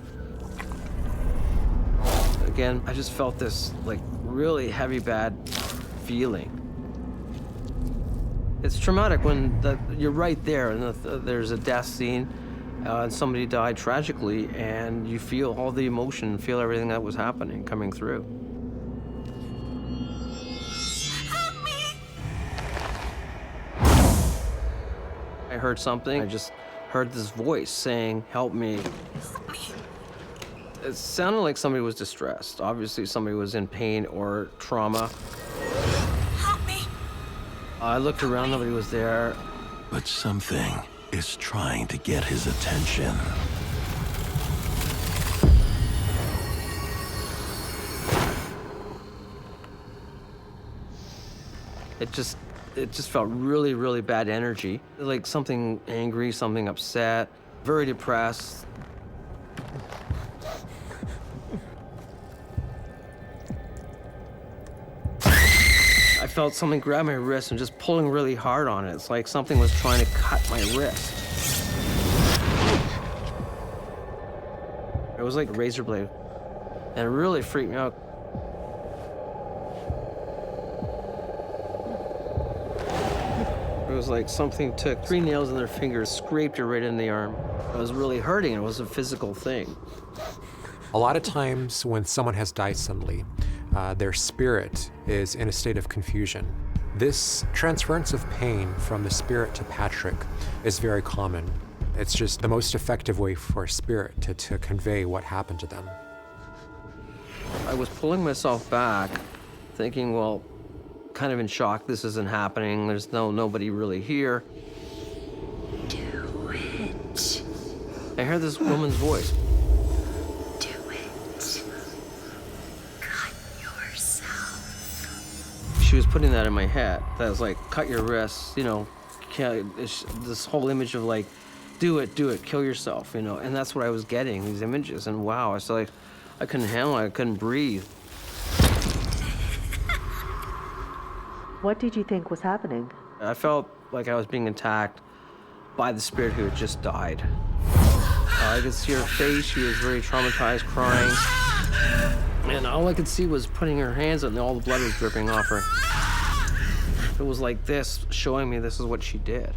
Again, I just felt this like really heavy, bad feeling. It's traumatic when you're right there and there's a death scene and somebody died tragically, and you feel all the emotion, feel everything that was happening coming through. Help me! I heard something. I just heard this voice saying, "Help me." Help me! It sounded like somebody was distressed. Obviously, somebody was in pain or trauma. Help me! I looked around, nobody was there. But something is trying to get his attention. It just felt really, really bad energy. Like something angry, something upset, very depressed. I felt something grab my wrist and just pulling really hard on it. It's like something was trying to cut my wrist. It was like a razor blade, and it really freaked me out. It was like something took 3 nails in their fingers, scraped it right in the arm. It was really hurting. It was a physical thing. A lot of times when someone has died suddenly, their spirit is in a state of confusion. This transference of pain from the spirit to Patrick is very common. It's just the most effective way for a spirit to convey what happened to them. I was pulling myself back, thinking, well, kind of in shock, this isn't happening. There's nobody really here. Do it. I heard this woman's voice. Do it. Cut yourself. She was putting that in my head. That was like, cut your wrists, you know, this whole image of like, do it, kill yourself, you know. And that's what I was getting, these images. And wow, I was like, I couldn't handle it, I couldn't breathe. What did you think was happening? I felt like I was being attacked by the spirit who had just died. I could see her face, she was very traumatized, crying. And all I could see was putting her hands up and all the blood was dripping off her. It was like this, showing me this is what she did.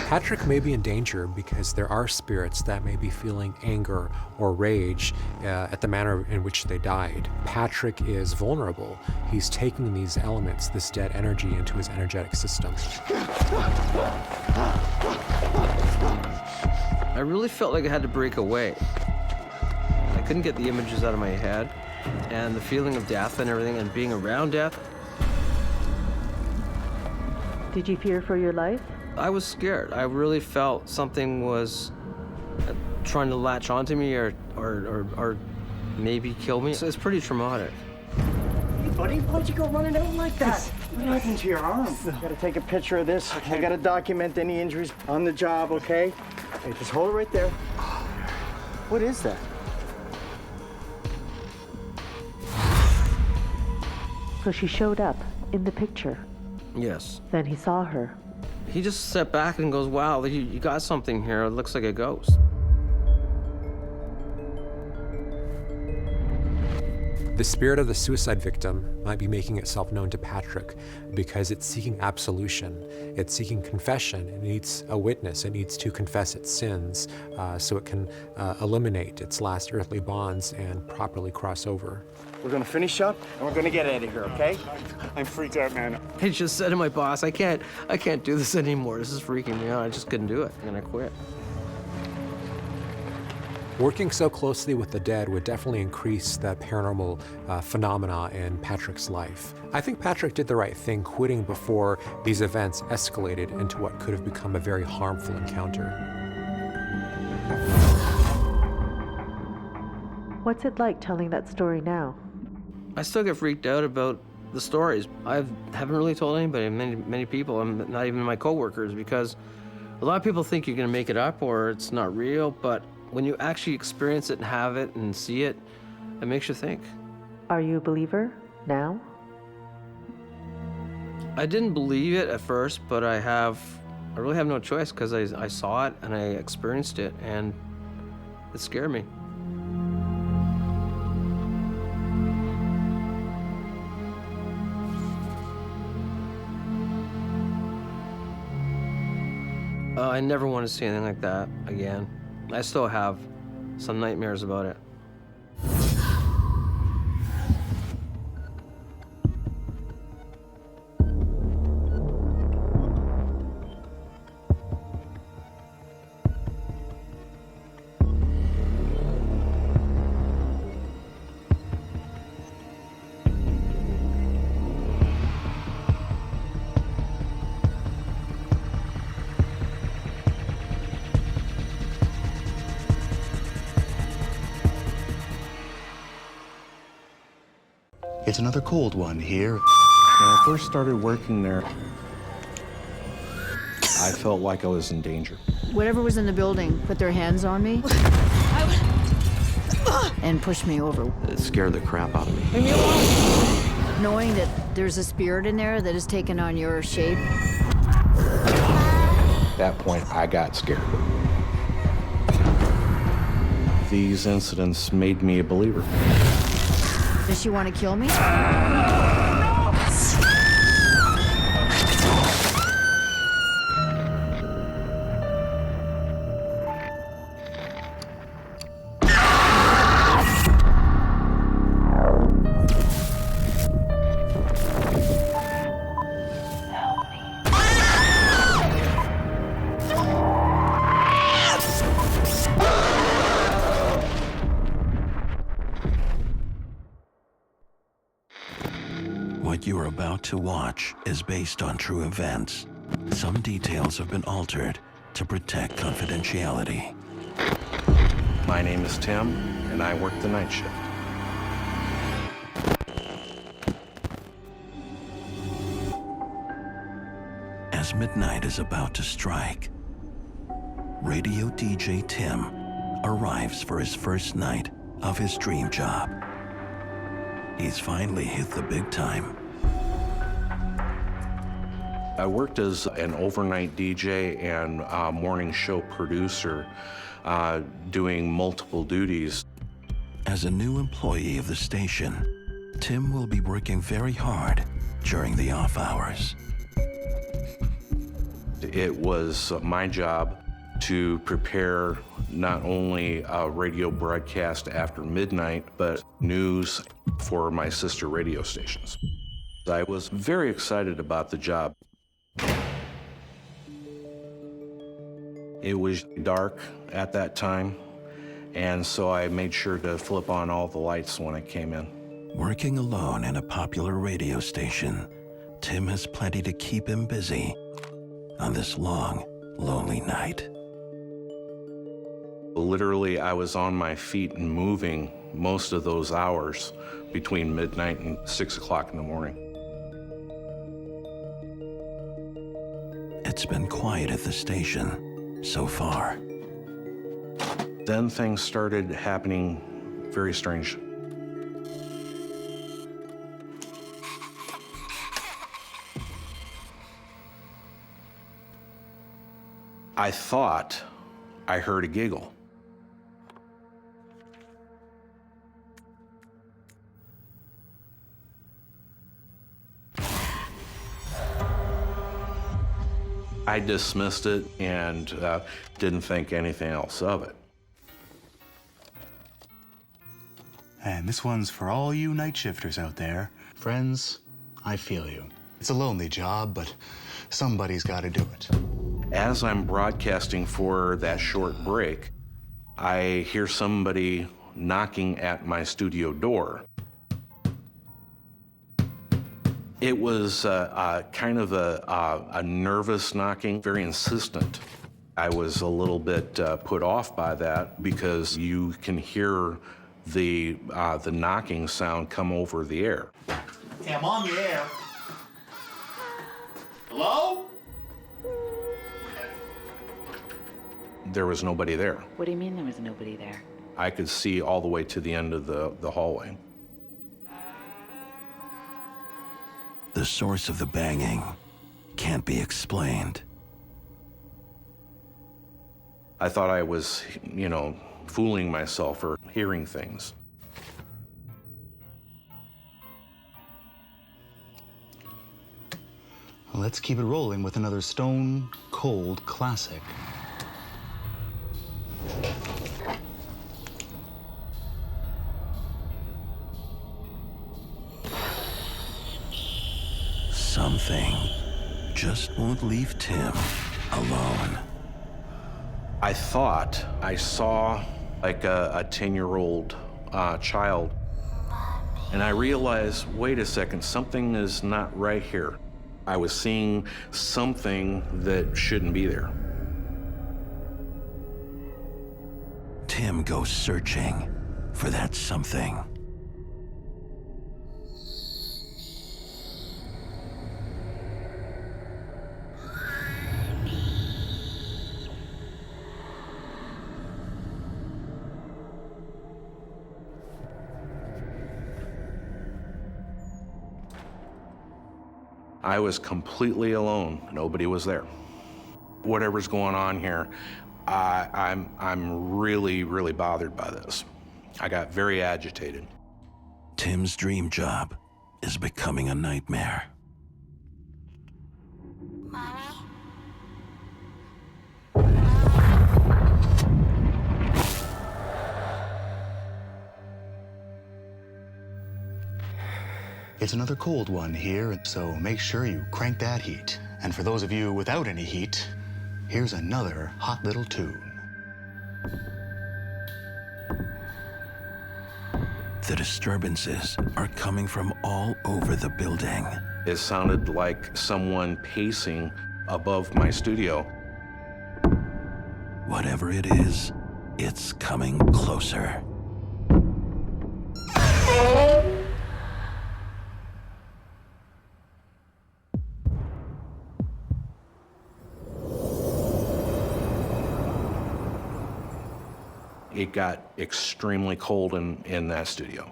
Patrick may be in danger because there are spirits that may be feeling anger or rage at the manner in which they died. Patrick is vulnerable. He's taking these elements, this dead energy, into his energetic system. I really felt like I had to break away. I couldn't get the images out of my head, and the feeling of death and everything, and being around death. Did you fear for your life? I was scared. I really felt something was trying to latch onto me or maybe kill me. So it's pretty traumatic. Hey, buddy, why'd you go running out like that? What happened to your arm? Gotta take a picture of this. Okay. I gotta document any injuries on the job, okay? Hey, just hold it right there. What is that? So she showed up in the picture. Yes. Then he saw her. He just stepped back and goes, wow, you got something here. It looks like a ghost. The spirit of the suicide victim might be making itself known to Patrick because it's seeking absolution, it's seeking confession, it needs a witness, it needs to confess its sins so it can eliminate its last earthly bonds and properly cross over. We're gonna finish up and we're gonna get out of here, okay? I'm freaked out, man. I just said to my boss, I can't do this anymore. This is freaking me out. I just couldn't do it, and I quit. Working so closely with the dead would definitely increase the paranormal phenomena in Patrick's life. I think Patrick did the right thing quitting before these events escalated into what could have become a very harmful encounter. What's it like telling that story now? I still get freaked out about the stories. I haven't really told anybody, many people, not even my coworkers, because a lot of people think you're gonna make it up or it's not real, but when you actually experience it and have it and see it, it makes you think. Are you a believer now? I didn't believe it at first, but I really have no choice because I saw it and I experienced it and it scared me. I never want to see anything like that again. I still have some nightmares about it. It's another cold one here. When I first started working there, I felt like I was in danger. Whatever was in the building put their hands on me and pushed me over. It scared the crap out of me. Leave me alone. Knowing that there's a spirit in there that has taken on your shape. At that point, I got scared. These incidents made me a believer. Does she want to kill me? What you're about to watch is based on true events. Some details have been altered to protect confidentiality. My name is Tim, and I work the night shift. As midnight is about to strike, radio DJ Tim arrives for his first night of his dream job. He's finally hit the big time. I worked as an overnight DJ and morning show producer, doing multiple duties. As a new employee of the station, Tim will be working very hard during the off hours. It was my job to prepare not only a radio broadcast after midnight, but news for my sister radio stations. I was very excited about the job. It was dark at that time, and so I made sure to flip on all the lights when I came in. Working alone in a popular radio station, Tim has plenty to keep him busy on this long, lonely night. Literally, I was on my feet and moving most of those hours between midnight and 6 o'clock in the morning. It's been quiet at the station so far. Then things started happening very strange. I thought I heard a giggle. I dismissed it and didn't think anything else of it. And this one's for all you night shifters out there. Friends, I feel you. It's a lonely job, but somebody's got to do it. As I'm broadcasting for that short break, I hear somebody knocking at my studio door. It was kind of a nervous knocking, very insistent. I was a little bit put off by that because you can hear the knocking sound come over the air. Hey, I'm on the air. Hello? There was nobody there. What do you mean there was nobody there? I could see all the way to the end of the hallway. The source of the banging can't be explained. I thought I was, fooling myself or hearing things. Let's keep it rolling with another stone cold classic. Something just won't leave Tim alone. I thought I saw like a 10-year-old child, and I realized, wait a second, something is not right here. I was seeing something that shouldn't be there. Tim goes searching for that something. I was completely alone. Nobody was there. Whatever's going on here, I'm really, really bothered by this. I got very agitated. Tim's dream job is becoming a nightmare. It's another cold one here, so make sure you crank that heat. And for those of you without any heat, here's another hot little tune. The disturbances are coming from all over the building. It sounded like someone pacing above my studio. Whatever it is, it's coming closer. It got extremely cold in that studio.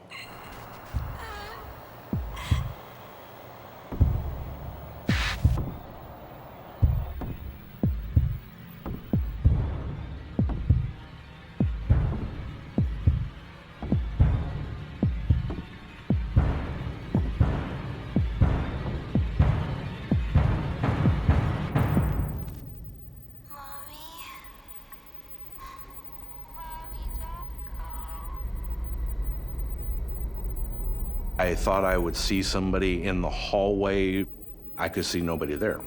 I thought I would see somebody in the hallway. I could see nobody there.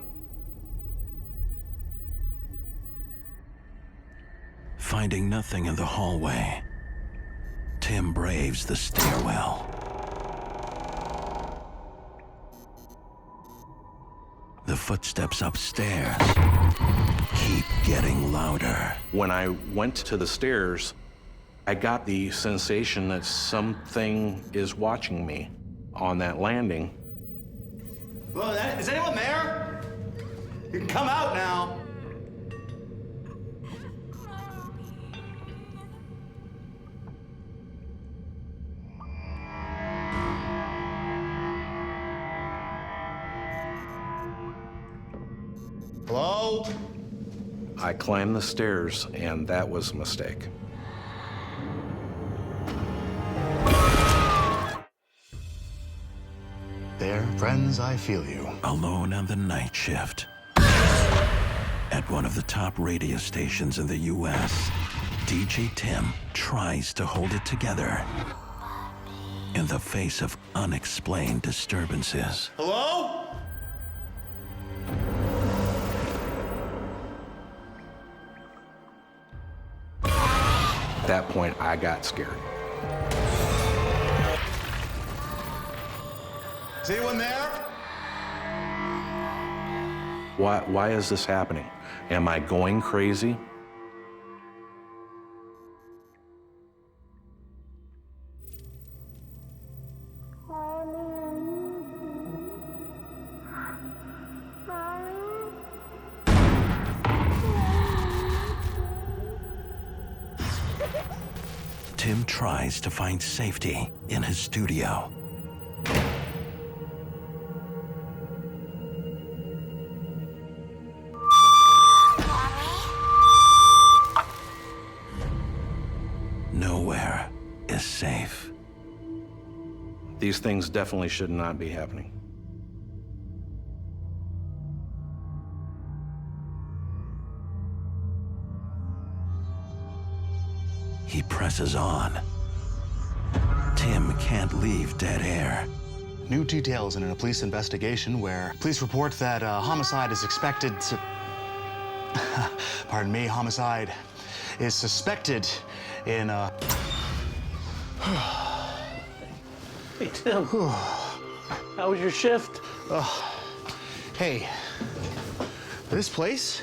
Finding nothing in the hallway, Tim braves the stairwell. The footsteps upstairs keep getting louder. When I went to the stairs, I got the sensation that something is watching me on that landing. Hello, is anyone there? You can come out now. Hello? I climbed the stairs, and that was a mistake. There, friends, I feel you. Alone on the night shift. At one of the top radio stations in the U.S., DJ Tim tries to hold it together in the face of unexplained disturbances. Hello? At that point, I got scared. Is anyone there? Why is this happening? Am I going crazy? Tim tries to find safety in his studio. Nowhere is safe. These things definitely should not be happening. He presses on. Tim can't leave dead air. New details in a police investigation where police report that homicide is expected to... Pardon me, homicide is suspected in a... Hey, Tim. How was your shift? Hey, this place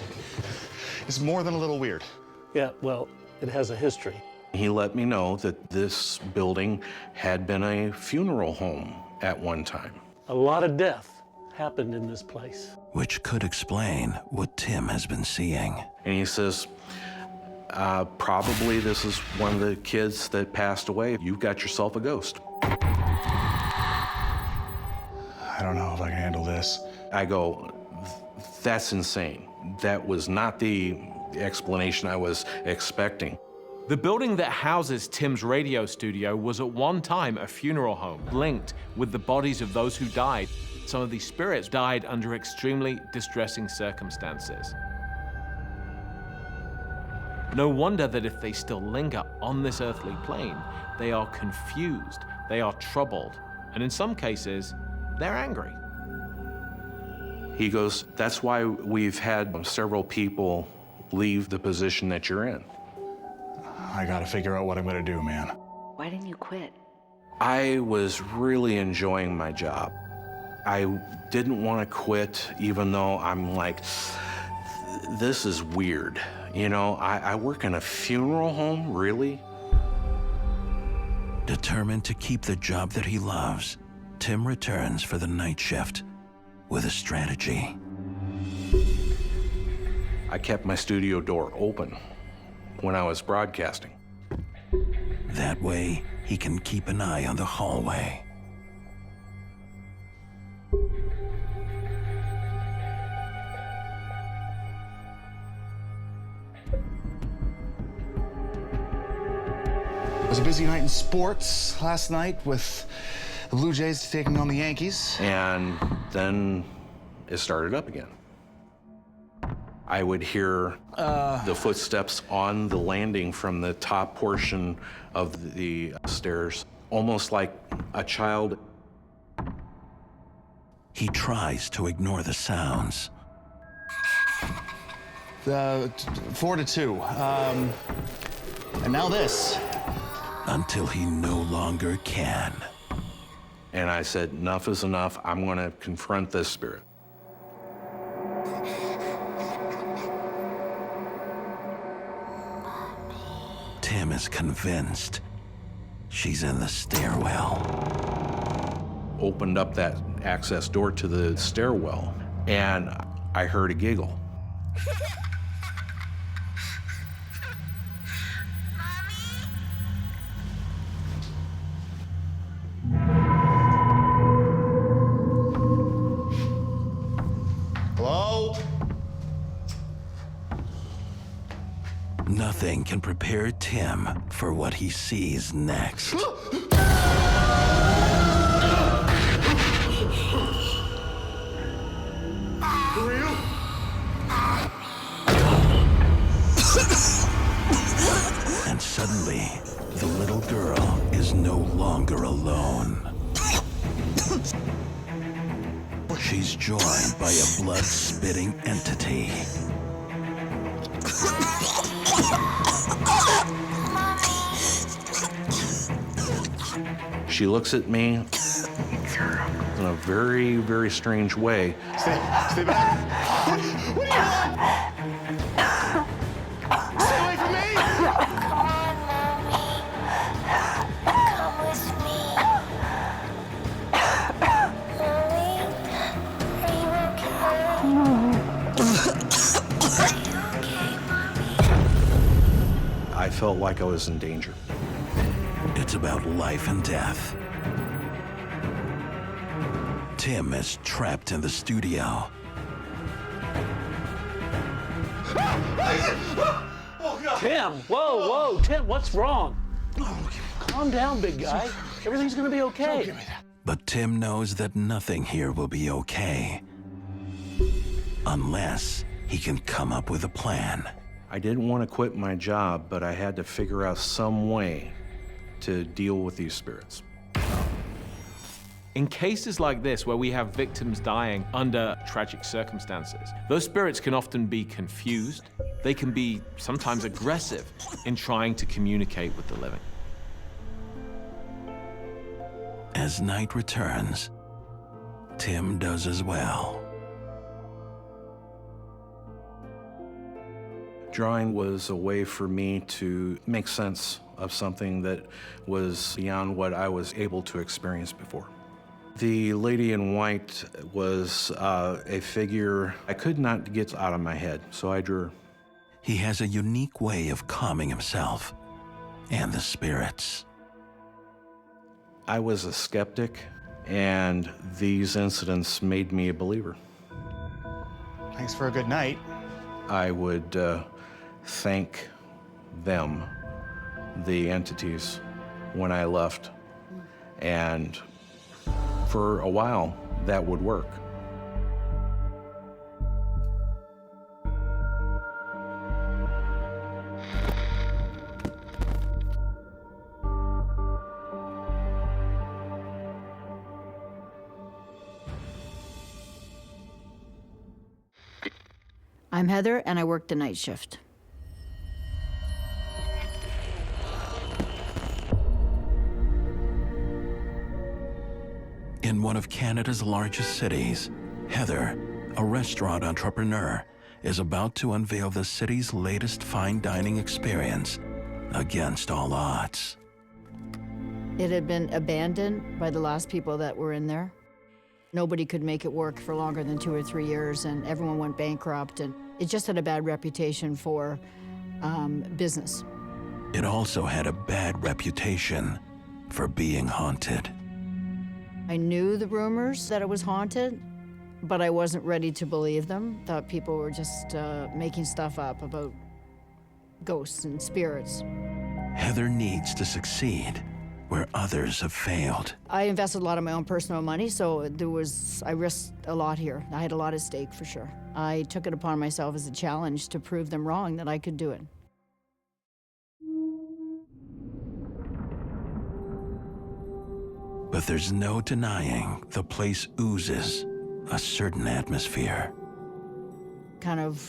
is more than a little weird. Yeah, well, it has a history. He let me know that this building had been a funeral home at one time. A lot of death happened in this place. Which could explain what Tim has been seeing. And he says, probably this is one of the kids that passed away. You've got yourself a ghost. I don't know if I can handle this. I go, that's insane. That was not the explanation I was expecting. The building that houses Tim's radio studio was at one time a funeral home, linked with the bodies of those who died. Some of these spirits died under extremely distressing circumstances. No wonder that if they still linger on this earthly plane, they are confused, they are troubled, and in some cases, they're angry. He goes, that's why we've had several people leave the position that you're in. I gotta figure out what I'm gonna do, man. Why didn't you quit? I was really enjoying my job. I didn't want to quit, even though I'm like, this is weird. You know, I work in a funeral home, really? Determined to keep the job that he loves, Tim returns for the night shift with a strategy. I kept my studio door open when I was broadcasting. That way, he can keep an eye on the hallway. It was a busy night in sports last night with the Blue Jays taking on the Yankees. And then it started up again. I would hear the footsteps on the landing from the top portion of the stairs, almost like a child. He tries to ignore the sounds. 4-2. And now this. Until he no longer can. And I said, enough is enough. I'm going to confront this spirit. Tim is convinced she's in the stairwell. Opened up that access door to the stairwell, and I heard a giggle. Hello? Nothing can prepare Tim for what he sees next. Who are you? She's joined by a blood-spitting entity. She looks at me in a very, very strange way. Stay back. What do you want? Stay away from me! Come on, Mommy. Come with me. Mommy, are you okay? Are you okay, Mommy? I felt like I was in danger. It's about life and death. Tim is trapped in the studio. Tim, whoa, Tim, what's wrong? Calm down, big guy. Everything's gonna be okay. But Tim knows that nothing here will be okay unless he can come up with a plan. I didn't want to quit my job, but I had to figure out some way to deal with these spirits. In cases like this, where we have victims dying under tragic circumstances, those spirits can often be confused. They can be sometimes aggressive in trying to communicate with the living. As night returns, Tim does as well. Drawing was a way for me to make sense of something that was beyond what I was able to experience before. The lady in white was a figure I could not get out of my head, so I drew her. He has a unique way of calming himself and the spirits. I was a skeptic, and these incidents made me a believer. Thanks for a good night. I would thank them, the entities, when I left, and for a while, that would work. I'm Heather, and I work the night shift. In one of Canada's largest cities, Heather, a restaurant entrepreneur, is about to unveil the city's latest fine dining experience against all odds. It had been abandoned by the last people that were in there. Nobody could make it work for longer than 2 or 3 years, and everyone went bankrupt, and it just had a bad reputation for business. It also had a bad reputation for being haunted. I knew the rumors that it was haunted, but I wasn't ready to believe them. Thought people were just making stuff up about ghosts and spirits. Heather needs to succeed where others have failed. I invested a lot of my own personal money, so I risked a lot here. I had a lot at stake for sure. I took it upon myself as a challenge to prove them wrong, that I could do it. But there's no denying the place oozes a certain atmosphere. Kind of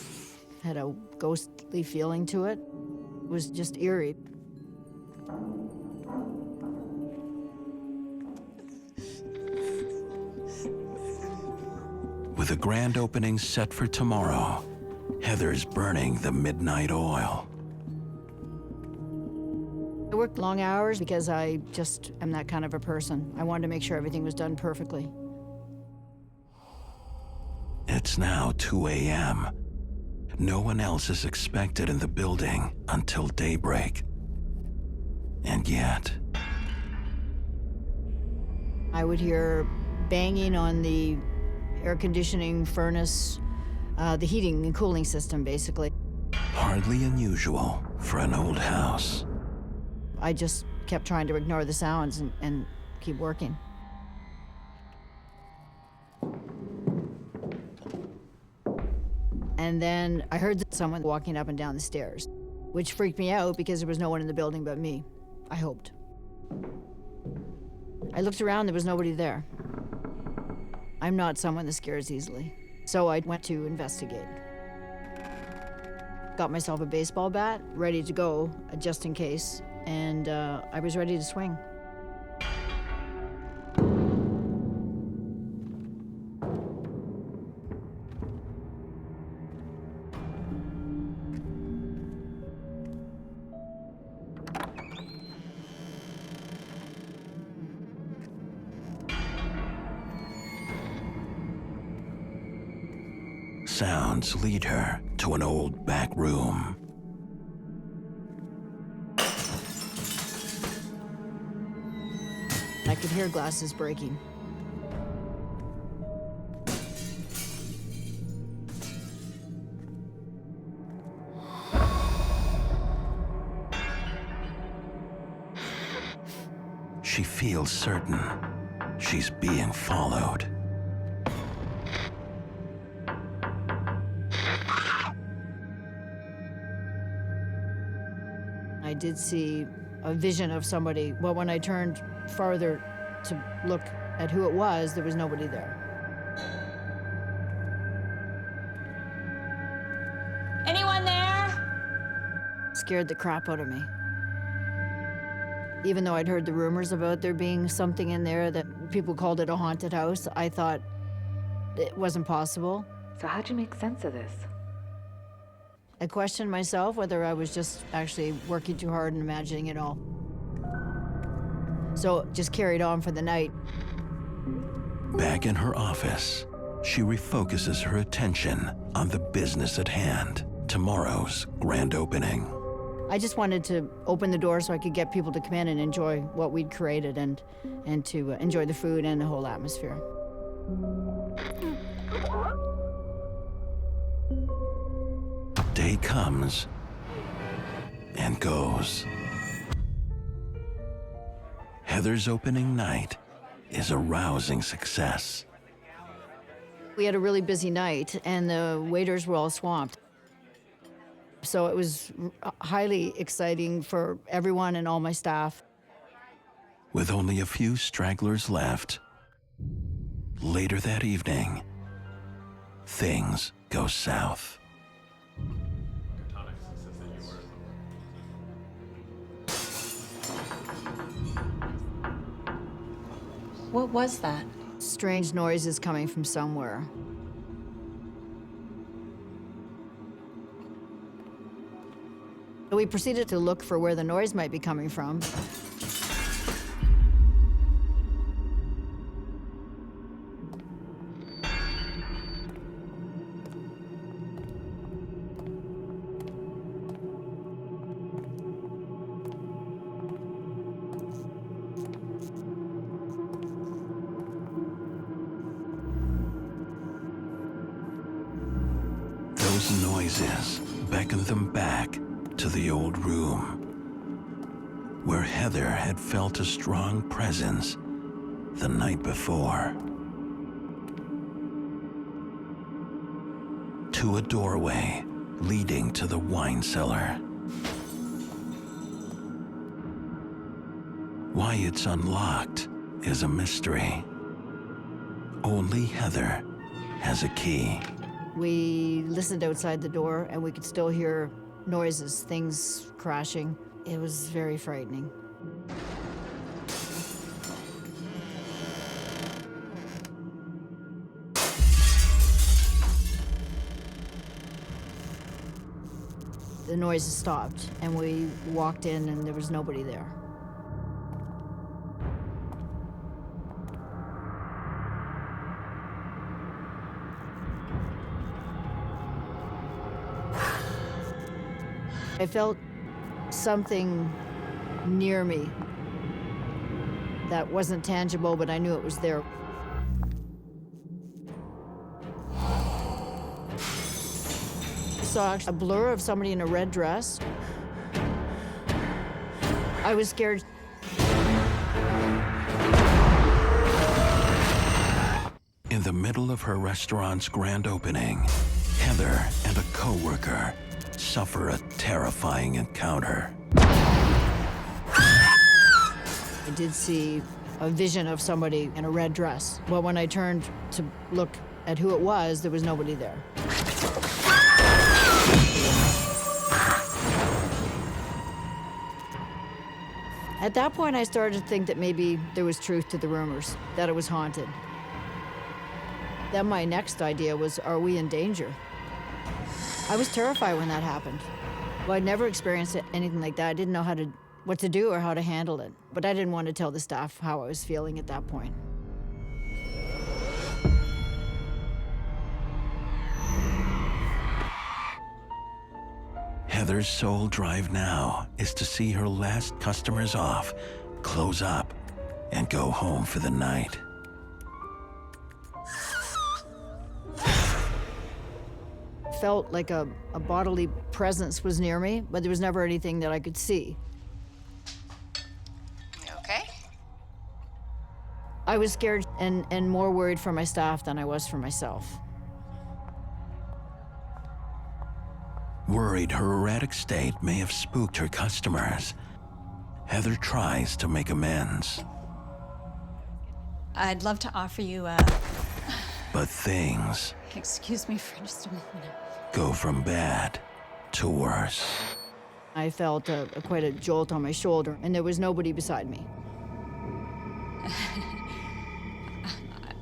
had a ghostly feeling to it. It was just eerie. With a grand opening set for tomorrow, Heather's burning the midnight oil. I worked long hours because I just am that kind of a person. I wanted to make sure everything was done perfectly. It's now 2 a.m. No one else is expected in the building until daybreak. And yet, I would hear banging on the air conditioning furnace, the heating and cooling system, basically. hardly unusual for an old house. I just kept trying to ignore the sounds and keep working. And then I heard someone walking up and down the stairs, which freaked me out because there was no one in the building but me, I hoped. I looked around, there was nobody there. I'm not someone that scares easily. So I went to investigate. Got myself a baseball bat, ready to go, just in case, and I was ready to swing. Sounds lead her to an old back room. I could hear glasses breaking. She feels certain she's being followed. I did see a vision of somebody, but when I turned farther to look at who it was, there was nobody there. Anyone there? Scared the crap out of me. Even though I'd heard the rumors about there being something in there, that people called it a haunted house, I thought it wasn't possible. So how'd you make sense of this? I questioned myself whether I was just actually working too hard and imagining it all. So just carried on for the night. Back in her office, she refocuses her attention on the business at hand, tomorrow's grand opening. I just wanted to open the door so I could get people to come in and enjoy what we'd created and to enjoy the food and the whole atmosphere. Day comes and goes. Heather's opening night is a rousing success. We had a really busy night, and the waiters were all swamped. So it was highly exciting for everyone and all my staff. With only a few stragglers left, later that evening, things go south. What was that? Strange noises coming from somewhere. We proceeded to look for where the noise might be coming from. Those noises beckoned them back to the old room, where Heather had felt a strong presence the night before. To a doorway leading to the wine cellar. Why it's unlocked is a mystery. Only Heather has a key. We listened outside the door, and we could still hear noises, things crashing. It was very frightening. The noises stopped, and we walked in, and there was nobody there. I felt something near me that wasn't tangible, but I knew it was there. I saw a blur of somebody in a red dress. I was scared. In the middle of her restaurant's grand opening, Heather and a coworker suffer a terrifying encounter. I did see a vision of somebody in a red dress. Well, when I turned to look at who it was, there was nobody there. At that point, I started to think that maybe there was truth to the rumors, that it was haunted. Then my next idea was, are we in danger? I was terrified when that happened. Well, I'd never experienced anything like that. I didn't know what to do or how to handle it. But I didn't want to tell the staff how I was feeling at that point. Heather's sole drive now is to see her last customers off, close up, and go home for the night. Felt like a bodily presence was near me, but there was never anything that I could see. You okay? I was scared and more worried for my staff than I was for myself. Worried her erratic state may have spooked her customers, Heather tries to make amends. I'd love to offer you a... But things Excuse me for just a moment. go from bad to worse. I felt quite a jolt on my shoulder, and there was nobody beside me.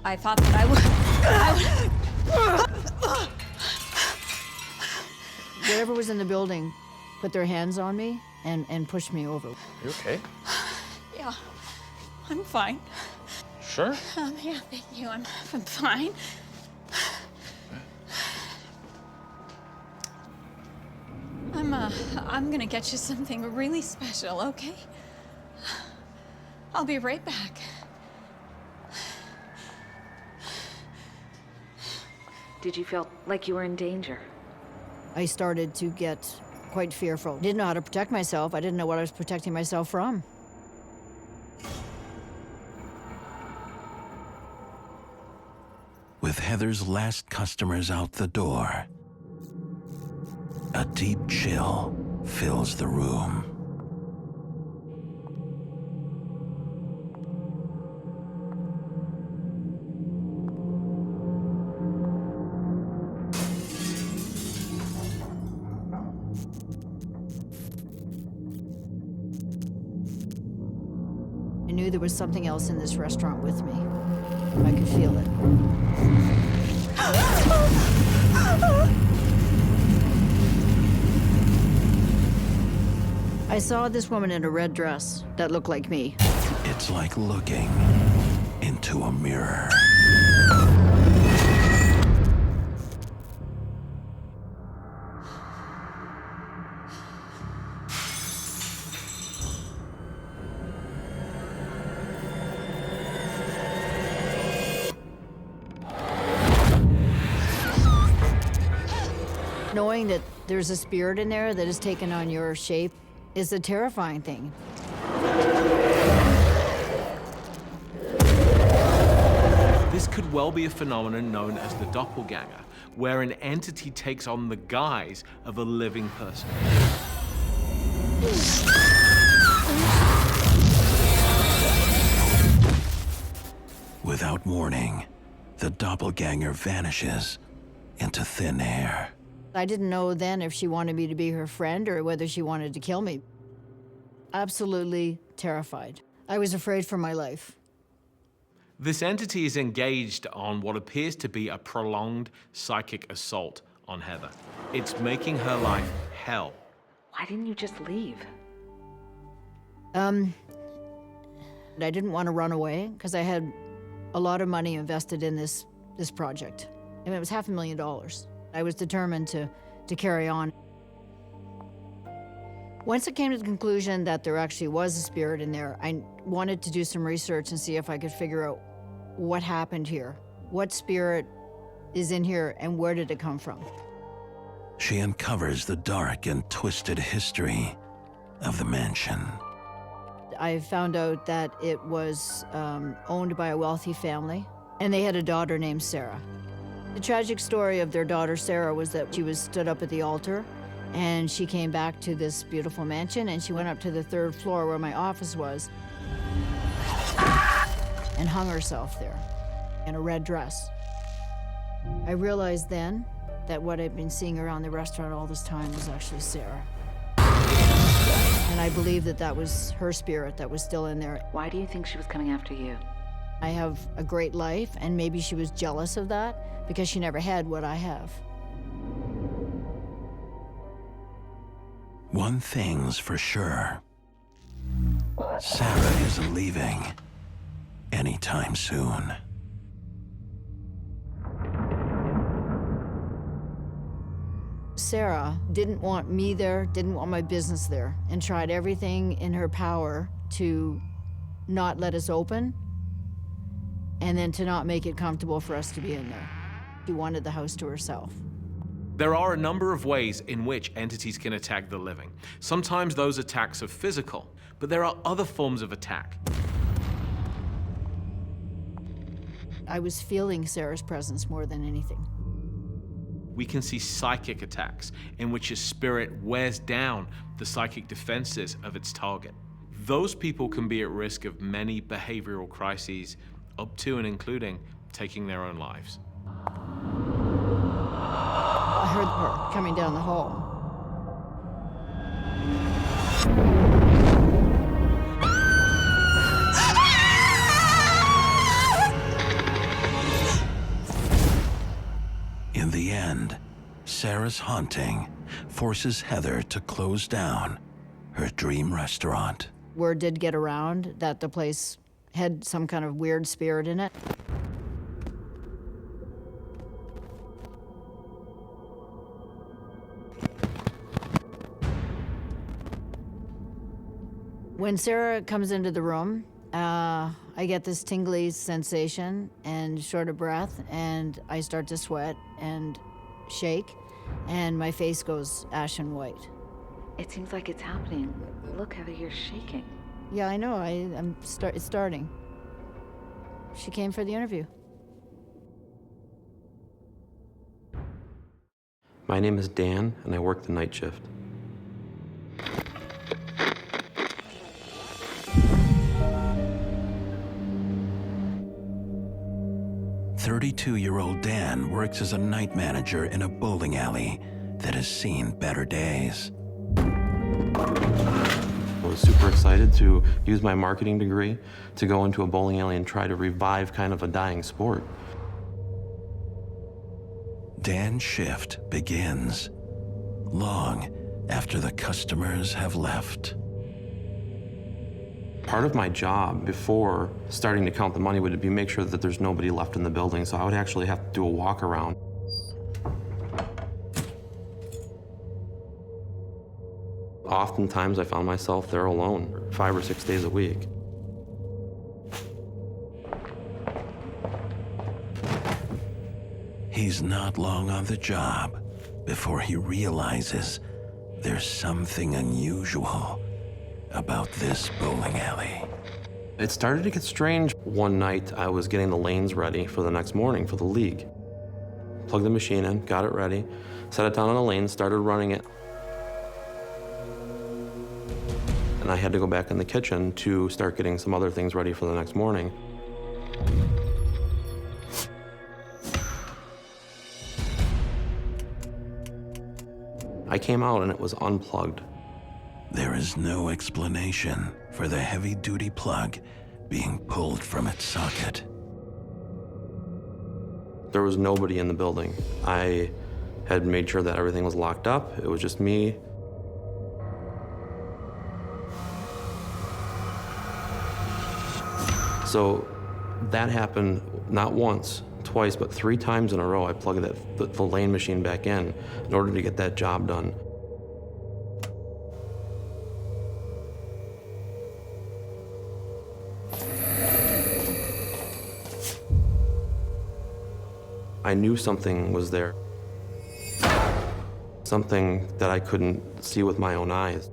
I thought that I would... Whatever was in the building put their hands on me and pushed me over. You okay? Yeah, I'm fine. Sure? Yeah, thank you. I'm fine. I'm gonna get you something really special, okay? I'll be right back. Did you feel like you were in danger? I started to get quite fearful. Didn't know how to protect myself. I didn't know what I was protecting myself from. With Heather's last customers out the door, a deep chill fills the room. I knew there was something else in this restaurant with me. I could feel it. I saw this woman in a red dress that looked like me. It's like looking into a mirror. Knowing that there's a spirit in there that has taken on your shape is a terrifying thing. This could well be a phenomenon known as the doppelganger, where an entity takes on the guise of a living person. Without warning, the doppelganger vanishes into thin air. I didn't know then if she wanted me to be her friend or whether she wanted to kill me. Absolutely terrified. I was afraid for my life. This entity is engaged on what appears to be a prolonged psychic assault on Heather. It's making her life hell. Why didn't you just leave? I didn't want to run away because I had a lot of money invested in this project. I mean, it was $500,000. I was determined to carry on. Once I came to the conclusion that there actually was a spirit in there, I wanted to do some research and see if I could figure out what happened here. What spirit is in here and where did it come from? She uncovers the dark and twisted history of the mansion. I found out that it was owned by a wealthy family, and they had a daughter named Sarah. The tragic story of their daughter Sarah was that she was stood up at the altar, and she came back to this beautiful mansion, and she went up to the 3rd floor where my office was. and hung herself there in a red dress. I realized then that what I'd been seeing around the restaurant all this time was actually Sarah. And I believe that that was her spirit that was still in there. Why do you think she was coming after you? I have a great life, and maybe she was jealous of that because she never had what I have. One thing's for sure. Sarah isn't leaving anytime soon. Sarah didn't want me there, didn't want my business there, and tried everything in her power to not let us open, and then to not make it comfortable for us to be in there. She wanted the house to herself. There are a number of ways in which entities can attack the living. Sometimes those attacks are physical, but there are other forms of attack. I was feeling Sarah's presence more than anything. We can see psychic attacks in which a spirit wears down the psychic defenses of its target. Those people can be at risk of many behavioral crises, up to and including taking their own lives. I heard her coming down the hall. In the end, Sarah's haunting forces Heather to close down her dream restaurant. Word did get around that the place had some kind of weird spirit in it. When Sarah comes into the room, I get this tingly sensation and short of breath, and I start to sweat and shake, and my face goes ashen white. It seems like it's happening. Look, Heather, you're shaking. Yeah, I know. It's starting. She came for the interview. My name is Dan, and I work the night shift. "32-year-old Dan works as a night manager in a bowling alley that has seen better days. I was super excited to use my marketing degree to go into a bowling alley and try to revive kind of a dying sport. Dan's shift begins long after the customers have left. Part of my job before starting to count the money would be make sure that there's nobody left in the building, so I would actually have to do a walk around. Oftentimes I found myself there alone 5 or 6 days a week. He's not long on the job before he realizes there's something unusual about this bowling alley. It started to get strange. One night I was getting the lanes ready for the next morning for the league. Plugged the machine in, got it ready, set it down on a lane, started running it. And I had to go back in the kitchen to start getting some other things ready for the next morning. I came out and it was unplugged. There is no explanation for the heavy-duty plug being pulled from its socket. There was nobody in the building. I had made sure that everything was locked up. It was just me. So that happened not once, twice, but 3 times in a row. I plugged the lane machine back in order to get that job done. I knew something was there. Something that I couldn't see with my own eyes.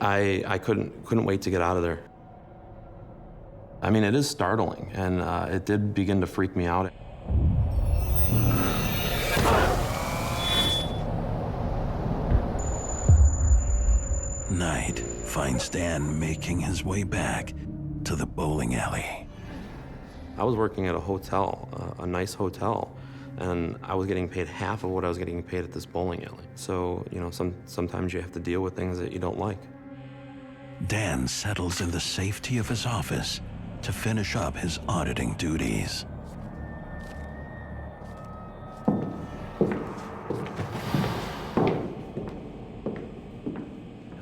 I couldn't wait to get out of there. I mean, it is startling, and it did begin to freak me out. Night finds Dan making his way back to the bowling alley. I was working at a hotel, a nice hotel, and I was getting paid half of what I was getting paid at this bowling alley. So, you know, sometimes you have to deal with things that you don't like. Dan settles in the safety of his office to finish up his auditing duties.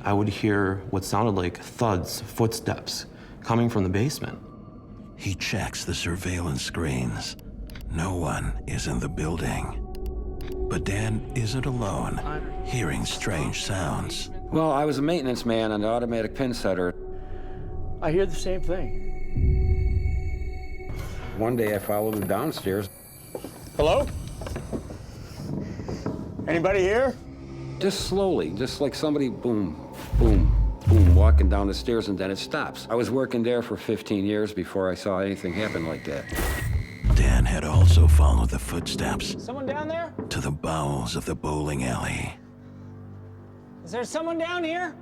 I would hear what sounded like thuds, footsteps, coming from the basement. He checks the surveillance screens. No one is in the building. But Dan isn't alone, hearing strange sounds. Well, I was a maintenance man on the automatic pin setter. I hear the same thing. One day I followed him downstairs. Hello? Anybody here? Just slowly, just like somebody, boom, boom, boom, walking down the stairs, and then it stops. I was working there for 15 years before I saw anything happen like that. Dan had also followed the footsteps Someone down there? to the bowels of the bowling alley. Is there someone down here?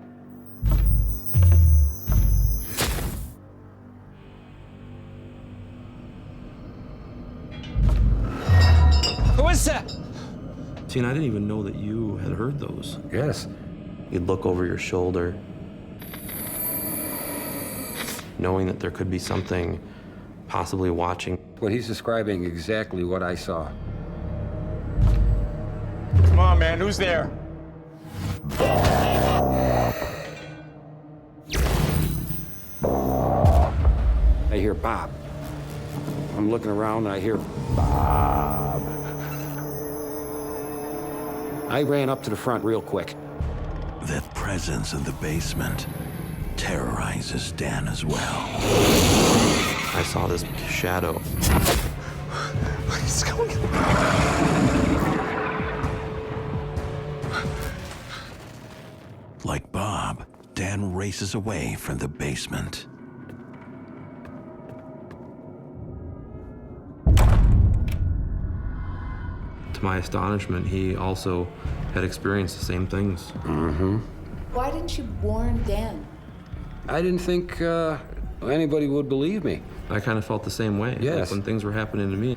Who is that? See, and I didn't even know that you had heard those. Yes. You'd look over your shoulder, knowing that there could be something possibly watching. What he's describing exactly what I saw. Come on, man, who's there? I hear Bob. I'm looking around and I hear Bob. I ran up to the front real quick. That presence in the basement terrorizes Dan as well. I saw this shadow. What is going on? Like Bob, Dan races away from the basement. To my astonishment, he also had experienced the same things. Mm-hmm. Why didn't you warn Dan? I didn't think anybody would believe me. I kind of felt the same way. Yes. Like when things were happening to me.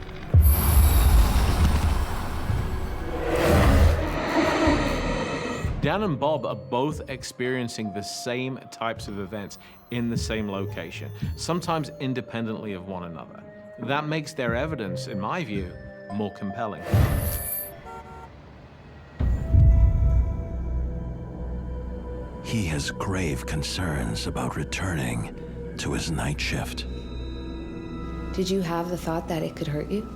Dan and Bob are both experiencing the same types of events in the same location, sometimes independently of one another. That makes their evidence, in my view, more compelling. He has grave concerns about returning to his night shift. Did you have the thought that it could hurt you?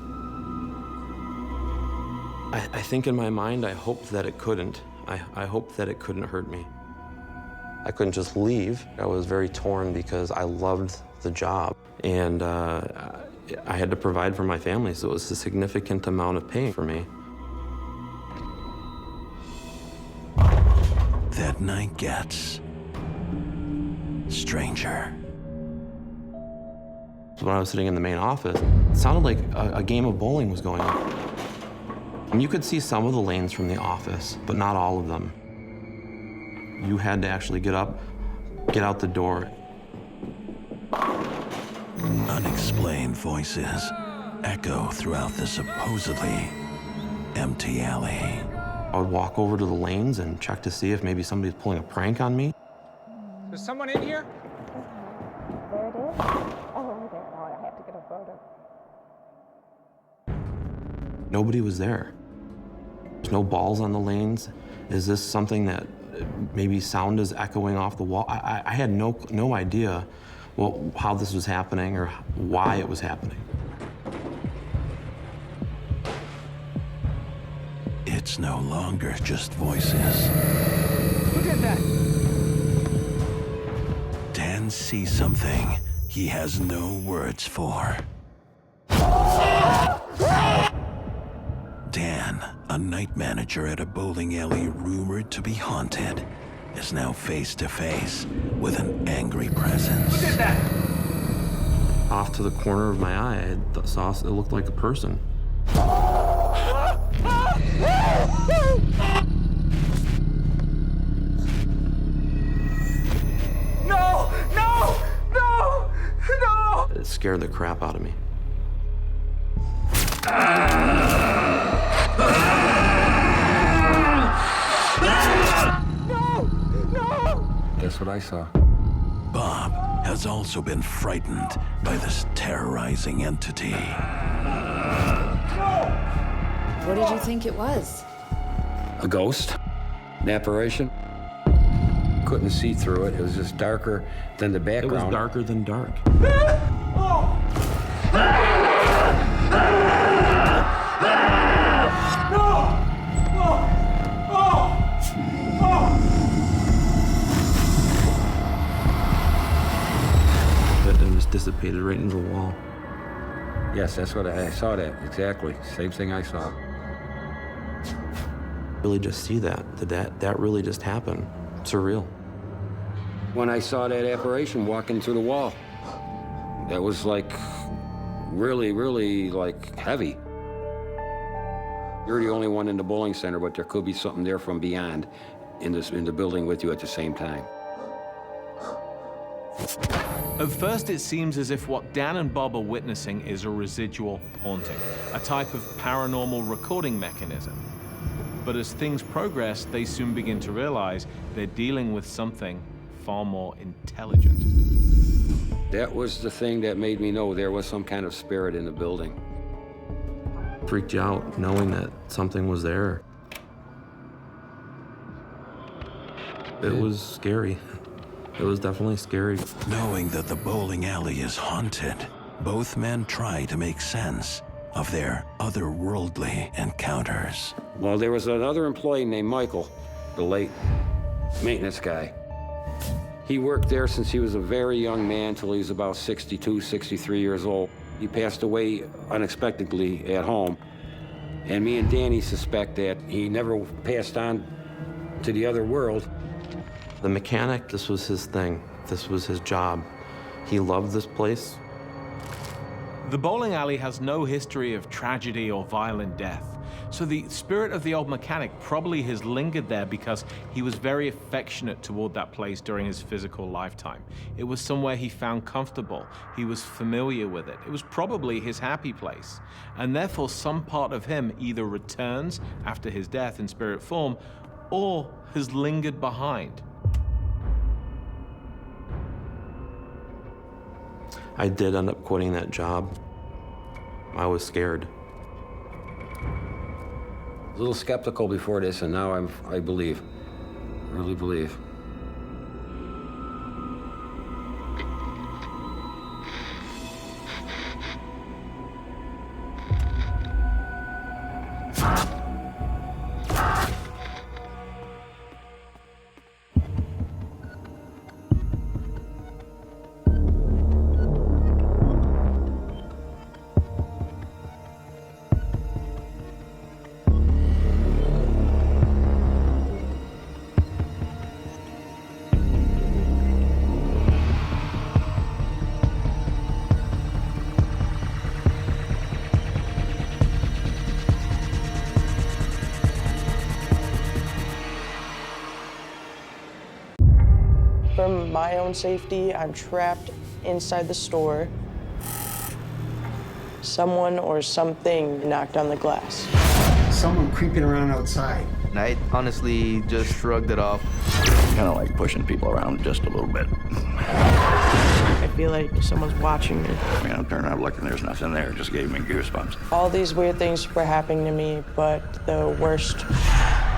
I think in my mind, I hoped that it couldn't. I hoped that it couldn't hurt me. I couldn't just leave. I was very torn because I loved the job. And I had to provide for my family, so it was a significant amount of pain for me. That night gets stranger. When I was sitting in the main office, it sounded like a game of bowling was going on. And you could see some of the lanes from the office, but not all of them. You had to actually get up, get out the door. Unexplained voices echo throughout the supposedly empty alley. I would walk over to the lanes and check to see if maybe somebody's pulling a prank on me. Is someone in here? There it is. Oh, there. Oh, I have to get a photo. Nobody was there. There's no balls on the lanes. Is this something that maybe sound is echoing off the wall? I had no idea how this was happening or why it was happening. It's no longer just voices. Who did that? Dan sees something he has no words for. Dan, a night manager at a bowling alley rumored to be haunted, is now face to face with an angry presence. Who did that? Off to the corner of my eye, I saw it looked like a person. No! No! No! scared the crap out of me. That's what I saw. Bob has also been frightened by this terrorizing entity. What did you think it was? A ghost? An apparition? Couldn't see through it. It was just darker than the background. It was darker than dark. That then just dissipated right into the wall. Yes, that's what I saw. That exactly. Same thing I saw. Really just see that really just happened. Surreal. When I saw that apparition walking through the wall, that was like really, really like heavy. You're the only one in the bowling center, but there could be something there from beyond in the building with you at the same time. At first, it seems as if what Dan and Bob are witnessing is a residual haunting, a type of paranormal recording mechanism. But as things progress, they soon begin to realize they're dealing with something far more intelligent. That was the thing that made me know there was some kind of spirit in the building. Freaked you out knowing that something was there. It was scary. It was definitely scary. Knowing that the bowling alley is haunted, both men try to make sense of their otherworldly encounters. Well, there was another employee named Michael, the late maintenance guy. He worked there since he was a very young man till he was about 62, 63 years old. He passed away unexpectedly at home. And me and Danny suspect that he never passed on to the other world. The mechanic, this was his thing. This was his job. He loved this place. The bowling alley has no history of tragedy or violent death. So the spirit of the old mechanic probably has lingered there because he was very affectionate toward that place during his physical lifetime. It was somewhere he found comfortable. He was familiar with it. It was probably his happy place. And therefore, some part of him either returns after his death in spirit form or has lingered behind. I did end up quitting that job. I was scared. A little skeptical before this, and now I believe, really believe. For my own safety, I'm trapped inside the store. Someone or something knocked on the glass. Someone creeping around outside. And I honestly just shrugged it off. Kind of like pushing people around just a little bit. I feel like someone's watching me. I'm turning around looking, there's nothing there. It just gave me goosebumps. All these weird things were happening to me, but the worst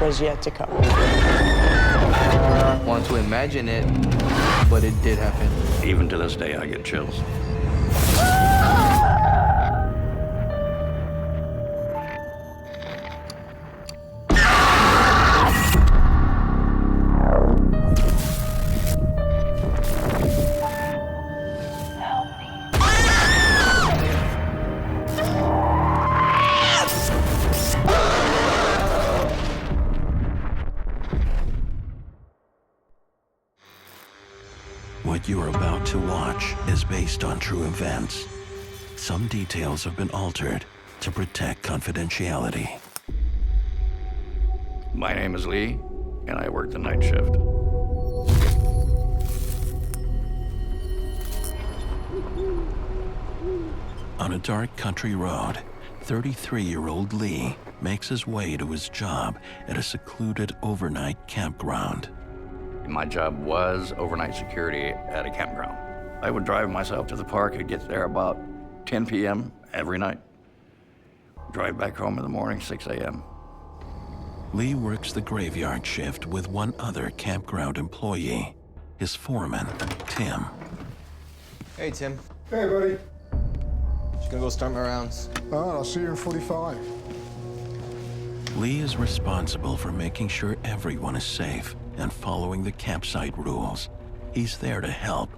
was yet to come. I want to imagine it, but it did happen. Even to this day, I get chills. What you're about to watch is based on true events. Some details have been altered to protect confidentiality. My name is Lee, and I work the night shift. On a dark country road, 33-year-old Lee makes his way to his job at a secluded overnight campground. My job was overnight security at a campground. I would drive myself to the park and get there about 10 p.m. every night. Drive back home in the morning, 6 a.m. Lee works the graveyard shift with one other campground employee, his foreman, Tim. Hey, Tim. Hey, buddy. Just gonna go start my rounds. All right, I'll see you in 45. Lee is responsible for making sure everyone is safe and following the campsite rules. He's there to help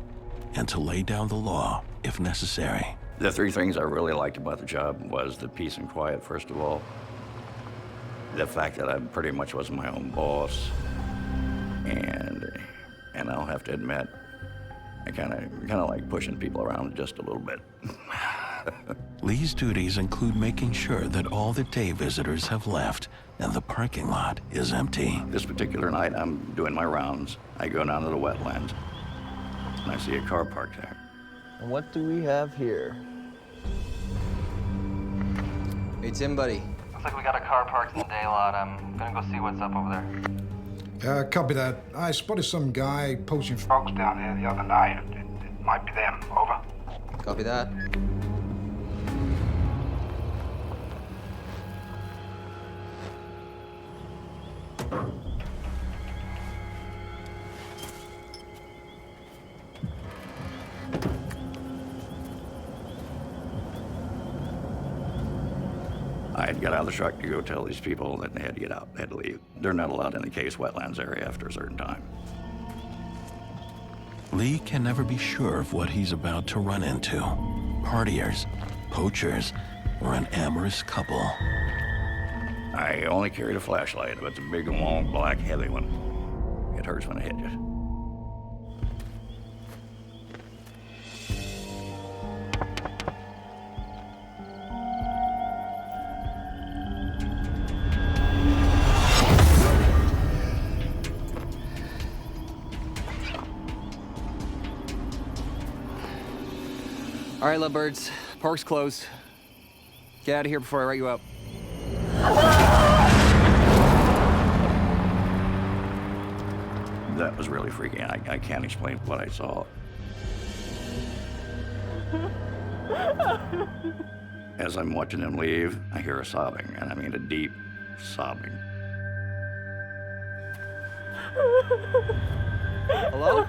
and to lay down the law if necessary. The three things I really liked about the job was the peace and quiet, first of all. The fact that I pretty much was my own boss. And I'll have to admit, I kind of like pushing people around just a little bit. Lee's duties include making sure that all the day visitors have left and the parking lot is empty. This particular night, I'm doing my rounds. I go down to the wetlands, and I see a car parked there. And what do we have here? Hey, Tim, buddy. Looks like we got a car parked in the day lot. I'm gonna go see what's up over there. Copy that. I spotted some guy posting frogs down there the other night. It might be them. Over. Copy that. I had got out of the truck to go tell these people that they had to get out, they had to leave. They're not allowed in the case wetlands area after a certain time. Lee can never be sure of what he's about to run into. Partiers, poachers, or an amorous couple. I only carried a flashlight, but it's a big, long, black, heavy one. It hurts when I hit you. All right, lovebirds. Park's closed. Get out of here before I write you up. That was really freaky. I can't explain what I saw. As I'm watching them leave, I hear a sobbing, and I mean a deep sobbing. Hello?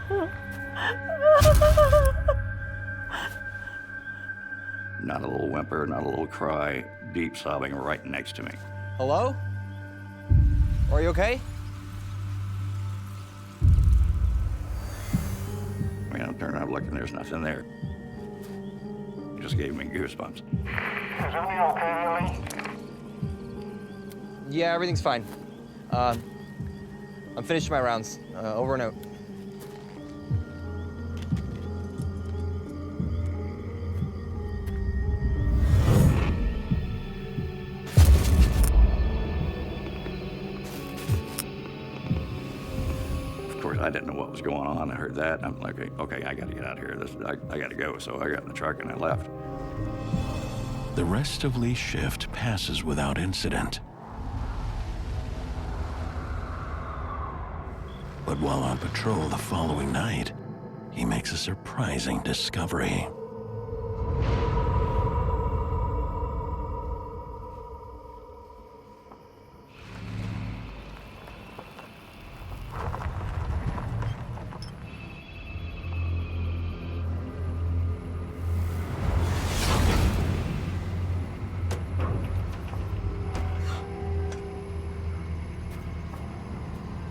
Not a little whimper, not a little cry, deep sobbing right next to me. Hello? Are you okay? I mean, I'm turning around looking, there's nothing there. It just gave me goosebumps. Is everything okay, Lee? Yeah, everything's fine. I'm finishing my rounds. Over and out. I didn't know what was going on. I heard that. I'm like, okay, I got to get out of here. I got to go. So I got in the truck and I left. The rest of Lee's shift passes without incident. But while on patrol the following night, he makes a surprising discovery.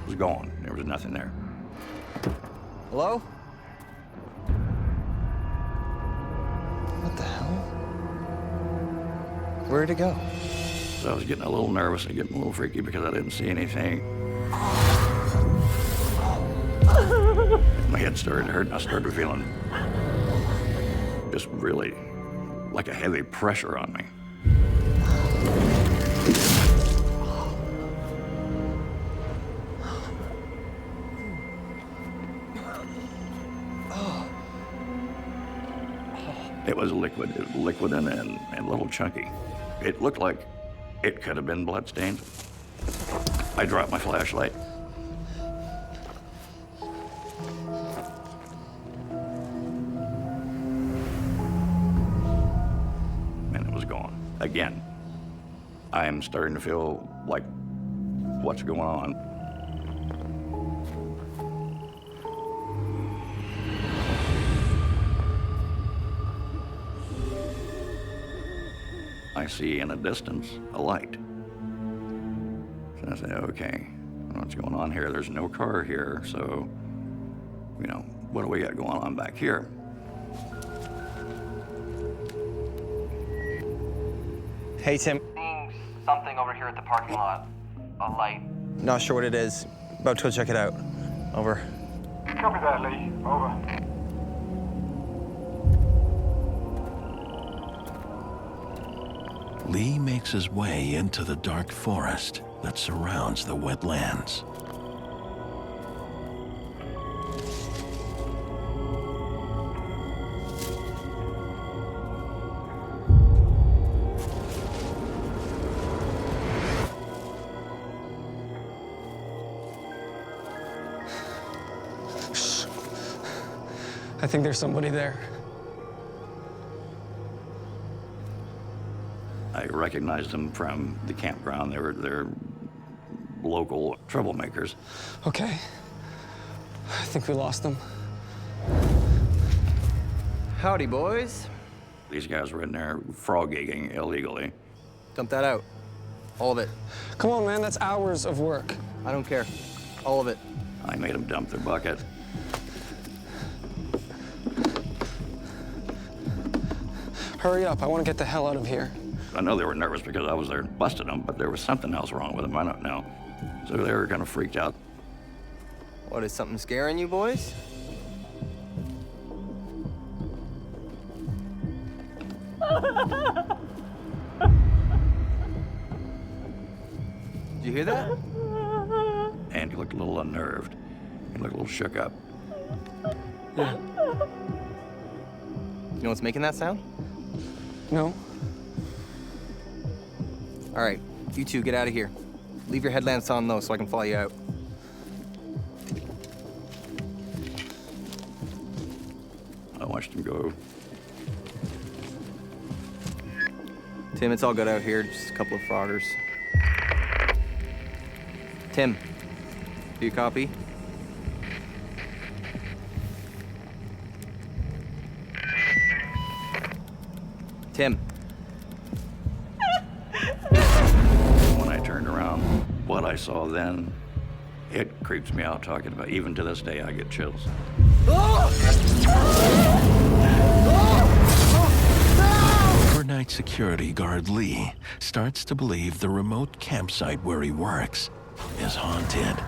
It was gone. There was nothing there. Hello? What the hell? Where'd it go? So I was getting a little nervous and getting a little freaky because I didn't see anything. My head started to hurt and I started feeling just really like a heavy pressure on me. It was liquid. It was liquid and a little chunky. It looked like it could have been bloodstained. I dropped my flashlight. And it was gone. Again, I am starting to feel like, what's going on? I see in the distance a light. So I say, okay, what's going on here? There's no car here, so, you know, what do we got going on back here? Hey, Tim. Seeing something over here at the parking lot. A light. Not sure what it is. About to go check it out. Over. Copy that, Lee. Over. Lee makes his way into the dark forest that surrounds the wetlands. I think there's somebody there. I recognized them from the campground. They're local troublemakers. Okay. I think we lost them. Howdy, boys. These guys were in there frog gigging illegally. Dump that out. All of it. Come on, man, that's hours of work. I don't care. All of it. I made them dump their bucket. Hurry up, I want to get the hell out of here. I know they were nervous because I was there and busted them, but there was something else wrong with them, I don't know. So they were kind of freaked out. What, is something scaring you, boys? Did you hear that? And he looked a little unnerved. He looked a little shook up. Yeah. You know what's making that sound? No. All right, you two, get out of here. Leave your headlamps on, though, so I can follow you out. I watched him go. Tim, it's all good out here, just a couple of froggers. Tim, do you copy? Tim. When I turned around, what I saw then, it creeps me out talking about. Even to this day, I get chills. Overnight security guard Lee starts to believe the remote campsite where he works is haunted.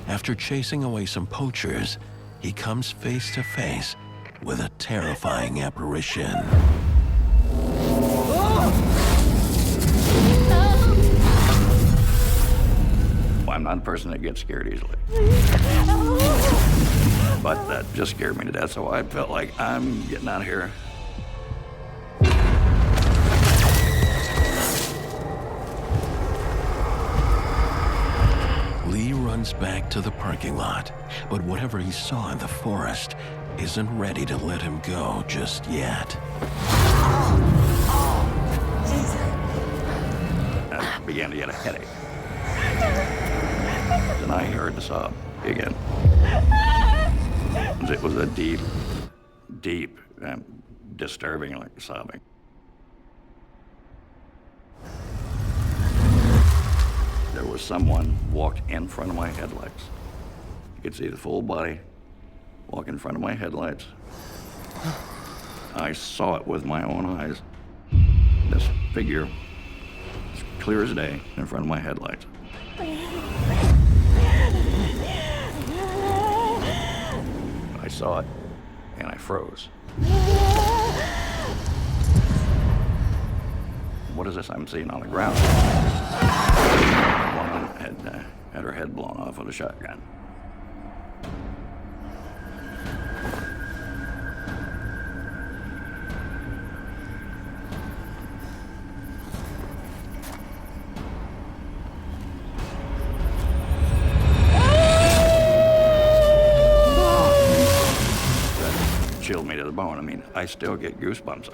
After chasing away some poachers, he comes face to face with a terrifying apparition. I'm not a person that gets scared easily. But that just scared me to death, so I felt like I'm getting out of here. Lee runs back to the parking lot, but whatever he saw in the forest isn't ready to let him go just yet. I began to get a headache. Then I heard the sob again. It was a deep, deep, disturbing like sobbing. There was someone walked in front of my headlights. You could see the full body walk in front of my headlights. I saw it with my own eyes. This figure, as clear as day, in front of my headlights. I saw it, and I froze. What is this I'm seeing on the ground? A woman had her head blown off with a shotgun. phone. I mean, I still get goosebumps.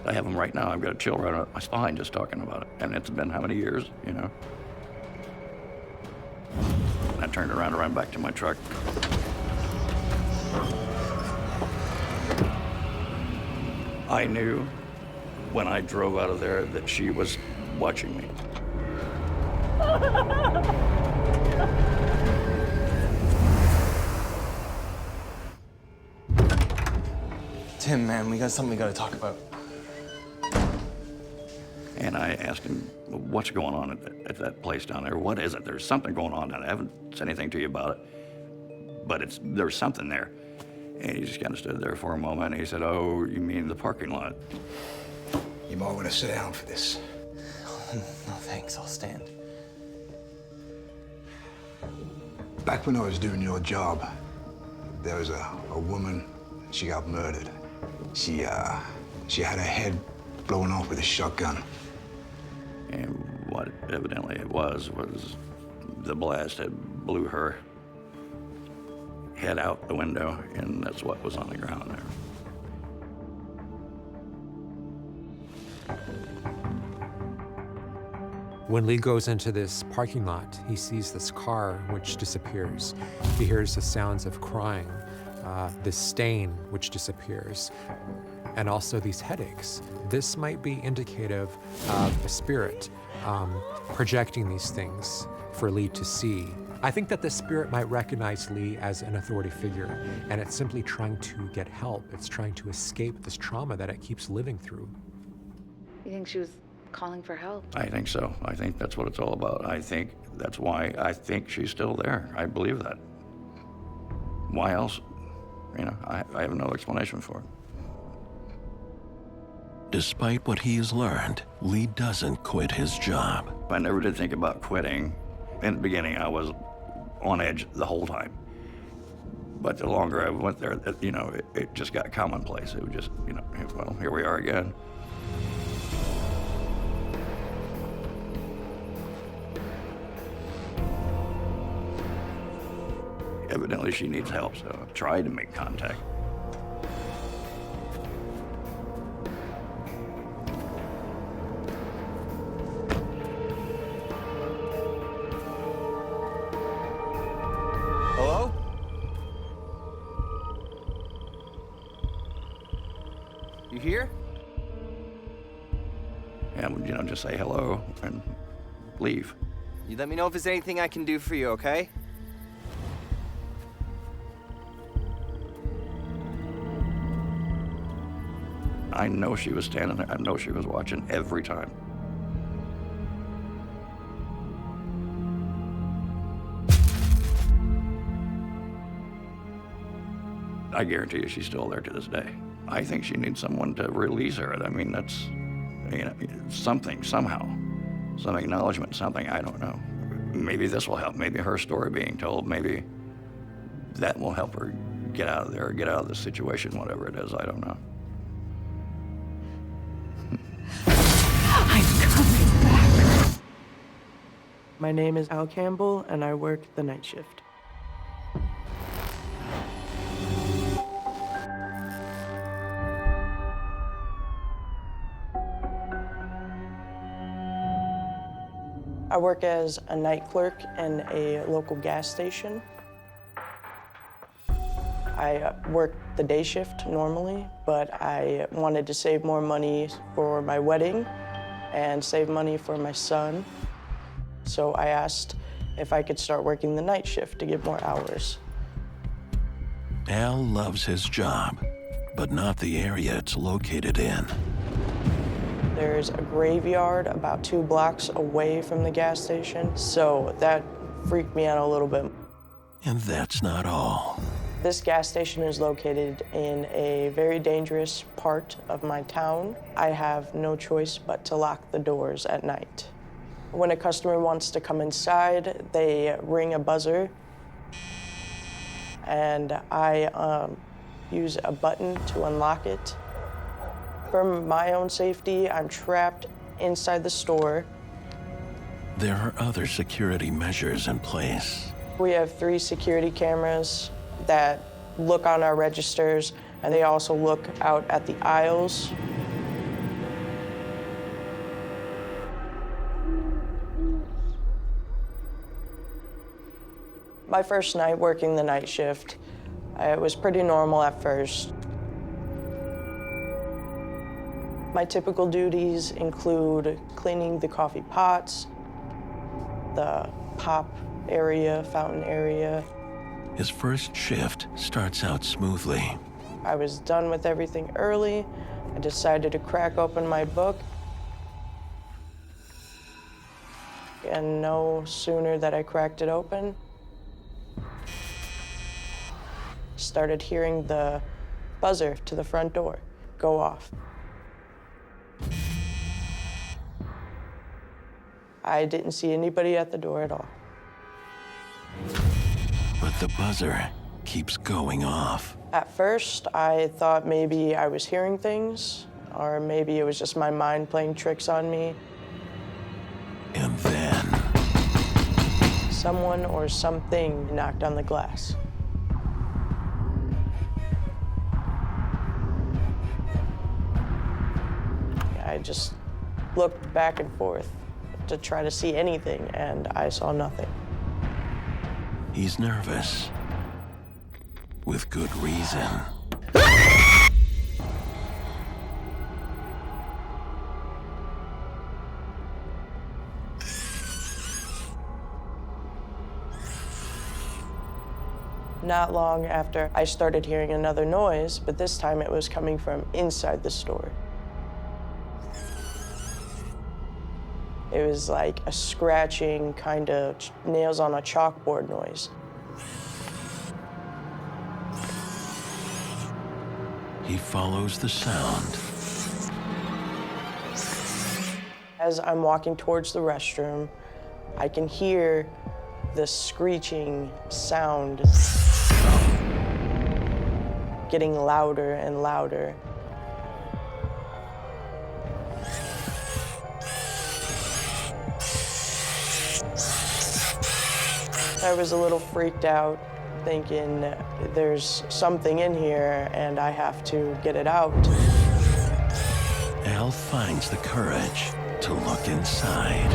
I have them right now. I've got a chill right up my spine just talking about it. And it's been how many years, And I turned around to run back to my truck. I knew when I drove out of there that she was watching me. Tim, man, we got something we gotta talk about. And I asked him, what's going on at that place down there? What is it? There's something going on down there. I haven't said anything to you about it, but there's something there. And he just kind of stood there for a moment, and he said, oh, you mean the parking lot? You might want to sit down for this. No, thanks, I'll stand. Back when I was doing your job, there was a woman, she got murdered. She had her head blown off with a shotgun. And what evidently it was the blast had blew her head out the window, and that's what was on the ground there. When Lee goes into this parking lot, he sees this car which disappears. He hears the sounds of crying, this stain which disappears, and also these headaches. This might be indicative of a spirit projecting these things for Lee to see. I think that the spirit might recognize Lee as an authority figure, and it's simply trying to get help. It's trying to escape this trauma that it keeps living through. You think she was calling for help? I think so. I think that's what it's all about. I think that's why I think she's still there. I believe that. Why else? I have no explanation for it. Despite what he's learned, Lee doesn't quit his job. I never did think about quitting. In the beginning, I was on edge the whole time. But the longer I went there, it just got commonplace. It was just, well, here we are again. Evidently, she needs help, so I tried to make contact. Hello? You here? And, just say hello and leave. You let me know if there's anything I can do for you, okay? I know she was standing there. I know she was watching every time. I guarantee you she's still there to this day. I think she needs someone to release her. I mean, that's, something, somehow. Some acknowledgement, something, I don't know. Maybe this will help. Maybe her story being told, maybe that will help her get out of there, get out of the situation, whatever it is, I don't know. I'm coming back. My name is Al Campbell, and I work the night shift. I work as a night clerk in a local gas station. I work the day shift normally, but I wanted to save more money for my wedding and save money for my son. So I asked if I could start working the night shift to get more hours. Al loves his job, but not the area it's located in. There's a graveyard about 2 blocks away from the gas station, so that freaked me out a little bit. And that's not all. This gas station is located in a very dangerous part of my town. I have no choice but to lock the doors at night. When a customer wants to come inside, they ring a buzzer, and I use a button to unlock it. For my own safety, I'm trapped inside the store. There are other security measures in place. We have 3 security cameras that look on our registers, and they also look out at the aisles. My first night working the night shift, it was pretty normal at first. My typical duties include cleaning the coffee pots, the pop area, fountain area. His first shift starts out smoothly. I was done with everything early. I decided to crack open my book. And no sooner that I cracked it open, started hearing the buzzer to the front door go off. I didn't see anybody at the door at all. But the buzzer keeps going off. At first, I thought maybe I was hearing things, or maybe it was just my mind playing tricks on me. And then someone or something knocked on the glass. I just looked back and forth to try to see anything, and I saw nothing. He's nervous. With good reason. Not long after, I started hearing another noise, but this time it was coming from inside the store. It was like a scratching, kind of nails on a chalkboard noise. He follows the sound. As I'm walking towards the restroom, I can hear the screeching sound getting louder and louder. I was a little freaked out, thinking there's something in here and I have to get it out. Al finds the courage to look inside.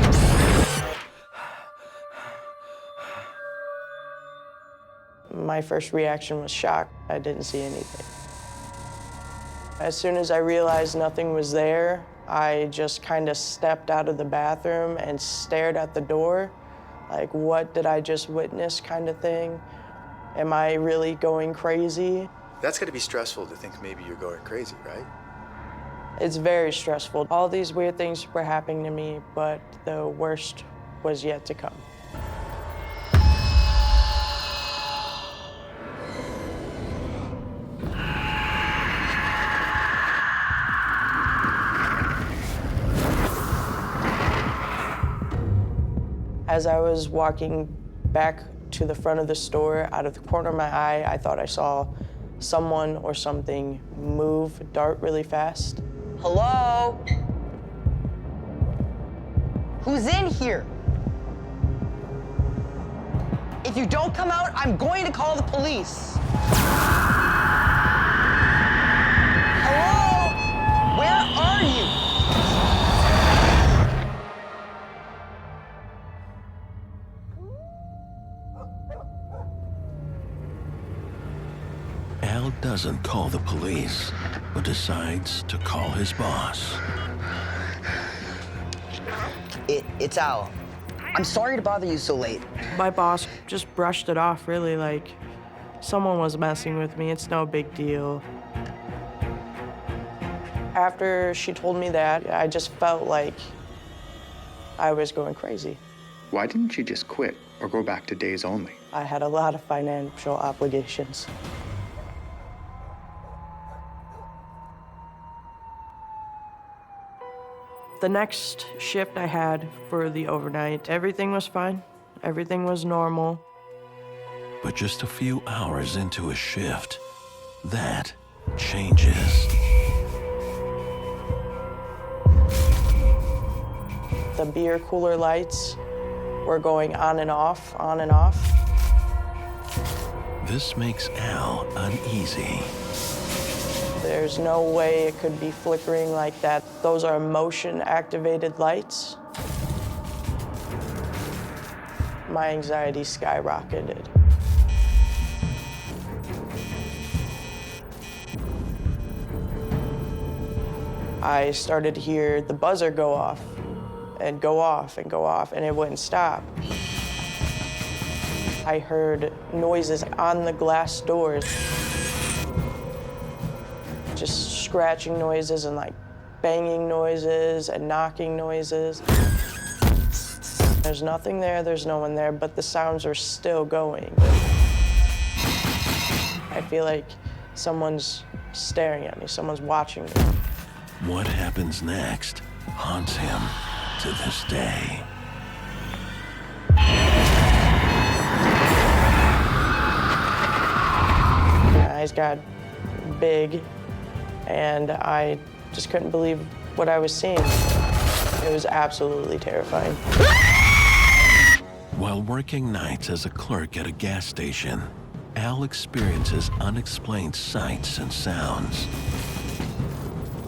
My first reaction was shock. I didn't see anything. As soon as I realized nothing was there, I just kind of stepped out of the bathroom and stared at the door. Like, what did I just witness kind of thing? Am I really going crazy? That's gotta be stressful to think maybe you're going crazy, right? It's very stressful. All these weird things were happening to me, but the worst was yet to come. As I was walking back to the front of the store, out of the corner of my eye, I thought I saw someone or something move, dart really fast. Hello? Who's in here? If you don't come out, I'm going to call the police. Hello? Where are you? Al doesn't call the police, but decides to call his boss. It's Al. I'm sorry to bother you so late. My boss just brushed it off, really, like someone was messing with me. It's no big deal. After she told me that, I just felt like I was going crazy. Why didn't you just quit or go back to days only? I had a lot of financial obligations. The next shift I had for the overnight, everything was fine. Everything was normal. But just a few hours into a shift, that changes. The beer cooler lights were going on and off, on and off. This makes Al uneasy. There's no way it could be flickering like that. Those are motion-activated lights. My anxiety skyrocketed. I started to hear the buzzer go off and go off and go off, and it wouldn't stop. I heard noises on the glass doors. Just scratching noises and like banging noises and knocking noises. There's nothing there, there's no one there, but the sounds are still going. I feel like someone's staring at me, someone's watching me. What happens next haunts him to this day. My eyes got big, and I just couldn't believe what I was seeing. It was absolutely terrifying. While working nights as a clerk at a gas station, Al experiences unexplained sights and sounds.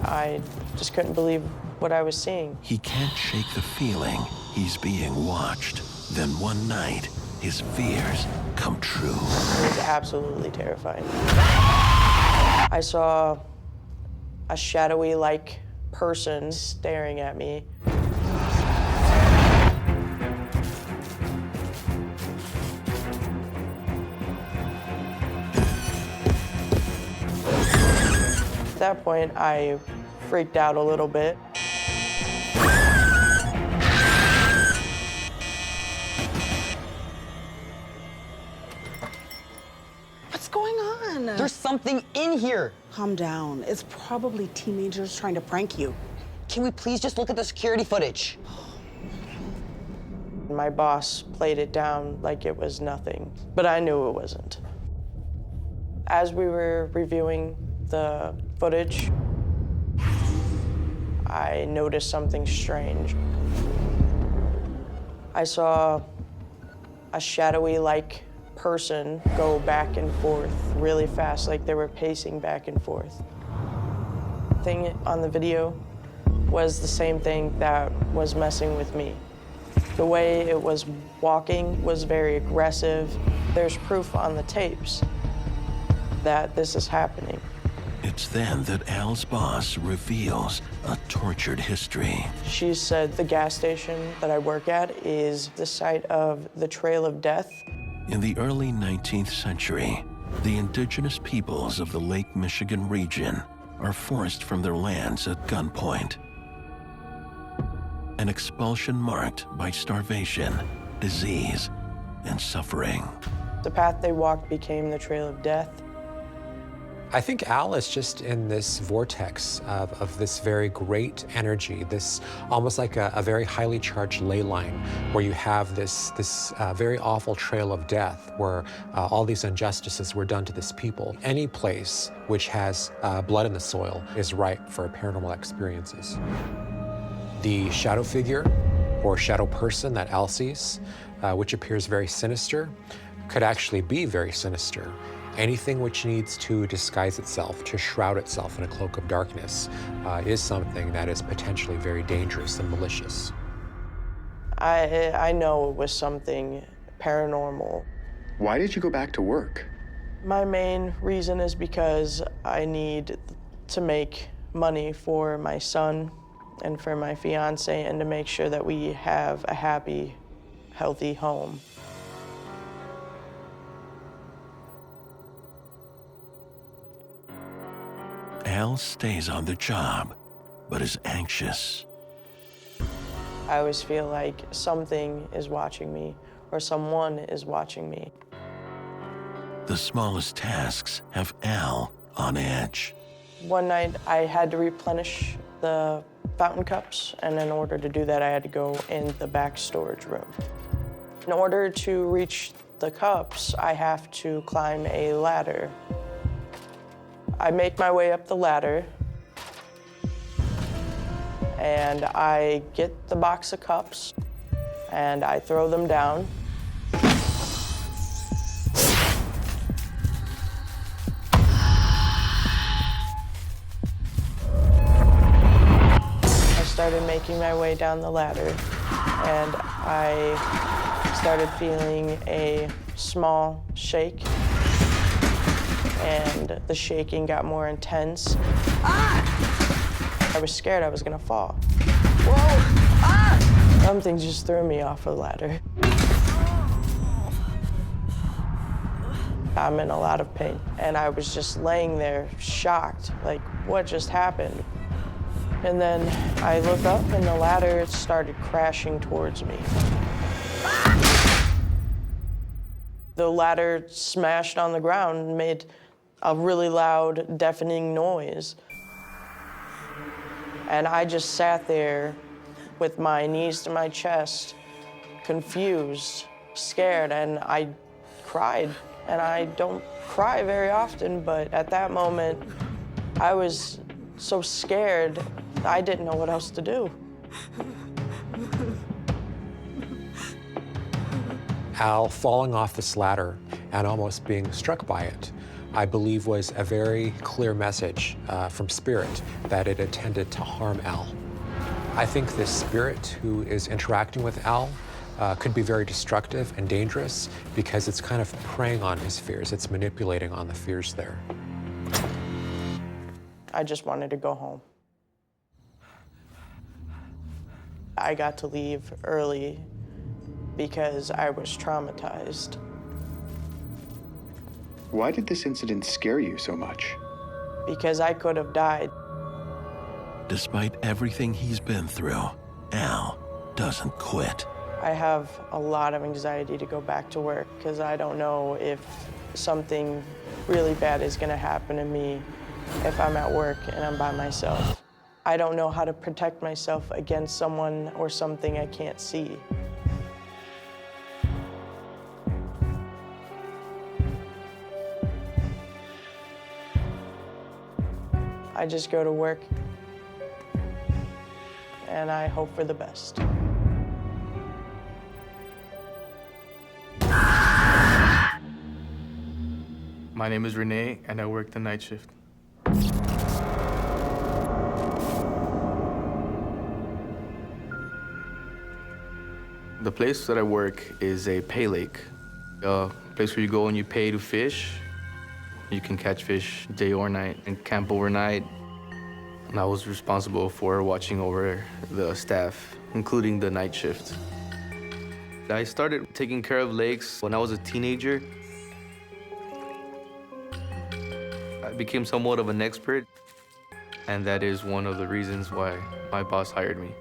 I just couldn't believe what I was seeing. He can't shake the feeling he's being watched. Then one night, his fears come true. It was absolutely terrifying. I saw a shadowy-like person staring at me. At that point, I freaked out a little bit. What's going on? There's something in here. Calm down. It's probably teenagers trying to prank you. Can we please just look at the security footage? My boss played it down like it was nothing, but I knew it wasn't. As we were reviewing the footage, I noticed something strange. I saw a shadowy-like person go back and forth really fast, like they were pacing back and forth. The thing on the video was the same thing that was messing with me. The way it was walking was very aggressive. There's proof on the tapes that this is happening. It's then that Al's boss reveals a tortured history. She said the gas station that I work at is the site of the Trail of Death. In the early 19th century, the indigenous peoples of the Lake Michigan region are forced from their lands at gunpoint. An expulsion marked by starvation, disease, and suffering. The path they walked became the Trail of Death. I think Al is just in this vortex of this very great energy, this almost like a very highly charged ley line, where you have this very awful trail of death, where all these injustices were done to this people. Any place which has blood in the soil is ripe for paranormal experiences. The shadow figure or shadow person that Al sees, which appears very sinister, could actually be very sinister. Anything which needs to disguise itself, to shroud itself in a cloak of darkness, is something that is potentially very dangerous and malicious. I know it was something paranormal. Why did you go back to work? My main reason is because I need to make money for my son and for my fiance, and to make sure that we have a happy, healthy home. Al stays on the job, but is anxious. I always feel like something is watching me, or someone is watching me. The smallest tasks have Al on edge. One night, I had to replenish the fountain cups, and in order to do that, I had to go in the back storage room. In order to reach the cups, I have to climb a ladder. I make my way up the ladder, and I get the box of cups, and I throw them down. started making my way down the ladder, and I started feeling a small shake, and the shaking got more intense. I was scared I was gonna fall. Whoa! Something just threw me off the ladder. I'm in a lot of pain, and I was just laying there shocked, like, what just happened? And then I look up and the ladder started crashing towards me. The ladder smashed on the ground and made a really loud, deafening noise. And I just sat there with my knees to my chest, confused, scared, and I cried. And I don't cry very often, but at that moment, I was so scared, I didn't know what else to do. Al falling off this ladder and almost being struck by it, I believe was a very clear message from Spirit that it intended to harm Al. I think this spirit who is interacting with Al could be very destructive and dangerous because it's kind of preying on his fears. It's manipulating on the fears there. I just wanted to go home. I got to leave early because I was traumatized. Why did this incident scare you so much? Because I could have died. Despite everything he's been through, Al doesn't quit. I have a lot of anxiety to go back to work because I don't know if something really bad is gonna happen to me if I'm at work and I'm by myself. I don't know how to protect myself against someone or something I can't see. I just go to work and I hope for the best. My name is Renee, and I work the night shift. The place that I work is a pay lake, a place where you go and you pay to fish. You can catch fish day or night and camp overnight. And I was responsible for watching over the staff, including the night shift. I started taking care of lakes when I was a teenager. I became somewhat of an expert, and that is one of the reasons why my boss hired me.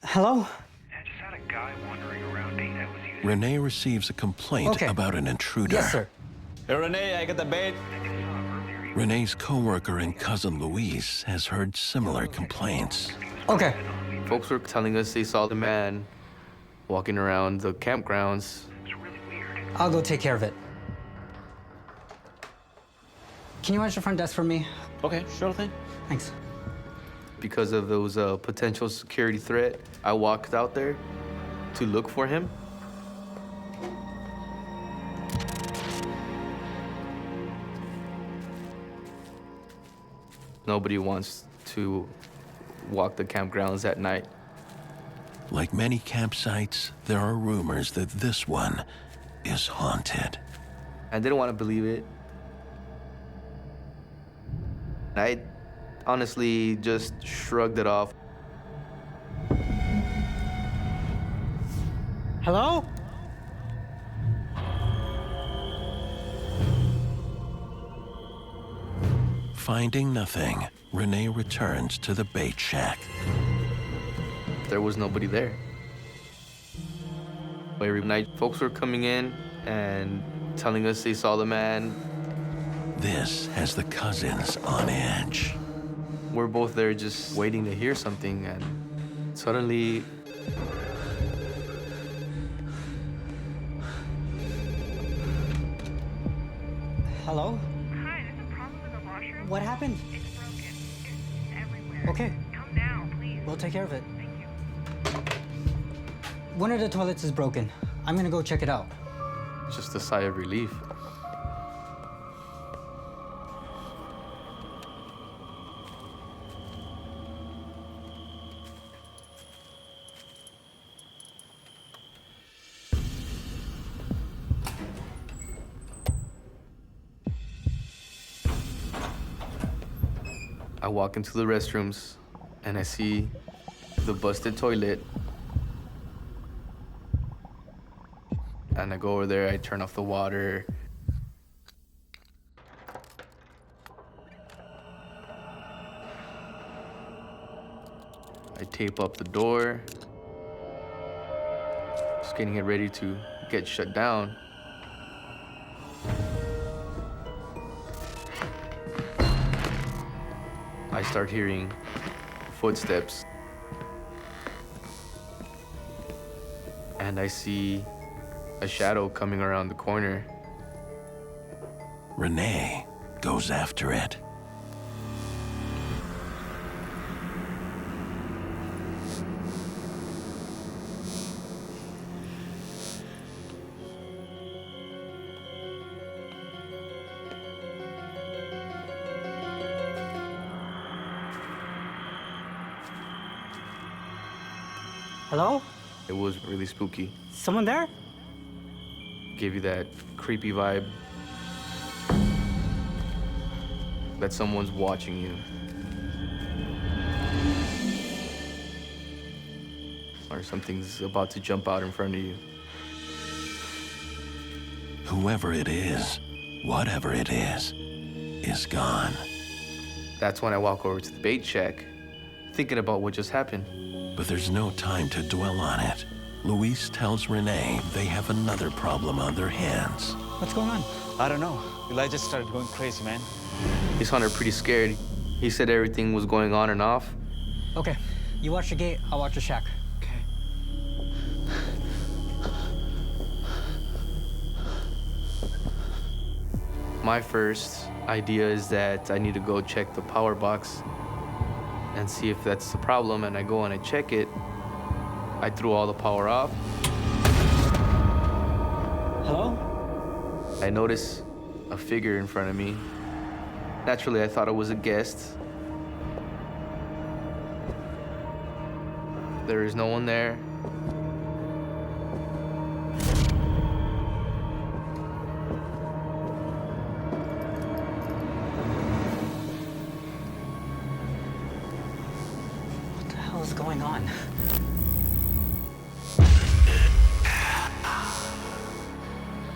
Hello? Renee receives a complaint about an intruder. Yes, sir. Hey, Renee, I got the bait. Renee's coworker and cousin Louise has heard similar complaints. Okay. Folks were telling us they saw the man walking around the campgrounds. I'll go take care of it. Can you watch the front desk for me? Okay, sure thing. Thanks. Because of those potential security threat, I walked out there to look for him. Nobody wants to walk the campgrounds at night. Like many campsites, there are rumors that this one is haunted. I didn't want to believe it. I honestly just shrugged it off. Hello? Finding nothing, Renee returns to the bait shack. There was nobody there. Every night, folks were coming in and telling us they saw the man. This has the cousins on edge. We're both there just waiting to hear something, and suddenly, Hello? Hi, there's a problem with the washroom. What happened? It's broken. It's everywhere. Okay. Come now, please. We'll take care of it. Thank you. One of the toilets is broken. I'm gonna go check it out. just a sigh of relief. walk into the restrooms and I see the busted toilet. And I go over there, I turn off the water. I tape up the door. Just getting it ready to get shut down. I start hearing footsteps. And I see a shadow coming around the corner. Renee goes after it. Hello? It was really spooky. Someone there? Gave you that creepy vibe that someone's watching you. Or something's about to jump out in front of you. Whoever it is, whatever it is gone. That's when I walk over to the bait shack, thinking about what just happened. But there's no time to dwell on it. Luis tells Renee they have another problem on their hands. What's going on? I don't know. Eli just started going crazy, man. He sounded pretty scared. He said everything was going on and off. Okay, you watch the gate, I'll watch the shack. My first idea is that I need to go check the power box and see if that's the problem, and I go and I check it. I threw all the power off. Hello? I notice a figure in front of me. Naturally, I thought it was a guest. There is no one there. What the hell is going on?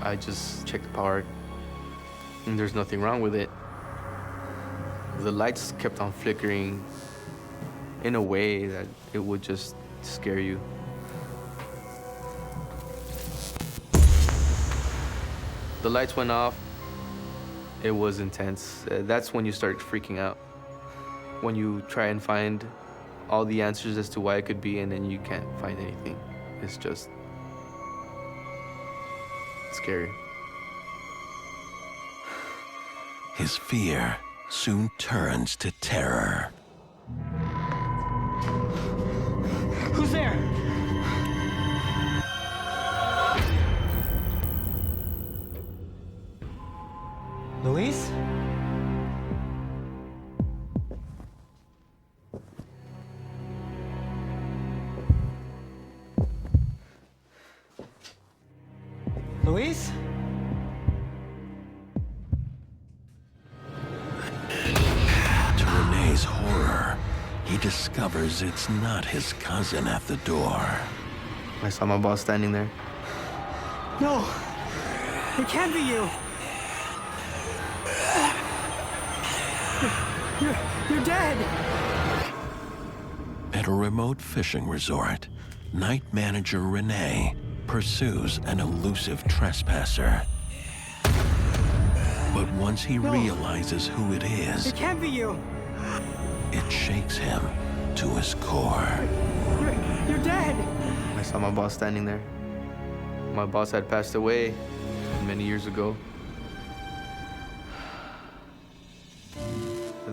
I just checked the power, and there's nothing wrong with it. The lights kept on flickering in a way that it would just scare you. The lights went off. It was intense. That's when you start freaking out. When you try and find all the answers as to why it could be, and then you can't find anything. It's just scary. His fear soon turns to terror. Who's there? Luis? Luis? To Renee's horror, he discovers it's not his cousin at the door. I saw my boss standing there. No! It can't be you! You're dead! At a remote fishing resort, night manager Renee pursues an elusive trespasser. But once he realizes who it is, It can't be you! it shakes him to his core. You're dead! I saw my boss standing there. My boss had passed away many years ago.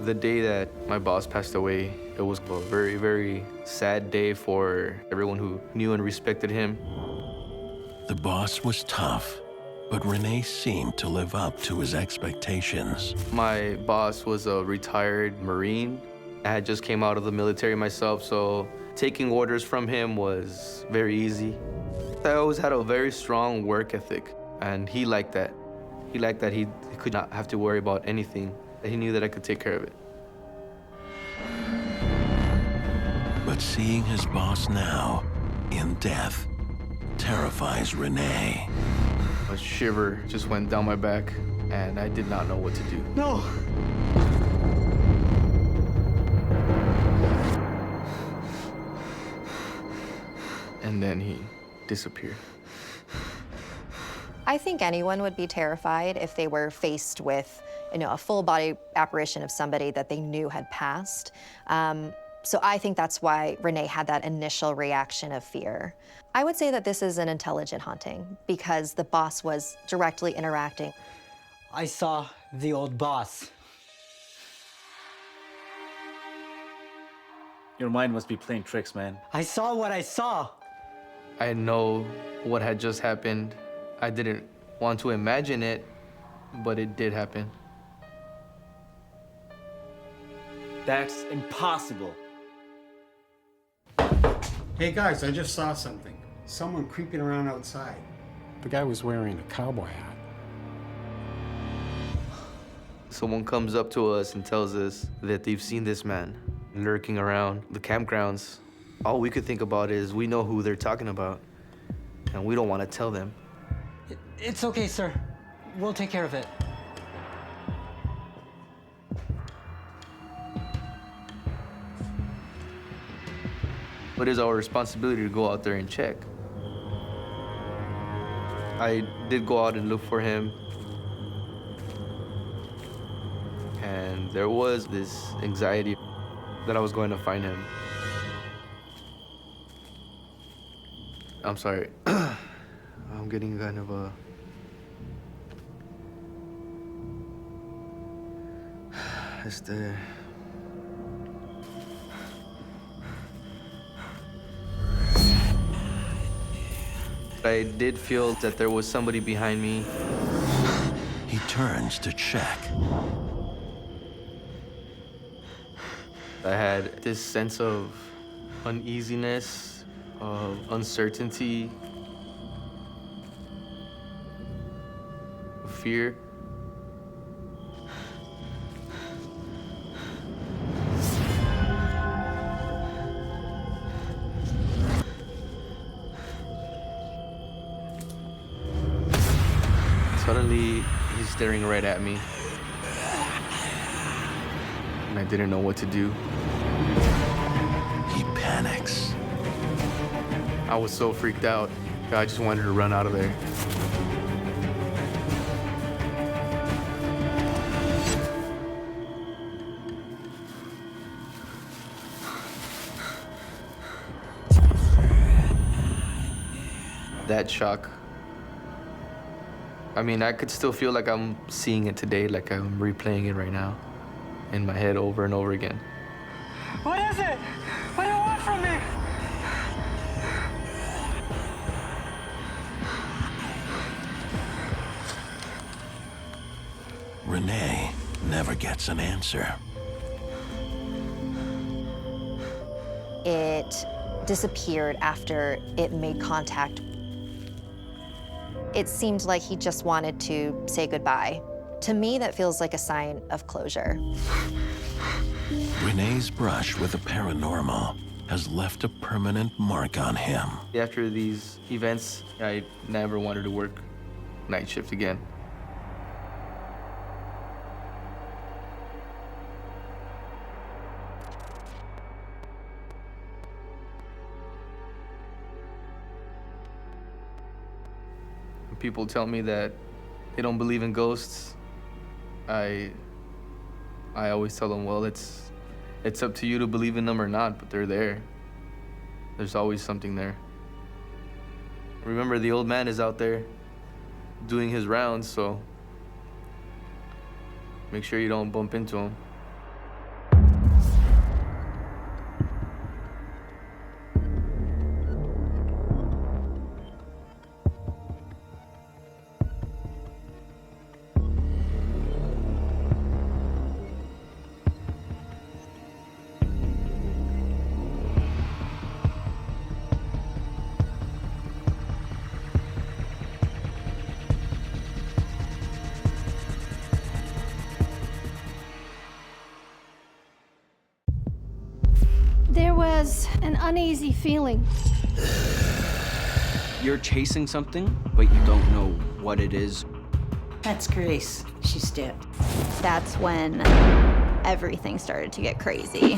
The day that my boss passed away, it was a very, very sad day for everyone who knew and respected him. The boss was tough, but Renee seemed to live up to his expectations. My boss was a retired Marine. I had just came out of the military myself, so taking orders from him was very easy. I always had a very strong work ethic, and he liked that. He liked that he could not have to worry about anything, that he knew that I could take care of it. But seeing his boss now, in death, terrifies Renee. A shiver just went down my back, and I did not know what to do. No! And then he disappeared. I think anyone would be terrified if they were faced with, a full body apparition of somebody that they knew had passed. So I think that's why Renee had that initial reaction of fear. I would say that this is an intelligent haunting because the boss was directly interacting. I saw the old boss. Your mind must be playing tricks, man. I saw what I saw. I know what had just happened. I didn't want to imagine it, but it did happen. That's impossible. Hey guys, I just saw something. Someone creeping around outside. The guy was wearing a cowboy hat. Someone comes up to us and tells us that they've seen this man lurking around the campgrounds. All we could think about is we know who they're talking about, and we don't want to tell them. It's okay, sir. We'll take care of it. But it's our responsibility to go out there and check. I did go out and look for him. And there was this anxiety that I was going to find him. I'm sorry. I'm getting kind of a... I did feel that there was somebody behind me. He turns to check. I had this sense of uneasiness, of uncertainty, of fear. Suddenly, he's staring right at me. And I didn't know what to do. He panics. I was so freaked out. I just wanted to run out of there. That shock. I mean, I could still feel like I'm seeing it today, like I'm replaying it right now in my head over and over again. What is it? What do you want from me? Renee never gets an answer. It disappeared after it made contact. It seemed like he just wanted to say goodbye. To me, that feels like a sign of closure. Renee's brush with the paranormal has left a permanent mark on him. After these events, I never wanted to work night shift again. People tell me that they don't believe in ghosts. I always tell them, well, it's up to you to believe in them or not, but they're there. There's always something there. Remember, the old man is out there doing his rounds, so make sure you don't bump into him. There was an uneasy feeling. You're chasing something, but you don't know what it is. That's Grace. She's dead. That's when everything started to get crazy.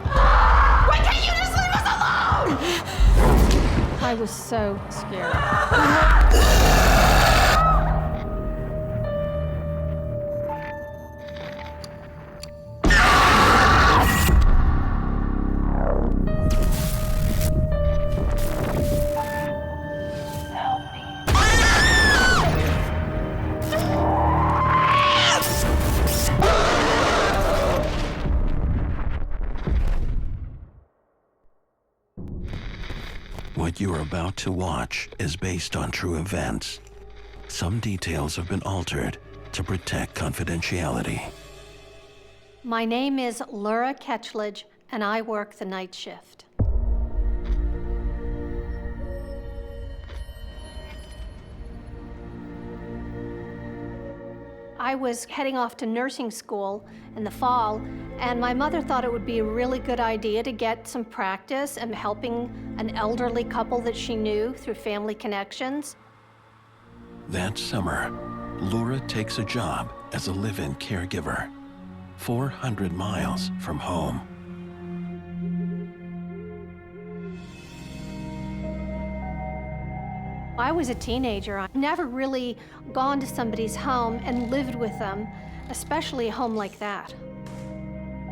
Why can't you just leave us alone? I was so scared. What you're about to watch is based on true events. Some details have been altered to protect confidentiality. My name is Laura Ketchledge, and I work the night shift. I was heading off to nursing school in the fall, and my mother thought it would be a really good idea to get some practice and helping an elderly couple that she knew through family connections. That summer, Laura takes a job as a live-in caregiver, 400 miles from home. I was a teenager. I'd never really gone to somebody's home and lived with them, especially a home like that.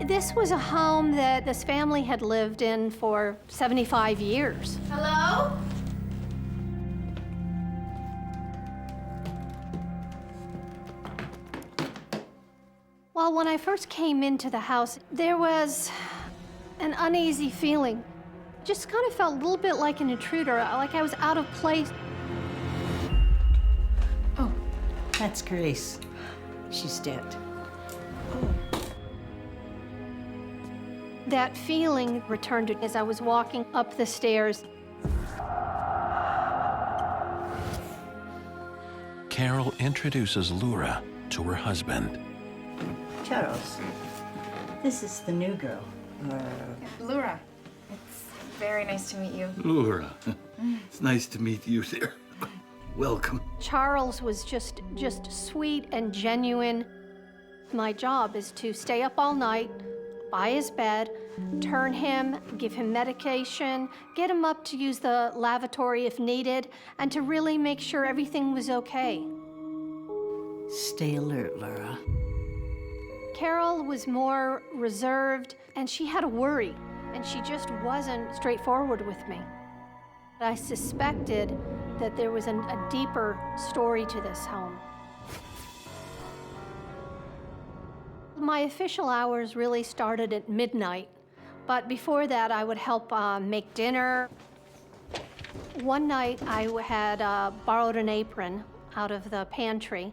This was a home that this family had lived in for 75 years. Hello? Well, when I first came into the house, there was an uneasy feeling. Just kind of felt a little bit like an intruder, like I was out of place. Oh, that's Grace. She's dead. That feeling returned as I was walking up the stairs. Carol introduces Laura to her husband. Charles, this is the new girl. Laura, it's very nice to meet you. Laura, it's nice to meet you there. Welcome. Charles was just sweet and genuine. My job is to stay up all night, by his bed, turn him, give him medication, get him up to use the lavatory if needed, and to really make sure everything was okay. Stay alert, Laura. Carol was more reserved, and she had a worry, and she just wasn't straightforward with me. I suspected that there was a deeper story to this home. My official hours really started at midnight, but before that I would help make dinner. One night I had borrowed an apron out of the pantry.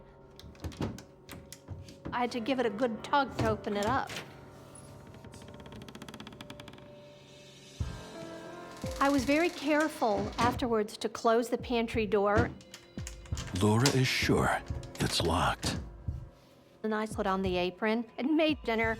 I had to give it a good tug to open it up. I was very careful afterwards to close the pantry door. Laura is sure it's locked. And I put on the apron and made dinner.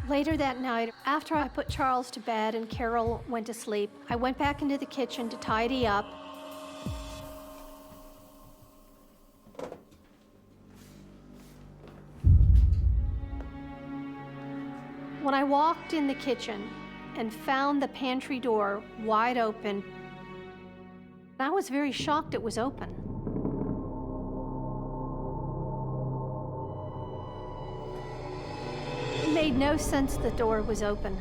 Later that night, after I put Charles to bed and Carol went to sleep, I went back into the kitchen to tidy up. When I walked in the kitchen and found the pantry door wide open, I was very shocked it was open. It made no sense the door was open.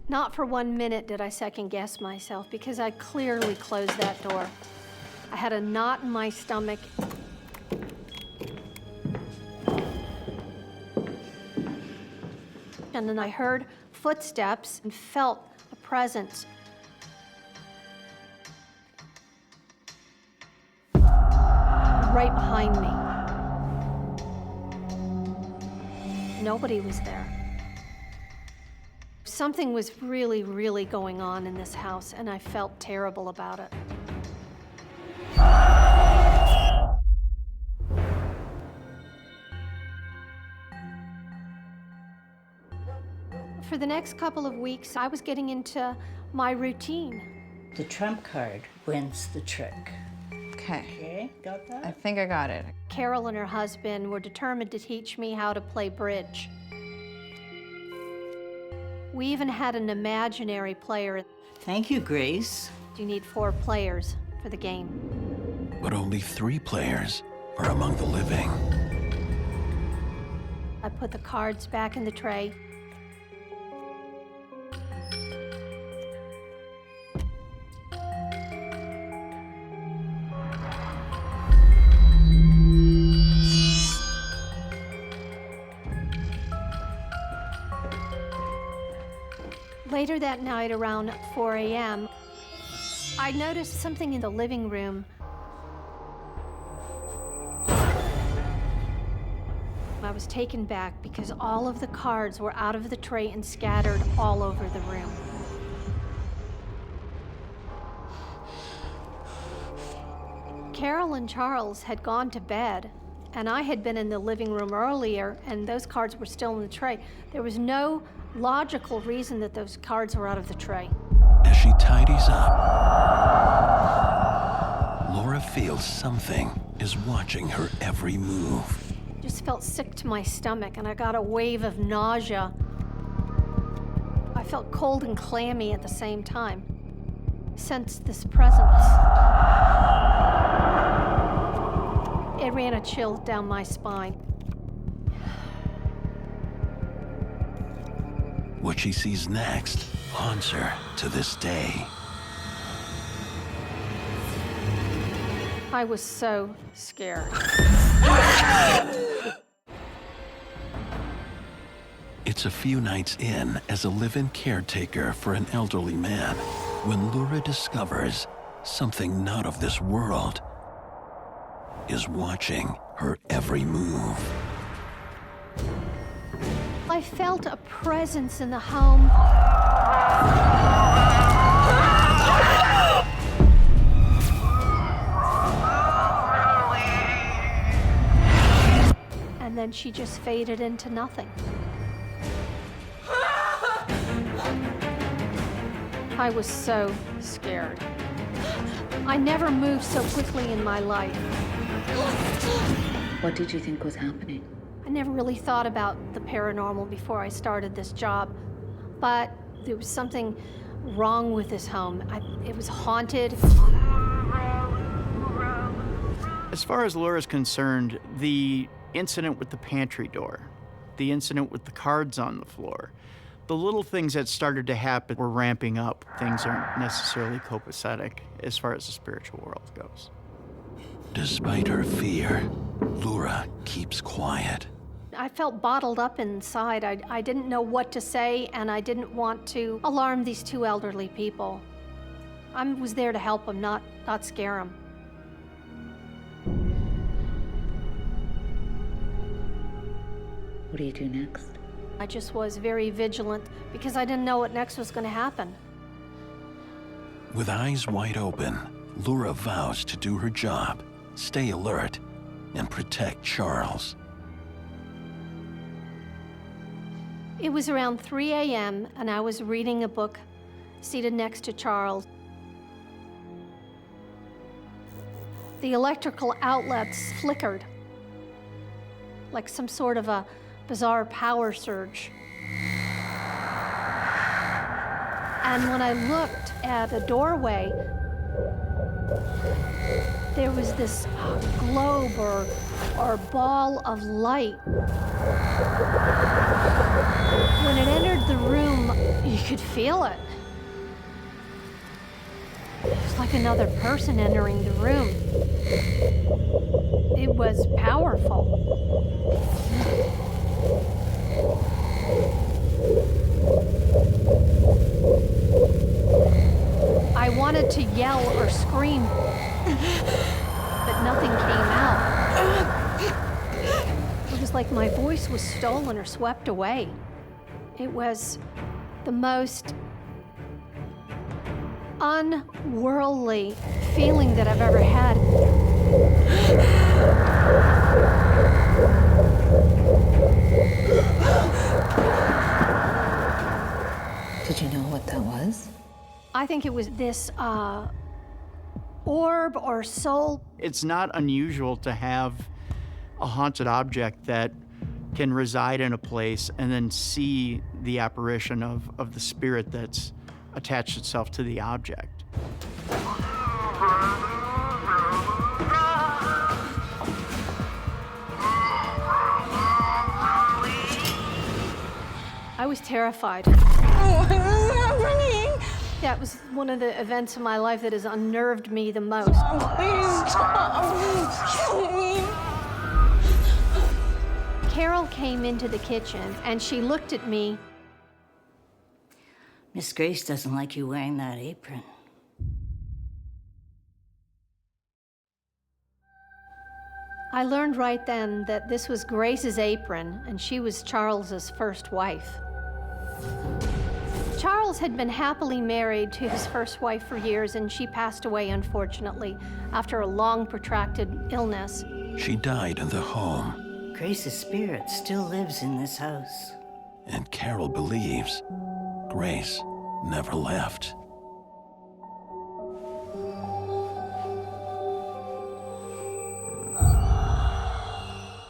Not for 1 minute did I second guess myself, because I clearly closed that door. I had a knot in my stomach. And then I heard footsteps and felt a presence. Right behind me. Nobody was there. Something was really, really going on in this house, and I felt terrible about it. For the next couple of weeks, I was getting into my routine. The trump card wins the trick. Okay. Okay, got that? I think I got it. Carol and her husband were determined to teach me how to play bridge. We even had an imaginary player. Thank you, Grace. You need 4 players for the game. But only 3 players are among the living. I put the cards back in the tray. Later that night, around 4 a.m., I noticed something in the living room. I was taken back because all of the cards were out of the tray and scattered all over the room. Carol and Charles had gone to bed, and I had been in the living room earlier, and those cards were still in the tray. There was no logical reason that those cards were out of the tray. As she tidies up, Laura feels something is watching her every move. Just felt sick to my stomach, and I got a wave of nausea. I felt cold and clammy at the same time. Sensed this presence. It ran a chill down my spine. What she sees next haunts her to this day. I was so scared. It's a few nights in as a live-in caretaker for an elderly man when Laura discovers something not of this world is watching her every move. I felt a presence in the home. And then she just faded into nothing. I was so scared. I never moved so quickly in my life. What did you think was happening? I never really thought about the paranormal before I started this job, but there was something wrong with this home. It was haunted. As far as Laura's concerned, the incident with the pantry door, the incident with the cards on the floor, the little things that started to happen were ramping up. Things aren't necessarily copacetic as far as the spiritual world goes. Despite her fear, Laura keeps quiet. I felt bottled up inside. I didn't know what to say, and I didn't want to alarm these 2 elderly people. I was there to help them, not scare them. What do you do next? I just was very vigilant because I didn't know what next was going to happen. With eyes wide open, Laura vows to do her job, stay alert, and protect Charles. It was around 3 a.m., and I was reading a book seated next to Charles. The electrical outlets flickered like some sort of a bizarre power surge. And when I looked at a doorway, there was this globe or ball of light. When it entered the room, you could feel it. It was like another person entering the room. It was powerful. I wanted to yell or scream, but nothing came out. It was like my voice was stolen or swept away. It was the most unworldly feeling that I've ever had. Did you know what that was? I think it was this orb or soul. It's not unusual to have a haunted object that can reside in a place and then see the apparition of the spirit that's attached itself to the object. I was terrified. That was one of the events in my life that has unnerved me the most. Carol came into the kitchen and she looked at me. Miss Grace doesn't like you wearing that apron. I learned right then that this was Grace's apron and she was Charles's first wife. Charles had been happily married to his first wife for years, and she passed away, unfortunately, after a long, protracted illness. She died in the home. Grace's spirit still lives in this house. And Carol believes Grace never left.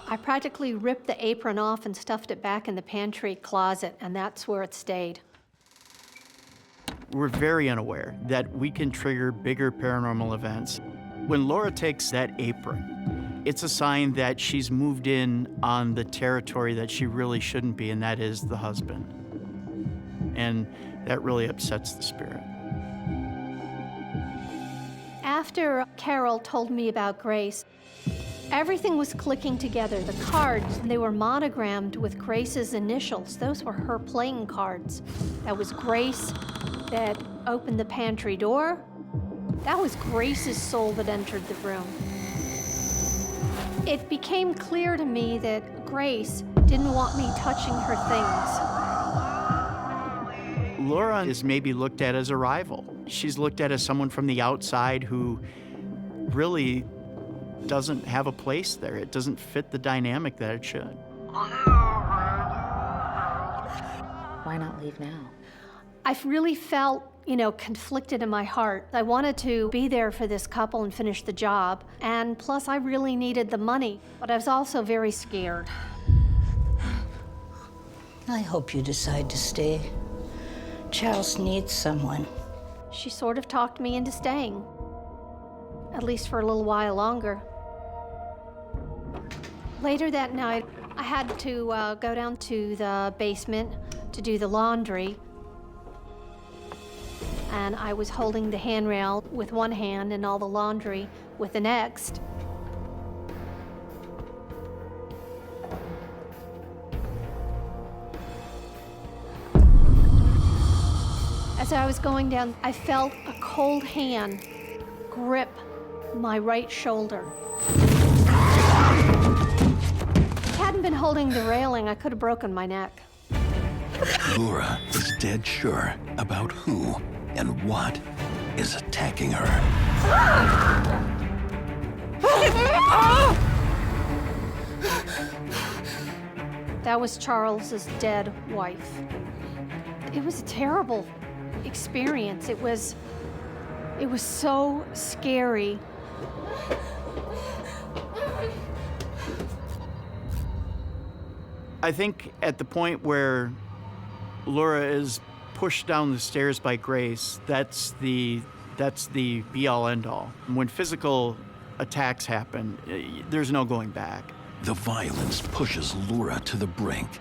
I practically ripped the apron off and stuffed it back in the pantry closet, and that's where it stayed. We're very unaware that we can trigger bigger paranormal events. When Laura takes that apron, it's a sign that she's moved in on the territory that she really shouldn't be, and that is the husband. And that really upsets the spirit. After Carol told me about Grace, everything was clicking together. The cards, they were monogrammed with Grace's initials. Those were her playing cards. That was Grace that opened the pantry door. That was Grace's soul that entered the room. It became clear to me that Grace didn't want me touching her things. Laura is maybe looked at as a rival. She's looked at as someone from the outside who really doesn't have a place there. It doesn't fit the dynamic that it should. Why not leave now? I really felt, conflicted in my heart. I wanted to be there for this couple and finish the job, and plus I really needed the money, but I was also very scared. I hope you decide to stay. Charles needs someone. She sort of talked me into staying, at least for a little while longer. Later that night, I had to go down to the basement to do the laundry. And I was holding the handrail with one hand and all the laundry with the next. As I was going down, I felt a cold hand grip my right shoulder. If I hadn't been holding the railing, I could have broken my neck. Laura is dead sure about who and what is attacking her. That was Charles's dead wife. It was a terrible experience. It was so scary. I think at the point where Laura is pushed down the stairs by Grace, that's the be-all, end-all. When physical attacks happen, there's no going back. The violence pushes Laura to the brink.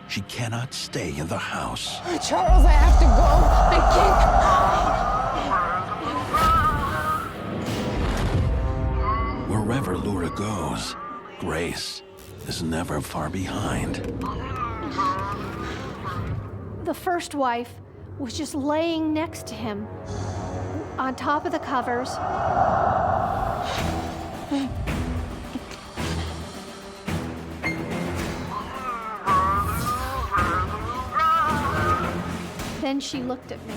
She cannot stay in the house. Charles, I have to go. I can't. Wherever Laura goes, Grace is never far behind. The first wife was just laying next to him on top of the covers. Then she looked at me.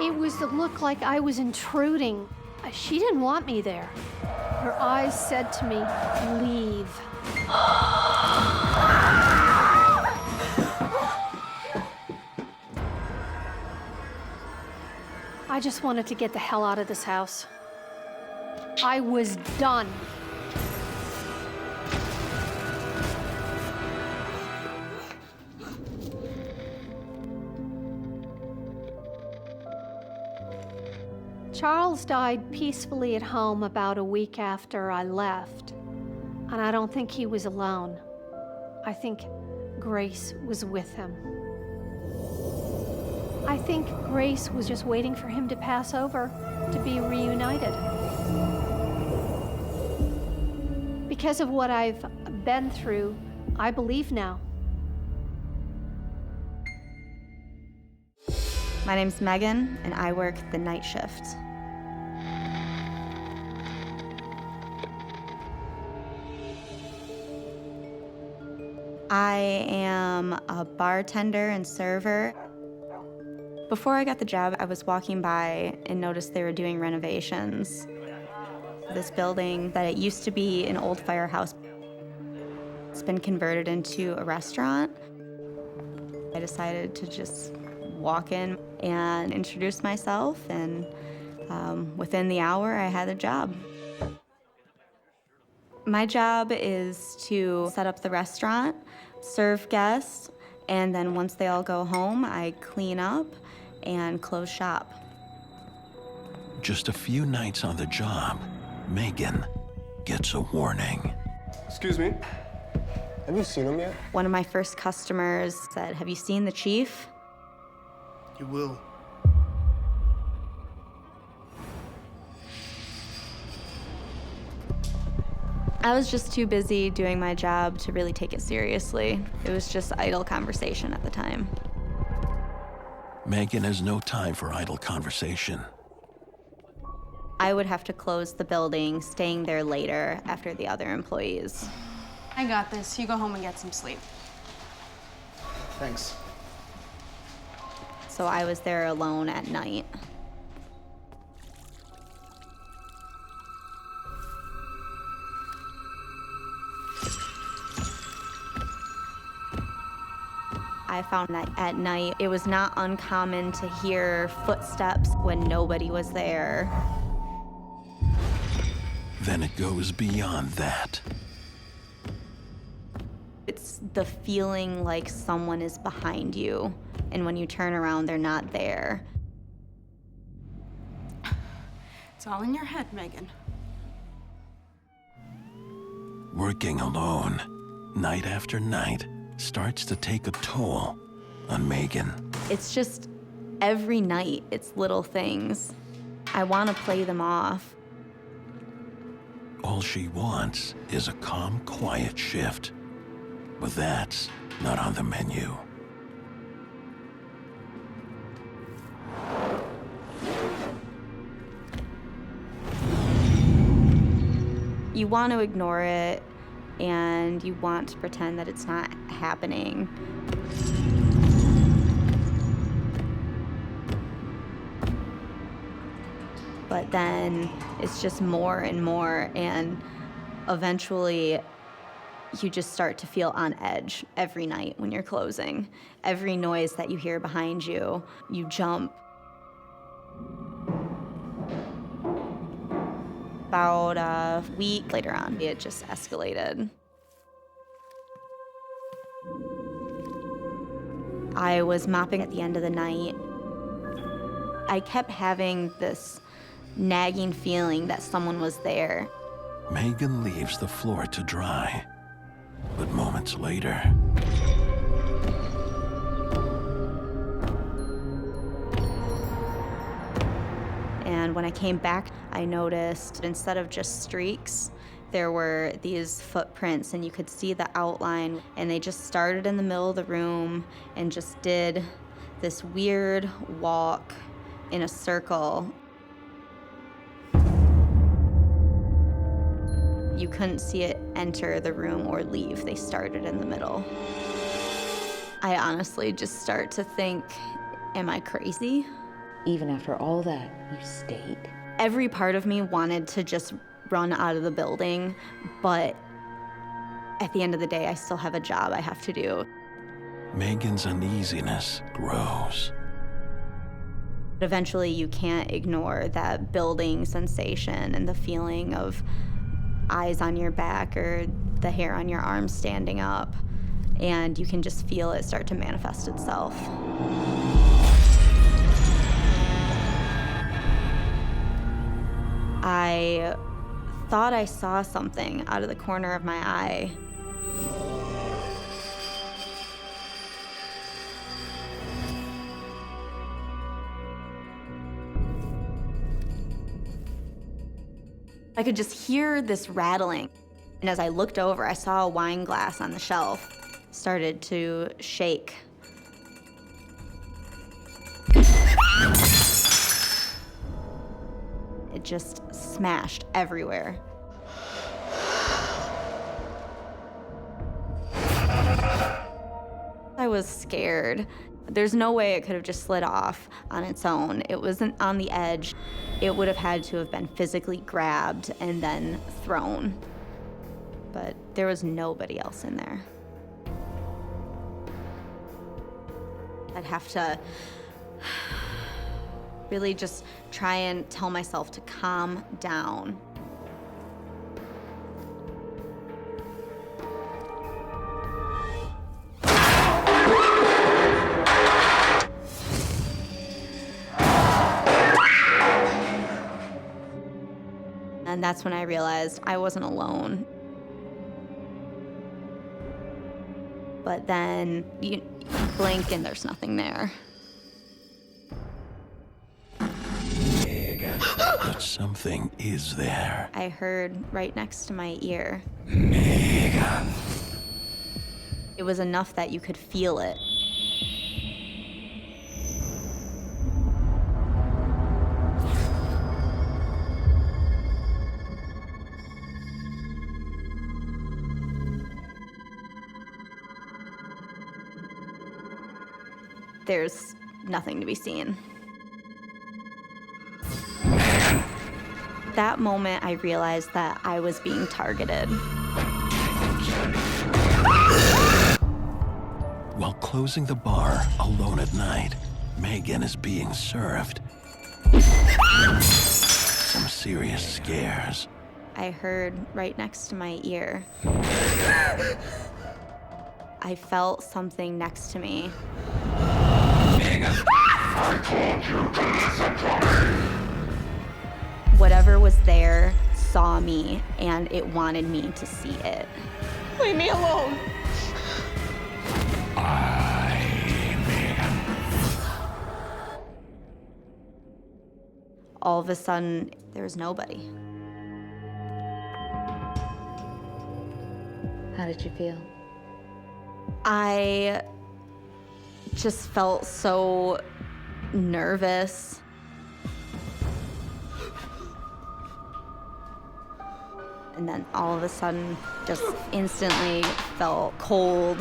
It was the look like I was intruding. She didn't want me there. Her eyes said to me, leave. I just wanted to get the hell out of this house. I was done. Charles died peacefully at home about a week after I left, and I don't think he was alone. I think Grace was with him. I think Grace was just waiting for him to pass over to be reunited. Because of what I've been through, I believe now. My name's Megan, and I work the night shift. I am a bartender and server. Before I got the job, I was walking by and noticed they were doing renovations. This building that it used to be an old firehouse, it's been converted into a restaurant. I decided to just walk in and introduce myself, and within the hour, I had a job. My job is to set up the restaurant, serve guests, and then once they all go home, I clean up and close shop. Just a few nights on the job, Megan gets a warning. Excuse me, have you seen him yet? One of my first customers said, "Have you seen the chief?" You will. I was just too busy doing my job to really take it seriously. It was just idle conversation at the time. Megan has no time for idle conversation. I would have to close the building, staying there later after the other employees. I got this. You go home and get some sleep. Thanks. So I was there alone at night. I found that at night, it was not uncommon to hear footsteps when nobody was there. Then it goes beyond that. It's the feeling like someone is behind you, and when you turn around, they're not there. It's all in your head, Megan. Working alone, night after night, starts to take a toll on Megan. It's just every night, it's little things. I want to play them off. All she wants is a calm, quiet shift. But that's not on the menu. You want to ignore it, and you want to pretend that it's not happening. But then it's just more and more, and eventually you just start to feel on edge every night when you're closing. Every noise that you hear behind you, you jump. About a week later on, it just escalated. I was mopping at the end of the night. I kept having this nagging feeling that someone was there. Megan leaves the floor to dry, but moments later, and when I came back, I noticed instead of just streaks, there were these footprints, and you could see the outline, and they just started in the middle of the room and just did this weird walk in a circle. You couldn't see it enter the room or leave. They started in the middle. I honestly just start to think, am I crazy? Even after all that, you stayed? Every part of me wanted to just run out of the building, but at the end of the day, I still have a job I have to do. Megan's uneasiness grows. Eventually, you can't ignore that building sensation and the feeling of eyes on your back or the hair on your arm standing up, and you can just feel it start to manifest itself. I thought I saw something out of the corner of my eye. I could just hear this rattling. And as I looked over, I saw a wine glass on the shelf started to shake. It just smashed everywhere. I was scared. There's no way it could have just slid off on its own. It wasn't on the edge. It would have had to have been physically grabbed and then thrown. But there was nobody else in there. I'd have to really just try and tell myself to calm down. And that's when I realized I wasn't alone. But then you blink and there's nothing there. But something is there. I heard right next to my ear. Megan. It was enough that you could feel it. There's nothing to be seen. That moment, I realized that I was being targeted. While closing the bar alone at night, Megan is being served some serious scares. I heard right next to my ear. I felt something next to me. I told you to listen to me. Whatever was there saw me, and it wanted me to see it. Leave me alone. Megan. All of a sudden, there was nobody. How did you feel? I just felt so nervous. And then all of a sudden, just instantly felt cold.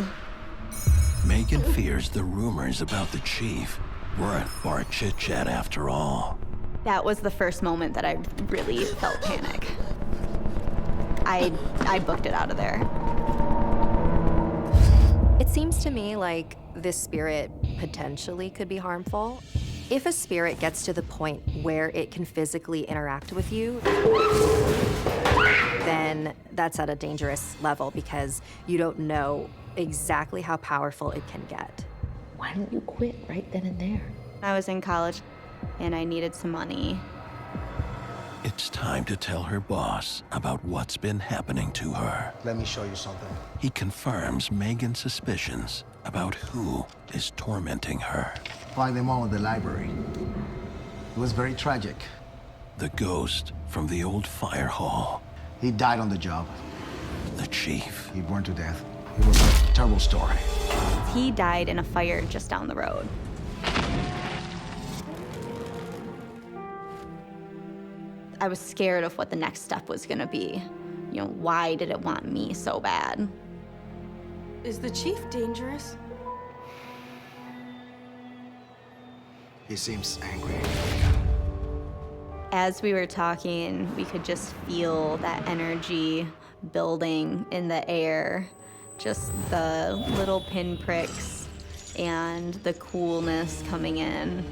Megan fears the rumors about the chief weren't bar chit-chat after all. That was the first moment that I really felt panic. I booked it out of there. It seems to me like this spirit potentially could be harmful. If a spirit gets to the point where it can physically interact with you, then that's at a dangerous level because you don't know exactly how powerful it can get. Why don't you quit right then and there? I was in college and I needed some money. It's time to tell her boss about what's been happening to her. Let me show you something. He confirms Megan's suspicions about who is tormenting her. Find them all in the library. It was very tragic. The ghost from the old fire hall. He died on the job. The chief. He burned to death. It was a terrible story. He died in a fire just down the road. I was scared of what the next step was gonna be. You know, why did it want me so bad? Is the chief dangerous? He seems angry. As we were talking, we could just feel that energy building in the air, just the little pinpricks and the coolness coming in.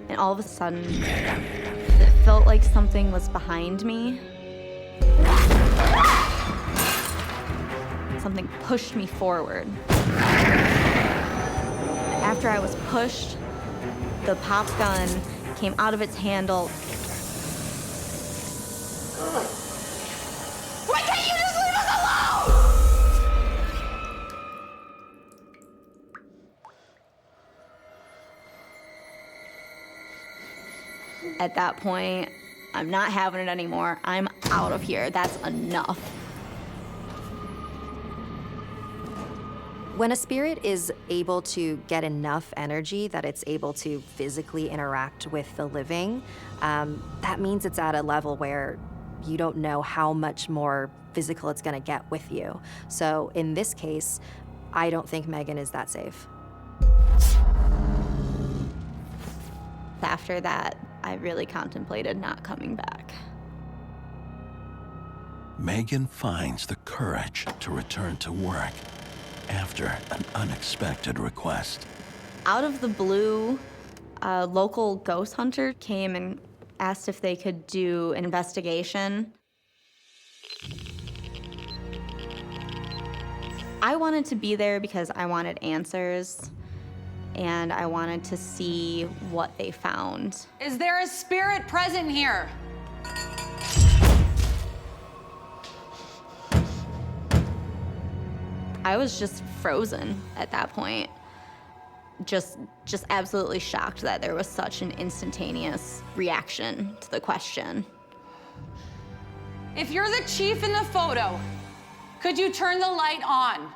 And all of a sudden, it felt like something was behind me. Something pushed me forward. After I was pushed, the pop gun came out of its handle. Why can't you just leave us alone? At that point, I'm not having it anymore. I'm out of here. That's enough. When a spirit is able to get enough energy that it's able to physically interact with the living, that means it's at a level where you don't know how much more physical it's gonna get with you. So in this case, I don't think Megan is that safe. After that, I really contemplated not coming back. Megan finds the courage to return to work after an unexpected request. Out of the blue, a local ghost hunter came and asked if they could do an investigation. I wanted to be there because I wanted answers, and I wanted to see what they found. Is there a spirit present here? I was just frozen at that point. Just absolutely shocked that there was such an instantaneous reaction to the question. If you're the chief in the photo, could you turn the light on?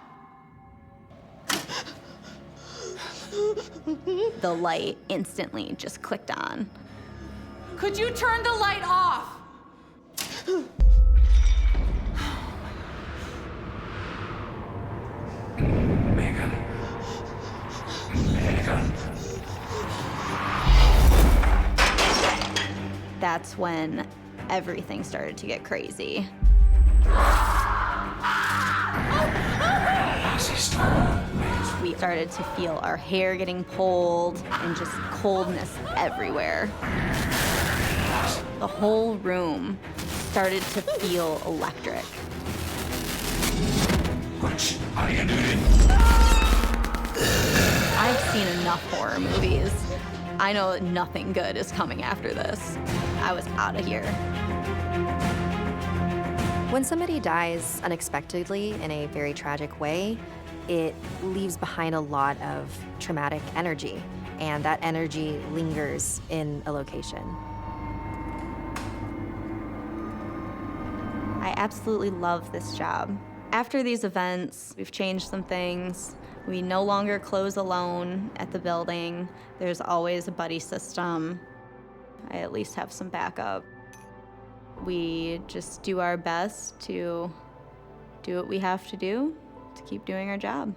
The light instantly just clicked on. Could you turn the light off? Megan. Megan. That's when everything started to get crazy. We started to feel our hair getting pulled and just coldness everywhere. The whole room started to feel electric. What are you doing? I've seen enough horror movies. I know that nothing good is coming after this. I was out of here. When somebody dies unexpectedly in a very tragic way, it leaves behind a lot of traumatic energy, and that energy lingers in a location. I absolutely love this job. After these events, we've changed some things. We no longer close alone at the building. There's always a buddy system. I at least have some backup. We just do our best to do what we have to do to keep doing our job.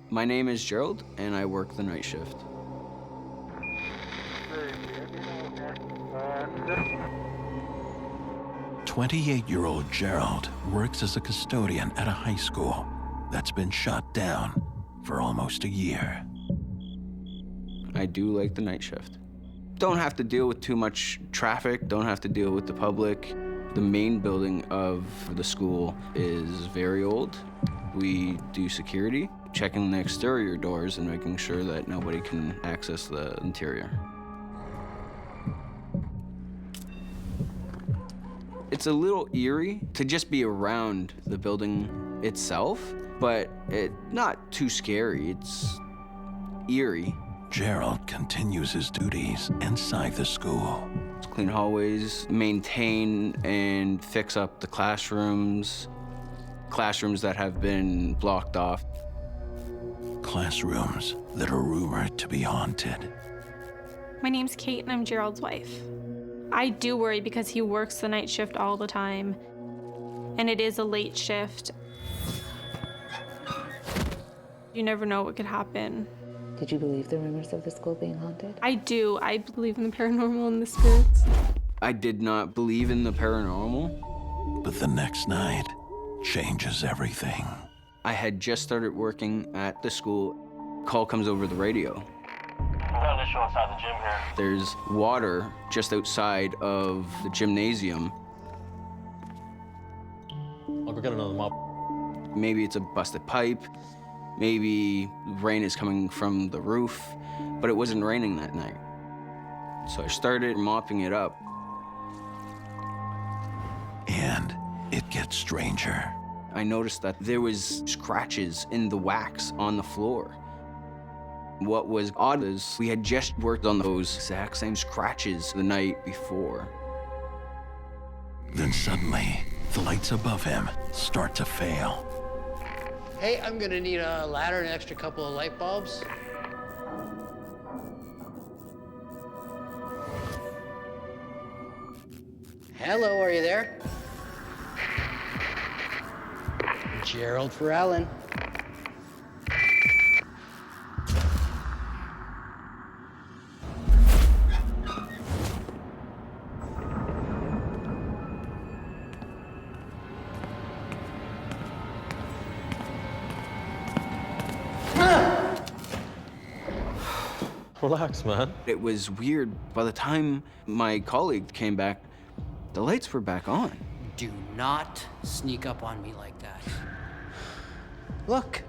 My name is Gerald, and I work the night shift. "28-year-old Gerald works as a custodian at a high school that's been shut down for almost a year. I do like the night shift. Don't have to deal with too much traffic, don't have to deal with the public. The main building of the school is very old. We do security, checking the exterior doors and making sure that nobody can access the interior. It's a little eerie to just be around the building itself, but not too scary. It's eerie. Gerald continues his duties inside the school. Clean hallways, maintain and fix up the classrooms, classrooms that have been blocked off. Classrooms that are rumored to be haunted. My name's Kate and I'm Gerald's wife. I do worry because he works the night shift all the time, and it is a late shift. You never know what could happen. Did you believe the rumors of the school being haunted? I do. I believe in the paranormal and the spirits. I did not believe in the paranormal. But the next night changes everything. I had just started working at the school. Call comes over the radio. We got an issue outside the gym here. There's water just outside of the gymnasium. I'll go get another mop. Maybe it's a busted pipe. Maybe rain is coming from the roof, but it wasn't raining that night. So I started mopping it up. And it gets stranger. I noticed that there was scratches in the wax on the floor. What was odd is we had just worked on those exact same scratches the night before. Then suddenly, the lights above him start to fail. Hey, I'm gonna need a ladder and an extra couple of light bulbs. Hello, are you there? Gerald for Ellen. Relax, man. It was weird. By the time my colleague came back, the lights were back on. Do not sneak up on me like that. Look.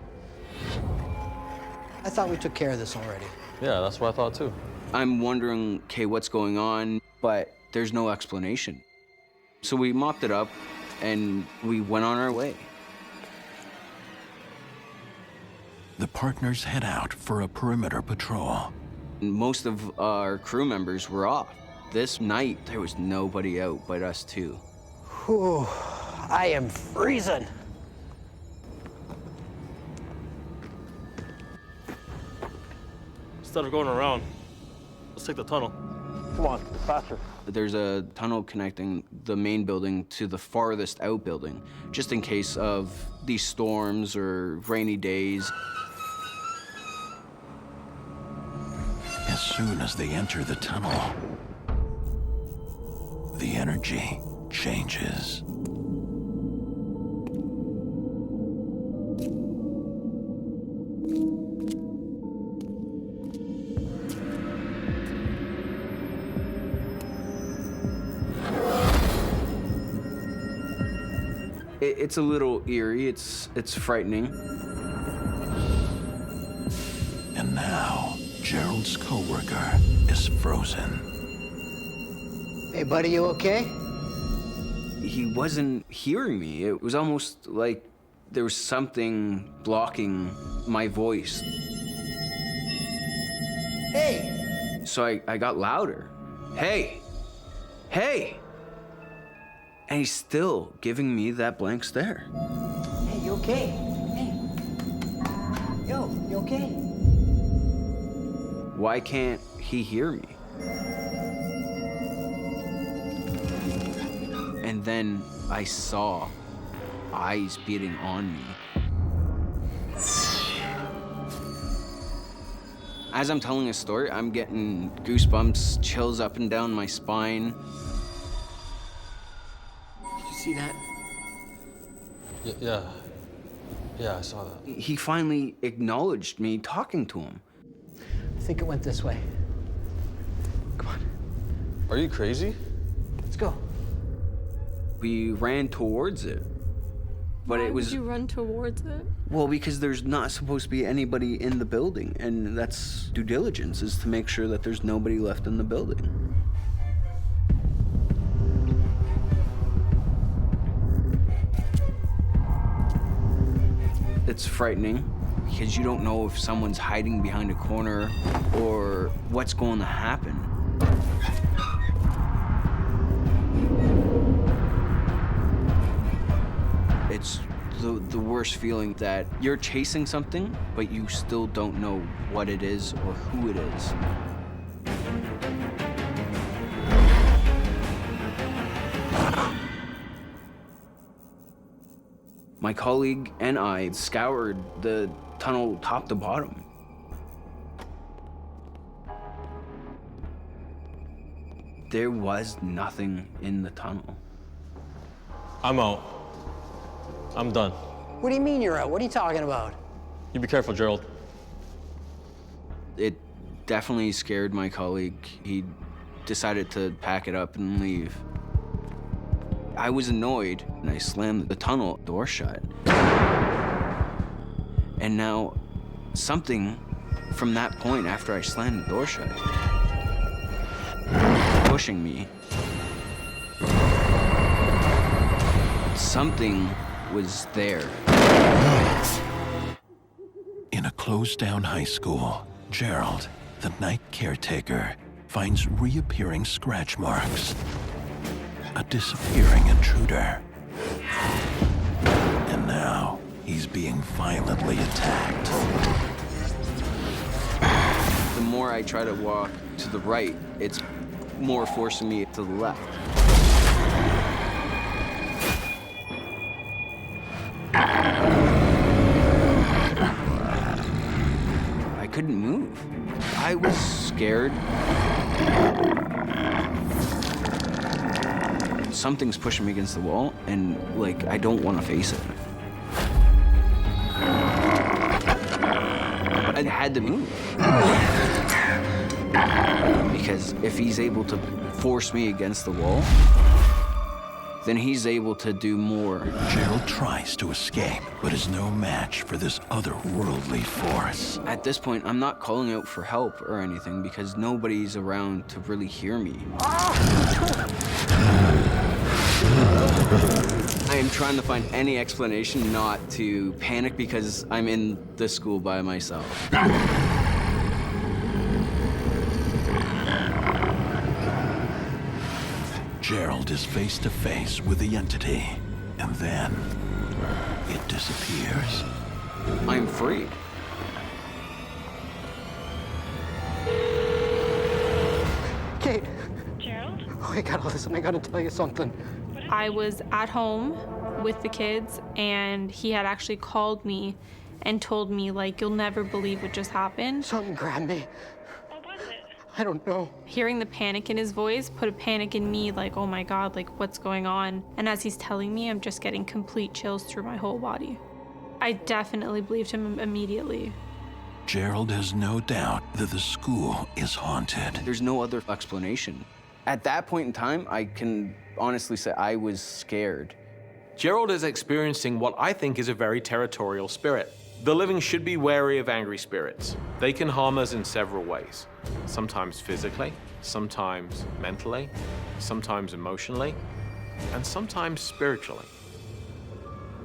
I thought we took care of this already. Yeah, that's what I thought too. I'm wondering, okay, what's going on? But there's no explanation. So we mopped it up and we went on our way. The partners head out for a perimeter patrol. Most of our crew members were off. This night, there was nobody out but us two. Whew, I am freezing. Instead of going around, let's take the tunnel. Come on, faster. There's a tunnel connecting the main building to the farthest out building, just in case of these storms or rainy days. As soon as they enter the tunnel, the energy changes. It's a little eerie, it's frightening. And now, Gerald's coworker is frozen. Hey, buddy, you okay? He wasn't hearing me. It was almost like there was something blocking my voice. Hey! So I got louder. Hey! Hey! And he's still giving me that blank stare. Hey, you okay? Hey. Yo, you okay? Why can't he hear me? And then I saw eyes beating on me. As I'm telling a story, I'm getting goosebumps, chills up and down my spine. Did you see that? Yeah, I saw that. He finally acknowledged me talking to him. I think it went this way. Come on. Are you crazy? Let's go. We ran towards it, but Why it was... would you run towards it? Well, because there's not supposed to be anybody in the building, and that's due diligence, is to make sure that there's nobody left in the building. It's frightening because you don't know if someone's hiding behind a corner or what's going to happen. It's the worst feeling that you're chasing something, but you still don't know what it is or who it is. My colleague and I scoured the tunnel top to bottom. There was nothing in the tunnel. I'm out. I'm done. What do you mean you're out? What are you talking about? You be careful, Gerald. It definitely scared my colleague. He decided to pack it up and leave. I was annoyed, and I slammed the tunnel door shut. And now, something from that point after I slammed the door shut, pushing me. Something was there. In a closed-down high school, Gerald, the night caretaker, finds reappearing scratch marks. A disappearing intruder. And now, he's being violently attacked. The more I try to walk to the right, it's more forcing me to the left. I couldn't move. I was scared. Something's pushing me against the wall, and, like, I don't want to face it. But I had to move. Because if he's able to force me against the wall, then he's able to do more. Gerald tries to escape, but is no match for this otherworldly force. At this point, I'm not calling out for help or anything because nobody's around to really hear me. I am trying to find any explanation not to panic because I'm in the school by myself. Gerald is face to face with the entity, and then it disappears. I'm free. Kate. Gerald? Oh, I gotta listen. I gotta tell you something. I was at home with the kids, and he had actually called me and told me, like, you'll never believe what just happened. Something grabbed me. I don't know. Hearing the panic in his voice put a panic in me, like, oh my God, like, what's going on? And as he's telling me, I'm just getting complete chills through my whole body. I definitely believed him immediately. Gerald has no doubt that the school is haunted. There's no other explanation. At that point in time, I can honestly say I was scared. Gerald is experiencing what I think is a very territorial spirit. The living should be wary of angry spirits. They can harm us in several ways. Sometimes physically, sometimes mentally, sometimes emotionally, and sometimes spiritually.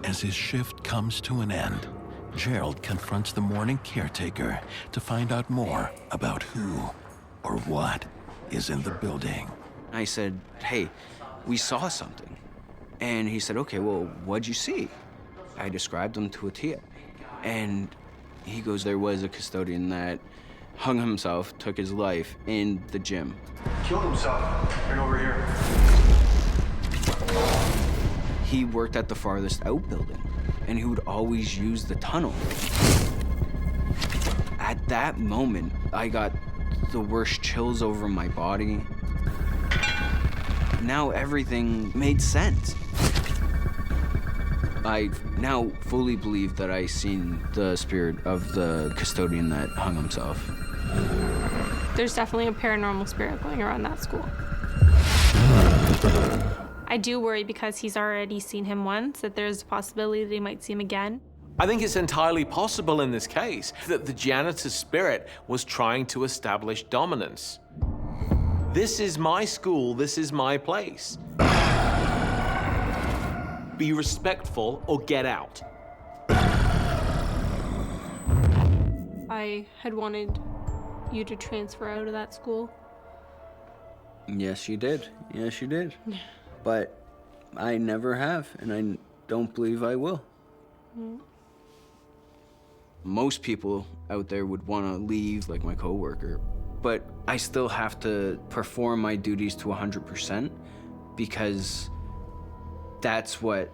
As his shift comes to an end, Gerald confronts the morning caretaker to find out more about who or what is in the building. I said, hey, we saw something. And he said, okay, well, what'd you see? I described him to a T. And he goes, there was a custodian that hung himself, took his life in the gym. Killed himself. Right over here. He worked at the farthest out building, and he would always use the tunnel. At that moment, I got the worst chills over my body. Now everything made sense. I now fully believe that I seen the spirit of the custodian that hung himself. There's definitely a paranormal spirit going around that school. I do worry because he's already seen him once, that there's a possibility that he might see him again. I think it's entirely possible in this case that the janitor's spirit was trying to establish dominance. This is my school, this is my place. Be respectful or get out. I had wanted you to transfer out of that school. Yes, you did. Yes, you did. But I never have, and I don't believe I will. Most people out there would want to leave, like my coworker, but I still have to perform my duties to 100% because that's what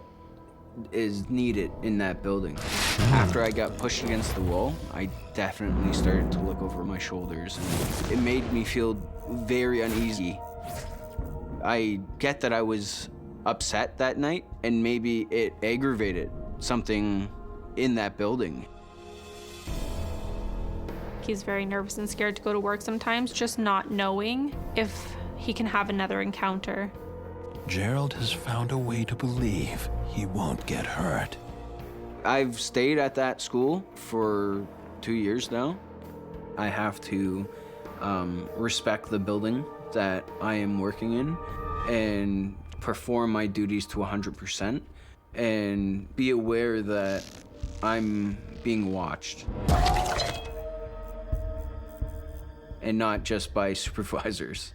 is needed in that building. After I got pushed against the wall, I definitely started to look over my shoulders, and it made me feel very uneasy. I get that I was upset that night, and maybe it aggravated something in that building. He's very nervous and scared to go to work sometimes, just not knowing if he can have another encounter. Gerald has found a way to believe he won't get hurt. I've stayed at that school for 2 years now. I have to respect the building that I am working in and perform my duties to 100% and be aware that I'm being watched. And not just by supervisors.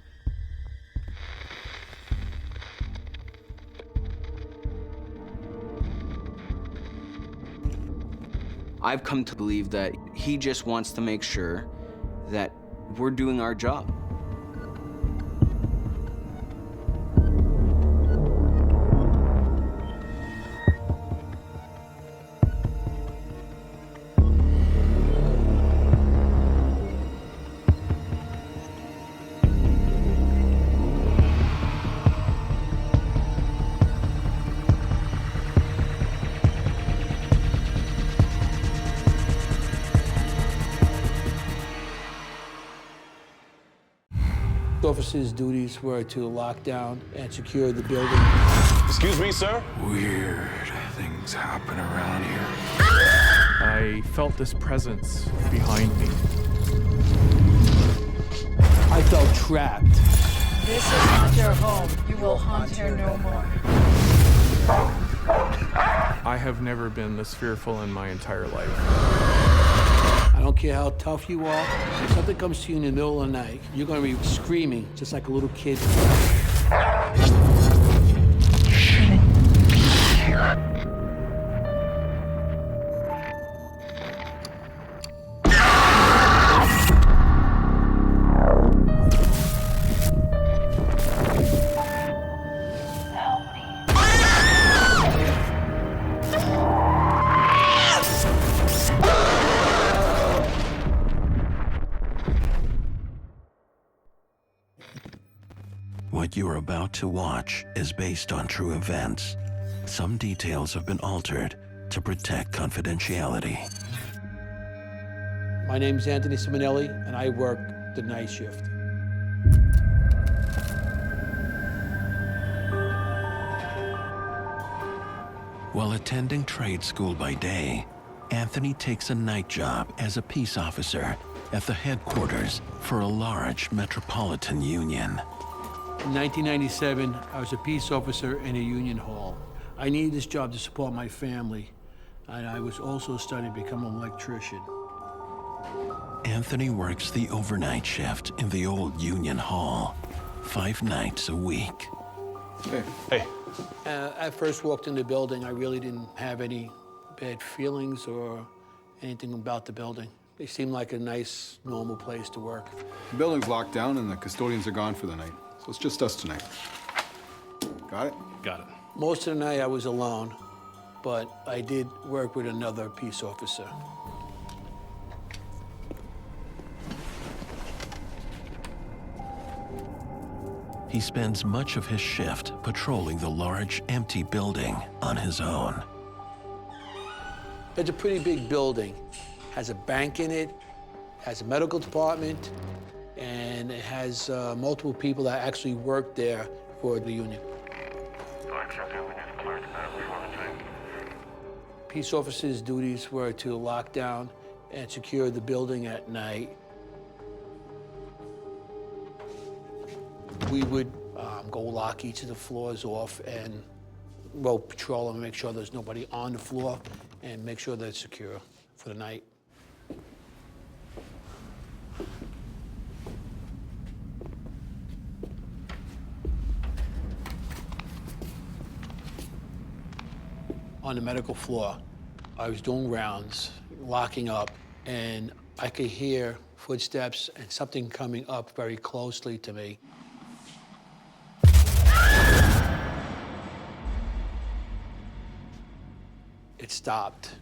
I've come to believe that he just wants to make sure that we're doing our job. Officers' duties were to lock down and secure the building. Excuse me, sir? Weird things happen around here. I felt this presence behind me. I felt trapped. This is not your home. You will haunt here no more. I have never been this fearful in my entire life. I don't care how tough you are. If something comes to you in the middle of the night, you're going to be screaming just like a little kid. What you're about to watch is based on true events. Some details have been altered to protect confidentiality. My name's Anthony Simonelli, and I work the night shift. While attending trade school by day, Anthony takes a night job as a peace officer at the headquarters for a large metropolitan union. In 1997, I was a peace officer in a union hall. I needed this job to support my family, and I was also studying to become an electrician. Anthony works the overnight shift in the old union hall, 5 nights a week. Hey. I first walked in the building, I really didn't have any bad feelings or anything about the building. It seemed like a nice, normal place to work. The building's locked down and the custodians are gone for the night, so it's just us tonight. Got it? Got it. Most of the night I was alone, but I did work with another peace officer. He spends much of his shift patrolling the large, empty building on his own. It's a pretty big building. Has a bank in it, has a medical department, and it has multiple people that actually work there for the union. Peace officers' duties were to lock down and secure the building at night. We would go lock each of the floors off and patrol them and make sure there's nobody on the floor and make sure that it's secure for the night. On the medical floor, I was doing rounds, locking up, and I could hear footsteps and something coming up very closely to me. It stopped.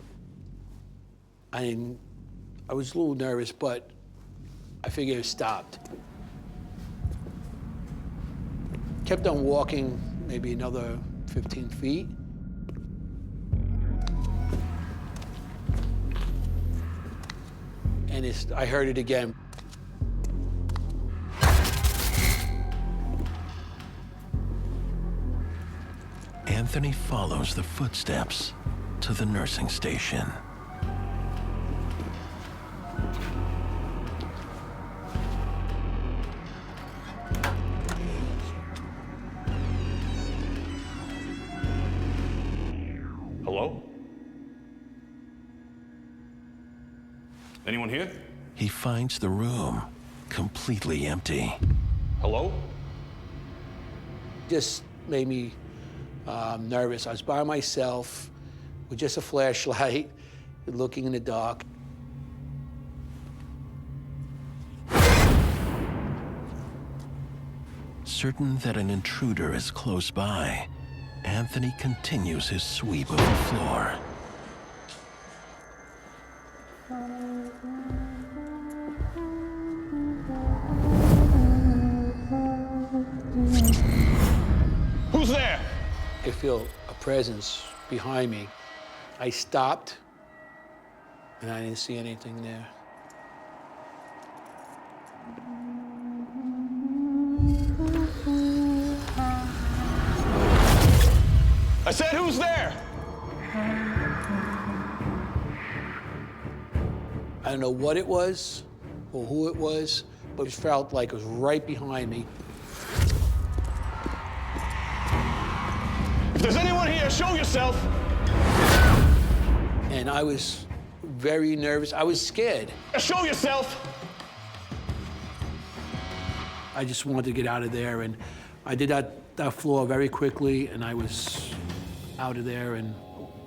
I was a little nervous, but I figured it stopped. Kept on walking maybe another 15 feet. And I heard it again. Anthony follows the footsteps to the nursing station. Hello? Anyone here? He finds the room completely empty. Hello? Just made me nervous. I was by myself with just a flashlight, looking in the dark. Certain that an intruder is close by, Anthony continues his sweep of the floor. Who's there? I could feel a presence behind me. I stopped, and I didn't see anything there. I said, who's there? I don't know what it was or who it was, but it felt like it was right behind me. If there's anyone here, show yourself. And I was very nervous. I was scared. Show yourself. I just wanted to get out of there, and I did that floor very quickly, and I was out of there and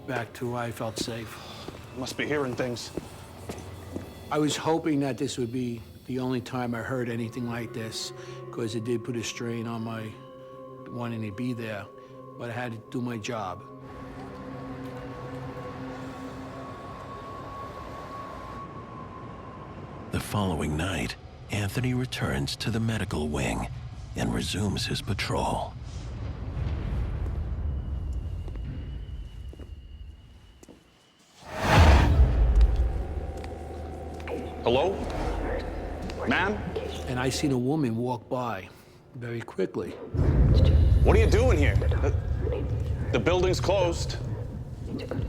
back to where I felt safe. Must be hearing things. I was hoping that this would be the only time I heard anything like this, because it did put a strain on my wanting to be there, but I had to do my job. The following night, Anthony returns to the medical wing and resumes his patrol. Hello? Ma'am? And I seen a woman walk by very quickly. What are you doing here? The building's closed.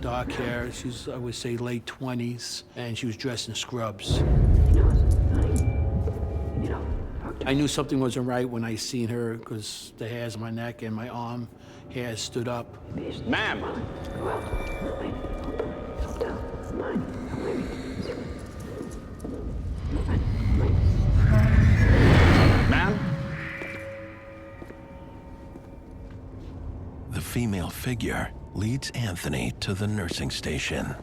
Dark hair, she's, I would say, late 20s, and she was dressed in scrubs. I knew something wasn't right when I seen her, because the hairs on my neck and my arm hairs stood up. Ma'am! Ma'am? The female figure leads Anthony to the nursing station.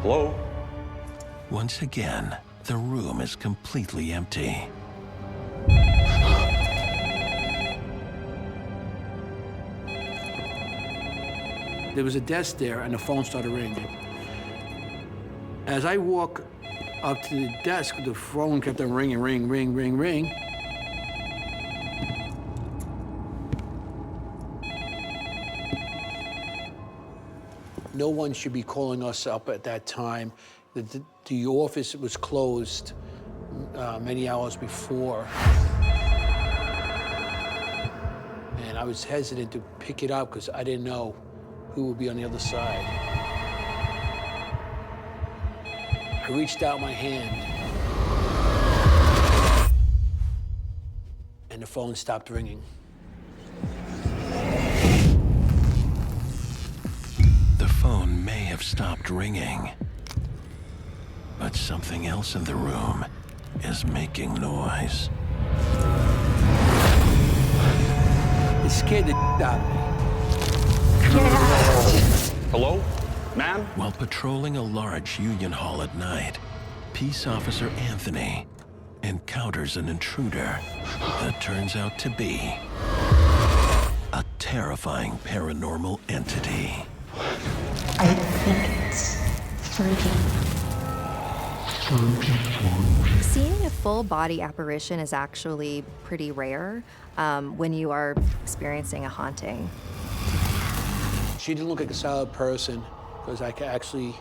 Hello? Once again, the room is completely empty. There was a desk there, and the phone started ringing. As I walk up to the desk, the phone kept on ringing, ring, ring, ring, ring. No one should be calling us up at that time. The office was closed many hours before. And I was hesitant to pick it up because I didn't know who would be on the other side. I reached out my hand, and the phone stopped ringing. The phone may have stopped ringing, But something else in the room is making noise. It scared the out of me. Hello? Ma'am? While patrolling a large union hall at night, Peace Officer Anthony encounters an intruder that turns out to be a terrifying paranormal entity. I think it's 30. Seeing a full body apparition is actually pretty rare when you are experiencing a haunting. She didn't look like a solid person because I could actually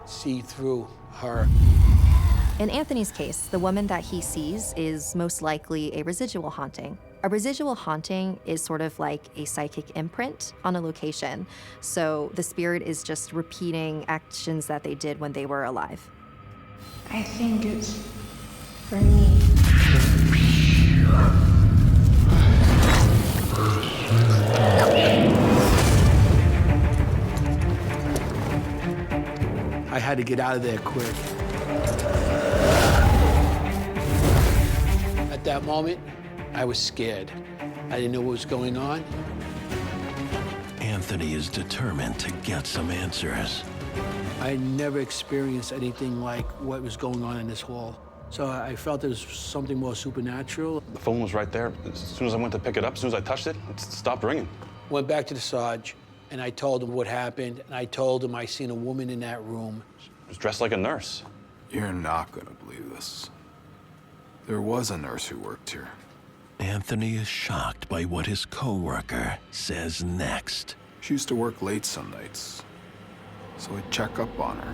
see through her. In Anthony's case, the woman that he sees is most likely a residual haunting. A residual haunting is sort of like a psychic imprint on a location. So the spirit is just repeating actions that they did when they were alive. I think it's for me. I had to get out of there quick. At that moment, I was scared. I didn't know what was going on. Anthony is determined to get some answers. I never experienced anything like what was going on in this hall. So I felt there was something more supernatural. The phone was right there. As soon as I went to pick it up, as soon as I touched it, it stopped ringing. Went back to the Sarge, and I told him what happened, and I told him I seen a woman in that room. She was dressed like a nurse. You're not gonna believe this. There was a nurse who worked here. Anthony is shocked by what his co-worker says next. She used to work late some nights, so I'd check up on her.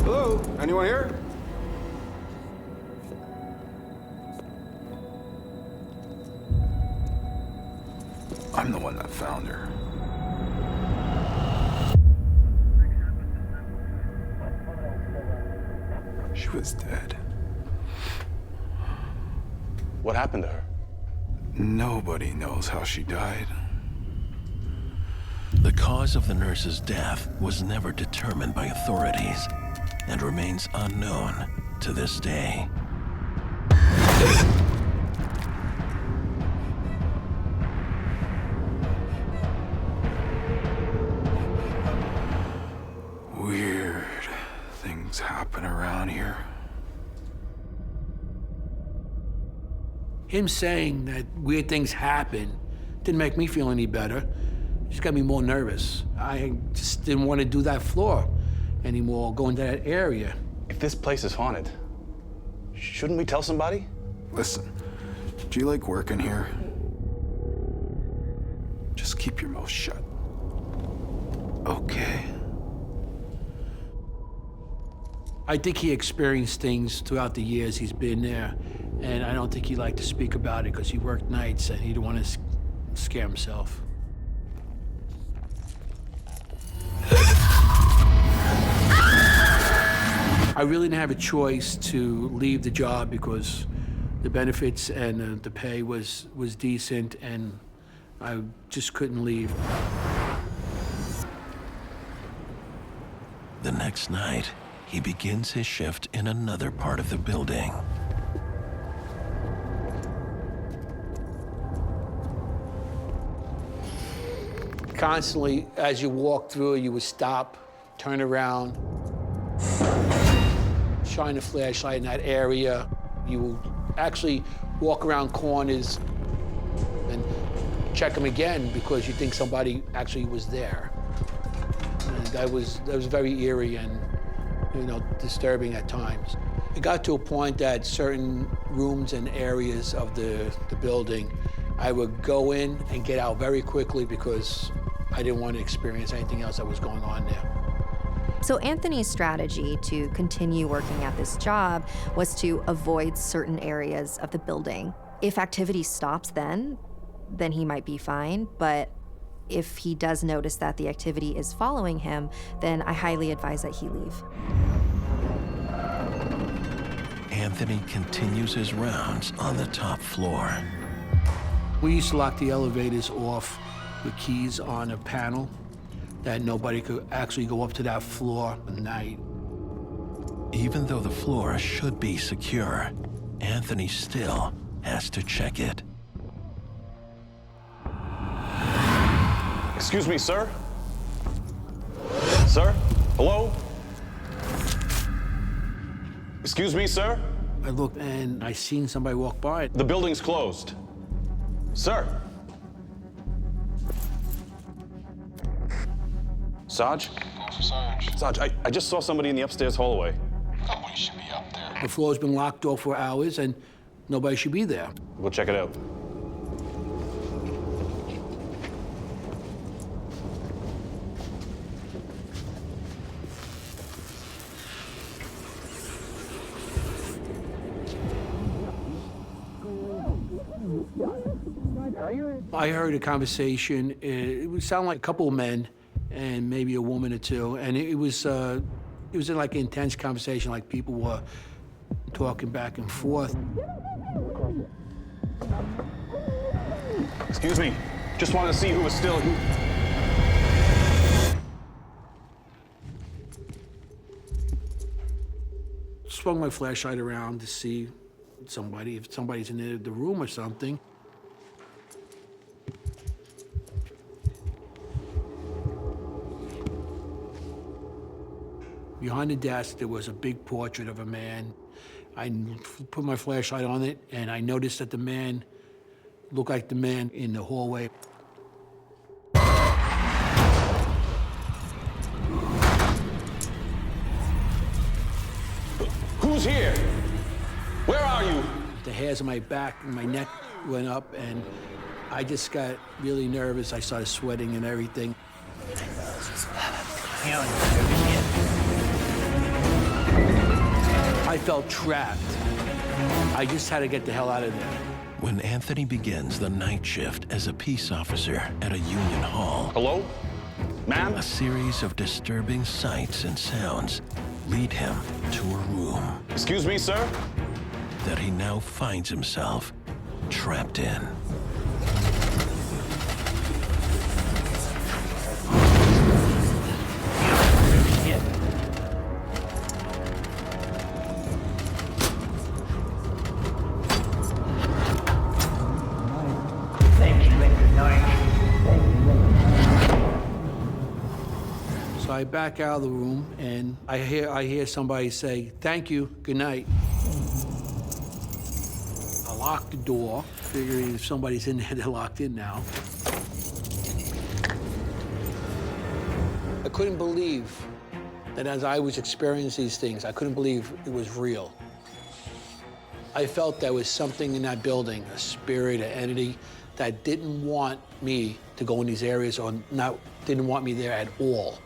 Hello? Anyone here? I'm the one that found her. She was dead. What happened to her? Nobody knows how she died. The cause of the nurse's death was never determined by authorities and remains unknown to this day. Weird things happen around here. Him saying that weird things happen didn't make me feel any better. It just got me more nervous. I just didn't want to do that floor anymore, go into that area. If this place is haunted, shouldn't we tell somebody? Listen, do you like working here? Just keep your mouth shut. Okay? I think he experienced things throughout the years he's been there, and I don't think he liked to speak about it because he worked nights and he didn't want to scare himself. I really didn't have a choice to leave the job because the benefits and the pay was decent, and I just couldn't leave. The next night, he begins his shift in another part of the building. Constantly, as you walk through, you would stop, turn around, shine a flashlight in that area. You will actually walk around corners and check them again because you think somebody actually was there. And that was very eerie and, you know, disturbing at times. It got to a point that certain rooms and areas of the building, I would go in and get out very quickly because I didn't want to experience anything else that was going on there. So Anthony's strategy to continue working at this job was to avoid certain areas of the building. If activity stops then he might be fine, but if he does notice that the activity is following him, then I highly advise that he leave. Anthony continues his rounds on the top floor. We used to lock the elevators off with keys on a panel that nobody could actually go up to that floor at night. Even though the floor should be secure, Anthony still has to check it. Excuse me, sir? Sir? Hello? Excuse me, sir? I looked and I seen somebody walk by. The building's closed. Sir? Sarge? Sarge, I just saw somebody in the upstairs hallway. Nobody should be up there. The floor's been locked off for hours and nobody should be there. We'll check it out. I heard a conversation. It would sound like a couple of men and maybe a woman or two, and it was like an intense conversation, like people were talking back and forth. Excuse me, just wanted to see who was still here. Swung my flashlight around to see if somebody's in the room or something. Behind the desk, there was a big portrait of a man. I put my flashlight on it, and I noticed that the man looked like the man in the hallway. Who's here? Where are you? The hairs on my back and my neck went up, and I just got really nervous. I started sweating and everything. I felt trapped. I just had to get the hell out of there. When Anthony begins the night shift as a peace officer at a union hall. Hello? Ma'am? A series of disturbing sights and sounds lead him to a room. Excuse me, sir? That he now finds himself trapped in. So I back out of the room, and I hear somebody say, "Thank you, good night." I lock the door, figuring if somebody's in there, they're locked in now. I couldn't believe that as I was experiencing these things, I couldn't believe it was real. I felt there was something in that building, a spirit, an entity, that didn't want me to go in these areas or didn't want me there at all.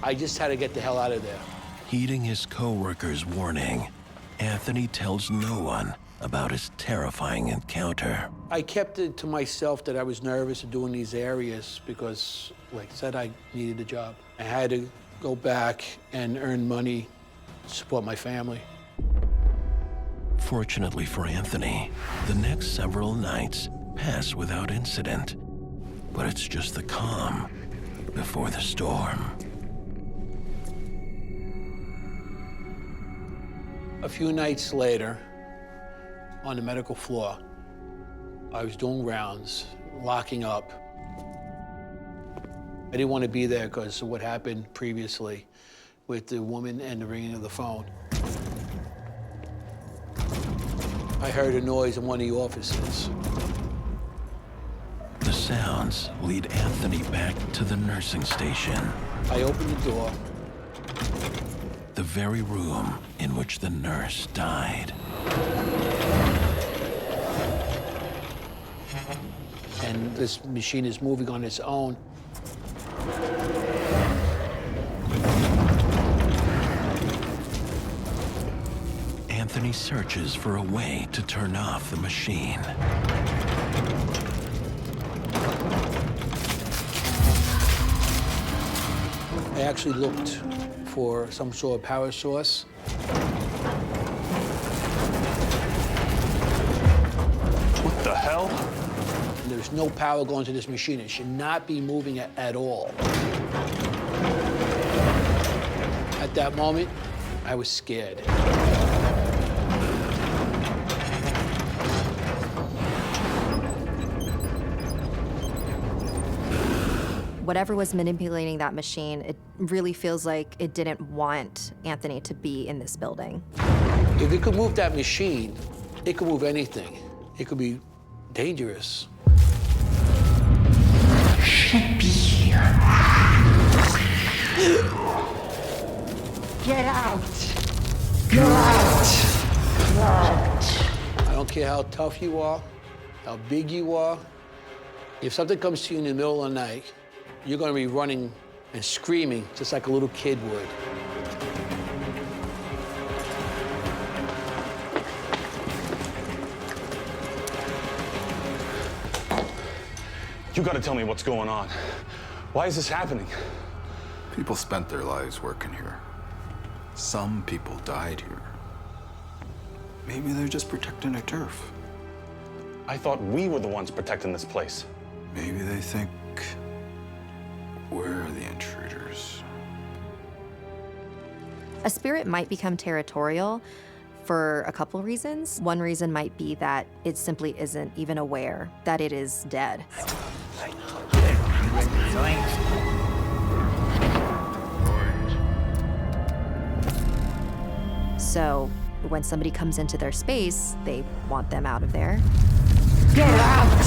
I just had to get the hell out of there. Heeding his co-worker's warning, Anthony tells no one about his terrifying encounter. I kept it to myself that I was nervous of doing these areas because, like I said, I needed a job. I had to go back and earn money to support my family. Fortunately for Anthony, the next several nights pass without incident. But it's just the calm before the storm. A few nights later, on the medical floor, I was doing rounds, locking up. I didn't want to be there because of what happened previously with the woman and the ringing of the phone. I heard a noise in one of the offices. The sounds lead Anthony back to the nursing station. I opened the door. The very room in which the nurse died. And this machine is moving on its own. Anthony searches for a way to turn off the machine. I actually looked for some sort of power source. What the hell? There's no power going to this machine. It should not be moving at all. At that moment, I was scared. Whatever was manipulating that machine, it really feels like it didn't want Anthony to be in this building. If it could move that machine, it could move anything. It could be dangerous. Should be here. Get out. Get out. Get out. I don't care how tough you are, how big you are. If something comes to you in the middle of the night, you're gonna be running and screaming just like a little kid would. You gotta tell me what's going on. Why is this happening? People spent their lives working here. Some people died here. Maybe they're just protecting their turf. I thought we were the ones protecting this place. Maybe they think we're the intruders. A spirit might become territorial for a couple reasons. One reason might be that it simply isn't even aware that it is dead. So when somebody comes into their space, they want them out of there. Get out!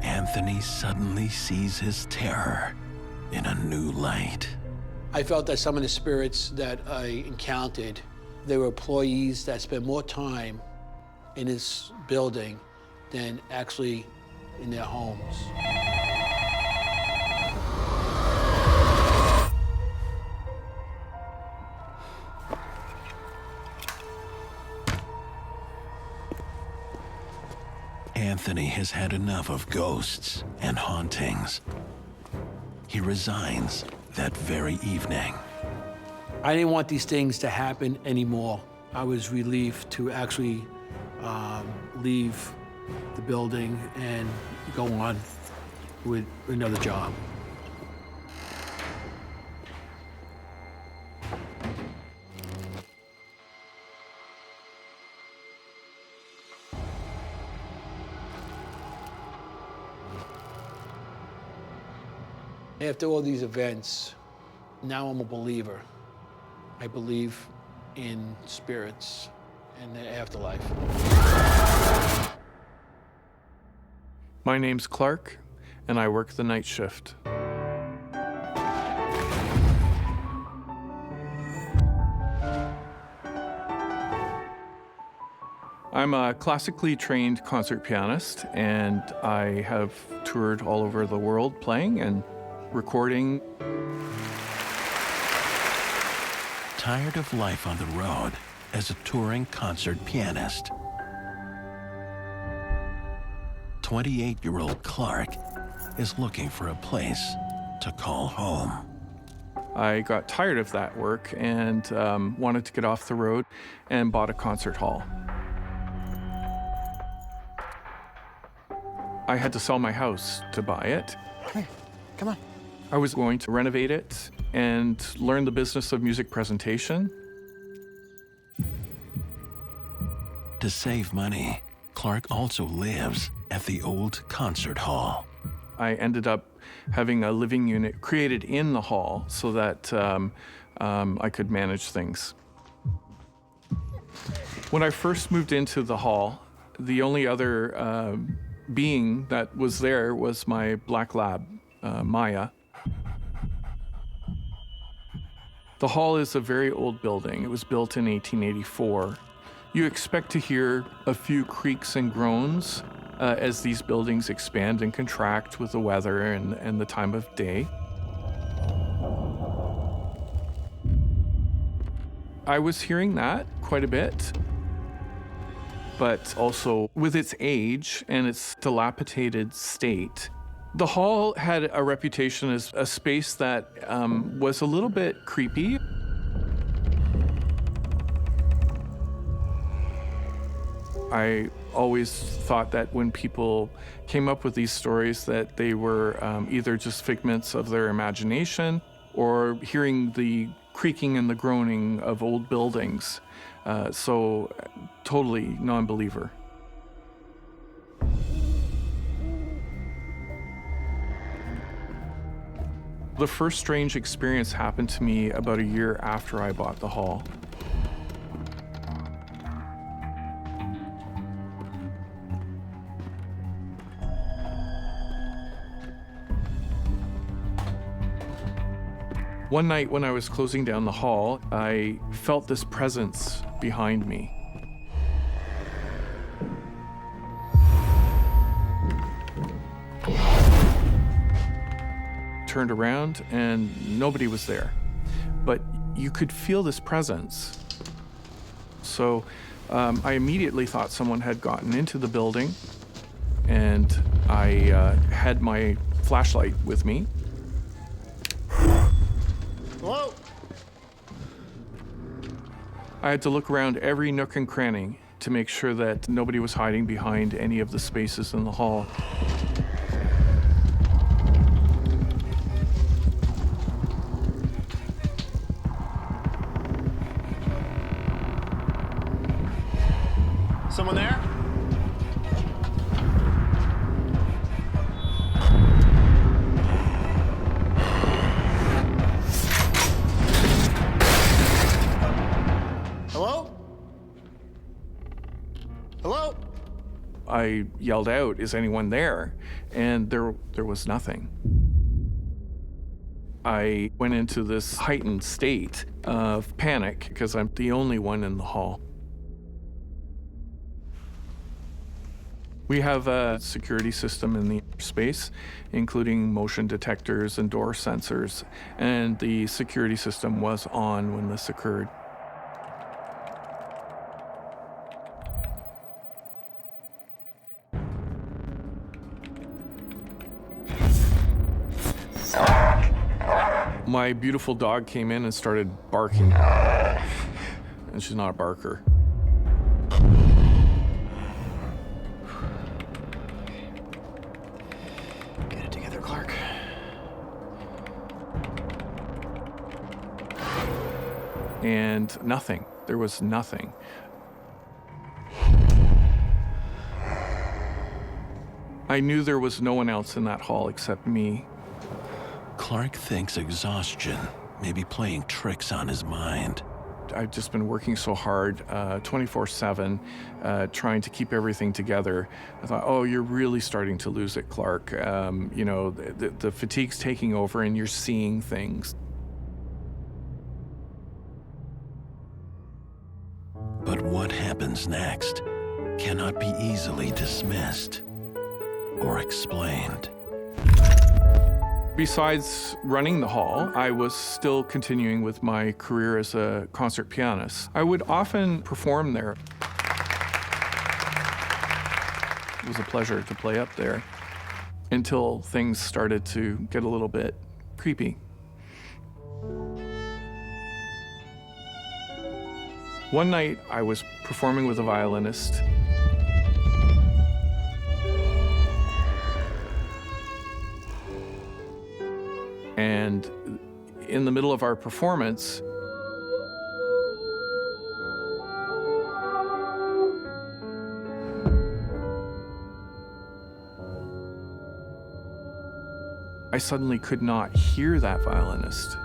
Anthony suddenly sees his terror in a new light. I felt that some of the spirits that I encountered, they were employees that spent more time in this building than actually in their homes. Anthony has had enough of ghosts and hauntings. He resigns that very evening. I didn't want these things to happen anymore. I was relieved to actually leave the building and go on with another job. After all these events, now I'm a believer. I believe in spirits and the afterlife. My name's Clark, and I work the night shift. I'm a classically trained concert pianist, and I have toured all over the world playing and recording. Tired of life on the road as a touring concert pianist, 28-year-old Clark is looking for a place to call home. I got tired of that work and wanted to get off the road and bought a concert hall. I had to sell my house to buy it. Hey, come on. I was going to renovate it and learn the business of music presentation. To save money, Clark also lives at the old concert hall. I ended up having a living unit created in the hall so that I could manage things. When I first moved into the hall, the only other being that was there was my black lab, Maya. The hall is a very old building. It was built in 1884. You expect to hear a few creaks and groans as these buildings expand and contract with the weather and the time of day. I was hearing that quite a bit, but also with its age and its dilapidated state, the hall had a reputation as a space that was a little bit creepy. I always thought that when people came up with these stories that they were either just figments of their imagination or hearing the creaking and the groaning of old buildings. So totally non-believer. The first strange experience happened to me about a year after I bought the hall. One night when I was closing down the hall, I felt this presence behind me. Turned around and nobody was there, but you could feel this presence. So I immediately thought someone had gotten into the building, and I had my flashlight with me. Hello? I had to look around every nook and cranny to make sure that nobody was hiding behind any of the spaces in the hall. Someone there? Hello? Hello? I yelled out, "Is anyone there?" And there was nothing. I went into this heightened state of panic because I'm the only one in the hall. We have a security system in the space, including motion detectors and door sensors, and the security system was on when this occurred. My beautiful dog came in and started barking, and she's not a barker. Get it together, Clark. And nothing. There was nothing. I knew there was no one else in that hall except me. Clark thinks exhaustion may be playing tricks on his mind. I've just been working so hard, 24/7, trying to keep everything together. I thought, oh, you're really starting to lose it, Clark. You know, the fatigue's taking over and you're seeing things. But what happens next cannot be easily dismissed or explained. Besides running the hall, I was still continuing with my career as a concert pianist. I would often perform there. It was a pleasure to play up there until things started to get a little bit creepy. One night, I was performing with a violinist. And in the middle of our performance, I suddenly could not hear that violinist.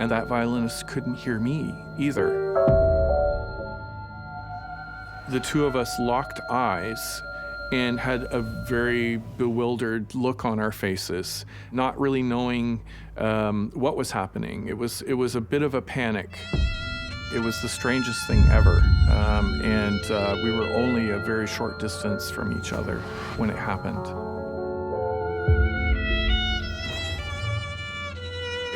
And that violinist couldn't hear me either. The two of us locked eyes and had a very bewildered look on our faces, not really knowing what was happening. It was a bit of a panic. It was the strangest thing ever, and we were only a very short distance from each other when it happened.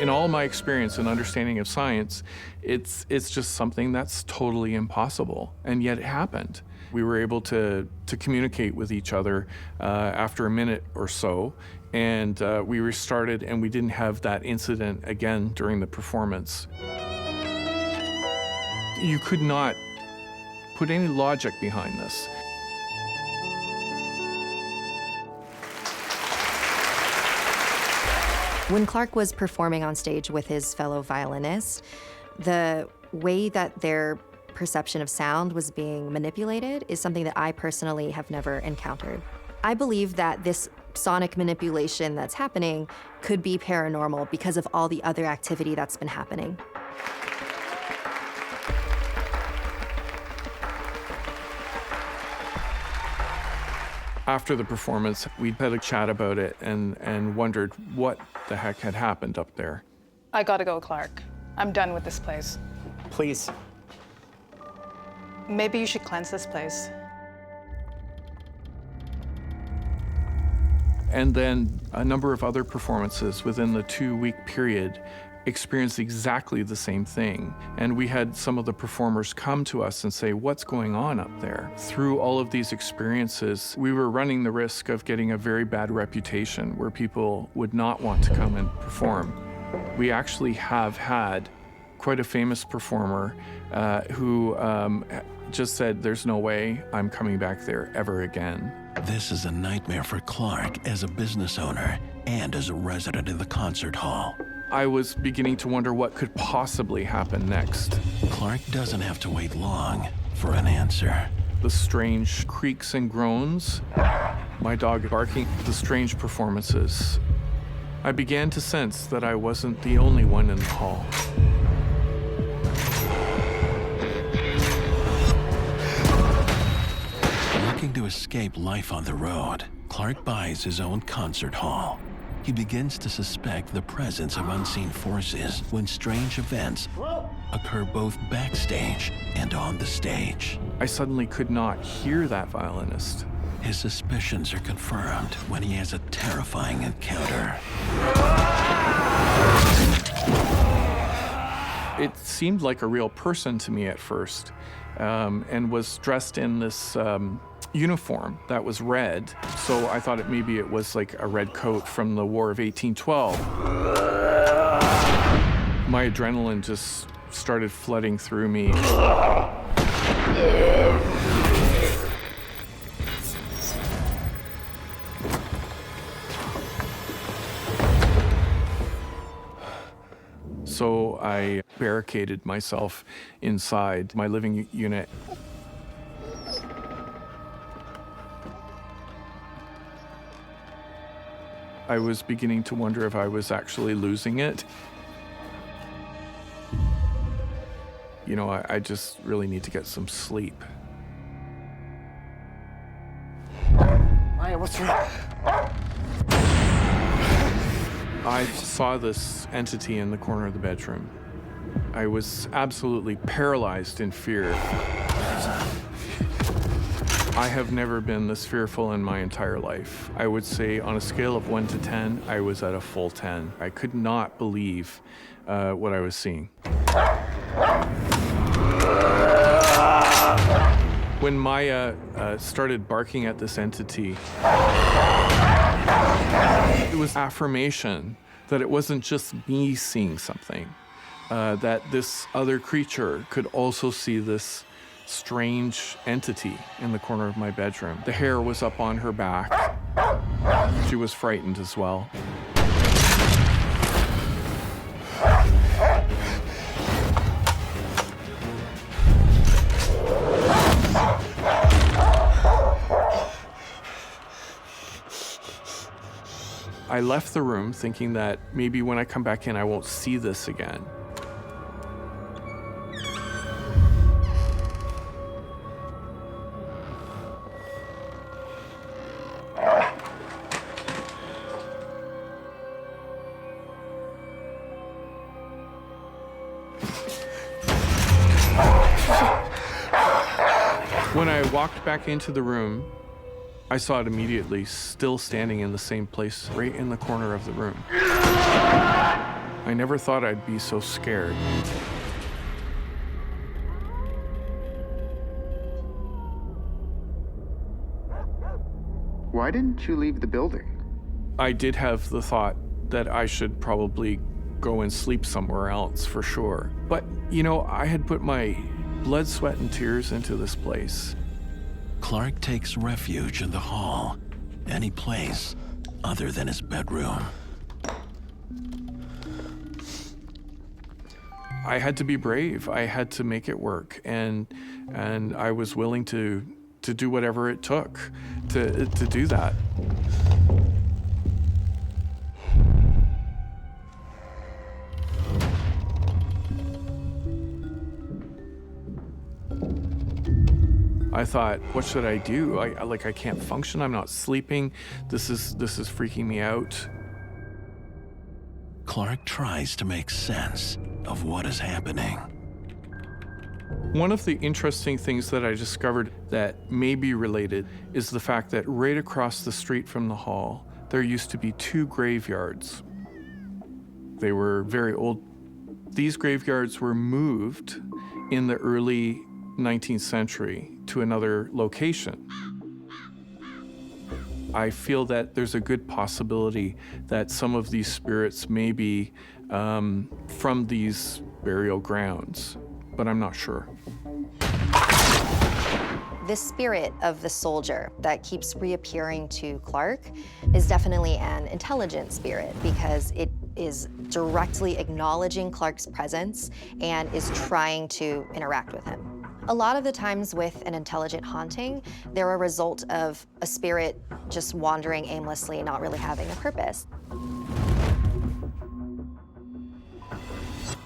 In all my experience and understanding of science, it's just something that's totally impossible, and yet it happened. We were able to communicate with each other after a minute or so, and we restarted, and we didn't have that incident again during the performance. You could not put any logic behind this. When Clark was performing on stage with his fellow violinists, the way that their perception of sound was being manipulated is something that I personally have never encountered. I believe that this sonic manipulation that's happening could be paranormal because of all the other activity that's been happening. After the performance, we had a chat about it and wondered what the heck had happened up there. I gotta go, Clark. I'm done with this place. Please. Maybe you should cleanse this place. And then a number of other performances within the 2-week period experienced exactly the same thing. And we had some of the performers come to us and say, what's going on up there? Through all of these experiences, we were running the risk of getting a very bad reputation where people would not want to come and perform. We actually have had quite a famous performer who just said, there's no way I'm coming back there ever again. This is a nightmare for Clark as a business owner and as a resident in the concert hall. I was beginning to wonder what could possibly happen next. Clark doesn't have to wait long for an answer. The strange creaks and groans, my dog barking, the strange performances. I began to sense that I wasn't the only one in the hall. Looking to escape life on the road, Clark buys his own concert hall. He begins to suspect the presence of unseen forces when strange events occur both backstage and on the stage. I suddenly could not hear that violinist. His suspicions are confirmed when he has a terrifying encounter. It seemed like a real person to me at first, and was dressed in this uniform that was red. So I thought maybe it was like a red coat from the War of 1812. My adrenaline just started flooding through me. So I barricaded myself inside my living unit. I was beginning to wonder if I was actually losing it. You know, I just really need to get some sleep. Maya, what's wrong? I saw this entity in the corner of the bedroom. I was absolutely paralyzed in fear. I have never been this fearful in my entire life. I would say on a scale of 1 to 10, I was at a full 10. I could not believe what I was seeing. When Maya started barking at this entity, it was affirmation that it wasn't just me seeing something, that this other creature could also see this strange entity in the corner of my bedroom. The hair was up on her back. She was frightened as well. I left the room thinking that maybe when I come back in, I won't see this again. When I walked back into the room, I saw it immediately, still standing in the same place, right in the corner of the room. I never thought I'd be so scared. Why didn't you leave the building? I did have the thought that I should probably go and sleep somewhere else for sure. But, you know, I had put my blood, sweat, and tears into this place. Clark takes refuge in the hall, any place other than his bedroom. I had to be brave. I had to make it work, and I was willing to do whatever it took to do that. I thought, what should I do? I can't function. I'm not sleeping. This is freaking me out. Clark tries to make sense of what is happening. One of the interesting things that I discovered that may be related is the fact that right across the street from the hall, there used to be 2 graveyards. They were very old. These graveyards were moved in the early 19th century to another location. I feel that there's a good possibility that some of these spirits may be from these burial grounds, but I'm not sure. This spirit of the soldier that keeps reappearing to Clark is definitely an intelligent spirit because it is directly acknowledging Clark's presence and is trying to interact with him. A lot of the times with an intelligent haunting, they're a result of a spirit just wandering aimlessly, not really having a purpose.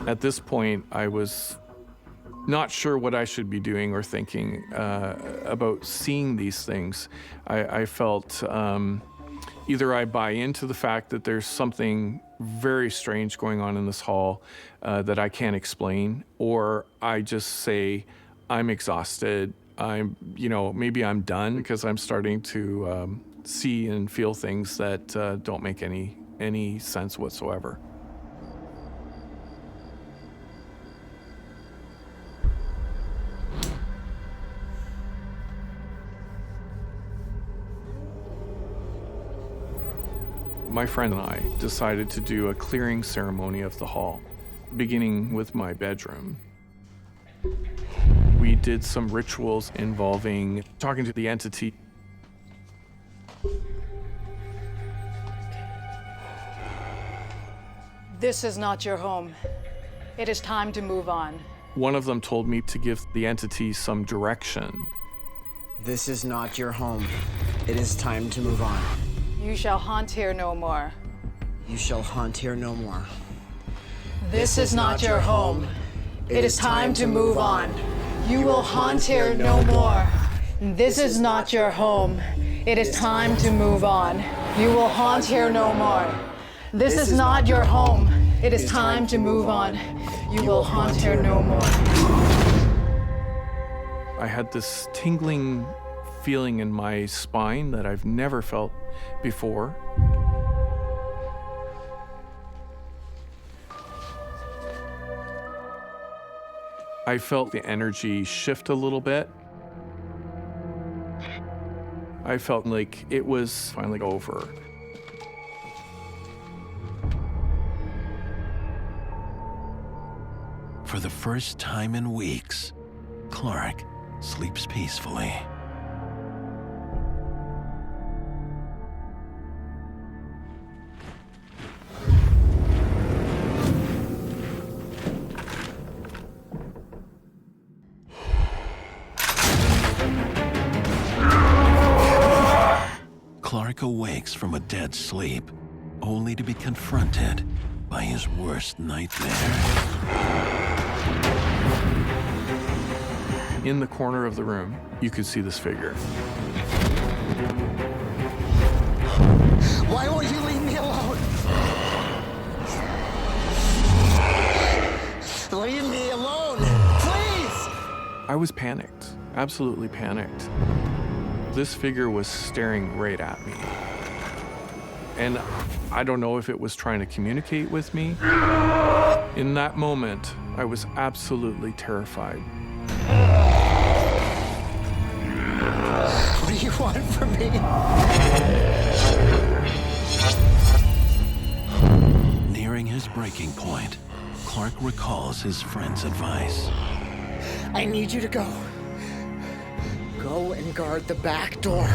At this point, I was not sure what I should be doing or thinking about seeing these things. I felt either I buy into the fact that there's something very strange going on in this hall that I can't explain, or I just say, I'm exhausted. Maybe I'm done because I'm starting to see and feel things that don't make any sense whatsoever. My friend and I decided to do a clearing ceremony of the hall, beginning with my bedroom. We did some rituals involving talking to the entity. This is not your home. It is time to move on. One of them told me to give the entity some direction. This is not your home. It is time to move on. You shall haunt here no more. You shall haunt here no more. This is not your home. It is time to move on. You will haunt here no more. This is not your home. It is time to move on. You will haunt here no more. This is not your home. It is time to move on. You will haunt here no more. I had this tingling feeling in my spine that I've never felt before. I felt the energy shift a little bit. I felt like it was finally over. For the first time in weeks, Clark sleeps peacefully. Clark awakes from a dead sleep, only to be confronted by his worst nightmare. In the corner of the room, you could see this figure. Why won't you leave me alone? Leave me alone, please! I was panicked, absolutely panicked. This figure was staring right at me. And I don't know if it was trying to communicate with me. In that moment, I was absolutely terrified. What do you want from me? Nearing his breaking point, Clark recalls his friend's advice. I need you to go. Go and guard the back door.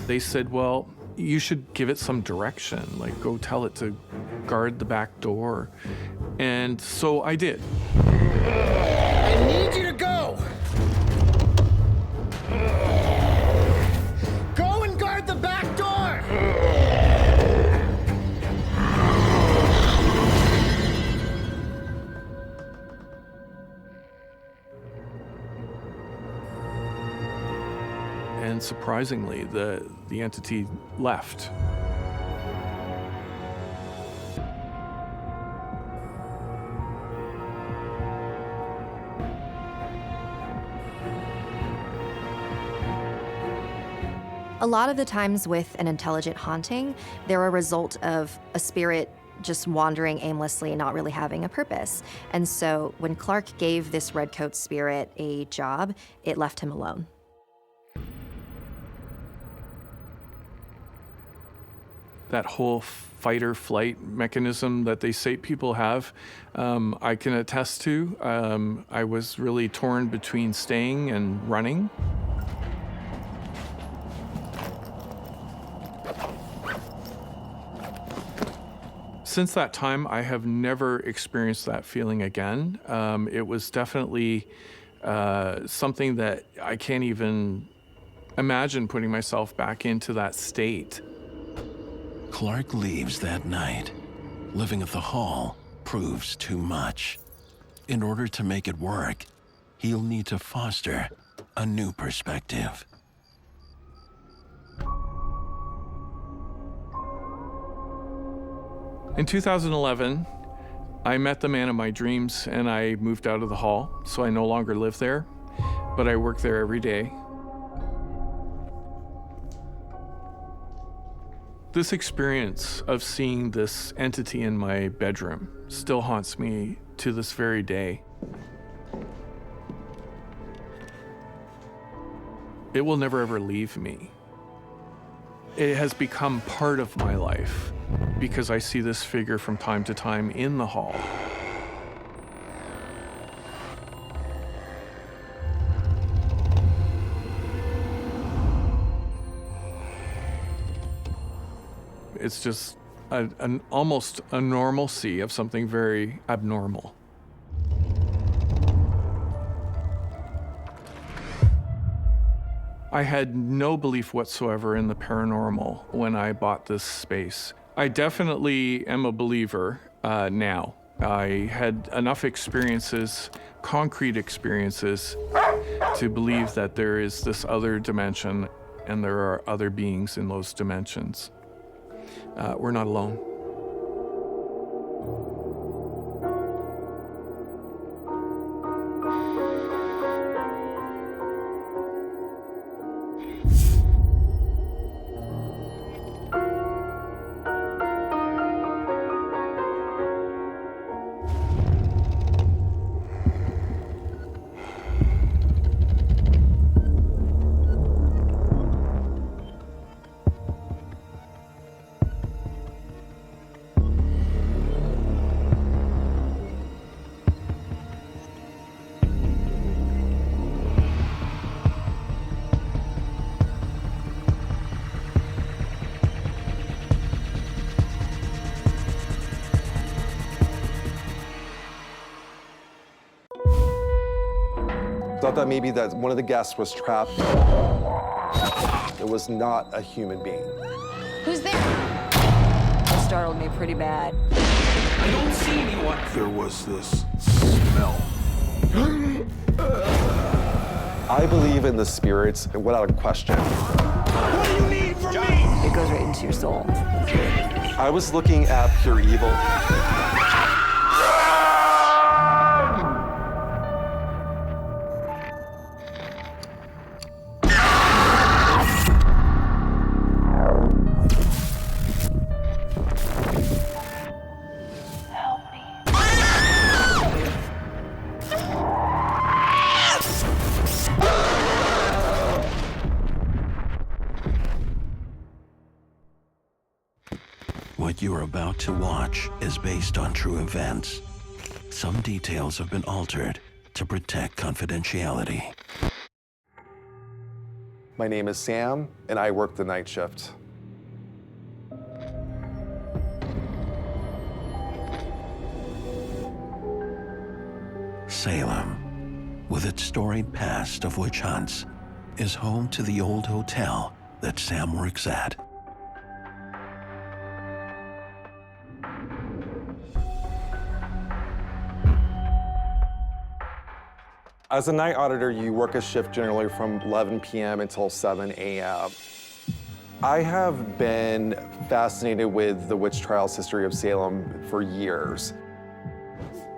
They said, well, you should give it some direction, like go tell it to guard the back door. And so I did. I need you to go! Go and guard the back door! And surprisingly, the entity left. A lot of the times with an intelligent haunting, they're a result of a spirit just wandering aimlessly and not really having a purpose. And so when Clark gave this redcoat spirit a job, it left him alone. That whole fight or flight mechanism that they say people have, I can attest to. I was really torn between staying and running. Since that time, I have never experienced that feeling again. It was definitely something that I can't even imagine putting myself back into that state. Clark leaves that night. Living at the hall proves too much. In order to make it work, he'll need to foster a new perspective. In 2011, I met the man of my dreams and I moved out of the hall, so I no longer live there, but I work there every day. This experience of seeing this entity in my bedroom still haunts me to this very day. It will never ever leave me. It has become part of my life because I see this figure from time to time in the hall. It's just almost a normalcy of something very abnormal. I had no belief whatsoever in the paranormal when I bought this space. I definitely am a believer now. I had enough experiences, concrete experiences, to believe that there is this other dimension and there are other beings in those dimensions. We're not alone. Thought that maybe that one of the guests was trapped. It was not a human being. Who's there? That startled me pretty bad. I don't see anyone. There was this smell. I believe in the spirits without a question. What do you need from me? It goes right into your soul. I was looking at pure evil. What you are about to watch is based on true events. Some details have been altered to protect confidentiality. My name is Sam, and I work the night shift. Salem, with its storied past of witch hunts, is home to the old hotel that Sam works at. As a night auditor, you work a shift generally from 11 p.m. until 7 a.m. I have been fascinated with the witch trials history of Salem for years.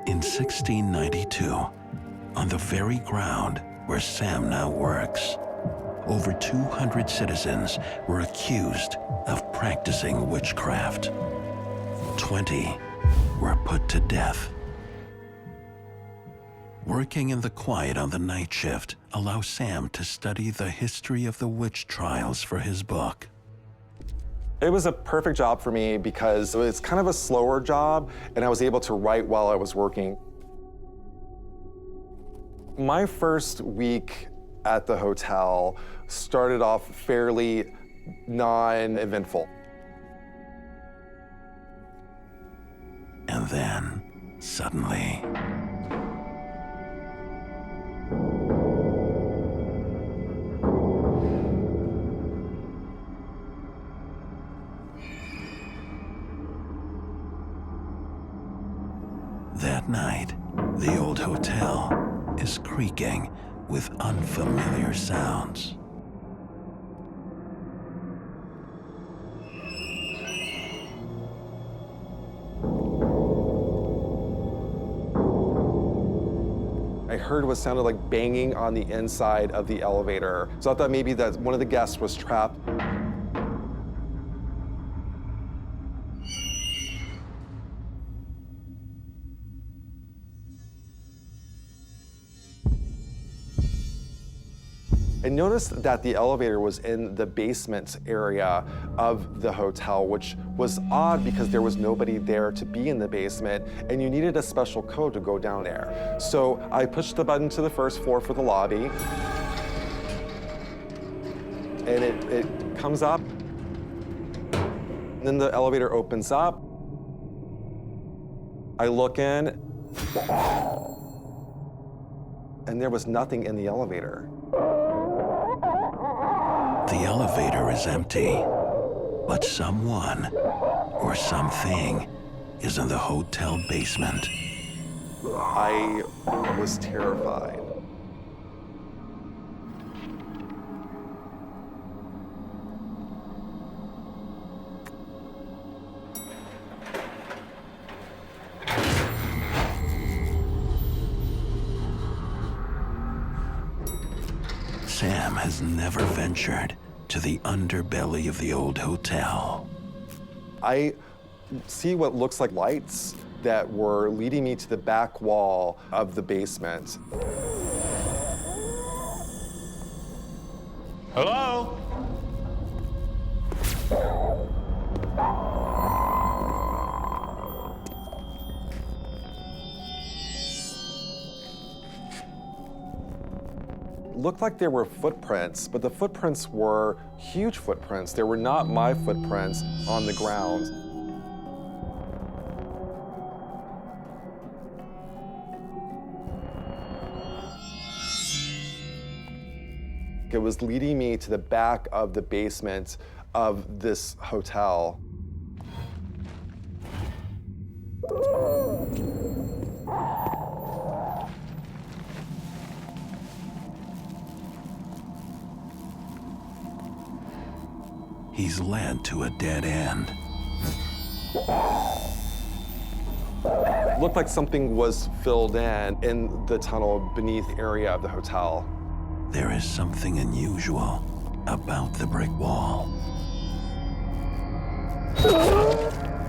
In 1692, on the very ground where Sam now works, over 200 citizens were accused of practicing witchcraft. 20 were put to death. Working in the quiet on the night shift allows Sam to study the history of the witch trials for his book. It was a perfect job for me because it's kind of a slower job, and I was able to write while I was working. My first week at the hotel started off fairly non-eventful. And then, suddenly, that night, the old hotel is creaking with unfamiliar sounds. I heard what sounded like banging on the inside of the elevator. So I thought maybe that one of the guests was trapped. I noticed that the elevator was in the basement area of the hotel, which was odd because there was nobody there to be in the basement, and you needed a special code to go down there. So I pushed the button to the first floor for the lobby, and it comes up. And then the elevator opens up. I look in, and there was nothing in the elevator. The elevator is empty, but someone or something is in the hotel basement. I was terrified. Sam has never ventured to the underbelly of the old hotel. I see what looks like lights that were leading me to the back wall of the basement. Hello? Looked like there were footprints, but the footprints were huge footprints. They were not my footprints on the ground. It was leading me to the back of the basement of this hotel. He's led to a dead end. Looked like something was filled in the tunnel beneath the area of the hotel. There is something unusual about the brick wall.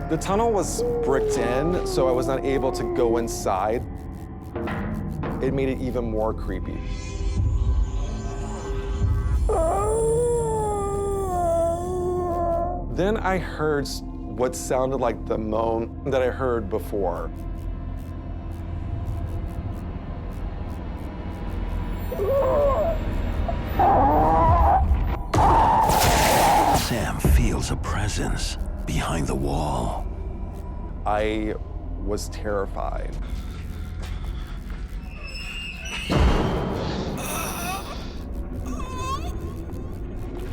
The tunnel was bricked in, so I was not able to go inside. It made it even more creepy. Then I heard what sounded like the moan that I heard before. Sam feels a presence behind the wall. I was terrified.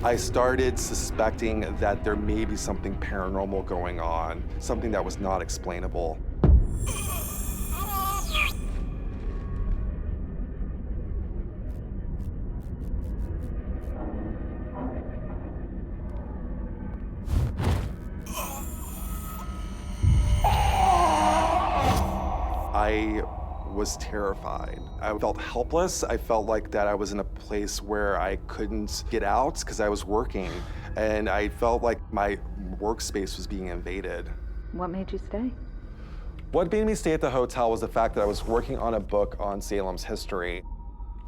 I started suspecting that there may be something paranormal going on, something that was not explainable. I was terrified. I felt helpless. I felt like that I was in a place where I couldn't get out because I was working, and I felt like my workspace was being invaded. What made you stay? What made me stay at the hotel was the fact that I was working on a book on Salem's history.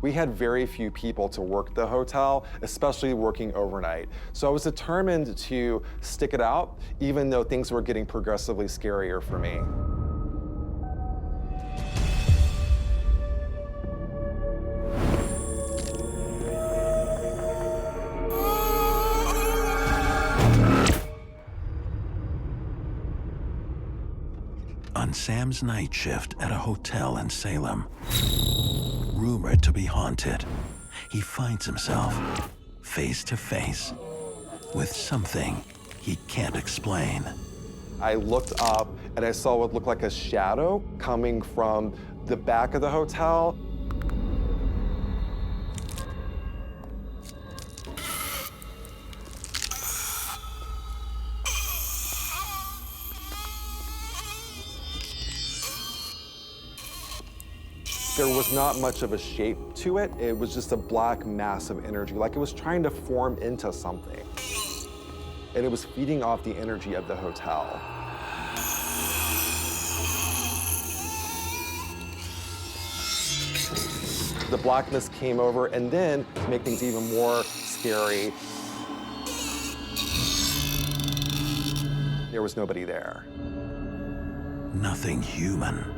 We had very few people to work the hotel, especially working overnight. So I was determined to stick it out, even though things were getting progressively scarier for me. On Sam's night shift at a hotel in Salem, rumored to be haunted, he finds himself face to face with something he can't explain. I looked up and I saw what looked like a shadow coming from the back of the hotel. There was not much of a shape to it. It was just a black mass of energy, like it was trying to form into something. And it was feeding off the energy of the hotel. The blackness came over, and then, to make things even more scary, there was nobody there. Nothing human.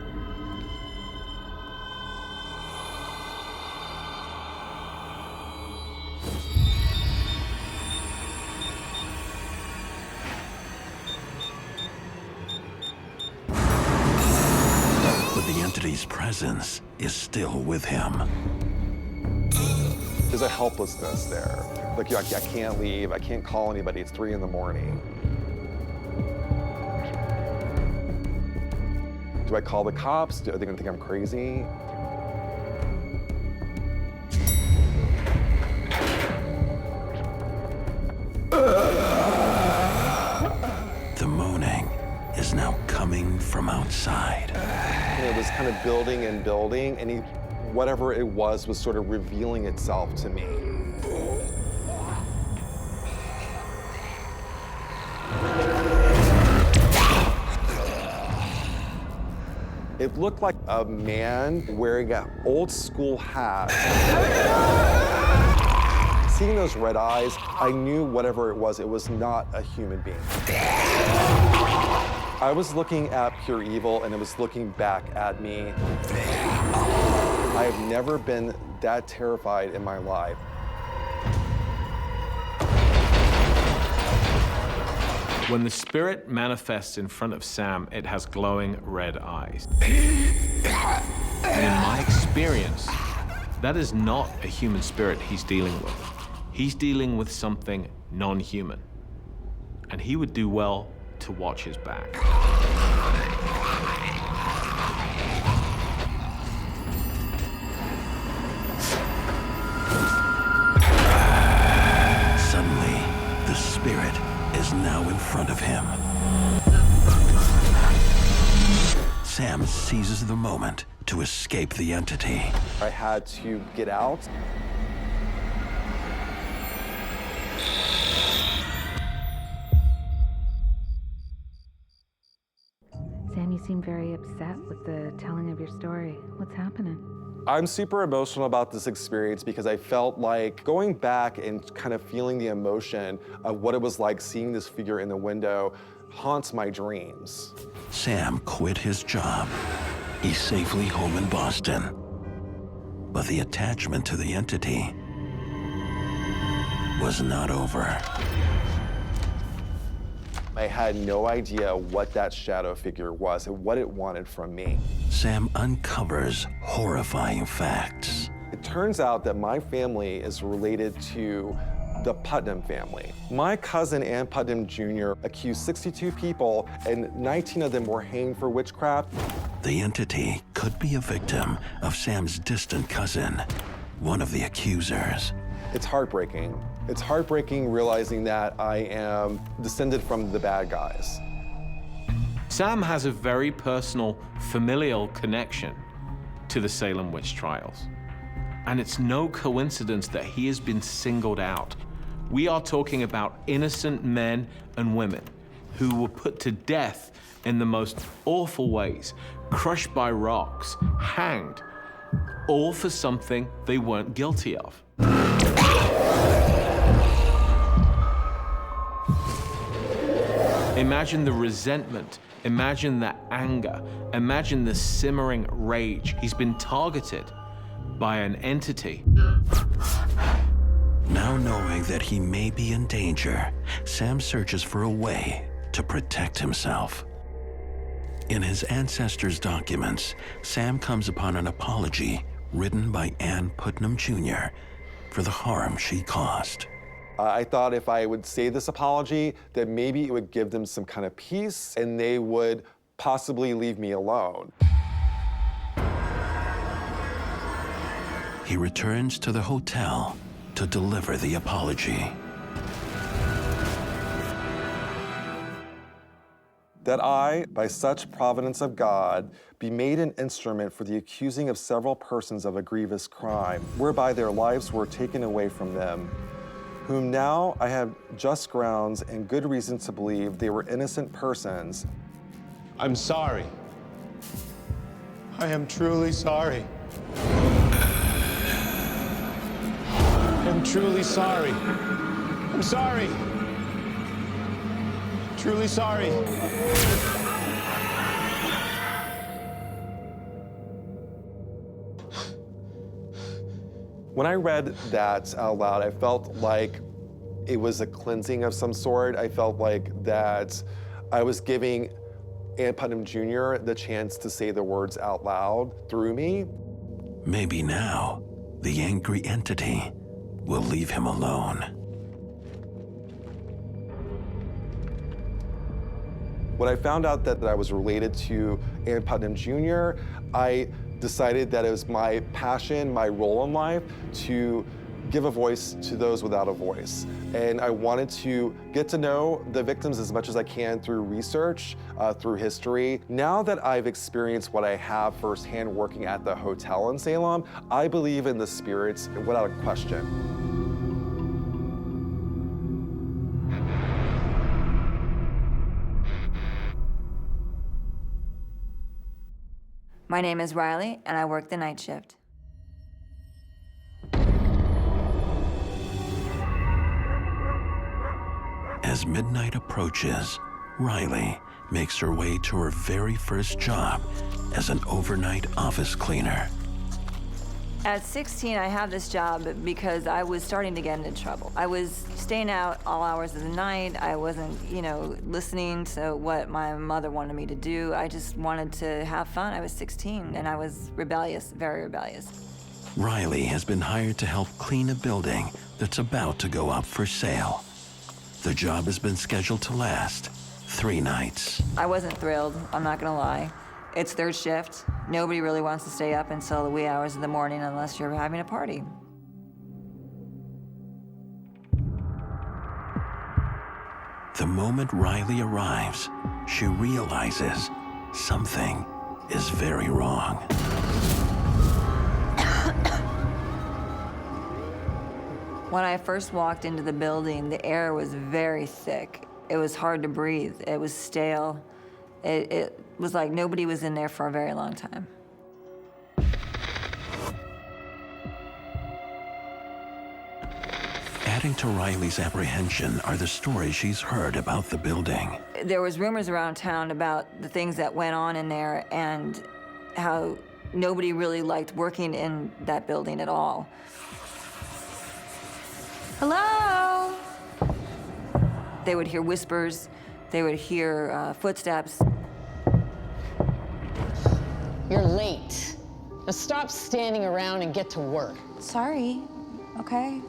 The entity's presence is still with him. There's a helplessness there. Like, I can't leave, I can't call anybody, it's 3 in the morning. Do I call the cops? Are they gonna think I'm crazy? The moaning is now coming from outside. And it was kind of building and building, and whatever it was sort of revealing itself to me. It looked like a man wearing an old school hat. Seeing those red eyes, I knew whatever it was not a human being. I was looking at pure evil, and it was looking back at me. I have never been that terrified in my life. When the spirit manifests in front of Sam, it has glowing red eyes. And in my experience, that is not a human spirit he's dealing with. He's dealing with something non-human. And he would do well to watch his back. Suddenly, the spirit is now in front of him. Sam seizes the moment to escape the entity. I had to get out. Sam, you seem very upset with the telling of your story. What's happening? I'm super emotional about this experience because I felt like going back and kind of feeling the emotion of what it was like seeing this figure in the window haunts my dreams. Sam quit his job. He's safely home in Boston. But the attachment to the entity was not over. I had no idea what that shadow figure was and what it wanted from me. Sam uncovers horrifying facts. It turns out that my family is related to the Putnam family. My cousin Ann Putnam Jr. accused 62 people, and 19 of them were hanged for witchcraft. The entity could be a victim of Sam's distant cousin, one of the accusers. It's heartbreaking. It's heartbreaking realizing that I am descended from the bad guys. Sam has a very personal, familial connection to the Salem witch trials. And it's no coincidence that he has been singled out. We are talking about innocent men and women who were put to death in the most awful ways, crushed by rocks, hanged, all for something they weren't guilty of. Imagine the resentment, imagine the anger, imagine the simmering rage. He's been targeted by an entity. Now knowing that he may be in danger, Sam searches for a way to protect himself. In his ancestors' documents, Sam comes upon an apology written by Ann Putnam Jr. for the harm she caused. I thought if I would say this apology, that maybe it would give them some kind of peace and they would possibly leave me alone. He returns to the hotel to deliver the apology. That I, by such providence of God, be made an instrument for the accusing of several persons of a grievous crime, whereby their lives were taken away from them, whom now I have just grounds and good reason to believe they were innocent persons. I'm sorry. I am truly sorry. I'm truly sorry. I'm sorry. Truly sorry. When I read that out loud, I felt like it was a cleansing of some sort. I felt like that I was giving Ann Putnam Jr. the chance to say the words out loud through me. Maybe now, the angry entity will leave him alone. When I found out that I was related to Ann Putnam Jr., I decided that it was my passion, my role in life, to give a voice to those without a voice. And I wanted to get to know the victims as much as I can through research, through history. Now that I've experienced what I have firsthand working at the hotel in Salem, I believe in the spirits without a question. My name is Riley, and I work the night shift. As midnight approaches, Riley makes her way to her very first job as an overnight office cleaner. At 16, I have this job because I was starting to get into trouble. I was staying out all hours of the night. I wasn't, listening to what my mother wanted me to do. I just wanted to have fun. I was 16, and I was rebellious, very rebellious. Riley has been hired to help clean a building that's about to go up for sale. The job has been scheduled to last 3 nights. I wasn't thrilled, I'm not gonna lie. It's third shift. Nobody really wants to stay up until the wee hours of the morning unless you're having a party. The moment Riley arrives, she realizes something is very wrong. When I first walked into the building, the air was very thick. It was hard to breathe. It was stale. It was like nobody was in there for a very long time. Adding to Riley's apprehension are the stories she's heard about the building. There was rumors around town about the things that went on in there and how nobody really liked working in that building at all. Hello? They would hear whispers, they would hear footsteps. You're late. Now stop standing around and get to work. Sorry, okay.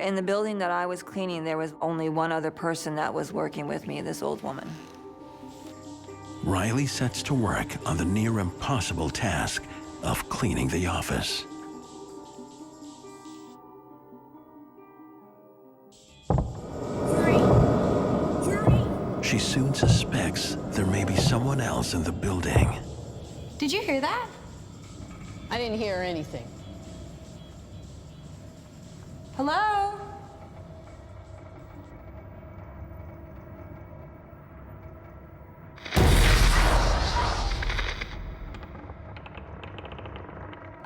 In the building that I was cleaning, there was only one other person that was working with me, this old woman. Riley sets to work on the near impossible task of cleaning the office. She soon suspects there may be someone else in the building. Did you hear that? I didn't hear anything. Hello?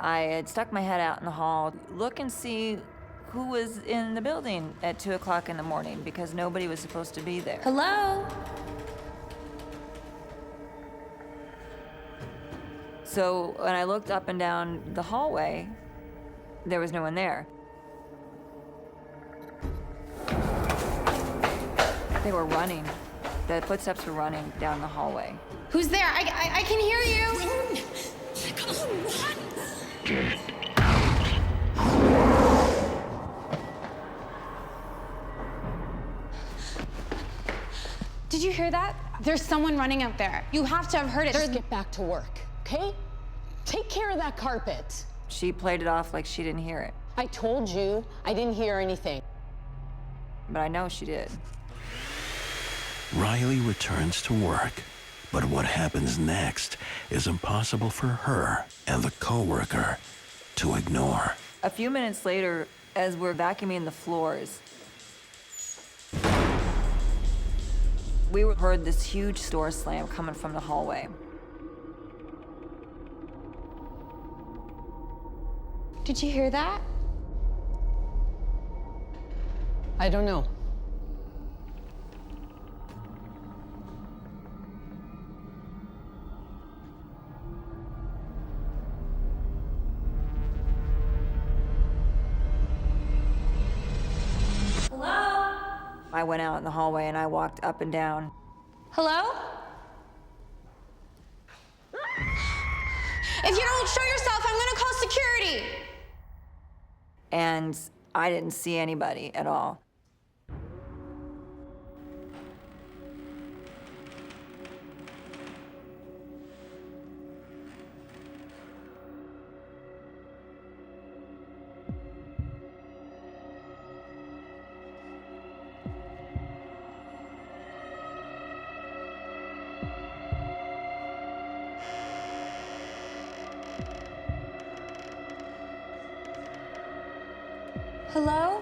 I had stuck my head out in the hall, look and see who was in the building at 2 o'clock in the morning because nobody was supposed to be there. Hello? So when I looked up and down the hallway, there was no one there. They were running. The footsteps were running down the hallway. Who's there? I can hear you. Run! Come on, run! Did you hear that? There's someone running out there. You have to have heard it. Just get back to work, okay? Take care of that carpet. She played it off like she didn't hear it. I told you I didn't hear anything. But I know she did. Riley returns to work, but what happens next is impossible for her and the coworker to ignore. A few minutes later, as we're vacuuming the floors, we heard this huge door slam coming from the hallway. Did you hear that? I don't know. I went out in the hallway and I walked up and down. Hello? If you don't show yourself, I'm gonna call security. And I didn't see anybody at all. Hello?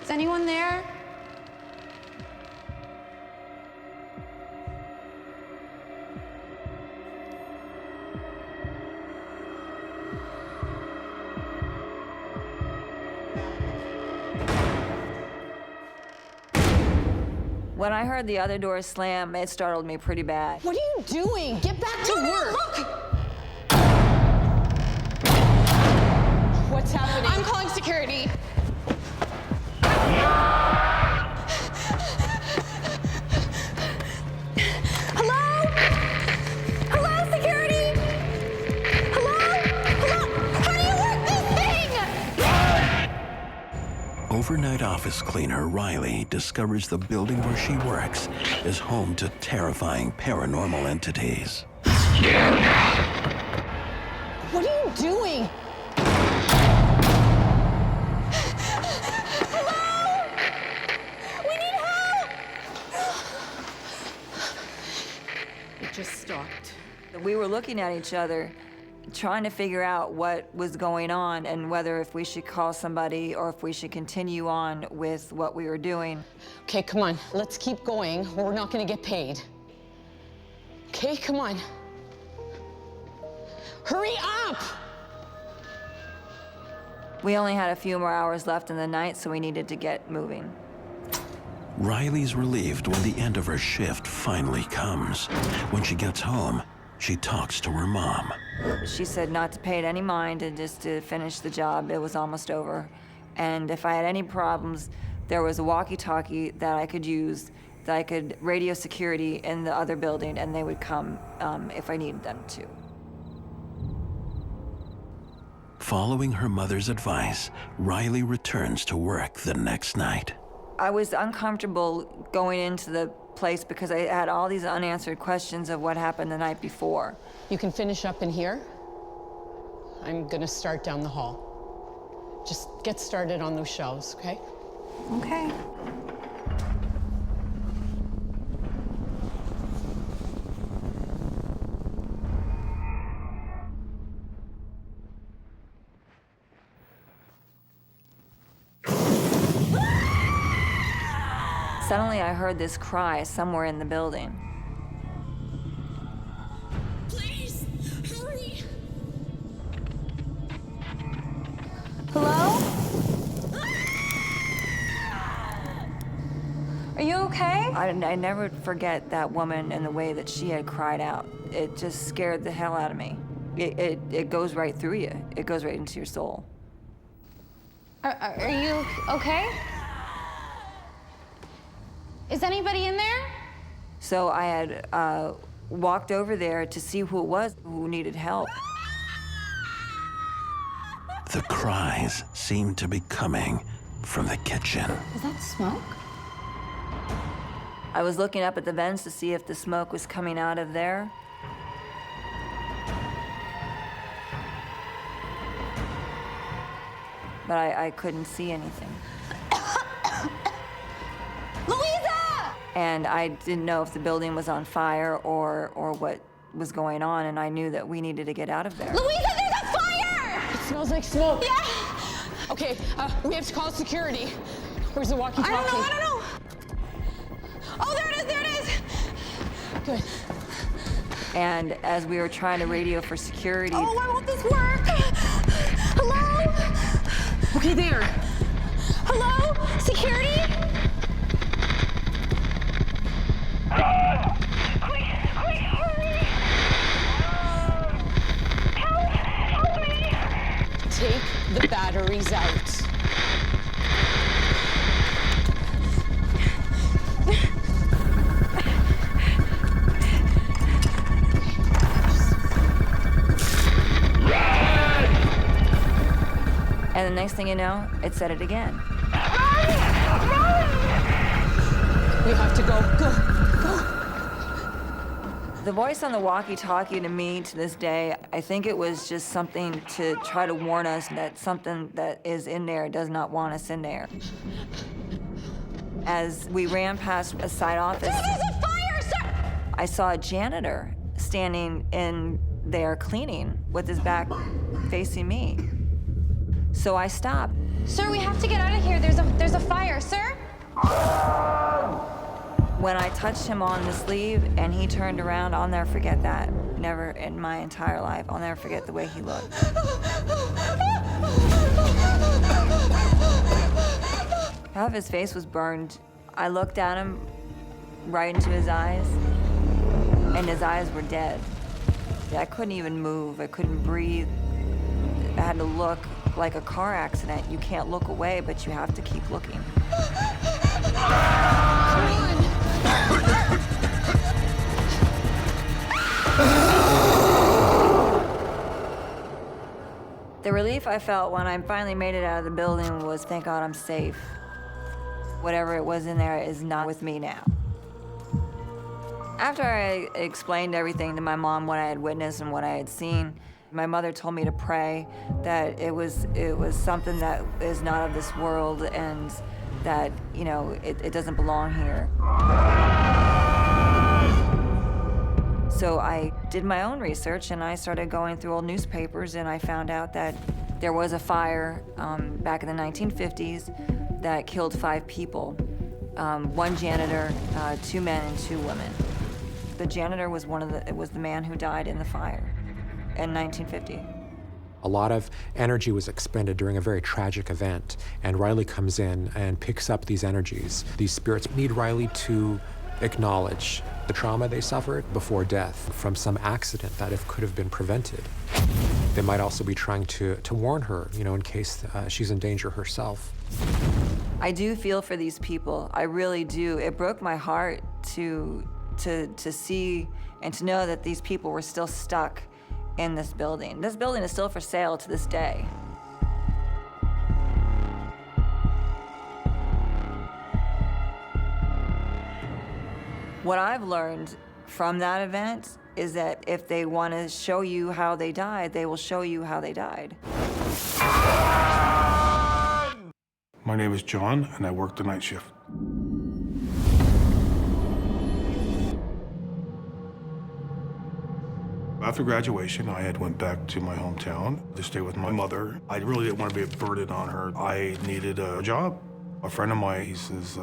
Is anyone there? When I heard the other door slam, it startled me pretty bad. What are you doing? Get back to work! Look! What's happening? I'm calling security. Hello? Hello, security? Hello? Hello? How do you work this thing? Overnight office cleaner Riley discovers the building where she works is home to terrifying paranormal entities. What are you doing? Just stopped. We were looking at each other, trying to figure out what was going on and whether if we should call somebody or if we should continue on with what we were doing. Okay, come on. Let's keep going, or we're not gonna get paid. Okay, come on. Hurry up! We only had a few more hours left in the night, so we needed to get moving. Riley's relieved when the end of her shift finally comes. When she gets home, she talks to her mom. She said not to pay it any mind and just to finish the job. It was almost over. And if I had any problems, there was a walkie-talkie that I could use, that I could radio security in the other building, and they would come if I needed them to. Following her mother's advice, Riley returns to work the next night. I was uncomfortable going into the place because I had all these unanswered questions of what happened the night before. You can finish up in here. I'm gonna start down the hall. Just get started on those shelves, okay? Okay. Suddenly I heard this cry somewhere in the building. Please, hurry! Hello? Are you okay? I never forget that woman and the way that she had cried out. It just scared the hell out of me. It goes right through you. It goes right into your soul. Are you okay? Is anybody in there? So I had walked over there to see who it was who needed help. The cries seemed to be coming from the kitchen. Is that smoke? I was looking up at the vents to see if the smoke was coming out of there. But I couldn't see anything. Louisa! And I didn't know if the building was on fire or what was going on, and I knew that we needed to get out of there. Louisa, there's a fire! It smells like smoke. Yeah! Okay, we have to call security. Where's the walkie-talkie? I don't know. Oh, there it is! Good. And as we were trying to radio for security... Oh, why won't this work? Hello? Okay, there. Hello? Security? Quick, hurry! Help me! Take the batteries out. And the next thing you know, it said it again. We have to go. Go. The voice on the walkie-talkie to me to this day, I think it was just something to try to warn us that something that is in there does not want us in there. As we ran past a side office, There's a fire, sir! I saw a janitor standing in there cleaning with his back facing me. So I stopped. Sir, we have to get out of here. There's a fire, sir. When I touched him on the sleeve and he turned around, I'll never forget that. Never in my entire life. I'll never forget the way he looked. Half his face was burned. I looked at him right into his eyes, and his eyes were dead. I couldn't even move. I couldn't breathe. I had to look like a car accident. You can't look away, but you have to keep looking. The relief I felt when I finally made it out of the building was, thank God I'm safe. Whatever it was in there is not with me now. After I explained everything to my mom, what I had witnessed and what I had seen, my mother told me to pray that it was something that is not of this world and that, you know, it doesn't belong here. So I did my own research and I started going through old newspapers and I found out that there was a fire back in the 1950s that killed 5 people. 1 janitor, 2 men and 2 women. The janitor was the man who died in the fire in 1950. A lot of energy was expended during a very tragic event, and Riley comes in and picks up these energies. These spirits need Riley to acknowledge the trauma they suffered before death from some accident that could have been prevented. They might also be trying to warn her, you know, in case she's in danger herself. I do feel for these people. I really do. It broke my heart to see and to know that these people were still stuck in this building. This building is still for sale to this day. What I've learned from that event is that if they want to show you how they died, they will show you how they died. My name is John, and I work the night shift. After graduation, I had went back to my hometown to stay with my mother. I really didn't want to be a burden on her. I needed a job. A friend of mine, he says,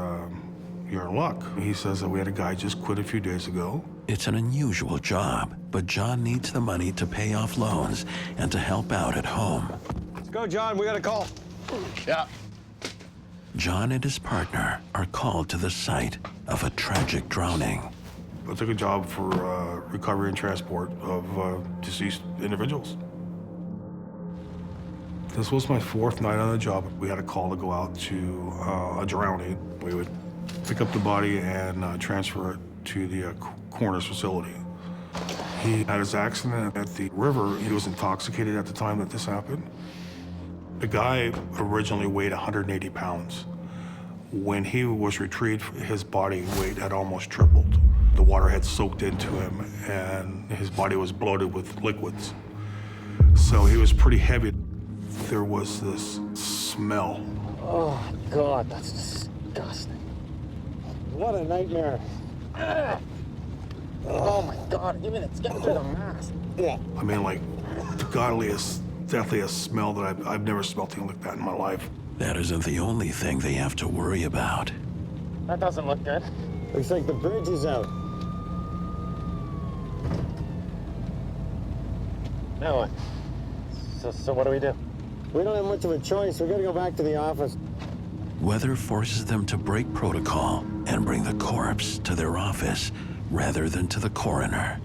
you're in luck. He says that we had a guy just quit a few days ago. It's an unusual job, but John needs the money to pay off loans and to help out at home. Let's go, John. We got a call. Yeah. John and his partner are called to the site of a tragic drowning. I took a job for recovery and transport of deceased individuals. This was my 4th night on the job. We had a call to go out to a drowning. We would pick up the body and transfer it to the coroner's facility. He had his accident at the river. He was intoxicated at the time that this happened. The guy originally weighed 180 pounds. When he was retrieved, his body weight had almost tripled. The water had soaked into him, and his body was bloated with liquids. So he was pretty heavy. There was this smell. Oh, God, that's disgusting. What a nightmare. Oh, my God, even it's getting through the mask. Yeah. I mean, like, the godliest, deathliest smell that I've never smelled anything like that in my life. That isn't the only thing they have to worry about. That doesn't look good. Looks like the bridge is out. Now what? So what do we do? We don't have much of a choice. We gotta go back to the office. Weather forces them to break protocol and bring the corpse to their office rather than to the coroner.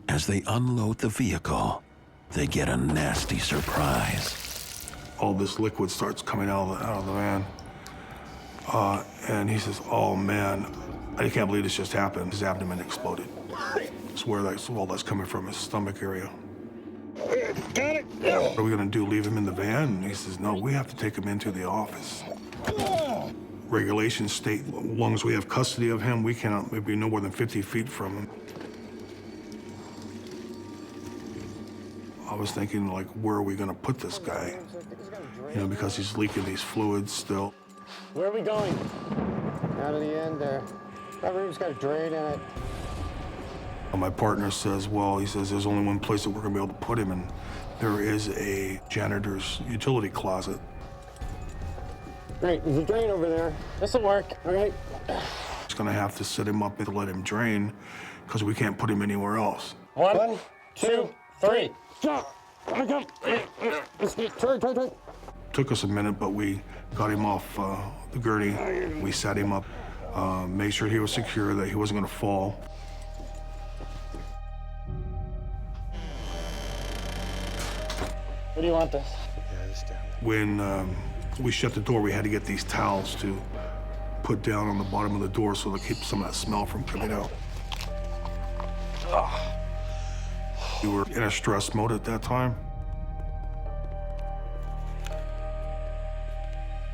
As they unload the vehicle, they get a nasty surprise. All this liquid starts coming out of the van. And he says, oh man, I can't believe this just happened. His abdomen exploded. It's where all that's coming from, his stomach area. Got it. What are we gonna do, leave him in the van? And he says, no, we have to take him into the office. Regulations state, as long as we have custody of him, we cannot be no more than 50 feet from him. I was thinking, like, where are we gonna put this guy? You know, because he's leaking these fluids still. Where are we going? Down to the end there. That room's got a drain in it. My partner says, well, he says, there's only one place that we're gonna be able to put him, and there is a janitor's utility closet. Great, there's a drain over there. This'll work, all right? It's gonna have to set him up and let him drain, because we can't put him anywhere else. 1, 2, 3. Jump! Turn. Took us a minute, but we got him off the gurney. We set him up, made sure he was secure, that he wasn't gonna fall. What do you want this? When we shut the door, we had to get these towels to put down on the bottom of the door so to keep some of that smell from coming out. We were in a stress mode at that time.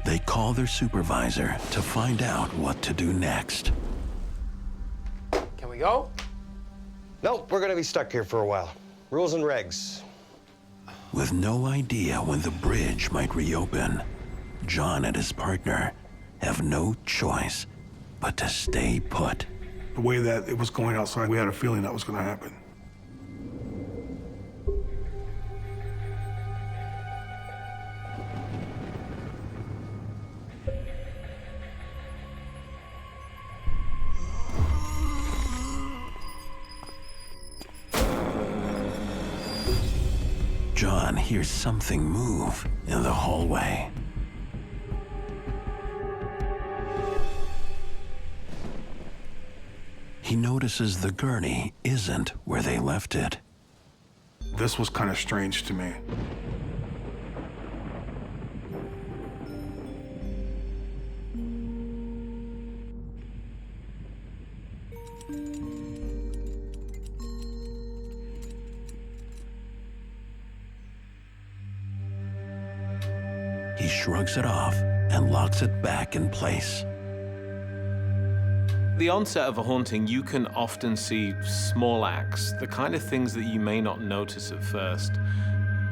They call their supervisor to find out what to do next. Can we go? Nope, we're gonna be stuck here for a while. Rules and regs. With no idea when the bridge might reopen, John and his partner have no choice but to stay put. The way that it was going outside, we had a feeling that was gonna happen. John hears something move in the hallway. He notices the gurney isn't where they left it. This was kind of strange to me. He shrugs it off and locks it back in place. The onset of a haunting, you can often see small acts, the kind of things that you may not notice at first,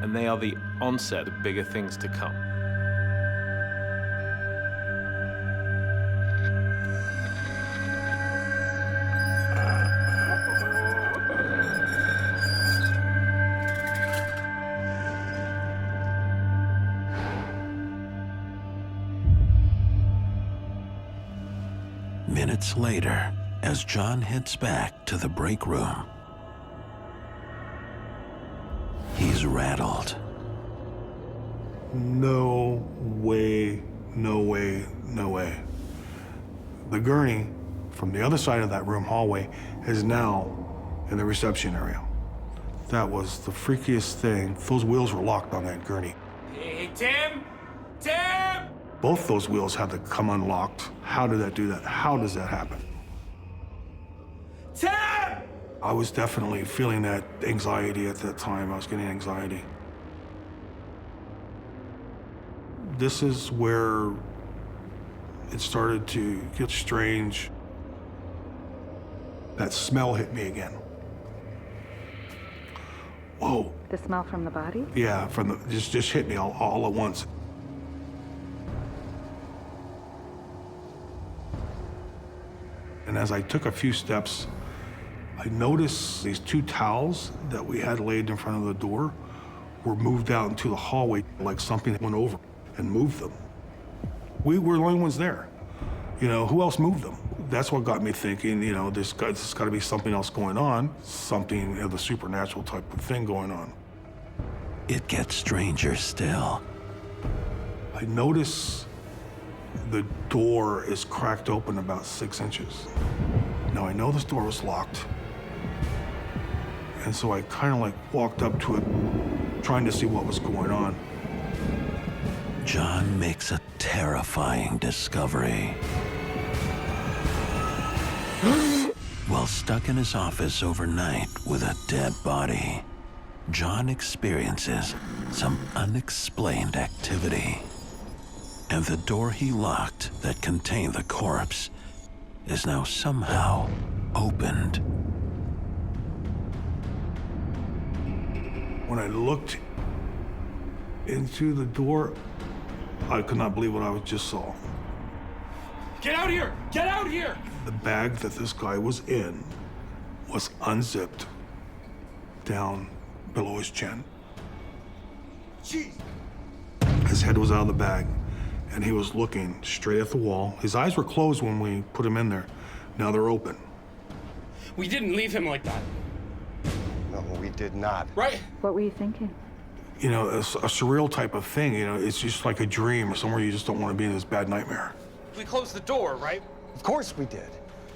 and they are the onset of bigger things to come. Minutes later, as John heads back to the break room, he's rattled. No way, no way, no way. The gurney from the other side of that room hallway is now in the reception area. That was the freakiest thing. Those wheels were locked on that gurney. Hey, Tim! Tim! Both those wheels had to come unlocked. How did that do that? How does that happen? Tim! I was definitely feeling that anxiety at that time. I was getting anxiety. This is where it started to get strange. That smell hit me again. Whoa. The smell from the body? Yeah, from the just hit me all at once. And as I took a few steps, I noticed these two towels that we had laid in front of the door were moved out into the hallway like something went over and moved them. We were the only ones there. You know, who else moved them? That's what got me thinking, you know, there's got to be something else going on, something of the supernatural type of thing going on. It gets stranger still. I notice the door is cracked open about 6 inches. Now I know this door was locked, and so I kind of like walked up to it, trying to see what was going on. John makes a terrifying discovery. While stuck in his office overnight with a dead body, John experiences some unexplained activity. And the door he locked that contained the corpse is now somehow opened. When I looked into the door, I could not believe what I just saw. Get out here! Get out here! The bag that this guy was in was unzipped down below his chin. Jeez. His head was out of the bag, and he was looking straight at the wall. His eyes were closed when we put him in there. Now they're open. We didn't leave him like that. No, we did not. Right? What were you thinking? You know, a surreal type of thing, you know, it's just like a dream or somewhere you just don't want to be in this bad nightmare. We closed the door, right? Of course we did.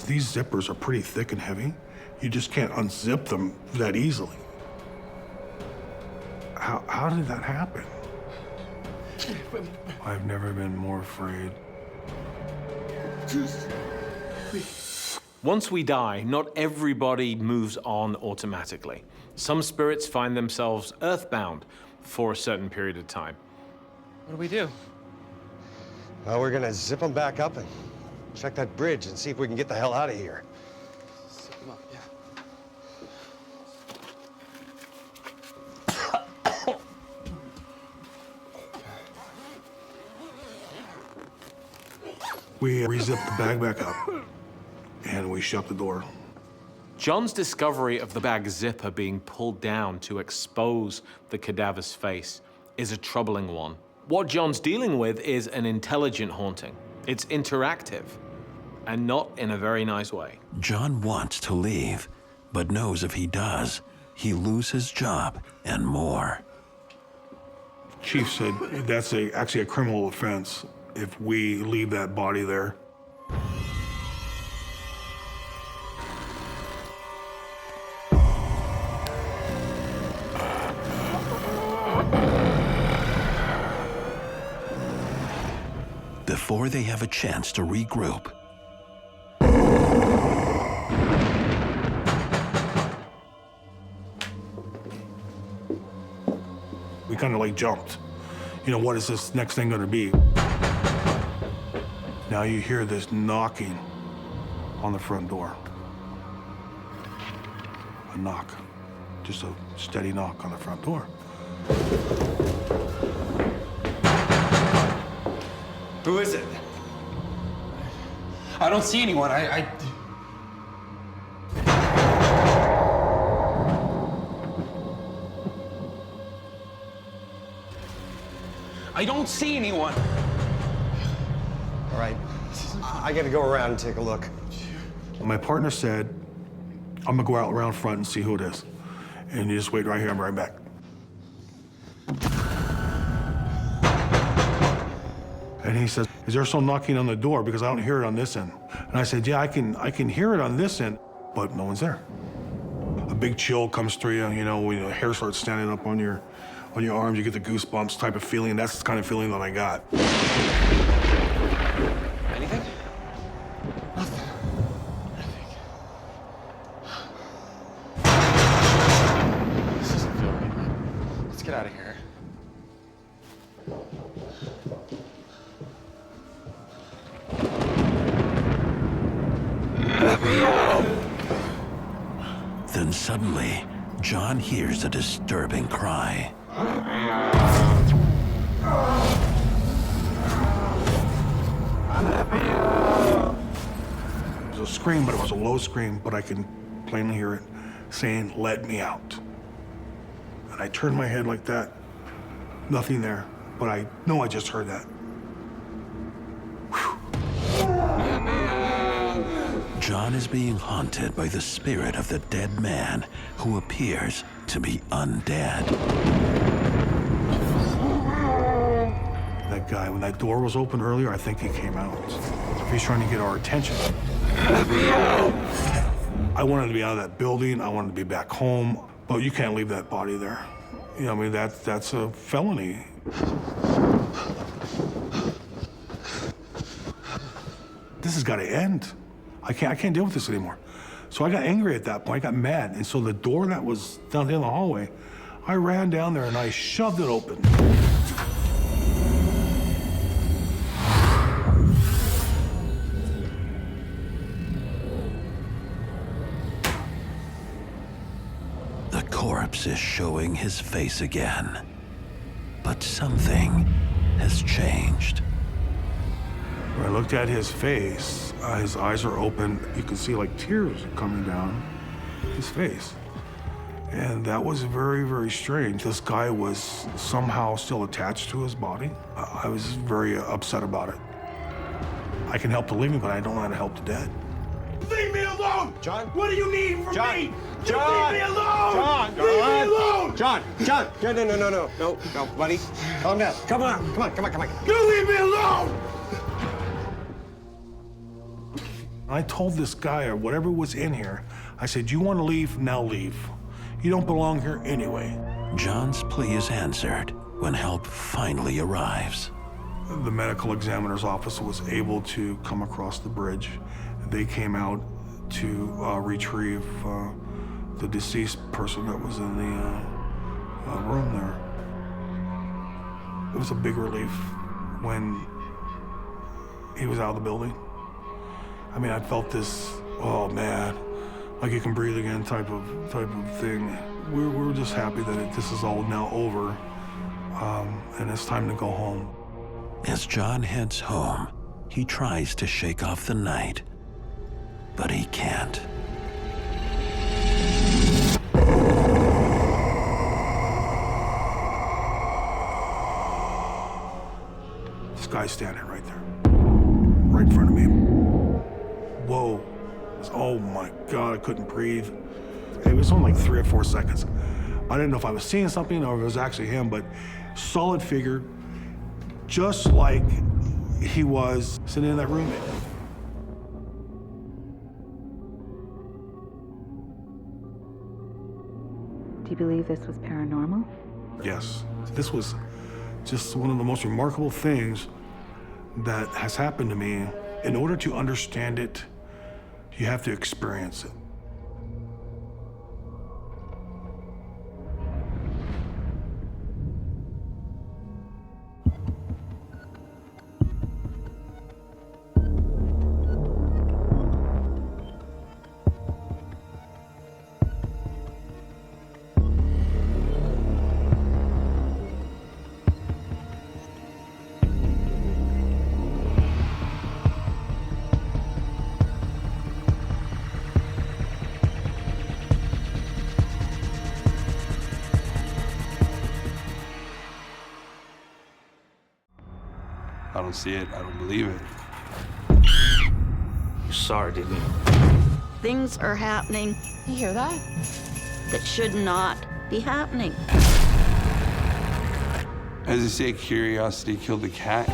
These zippers are pretty thick and heavy. You just can't unzip them that easily. How did that happen? I've never been more afraid. Once we die, not everybody moves on automatically. Some spirits find themselves earthbound for a certain period of time. What do we do? Well, we're gonna zip them back up and check that bridge and see if we can get the hell out of here. Zip him up, yeah. We re-zipped the bag back up, and we shut the door. John's discovery of the bag zipper being pulled down to expose the cadaver's face is a troubling one. What John's dealing with is an intelligent haunting. It's interactive, and not in a very nice way. John wants to leave, but knows if he does, he'll lose his job and more. Chief said that's actually a criminal offense if we leave that body there. Before they have a chance to regroup, We kind of like jumped. You know, what is this next thing gonna be? Now you hear this knocking on the front door. A knock, just a steady knock on the front door. Who is it? I don't see anyone. I don't see anyone. All right, I gotta go around and take a look. My partner said, I'm gonna go out around front and see who it is. And you just wait right here, I'm right back. And he says, is there some knocking on the door? Because I don't hear it on this end. And I said, yeah, I can hear it on this end, but no one's there. A big chill comes through you, when the hair starts standing up on your arms, you get the goosebumps type of feeling. That's the kind of feeling that I got. Anything? This doesn't feel right, man. Let's get out of here. Then suddenly, John hears a disturbing cry. It was a scream, but it was a low scream, but I can plainly hear it saying, let me out. And I turned my head like that. Nothing there, but I know I just heard that. John is being haunted by the spirit of the dead man who appears to be undead. That guy, when that door was open earlier, I think he came out. He's trying to get our attention. I wanted to be out of that building. I wanted to be back home, but you can't leave that body there. That's a felony. This has got to end. I can't deal with this anymore. So I got angry at that point. I got mad. And so the door that was down there in the hallway, I ran down there and I shoved it open. The corpse is showing his face again. But something has changed. When I looked at his face, his eyes are open. You can see like tears coming down his face. And that was very, very strange. This guy was somehow still attached to his body. I was very upset about it. I can help the living, but I don't know how to help the dead. Leave me alone! John? What do you need from me? John! Leave me alone! John! Leave me alone! John! No, buddy. Calm down. Come on. You leave me alone! I told this guy, or whatever was in here, I said, you want to leave? Now leave. You don't belong here anyway. John's plea is answered when help finally arrives. The medical examiner's office was able to come across the bridge. They came out to retrieve the deceased person that was in the room there. It was a big relief when he was out of the building. I mean, I felt this, oh man, like you can breathe again type of thing. We're just happy that this is all now over, and it's time to go home. As John heads home, he tries to shake off the night, but he can't. This guy's standing right there, right in front of me. Whoa. Oh my God, I couldn't breathe. It was only like 3 or 4 seconds. I didn't know if I was seeing something or if it was actually him, but solid figure, just like he was sitting in that room. Do you believe this was paranormal? Yes. This was just one of the most remarkable things that has happened to me. In order to understand it, you have to experience it. don't see it, I don't believe it. You saw her, didn't you? Things are happening. You hear that? That should not be happening. As they say, curiosity killed the cat.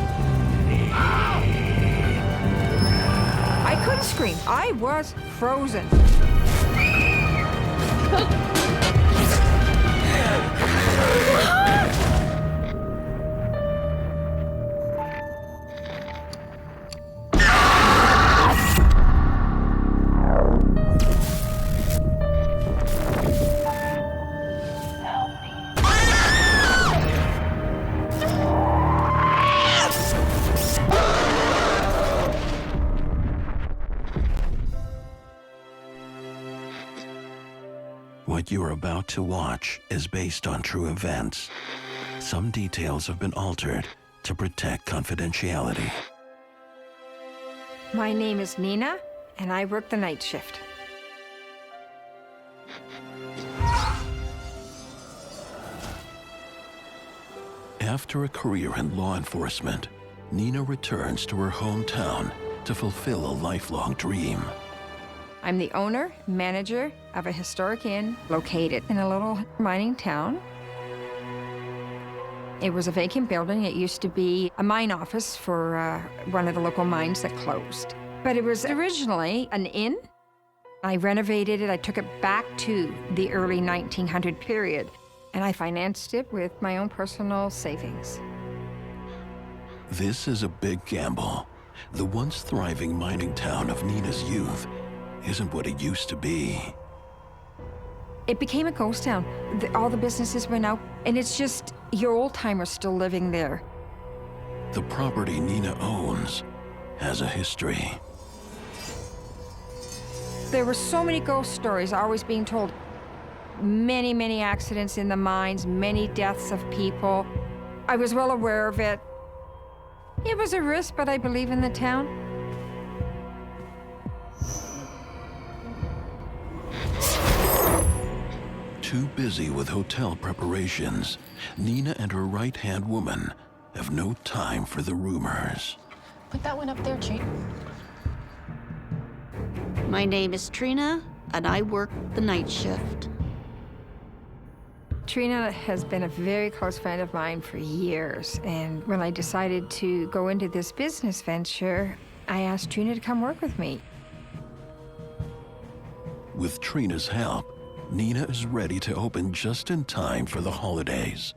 I couldn't scream. I was frozen. What you're about to watch is based on true events. Some details have been altered to protect confidentiality. My name is Nina, and I work the night shift. After a career in law enforcement, Nina returns to her hometown to fulfill a lifelong dream. I'm the owner, manager of a historic inn located in a little mining town. It was a vacant building. It used to be a mine office for one of the local mines that closed. But it was originally an inn. I renovated it. I took it back to the early 1900 period, and I financed it with my own personal savings. This is a big gamble. The once thriving mining town of Nina's youth isn't what it used to be. It became a ghost town. All the businesses went out, and it's just your old-timers still living there. The property Nina owns has a history. There were so many ghost stories always being told. Many, many accidents in the mines, many deaths of people. I was well aware of it. It was a risk, but I believe in the town. Too busy with hotel preparations, Nina and her right-hand woman have no time for the rumors. Put that one up there, Chief. My name is Trina, and I work the night shift. Trina has been a very close friend of mine for years, and when I decided to go into this business venture, I asked Trina to come work with me. With Trina's help, Nina is ready to open just in time for the holidays.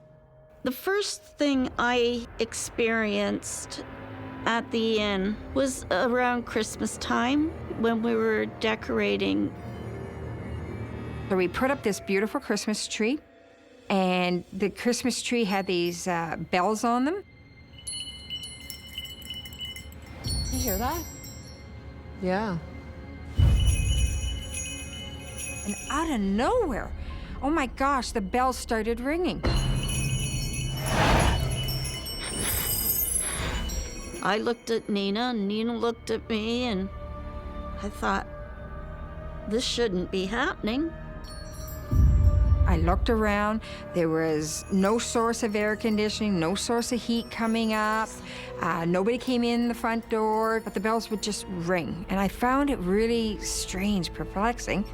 The first thing I experienced at the inn was around Christmas time when we were decorating. So we put up this beautiful Christmas tree, and the Christmas tree had these bells on them. You hear that? Yeah. And out of nowhere, oh my gosh, the bells started ringing. I looked at Nina, and Nina looked at me, and I thought, this shouldn't be happening. I looked around. There was no source of air conditioning, no source of heat coming up. Nobody came in the front door, but the bells would just ring. And I found it really strange, perplexing.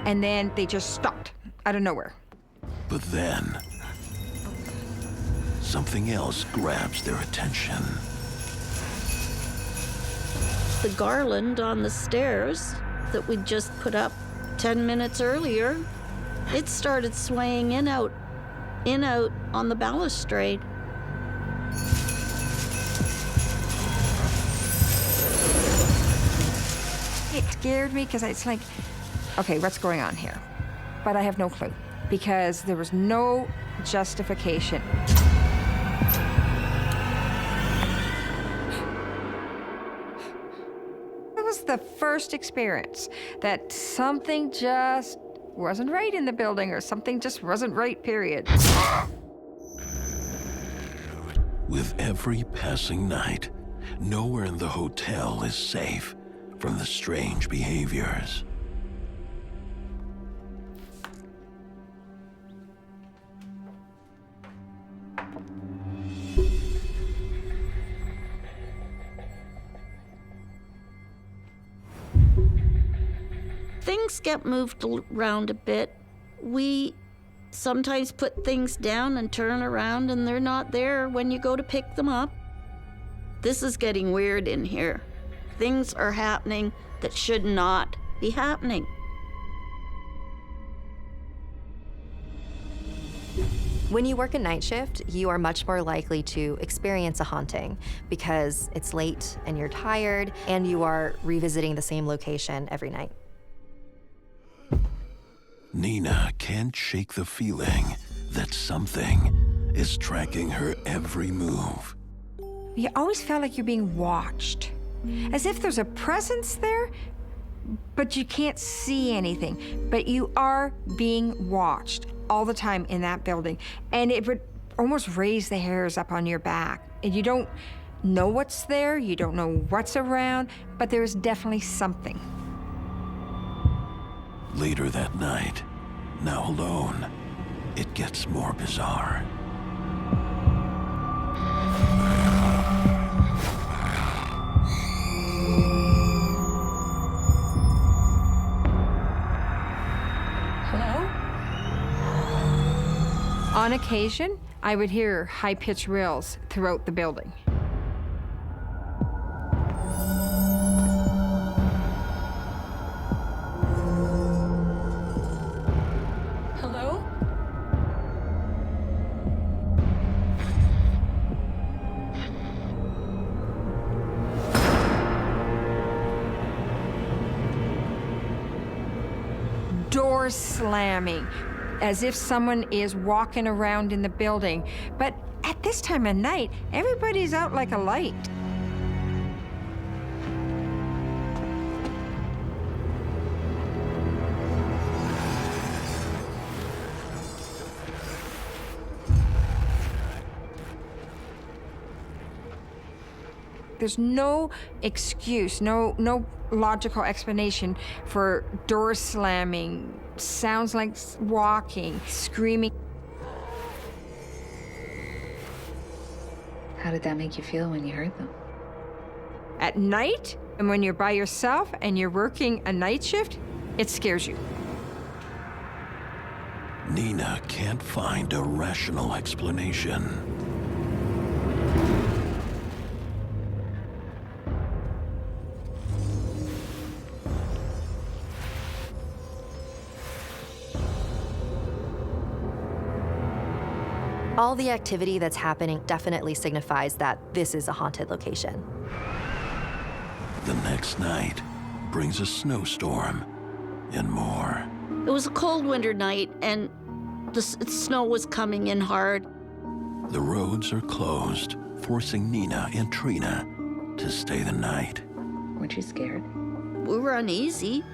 And then they just stopped out of nowhere. But then, something else grabs their attention. The garland on the stairs that we just put up 10 minutes earlier, it started swaying in out on the balustrade. It scared me because it's like, okay, what's going on here? But I have no clue because there was no justification. It was the first experience that something just wasn't right in the building, or something just wasn't right, period. With every passing night, nowhere in the hotel is safe from the strange behaviors. things get moved around a bit. We sometimes put things down and turn around and they're not there when you go to pick them up. This is getting weird in here. Things are happening that should not be happening. When you work a night shift, you are much more likely to experience a haunting because it's late and you're tired and you are revisiting the same location every night. Nina can't shake the feeling that something is tracking her every move. You always felt like you're being watched, as if there's a presence there, but you can't see anything. But you are being watched all the time in that building, and it would almost raise the hairs up on your back. And you don't know what's there, you don't know what's around, but there's definitely something. Later that night, now alone, it gets more bizarre. Hello? On occasion, I would hear high-pitched rills throughout the building. Hello? Doors slamming, as if someone is walking around in the building. But at this time of night, everybody's out like a light. There's no excuse, no logical explanation for doors slamming, sounds like walking, screaming. How did that make you feel when you heard them? At night, and when you're by yourself and you're working a night shift, it scares you. Nina can't find a rational explanation. All the activity that's happening definitely signifies that this is a haunted location. The next night brings a snowstorm and more. It was a cold winter night, and the snow was coming in hard. The roads are closed, forcing Nina and Trina to stay the night. Weren't you scared? We were uneasy.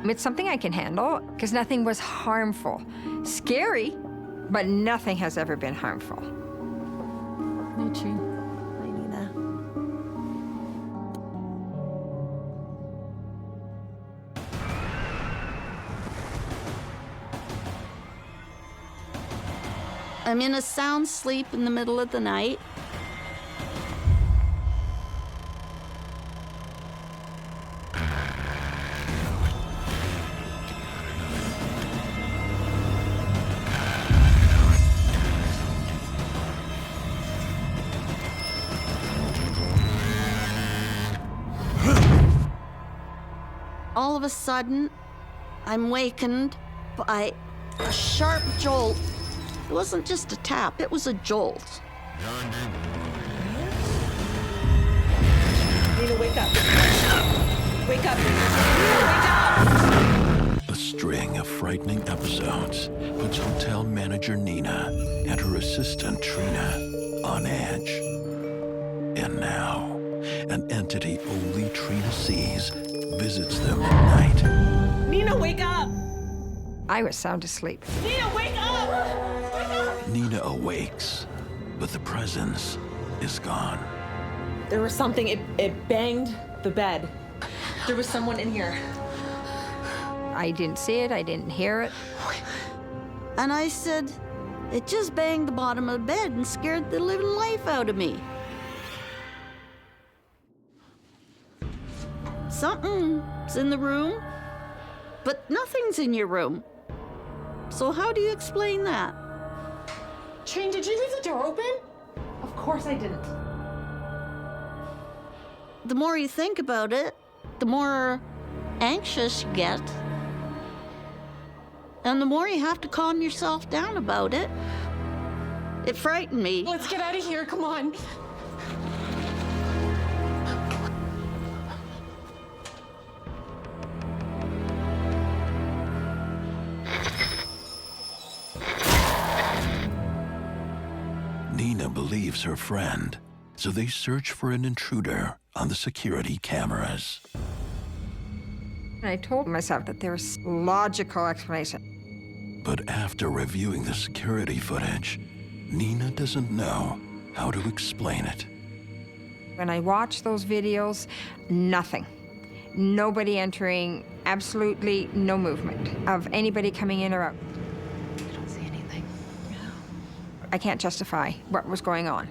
It's something I can handle, because nothing was harmful. Scary, but nothing has ever been harmful. Hi, Nina. I'm in a sound sleep in the middle of the night. All of a sudden, I'm wakened by a sharp jolt. It wasn't just a tap, it was a jolt. Nina, wake up. Wake up. Nina, wake up! A string of frightening episodes puts hotel manager Nina and her assistant Trina on edge. And now, an entity only Trina sees visits them at night. Nina, wake up! I was sound asleep. Nina, wake up! Wake up! Nina awakes, but the presence is gone. There was something, it banged the bed. There was someone in here. I didn't see it, I didn't hear it. And I said, it just banged the bottom of the bed and scared the living life out of me. Something's in the room. but nothing's in your room. So how do you explain that? Trine, did you leave the door open? Of course I didn't. The more you think about it, the more anxious you get. And the more you have to calm yourself down about it. It frightened me. Let's get out of here, come on. Nina believes her friend, so they search for an intruder on the security cameras. I told myself that there was logical explanation. But after reviewing the security footage, Nina doesn't know how to explain it. When I watched those videos, nothing. Nobody entering, absolutely no movement of anybody coming in or out. I don't see anything. I can't justify what was going on.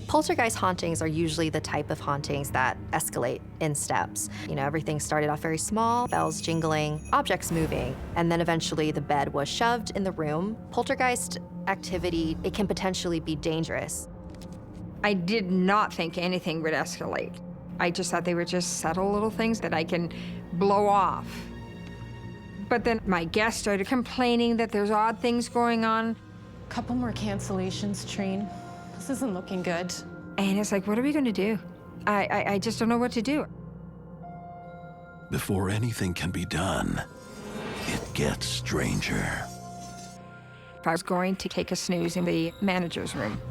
Poltergeist hauntings are usually the type of hauntings that escalate in steps. You know, everything started off very small, bells jingling, objects moving, and then eventually the bed was shoved in the room. Poltergeist activity, it can potentially be dangerous. I did not think anything would escalate. I just thought they were just subtle little things that I can blow off. But then my guests started complaining that there's odd things going on. Couple more cancellations, Trine. This isn't looking good. And it's like, what are we gonna do? I just don't know what to do. Before anything can be done, it gets stranger. I was going to take a snooze in the manager's room.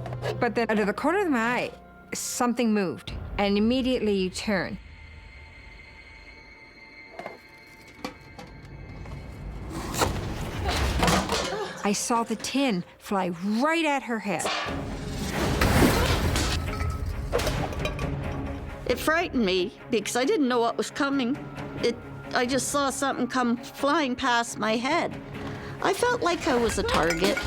But then out of the corner of my eye, something moved, and immediately you turn. I saw the tin fly right at her head. It frightened me because I didn't know what was coming. I just saw something come flying past my head. I felt like I was a target.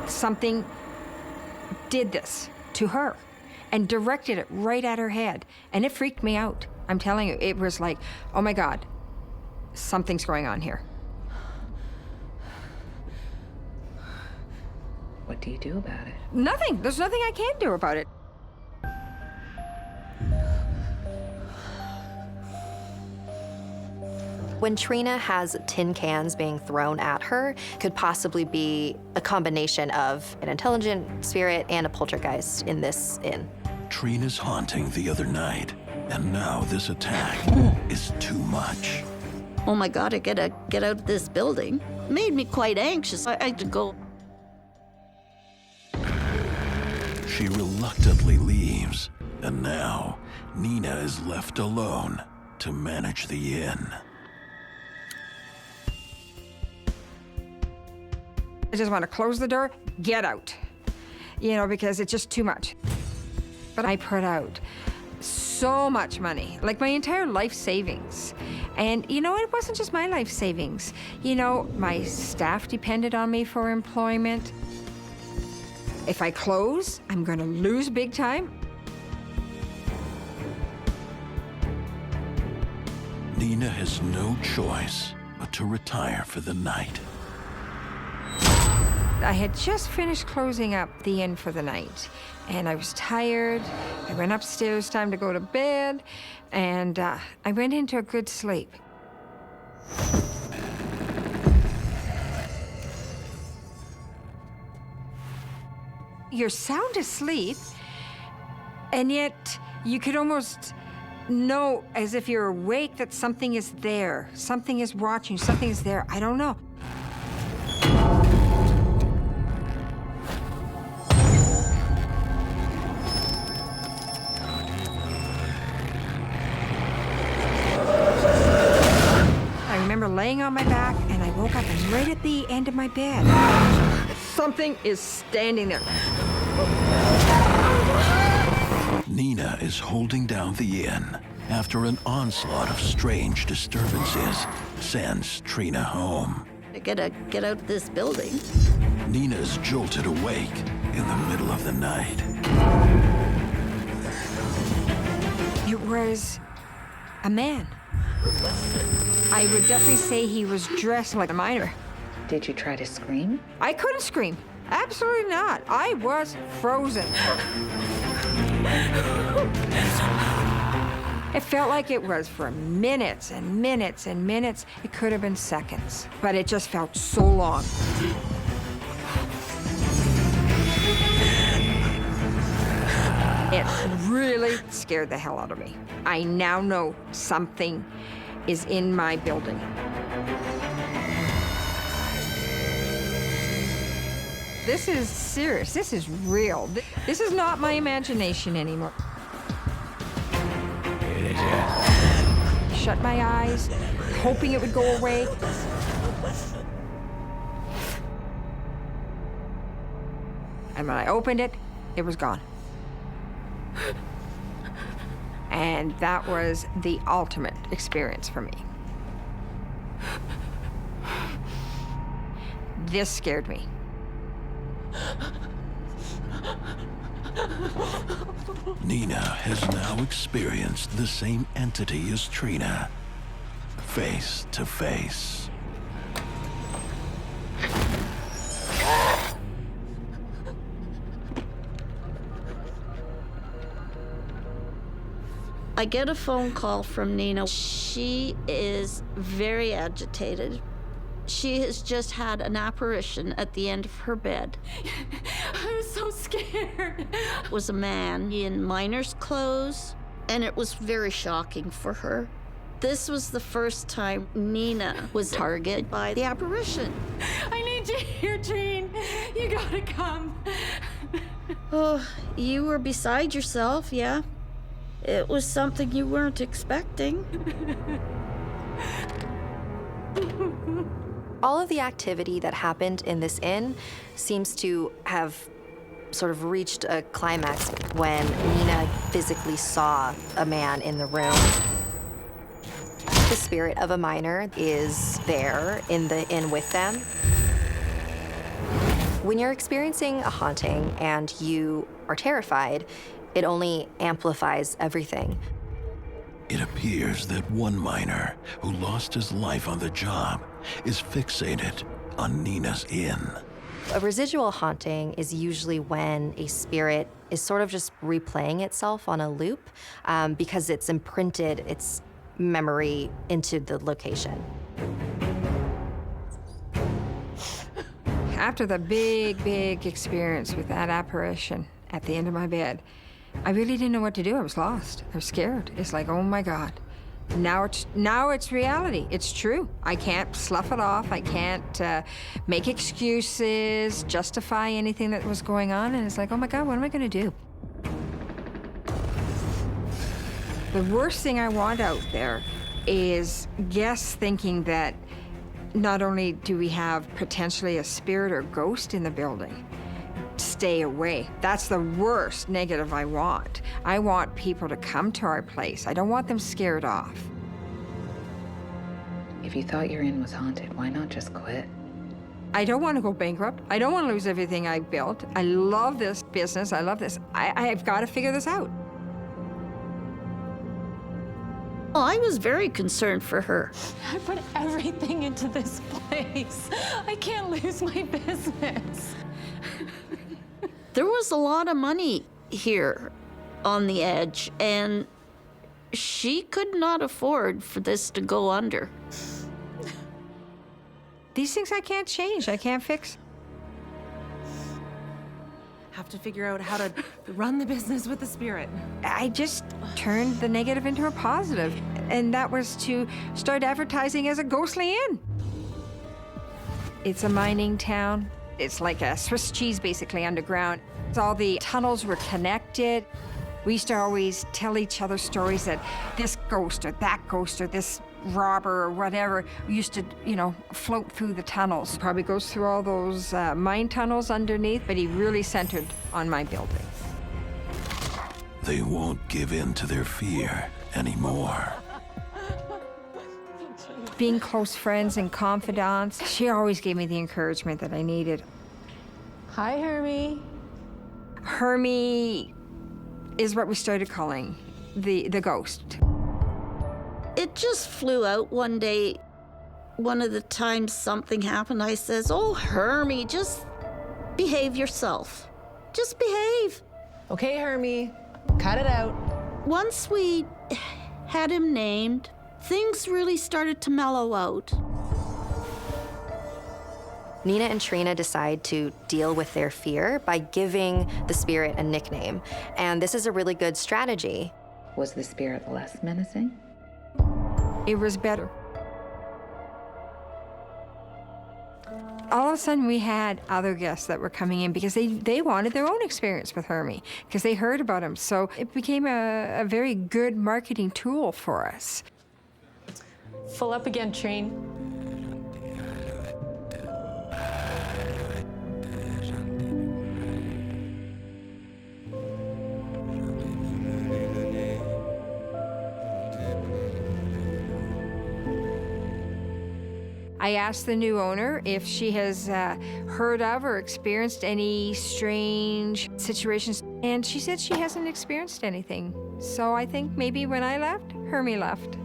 Something did this to her and directed it right at her head. And it freaked me out. I'm telling you, it was like, oh my God, something's going on here. What do you do about it? Nothing. There's nothing I can do about it. When Trina has tin cans being thrown at her, could possibly be a combination of an intelligent spirit and a poltergeist in this inn. Trina's haunting the other night, and now this attack is too much. Oh my God, I gotta get out of this building. It made me quite anxious. I had to go. She reluctantly leaves, and now Nina is left alone to manage the inn. I just want to close the door, get out, you know, because it's just too much. But I put out so much money, like my entire life savings. And, you know, it wasn't just my life savings. You know, my staff depended on me for employment. If I close, I'm going to lose big time. Nina has no choice but to retire for the night. I had just finished closing up the inn for the night, and I was tired. I went upstairs, time to go to bed, and I went into a good sleep. You're sound asleep, and yet you could almost know, as if you're awake, that something is there. Something is watching, something is there. I don't know. on my back, and I woke up and right at the end of my bed. Something is standing there. Nina is holding down the inn after an onslaught of strange disturbances sends Trina home. I gotta get out of this building. Nina's jolted awake in the middle of the night. It was a man. I would definitely say he was dressed like a miner. Did you try to scream? I couldn't scream. Absolutely not. I was frozen. It felt like it was for minutes and minutes and minutes. It could have been seconds, but it just felt so long. It really scared the hell out of me. I now know something is in my building. This is serious. This is real. This is not my imagination anymore. Shut my eyes, hoping it would go away. And when I opened it, it was gone. And that was the ultimate experience for me. This scared me. Nina has now experienced the same entity as Trina, face to face. I get a phone call from Nina. She is very agitated. She has just had an apparition at the end of her bed. I was so scared. It was a man in miner's clothes, and it was very shocking for her. This was the first time Nina was targeted by the apparition. I need you here, Jean. You gotta come. Oh, you were beside yourself, yeah? It was something you weren't expecting. All of the activity that happened in this inn seems to have sort of reached a climax when Nina physically saw a man in the room. The spirit of a miner is there in the inn with them. When you're experiencing a haunting and you are terrified, it only amplifies everything. It appears that one miner who lost his life on the job is fixated on Nina's inn. A residual haunting is usually when a spirit is sort of just replaying itself on a loop because it's imprinted its memory into the location. After the big experience with that apparition at the end of my bed, I really didn't know what to do. I was lost. I was scared. It's like, oh my God. Now it's reality. It's true. I can't slough it off. I can't make excuses, justify anything that was going on. And it's like, oh my God, what am I going to do? The worst thing I want out there is guests thinking that not only do we have potentially a spirit or ghost in the building, stay away. That's the worst negative I want. I want people to come to our place. I don't want them scared off. If you thought your inn was haunted, why not just quit? I don't want to go bankrupt. I don't want to lose everything I built. I love this business. I love this. I've got to figure this out. Well, I was very concerned for her. I put everything into this place. I can't lose my business. There was a lot of money here on the edge, and she could not afford for this to go under. These things I can't change. I can't fix. Have to figure out how to run the business with the spirit. I just turned the negative into a positive, and that was to start advertising as a ghostly inn. It's a mining town. It's like a Swiss cheese, basically, underground. All the tunnels were connected. We used to always tell each other stories that this ghost or that ghost or this robber or whatever used to, float through the tunnels. Probably goes through all those mine tunnels underneath, but he really centered on my building. They won't give in to their fear anymore. Being close friends and confidants, she always gave me the encouragement that I needed. Hi, Hermie. Hermie is what we started calling the ghost. It just flew out one day. One of the times something happened, I says, "Oh, Hermie, just behave yourself. Just behave." Okay, Hermie, cut it out. Once we had him named, things really started to mellow out. Nina and Trina decide to deal with their fear by giving the spirit a nickname. And this is a really good strategy. Was the spirit less menacing? It was better. All of a sudden, we had other guests that were coming in because they wanted their own experience with Hermie because they heard about him. So it became a very good marketing tool for us. Full up again, Trine. I asked the new owner if she has heard of or experienced any strange situations, and she said she hasn't experienced anything. So I think maybe when I left, Hermie left.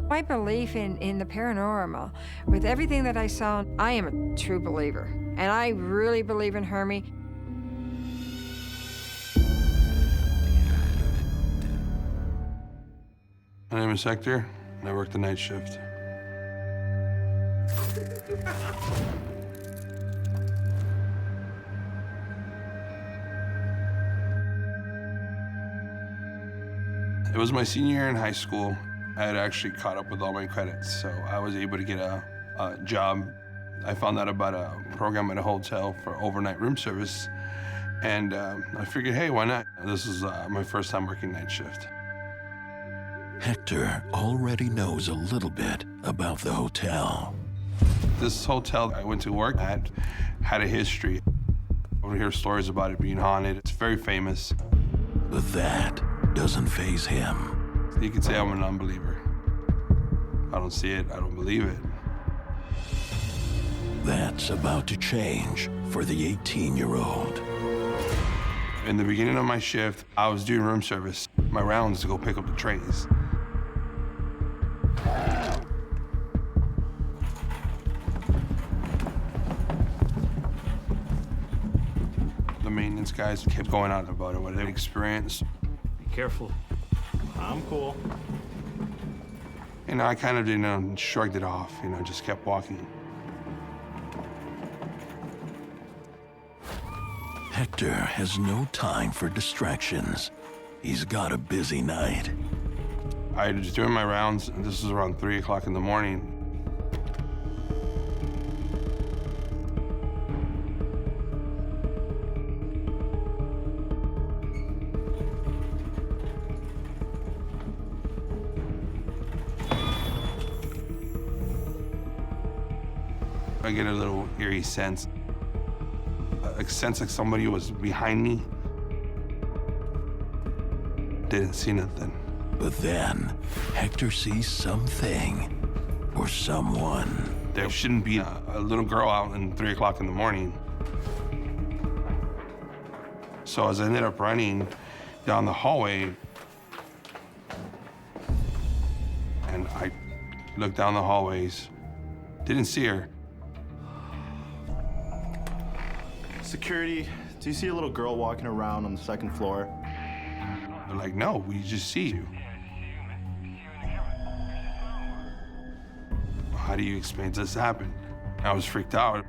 My belief in the paranormal, with everything that I saw, I am a true believer, and I really believe in Hermie. My name is Hector, and I work the night shift. It was my senior year in high school. I had actually caught up with all my credits, so I was able to get a job. I found out about a program at a hotel for overnight room service, and I figured, hey, why not? This is my first time working night shift. Hector already knows a little bit about the hotel. This hotel I went to work at had a history. I would hear stories about it being haunted. It's very famous. But that doesn't faze him. You could say I'm an unbeliever. I don't see it, I don't believe it. That's about to change for the 18-year-old. In the beginning of my shift, I was doing room service. My rounds to go pick up the trays. The maintenance guys kept going on about it, what they experienced. Be careful. I'm cool. And I kind of, shrugged it off, just kept walking. Hector has no time for distractions. He's got a busy night. I was doing my rounds, and this was around 3 o'clock in the morning. I get a little eerie sense. A sense like somebody was behind me. Didn't see nothing. But then, Hector sees something or someone. There shouldn't be a little girl out in 3 o'clock in the morning. So as I ended up running down the hallway, and I looked down the hallways, didn't see her. Security, do you see a little girl walking around on the second floor? They're like, no, we just see you. How do you explain this happened? I was freaked out.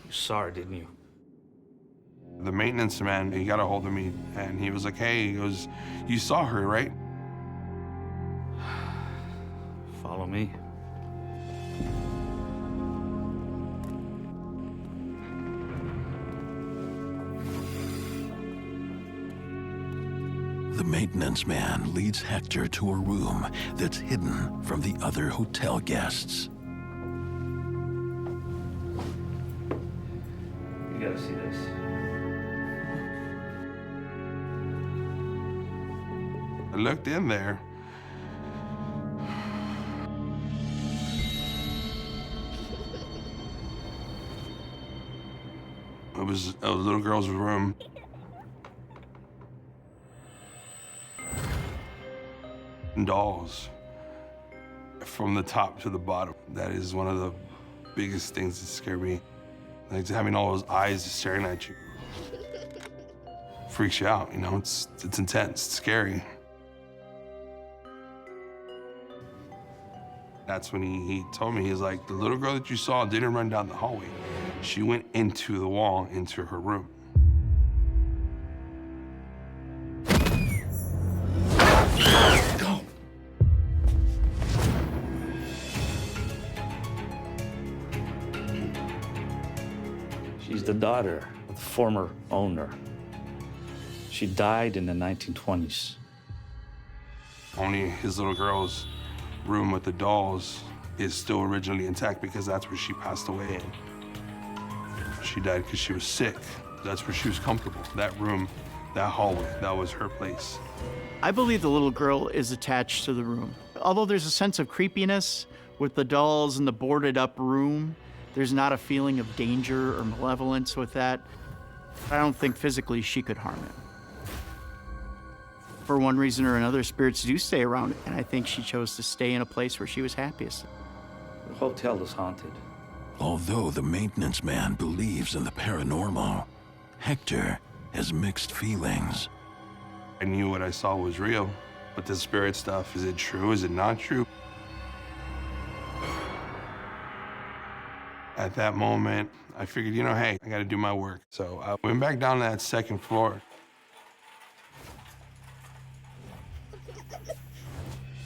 You saw her, didn't you? The maintenance man, he got a hold of me and he was like, hey, he goes, you saw her, right? Follow me. The maintenance man leads Hector to a room that's hidden from the other hotel guests. You gotta see this. I looked in there. It was a little girl's room. Dolls from the top to the bottom. That is one of the biggest things that scare me. Like having all those eyes just staring at you. Freaks you out, you know, it's intense, it's scary. That's when he told me, he's like, the little girl that you saw didn't run down the hallway. She went into the wall, into her room. She's the daughter of the former owner. She died in the 1920s. Only his little girl's room with the dolls is still originally intact because that's where she passed away in. She died because she was sick. That's where she was comfortable. That room, that hallway, that was her place. I believe the little girl is attached to the room. Although there's a sense of creepiness with the dolls in the boarded up room, there's not a feeling of danger or malevolence with that. I don't think physically she could harm it. For one reason or another, spirits do stay around, and I think she chose to stay in a place where she was happiest. The hotel is haunted. Although the maintenance man believes in the paranormal, Hector has mixed feelings. I knew what I saw was real, but the spirit stuff, is it true? Is it not true? At that moment, I figured, you know, hey, I gotta do my work. So I went back down to that second floor.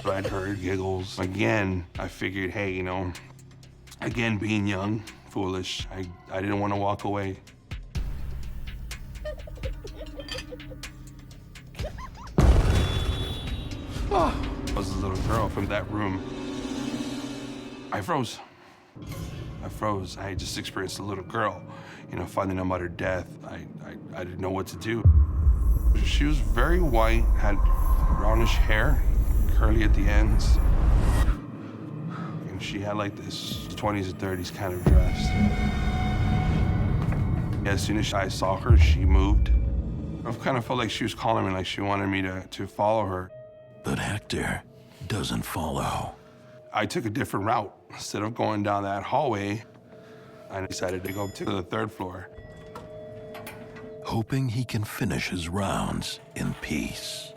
I'd heard giggles. Again, I figured, hey, you know, again, being young, foolish, I didn't want to walk away. Oh, I was a little girl from that room. I froze. I just experienced a little girl, you know, finding out about her death. I didn't know what to do. She was very white, had brownish hair, curly at the ends. And she had like this 20s and 30s kind of dress. As soon as I saw her, she moved. I kind of felt like she was calling me, like she wanted me to follow her. But Hector doesn't follow. I took a different route. Instead of going down that hallway, I decided to go to the third floor. Hoping he can finish his rounds in peace.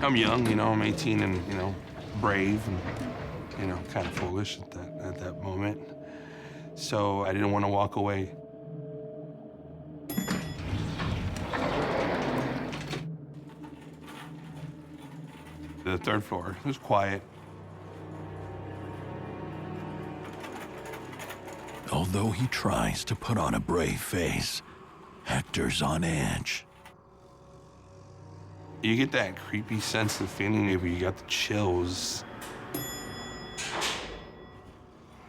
I'm young, you know, I'm 18 and, you know, brave and, you know, kind of foolish at that moment. So I didn't want to walk away. The third floor, it was quiet. Although he tries to put on a brave face, Hector's on edge. You get that creepy sense of feeling where you got the chills.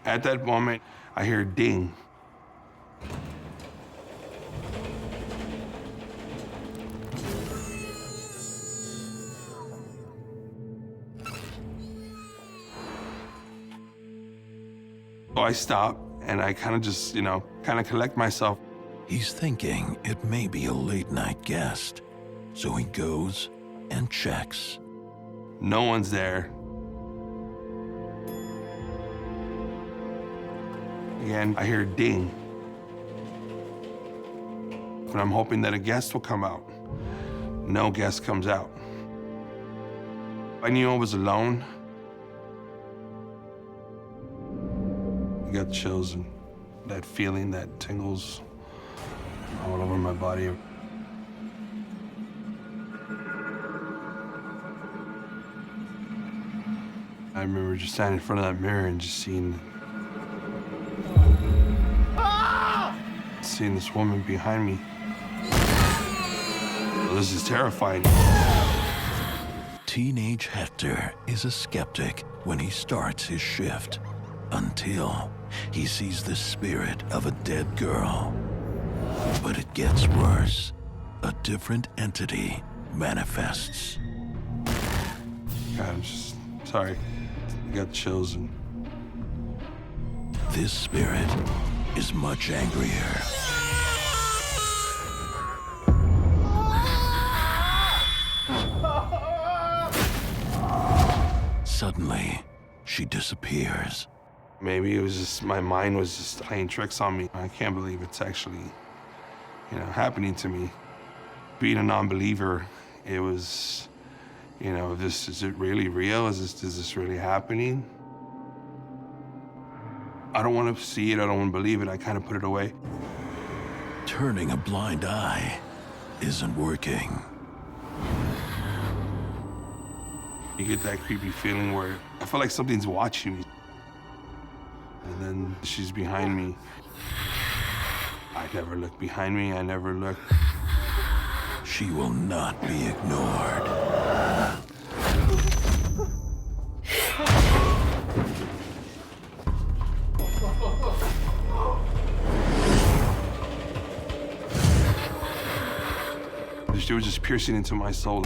At that moment, I hear a ding. So I stop and I kind of just, you know, kind of collect myself. He's thinking it may be a late night guest, so he goes and checks. No one's there. Again, I hear a ding. And I'm hoping that a guest will come out. No guest comes out. I knew I was alone. I got chills and that feeling that tingles all over my body. I remember just standing in front of that mirror and just seeing this woman behind me. Well, this is terrifying. Teenage Hector is a skeptic when he starts his shift, until he sees the spirit of a dead girl. But it gets worse. A different entity manifests. God, I'm just sorry. I got chills. And this spirit is much angrier. Suddenly, she disappears. maybe it was just my mind was just playing tricks on me. I can't believe it's actually, happening to me. Being a non-believer, it was, is it really real? Is this really happening? I don't want to see it, I don't want to believe it, I kind of put it away. Turning a blind eye isn't working. You get that creepy feeling where I feel like something's watching me. And then she's behind me. I never look behind me, I never look. She will not be ignored. She was just piercing into my soul.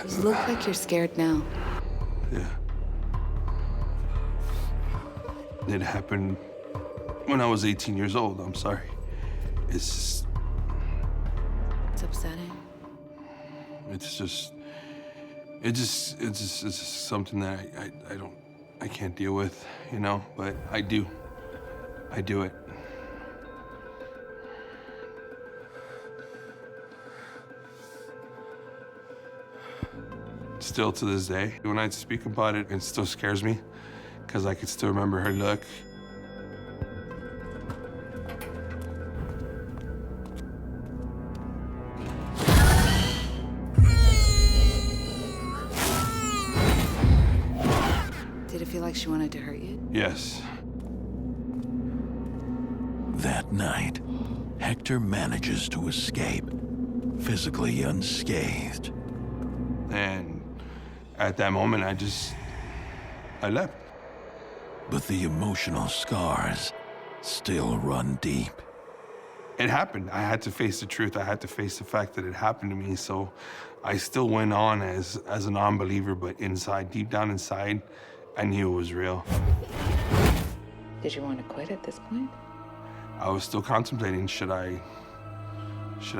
You look like you're scared now. Yeah. It happened when I was 18 years old. I'm sorry. It's upsetting. It's just something that I can't deal with, but I do it. Still to this day, when I speak about it, it still scares me because I can still remember her look. Did it feel like she wanted to hurt you? Yes. That night, Hector manages to escape, physically unscathed. And at that moment, I left. But the emotional scars still run deep. It happened. I had to face the truth. I had to face the fact that it happened to me. So I still went on as a non-believer, but inside, deep down inside, I knew it was real. Did you want to quit at this point? I was still contemplating, should I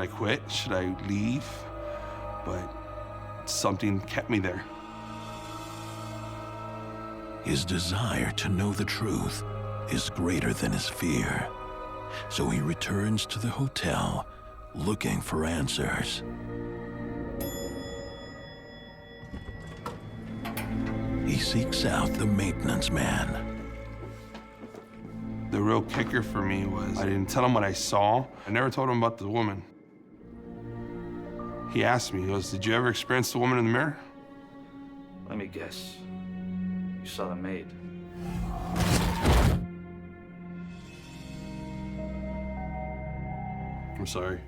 quit? Should I leave? But something kept me there. His desire to know the truth is greater than his fear. So he returns to the hotel looking for answers. He seeks out the maintenance man. The real kicker for me was I didn't tell him what I saw. I never told him about the woman. He asked me, he goes, "Did you ever experience the woman in the mirror?" Let me guess. You saw the maid. I'm sorry.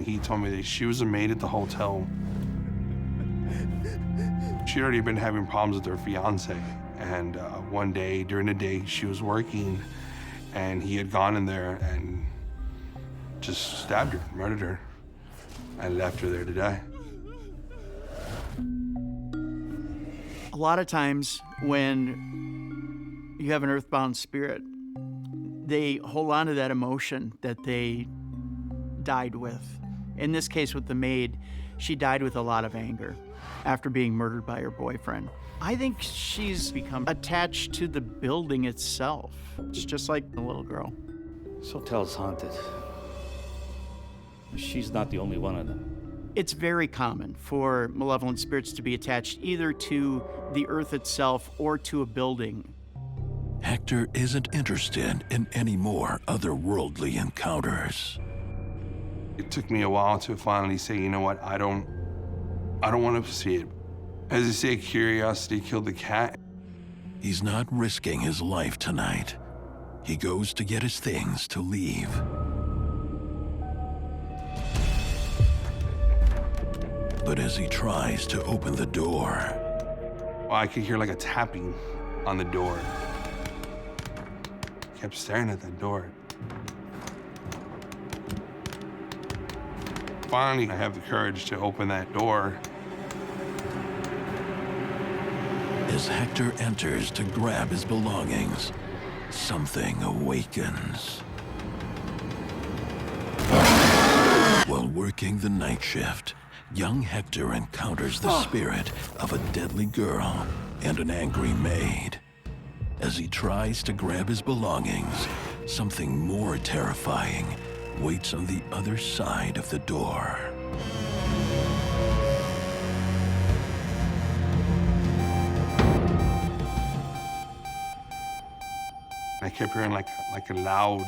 He told me that she was a maid at the hotel. She'd already been having problems with her fiance. And one day, during the day, she was working, and he had gone in there and just stabbed her, murdered her, and left her there to die. A lot of times when you have an earthbound spirit, they hold on to that emotion that they died with. In this case with the maid, she died with a lot of anger after being murdered by her boyfriend. I think she's become attached to the building itself. It's just like the little girl. This hotel's haunted. She's not the only one of them. It's very common for malevolent spirits to be attached either to the earth itself or to a building. Hector isn't interested in any more otherworldly encounters. It took me a while to finally say, you know what, I don't want to see it. As I say, curiosity killed the cat. He's not risking his life tonight. He goes to get his things to leave. But as he tries to open the door, I could hear like a tapping on the door. I kept staring at that door. Finally, I have the courage to open that door. as Hector enters to grab his belongings, something awakens. While working the night shift, young Hector encounters the spirit of a deadly girl and an angry maid. As he tries to grab his belongings, something more terrifying waits on the other side of the door. I kept hearing like a loud,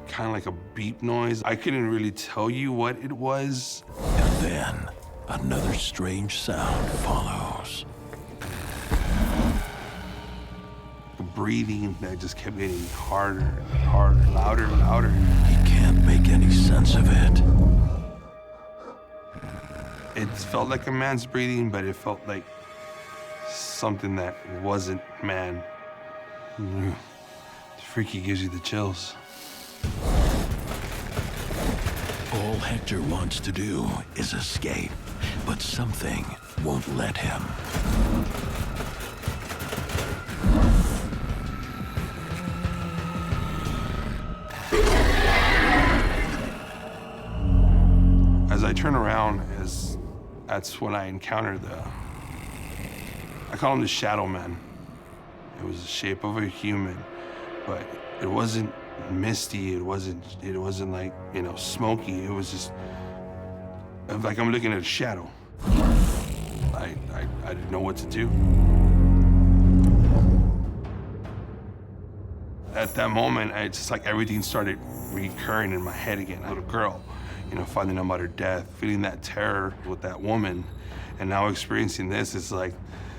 kind of like a beep noise. I couldn't really tell you what it was. And then another strange sound follows. The breathing that just kept getting harder and harder, louder and louder. He can't make any sense of it. It felt like a man's breathing, but it felt like something that wasn't man. It's freaky, gives you the chills. All Hector wants to do is escape, but something won't let him. As I turn around, that's when I encounter I call him the Shadow Man. It was the shape of a human, but it wasn't misty. It wasn't like, smoky. It was just like I'm looking at a shadow. I didn't know what to do. At that moment, it's just like everything started recurring in my head again. A little girl, finding out about her death, feeling that terror with that woman, and now experiencing this. It's like,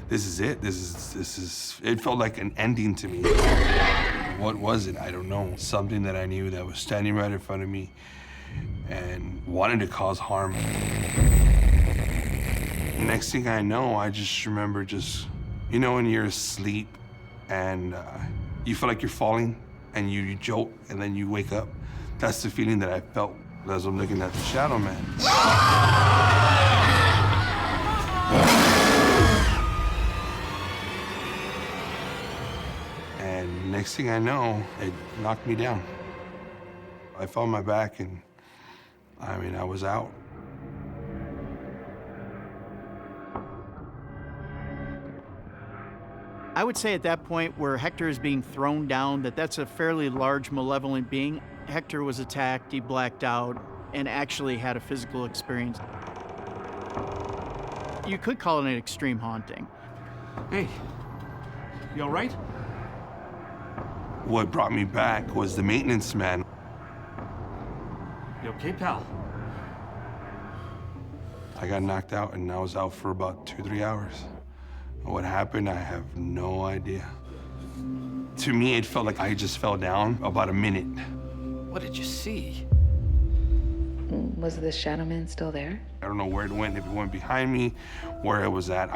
this is it. It felt like an ending to me. What was it? I don't know. Something that I knew that was standing right in front of me and wanted to cause harm. Next thing I know, I just remember when you're asleep and you feel like you're falling and you jolt and then you wake up. That's the feeling that I felt as I'm looking at the Shadow Man. And next thing I know, it knocked me down. I fell on my back and, I was out. I would say at that point where Hector is being thrown down, that's a fairly large malevolent being. Hector was attacked, he blacked out, and actually had a physical experience. You could call it an extreme haunting. Hey, you all right? What brought me back was the maintenance man. You okay, pal? I got knocked out and I was out for about 2-3 hours. What happened, I have no idea. To me, it felt like I just fell down about a minute. What did you see? Was the Shadow Man still there? I don't know where it went, if it went behind me, where it was at.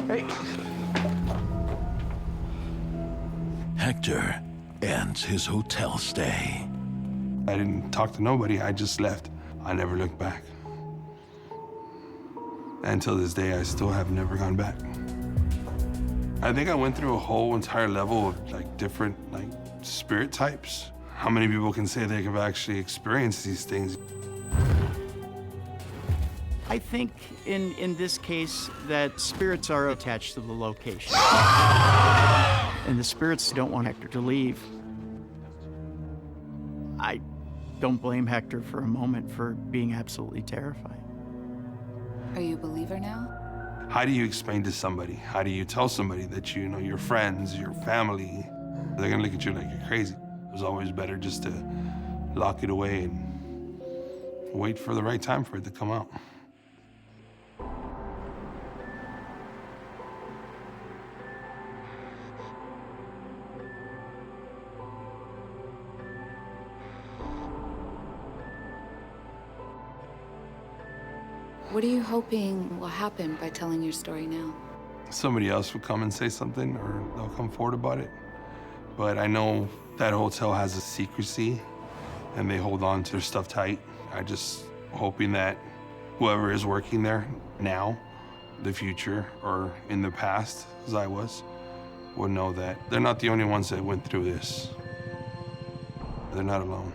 Hey. Hector ends his hotel stay. I didn't talk to nobody, I just left. I never looked back. And till this day, I still have never gone back. I think I went through a whole entire level of different spirit types. How many people can say they have actually experienced these things? I think in this case that spirits are attached to the location. And the spirits don't want Hector to leave. I don't blame Hector for a moment for being absolutely terrified. Are you a believer now? How do you explain to somebody? How do you tell somebody that you know your friends, your family, they're gonna look at you like you're crazy? It was always better just to lock it away and wait for the right time for it to come out. What are you hoping will happen by telling your story now? Somebody else will come and say something, or they'll come forward about it. But I know that hotel has a secrecy, and they hold on to their stuff tight. I just hoping that whoever is working there now, the future, or in the past, as I was, would know that they're not the only ones that went through this. They're not alone.